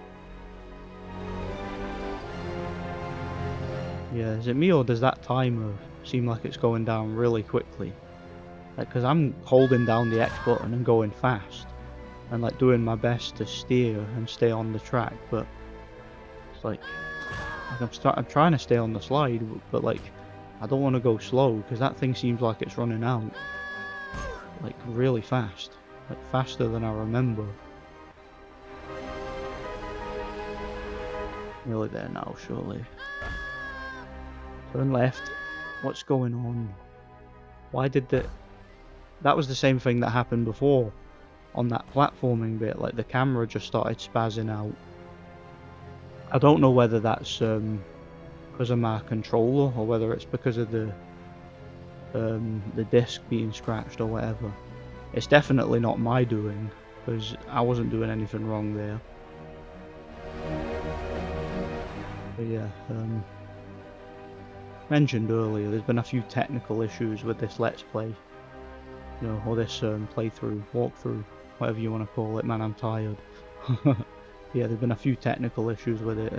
Yeah, is it me or does that timer seem like it's going down really quickly? Like, because I'm holding down the X button and going fast and like doing my best to steer and stay on the track, but it's like I'm trying to stay on the slide, but like I don't want to go slow because that thing seems like it's running out like really fast, like faster than I remember. Nearly there now, surely. Turn left. What's going on? Why did that was the same thing that happened before on that platforming bit, like the camera just started spazzing out. I don't know whether that's because of my controller or whether it's because of the disc being scratched or whatever. It's definitely not my doing, because I wasn't doing anything wrong there. But yeah, mentioned earlier, there's been a few technical issues with this Let's Play. You know, or this playthrough, walkthrough, whatever you want to call it. Man, I'm tired. Yeah, there's been a few technical issues with it.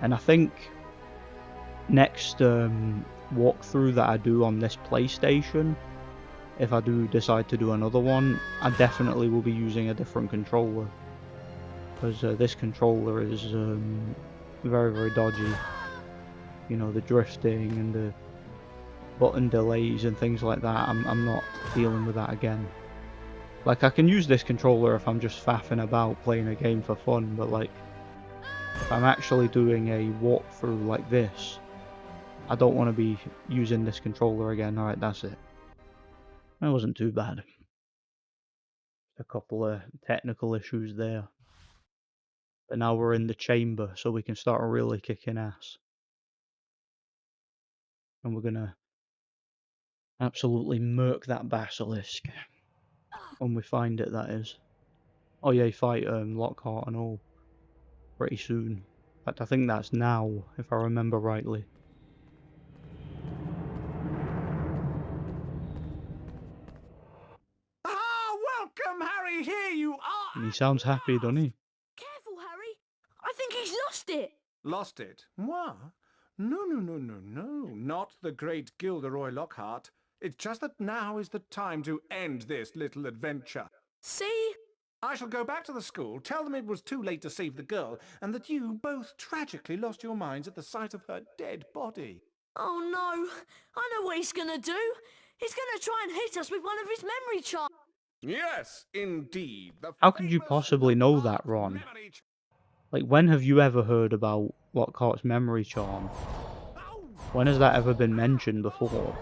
And I think next walkthrough that I do on this PlayStation, if I do decide to do another one, I definitely will be using a different controller. Because this controller is very, very dodgy. You know, the drifting and the button delays and things like that. I'm not dealing with that again. Like, I can use this controller if I'm just faffing about playing a game for fun, but like, if I'm actually doing a walkthrough like this, I don't want to be using this controller again. Alright, that's it. That wasn't too bad. A couple of technical issues there. But now we're in the chamber, so we can start really kicking ass. And we're gonna absolutely murk that basilisk. When we find it, that is. Oh yeah, fight Lockhart and all. Pretty soon. In fact, I think that's now, if I remember rightly. Ah, welcome, Harry! Here you are! And he sounds happy, doesn't he? Careful, Harry. I think he's lost it. Lost it? What? No, no, no, no, no. Not the great Gilderoy Lockhart. It's just that now is the time to end this little adventure. See? I shall go back to the school, tell them it was too late to save the girl, and that you both tragically lost your minds at the sight of her dead body. Oh no. I know what he's gonna do. He's gonna try and hit us with one of his memory charms. Yes, indeed. How could you possibly know that, Ron? Like, when have you ever heard about Lockhart's memory charm? When has that ever been mentioned before?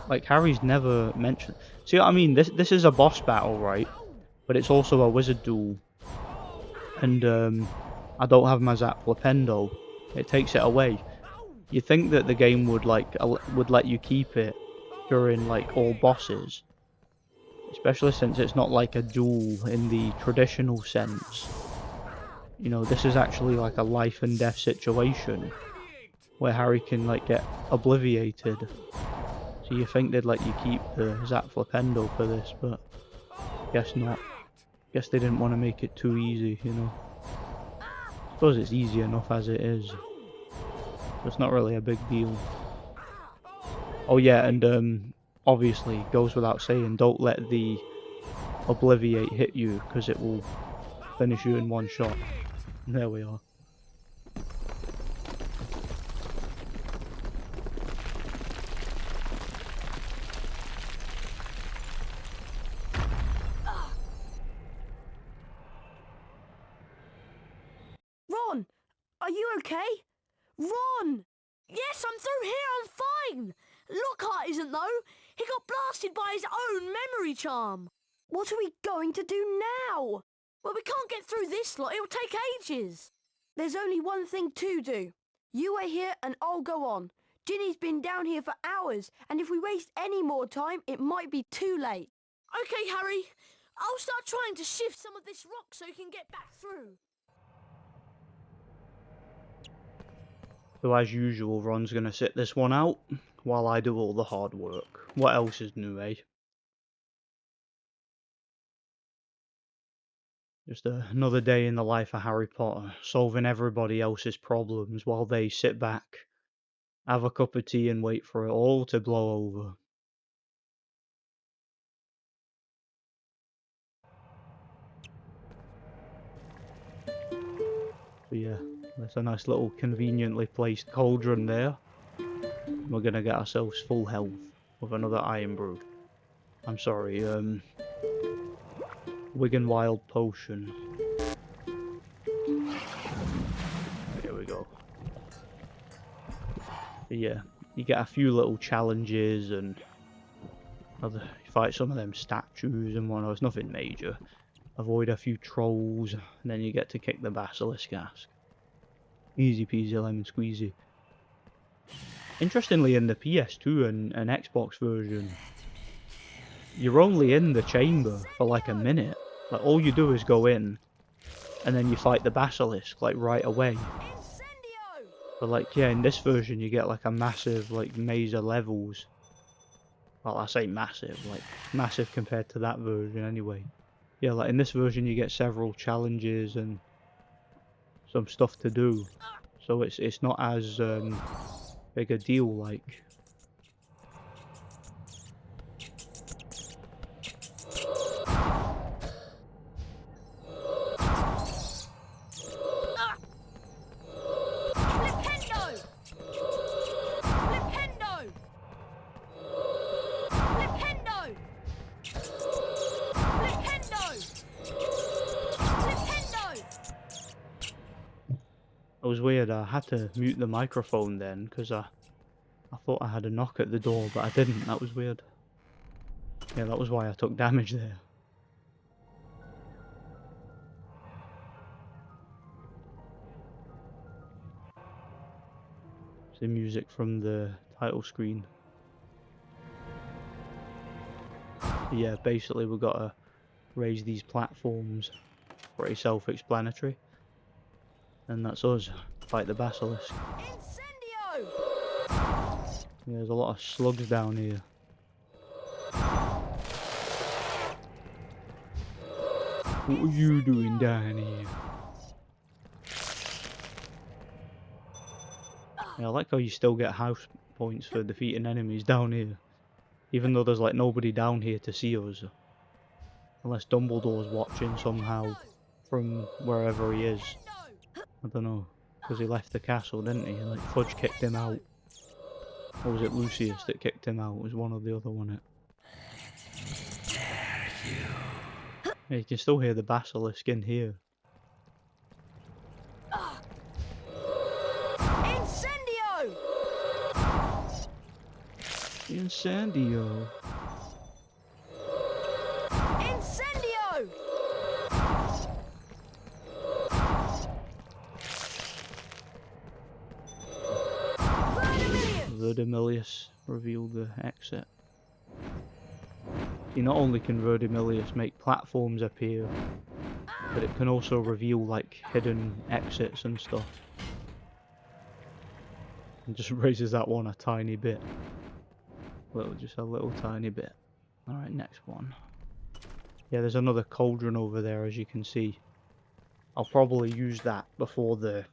Like Harry's never mentioned. See what I mean? This is a boss battle, right? But it's also a wizard duel, and I don't have my Zap Flipendo. It takes it away. You think that the game would would let you keep it during like all bosses, especially since it's not like a duel in the traditional sense. You know, this is actually like a life and death situation where Harry can like get obliviated. So you think they'd let you keep the Zap Flipendo for this, but guess not. Guess they didn't want to make it too easy, you know. I suppose it's easy enough as it is. It's not really a big deal. Oh yeah, and obviously, goes without saying, don't let the Obliviate hit you, because it will finish you in one shot. There we are. Ron! Are you okay? Ron! Yes, I'm through here, I'm fine! Lockhart isn't though! He got blasted by his own memory charm! What are we going to do now? Well, we can't get through this lot, it'll take ages! There's only one thing to do. You wait here and I'll go on. Ginny's been down here for hours, and if we waste any more time, it might be too late. Okay, Harry. I'll start trying to shift some of this rock so you can get back through. So as usual, Ron's gonna sit this one out while I do all the hard work. What else is new, eh? Just another day in the life of Harry Potter, solving everybody else's problems while they sit back, have a cup of tea and wait for it all to blow over. So yeah, there's a nice little conveniently placed cauldron there. We're gonna get ourselves full health with another Iron Brew. I'm sorry, Wigan Wild Potion. But yeah, you get a few little challenges and you fight some of them statues and whatnot. It's nothing major. Avoid a few trolls, and then you get to kick the basilisk ask. Easy peasy lemon squeezy. Interestingly, in the PS2 and Xbox version, you're only in the chamber for like a minute. Like, all you do is go in, and then you fight the basilisk like right away. But like, yeah, in this version you get like a massive like maze of levels. Well, I say massive, like massive compared to that version anyway. Yeah, like in this version you get several challenges and some stuff to do. So it's not as big a deal like. It was weird, I had to mute the microphone then because I thought I had a knock at the door, but I didn't. That was weird. Yeah, that was why I took damage there. It's the music from the title screen. So yeah, basically we've got to raise these platforms. Pretty self-explanatory. And that's us. Fight the basilisk. Yeah, there's a lot of slugs down here. What are you doing down here? Yeah, I like how you still get house points for defeating enemies down here. Even though there's like nobody down here to see us. Unless Dumbledore's watching somehow from wherever he is. I don't know, because he left the castle, didn't he? Like Fudge kicked him out. Or was it Lucius that kicked him out? It was one or the other, wasn't it? Yeah, you can still hear the basilisk in here. Incendio! Incendio! Incendio! Verdimillious revealed the exit. You not only can Verdimillious make platforms appear, but it can also reveal like hidden exits and stuff. And just raises that one a tiny bit. Just a little tiny bit. Alright, next one. Yeah, there's another cauldron over there, as you can see. I'll probably use that before the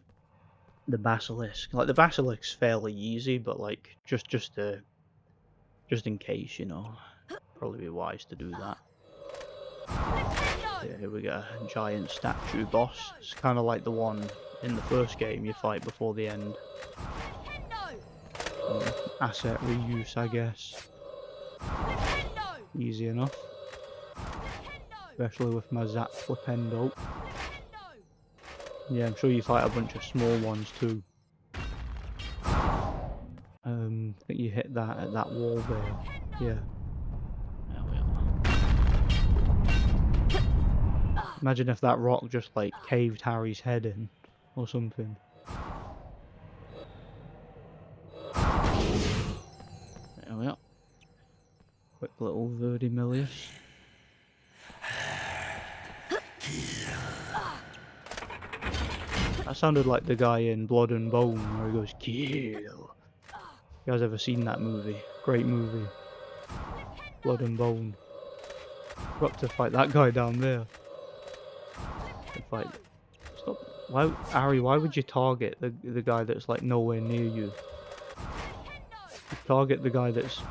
basilisk. Like the basilisk's fairly easy, but like just in case, you know, probably be wise to do that. Yeah, here we go, giant statue boss. It's kind of like the one in the first game you fight before the end. Asset reuse, I guess. Easy enough, especially with my Zap Flipendo. Yeah, I'm sure you fight a bunch of small ones too. I think you hit that at that wall there. Yeah. There we are. Imagine if that rock just like caved Harry's head in or something. There we are. Quick little Verdimillious. That sounded like the guy in Blood and Bone where he goes, kill. You guys ever seen that movie? Great movie. Blood and Bone. Got to fight that guy down there. Fight. Stop. Why, Harry, why would you target the guy that's like nowhere near you? You target the guy that's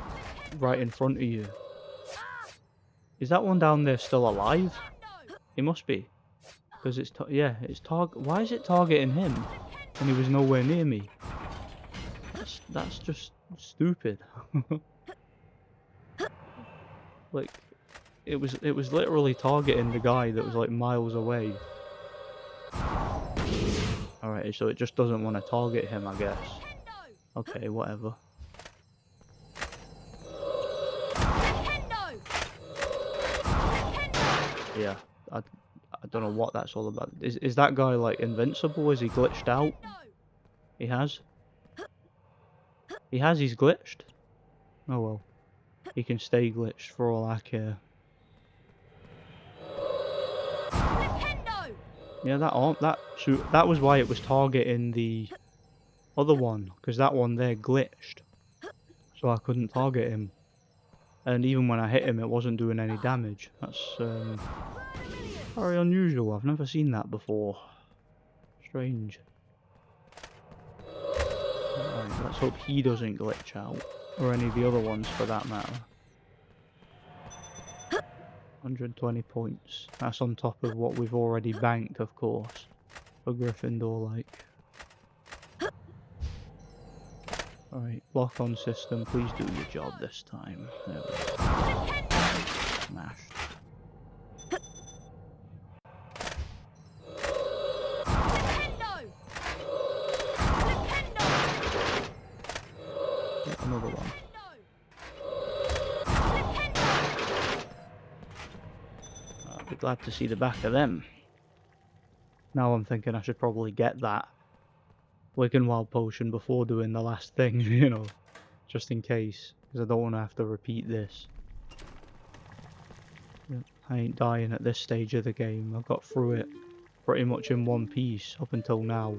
right in front of you. Is that one down there still alive? He must be. Because it's why is it targeting him when he was nowhere near me? That's just stupid. Like it was literally targeting the guy that was like miles away. Alright, so it just doesn't want to target him, I guess. Okay, whatever. Yeah, I don't know what that's all about. Is that guy like invincible? Is he glitched out? He has. He's glitched. Oh well. He can stay glitched for all I care. Yeah, that was why it was targeting the other one, because that one there glitched, so I couldn't target him. And even when I hit him, it wasn't doing any damage. That's very unusual. I've never seen that before. Strange. Right, let's hope he doesn't glitch out, or any of the other ones for that matter. 120 points. That's on top of what we've already banked, of course, for Gryffindor, like. Alright, lock on system, please do your job this time. There we go. Smashed. Get another one. I'll be glad to see the back of them. Now I'm thinking I should probably get that Wild potion before doing the last thing, you know, just in case, because I don't want to have to repeat this. I ain't dying at this stage of the game. I've got through it pretty much in one piece up until now.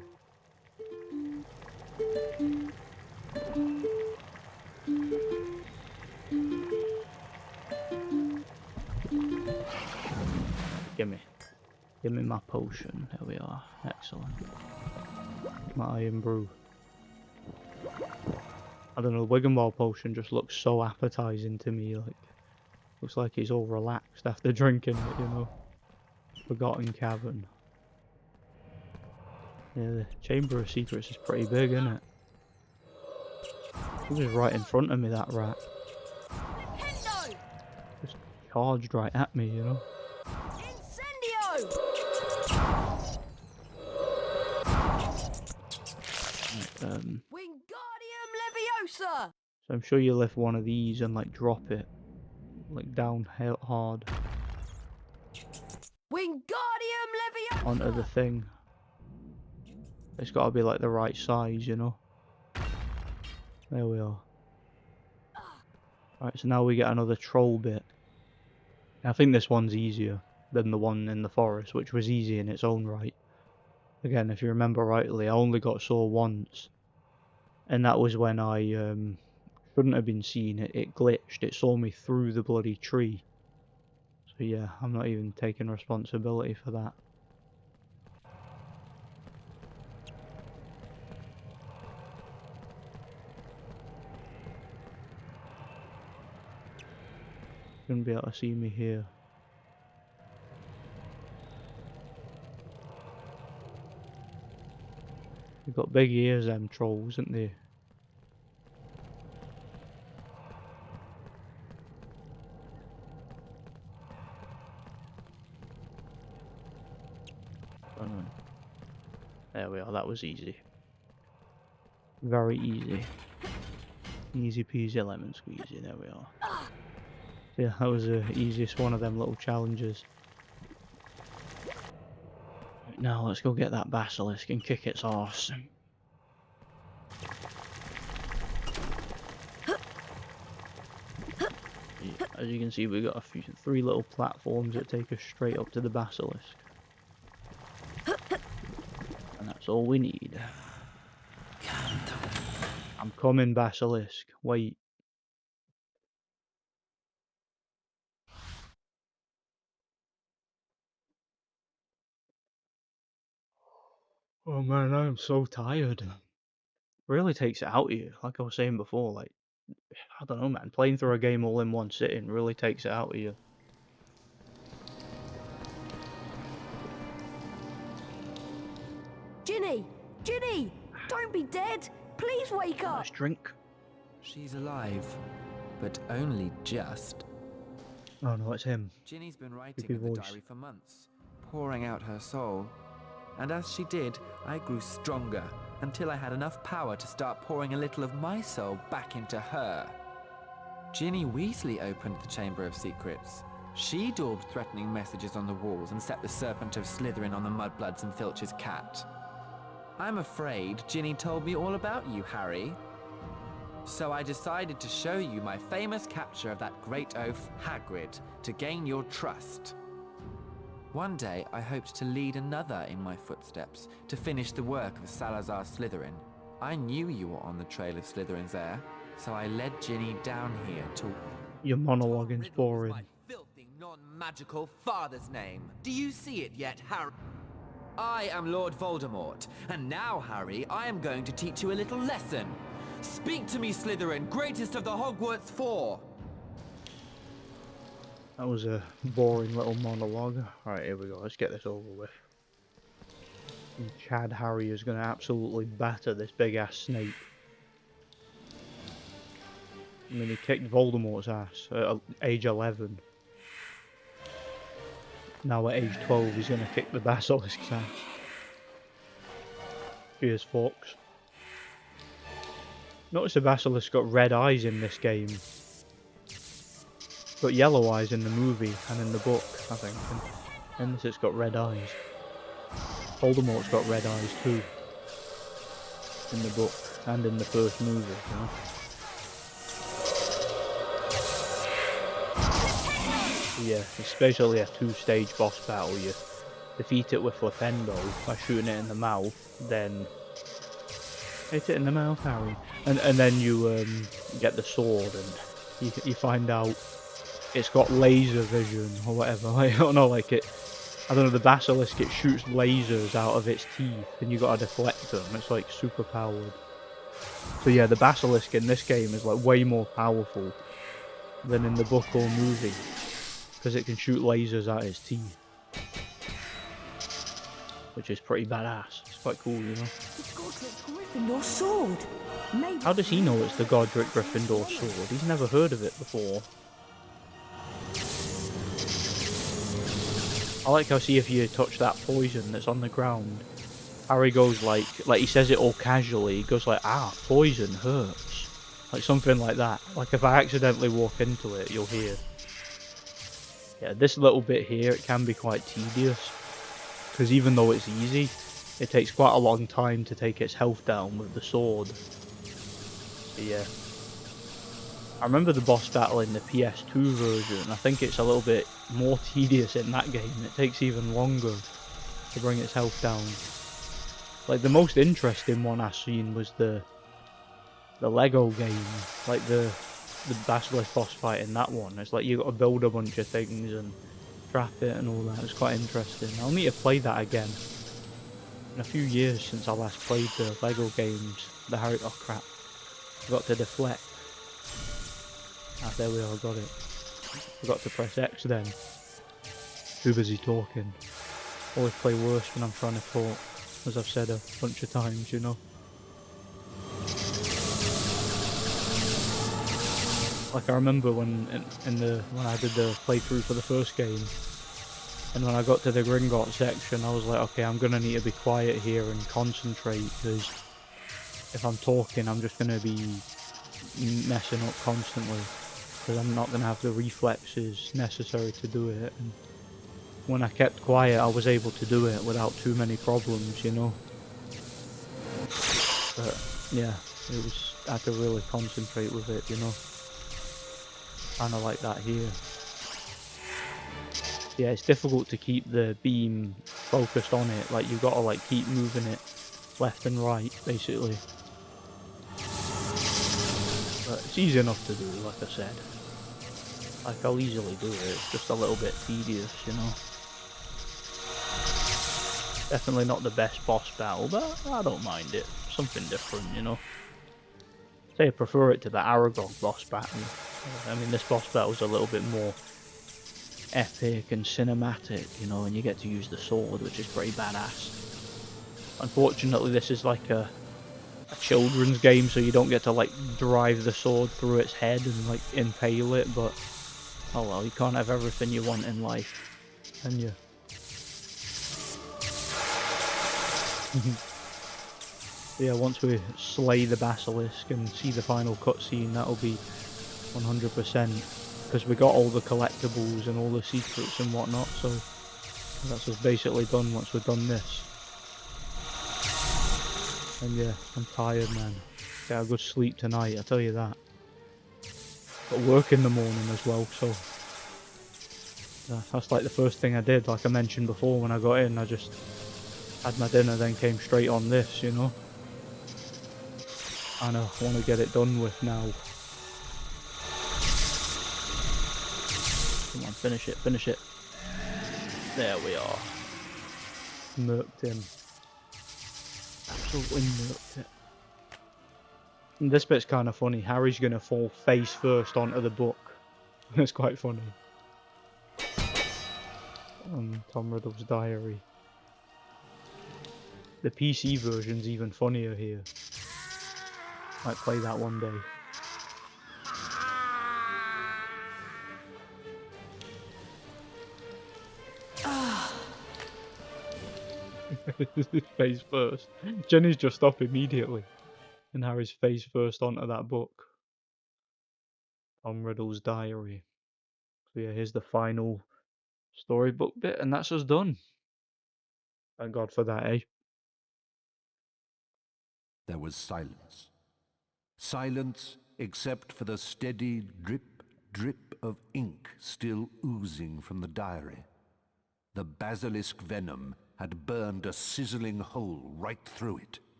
Give me my potion. There we are. Excellent. My iron brew. I don't know, the Wild potion just looks so appetizing to me, like, looks like he's all relaxed after drinking it, you know. Forgotten Cavern. Yeah, the Chamber of Secrets is pretty big, isn't it? He was right in front of me, that rat. Just charged right at me, you know. Wingardium Leviosa! So I'm sure you lift one of these and like drop it, like down hard Wingardium Leviosa! onto the thing. It's got to be like the right size, you know. There we are. Right, so now we get another troll bit. I think this one's easier than the one in the forest, which was easy in its own right. Again, if you remember rightly, I only got sore once. And that was when I shouldn't have been seen. It glitched. It saw me through the bloody tree. So yeah, I'm not even taking responsibility for that. Shouldn't be able to see me here. They've got big ears, them trolls, haven't they? There we are, that was easy. Very easy. Easy peasy lemon squeezy, there we are. So yeah, that was the easiest one of them little challenges. Right, now let's go get that basilisk and kick its arse. As you can see, we've got three little platforms that take us straight up to the basilisk. And that's all we need. I'm coming, basilisk. Wait. Oh man, I am so tired. Really takes it out of you, like I was saying before, like, I don't know man, playing through a game all in one sitting really takes it out of you. Ginny! Ginny! Don't be dead! Please wake up! Nice drink. She's alive, but only just. Oh no, it's him. Ginny's been writing Creepy in the voice. diary for months, pouring out her soul. And as she did, I grew stronger, until I had enough power to start pouring a little of my soul back into her. Ginny Weasley opened the Chamber of Secrets. She daubed threatening messages on the walls and set the Serpent of Slytherin on the Mudbloods and Filch's cat. I'm afraid Ginny told me all about you, Harry. So I decided to show you my famous capture of that great oaf, Hagrid, to gain your trust. One day, I hoped to lead another in my footsteps, to finish the work of Salazar Slytherin. I knew you were on the trail of Slytherin's heir, so I led Ginny down here to... Your monologuing's boring. Filthy, non-magical father's name. Do you see it yet, Harry? I am Lord Voldemort, and now, Harry, I am going to teach you a little lesson. Speak to me, Slytherin, greatest of the Hogwarts Four! That was a boring little monologue. Alright, here we go. Let's get this over with. And Chad Harry is going to absolutely batter this big-ass snake. I mean, he kicked Voldemort's ass at age 11. Now at age 12, he's going to kick the Basilisk's ass. Cheers, Fox. Notice the Basilisk got red eyes in this game. Got yellow eyes in the movie and in the book, I think. And this it's got red eyes. Voldemort's got red eyes too. In the book and in the first movie, you know. Yeah, it's basically a two-stage boss battle. You defeat it with Flipendo by shooting it in the mouth, then hit it in the mouth, Harry, and then you get the sword, and you find out it's got laser vision or whatever. I don't know, like it. I don't know. The Basilisk, it shoots lasers out of its teeth, and you gotta deflect them. It's like super powered. So yeah, the Basilisk in this game is like way more powerful than in the book or movie, because it can shoot lasers out its teeth, which is pretty badass. It's quite cool, you know. Gryffindor sword. Maybe. How does he know it's the Godric Gryffindor sword? He's never heard of it before. I like how, see, if you touch that poison that's on the ground, Harry goes like he says it all casually, he goes like, ah, poison hurts. Like something like that. Like if I accidentally walk into it, you'll hear. Yeah, this little bit here, it can be quite tedious. Because even though it's easy, it takes quite a long time to take its health down with the sword. But yeah. I remember the boss battle in the PS2 version. I think it's a little bit more tedious in that game. It takes even longer to bring its health down. Like the most interesting one I seen was the Lego game. Like the Basilisk boss fight in that one. It's like you got to build a bunch of things and trap it and all that. It's quite interesting. I'll need to play that again. In a few years since I last played the Lego games. The Harry... Oh crap. Forgot to deflect. Ah, there we are, got it. Forgot to press X then. Too busy talking. Always play worse when I'm trying to talk, as I've said a bunch of times, you know. Like I remember when when I did the playthrough for the first game, and when I got to the Gringotts section, I was like, okay, I'm gonna need to be quiet here and concentrate, because if I'm talking, I'm just gonna be messing up constantly. Because I'm not going to have the reflexes necessary to do it. And when I kept quiet, I was able to do it without too many problems, you know. But yeah, I had to really concentrate with it, you know. Kind of like that here. Yeah, it's difficult to keep the beam focused on it. Like you've got to like keep moving it left and right, basically. But it's easy enough to do, like I said. Like I'll easily do it, it's just a little bit tedious, you know. Definitely not the best boss battle, but I don't mind it. Something different, you know. Say I prefer it to the Aragog boss battle. I mean, this boss battle's a little bit more epic and cinematic, you know, and you get to use the sword, which is pretty badass. Unfortunately, this is like a children's game, so you don't get to like drive the sword through its head and like impale it, but oh well, you can't have everything you want in life, can you? Yeah, once we slay the basilisk and see the final cutscene, that'll be 100%. Because we got all the collectibles and all the secrets and whatnot, so that's us basically done once we've done this. And yeah, I'm tired, man. Get a good sleep tonight, I tell you that. Got work in the morning as well, so that's like the first thing I did. Like I mentioned before, when I got in, I just had my dinner, then came straight on this, you know. And I want to get it done with now. Come on, finish it, finish it. There we are. Murked him. Absolutely murked it. And this bit's kind of funny. Harry's going to fall face first onto the book. It's quite funny. Tom Riddle's diary. The PC version's even funnier here. Might play that one day. Face first. Jenny's just up immediately. And Harry's face first onto that book. Tom Riddle's diary. So yeah, here's the final storybook bit, and that's us done. Thank God for that, eh? There was silence. Silence except for the steady drip, drip of ink still oozing from the diary. The basilisk venom had burned a sizzling hole right through it.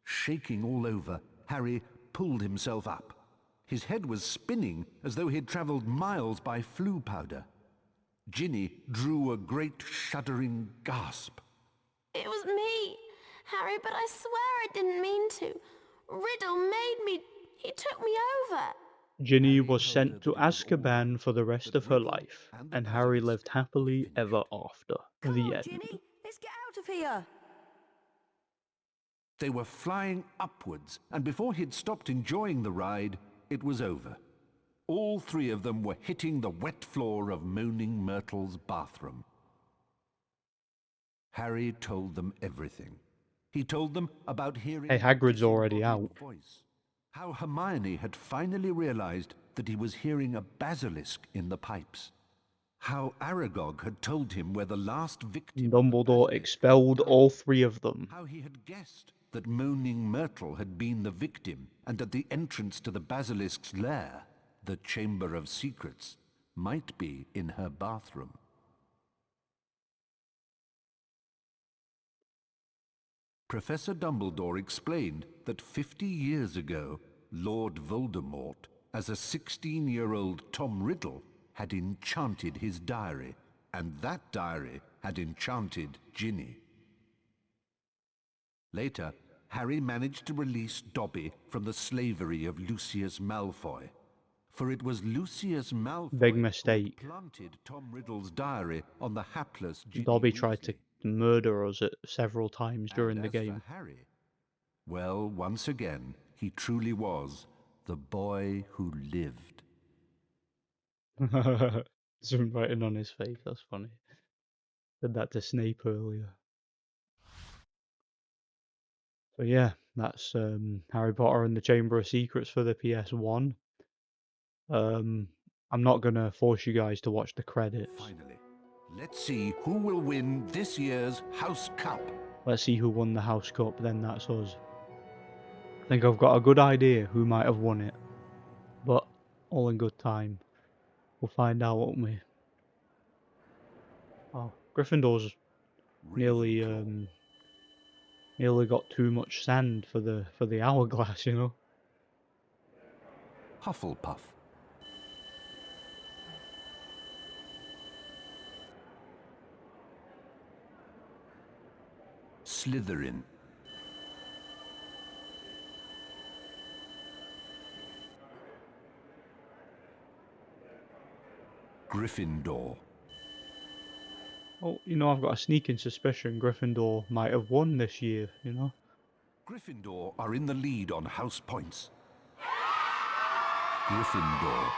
Shaking all over, Harry pulled himself up. His head was spinning as though he'd travelled miles by flue powder. Ginny drew a great shuddering gasp. It was me, Harry, but I swear I didn't mean to. Riddle made me. He took me over. Ginny was sent to Azkaban for the rest of her life, and Harry lived happily ever after. The end. Ginny, let's get out of here. They were flying upwards, and before he'd stopped enjoying the ride, it was over. All three of them were hitting the wet floor of Moaning Myrtle's bathroom. Harry told them everything. He told them about hearing... Hey, Hagrid's already out. Voice. How Hermione had finally realized that he was hearing a basilisk in the pipes. How Aragog had told him where the last victim... Dumbledore expelled all three of them. How he had guessed that Moaning Myrtle had been the victim, and at the entrance to the basilisk's lair, the Chamber of Secrets, might be in her bathroom. Professor Dumbledore explained that 50 years ago, Lord Voldemort, as a 16-year-old Tom Riddle, had enchanted his diary, and that diary had enchanted Ginny. Later, Harry managed to release Dobby from the slavery of Lucius Malfoy, for it was Lucius Malfoy Big mistake. who planted Tom Riddle's diary on the hapless Ginny Dobby Weasley. tried to murder us several times during the game. Harry, well, once again, he truly was the boy who lived. Zoom writing on his face, that's funny. Did that to Snape earlier. So yeah, that's Harry Potter and the Chamber of Secrets for the PS1. I'm not gonna force you guys to watch the credits. Finally, let's see who will win this year's House Cup. Let's see who won the House Cup, then that's us. I think I've got a good idea who might have won it. But, all in good time. We'll find out, won't we? Oh, Gryffindor's nearly got too much sand for the hourglass, you know? Hufflepuff. Slytherin. Gryffindor. Oh, you know, I've got a sneaking suspicion Gryffindor might have won this year, you know? Gryffindor are in the lead on house points. Gryffindor.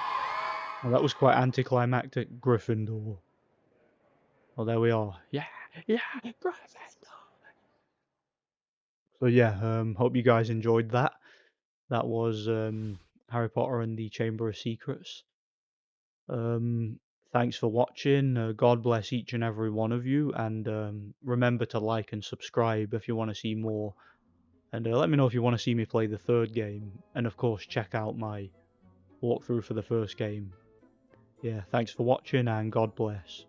Well, that was quite anticlimactic, Gryffindor. Oh, there we are. Yeah, Gryffindor! So yeah, hope you guys enjoyed that. That was Harry Potter and the Chamber of Secrets. Thanks for watching. God bless each and every one of you, and remember to like and subscribe if you want to see more. And let me know if you want to see me play the third game, and of course check out my walkthrough for the first game. Yeah, thanks for watching, and God bless.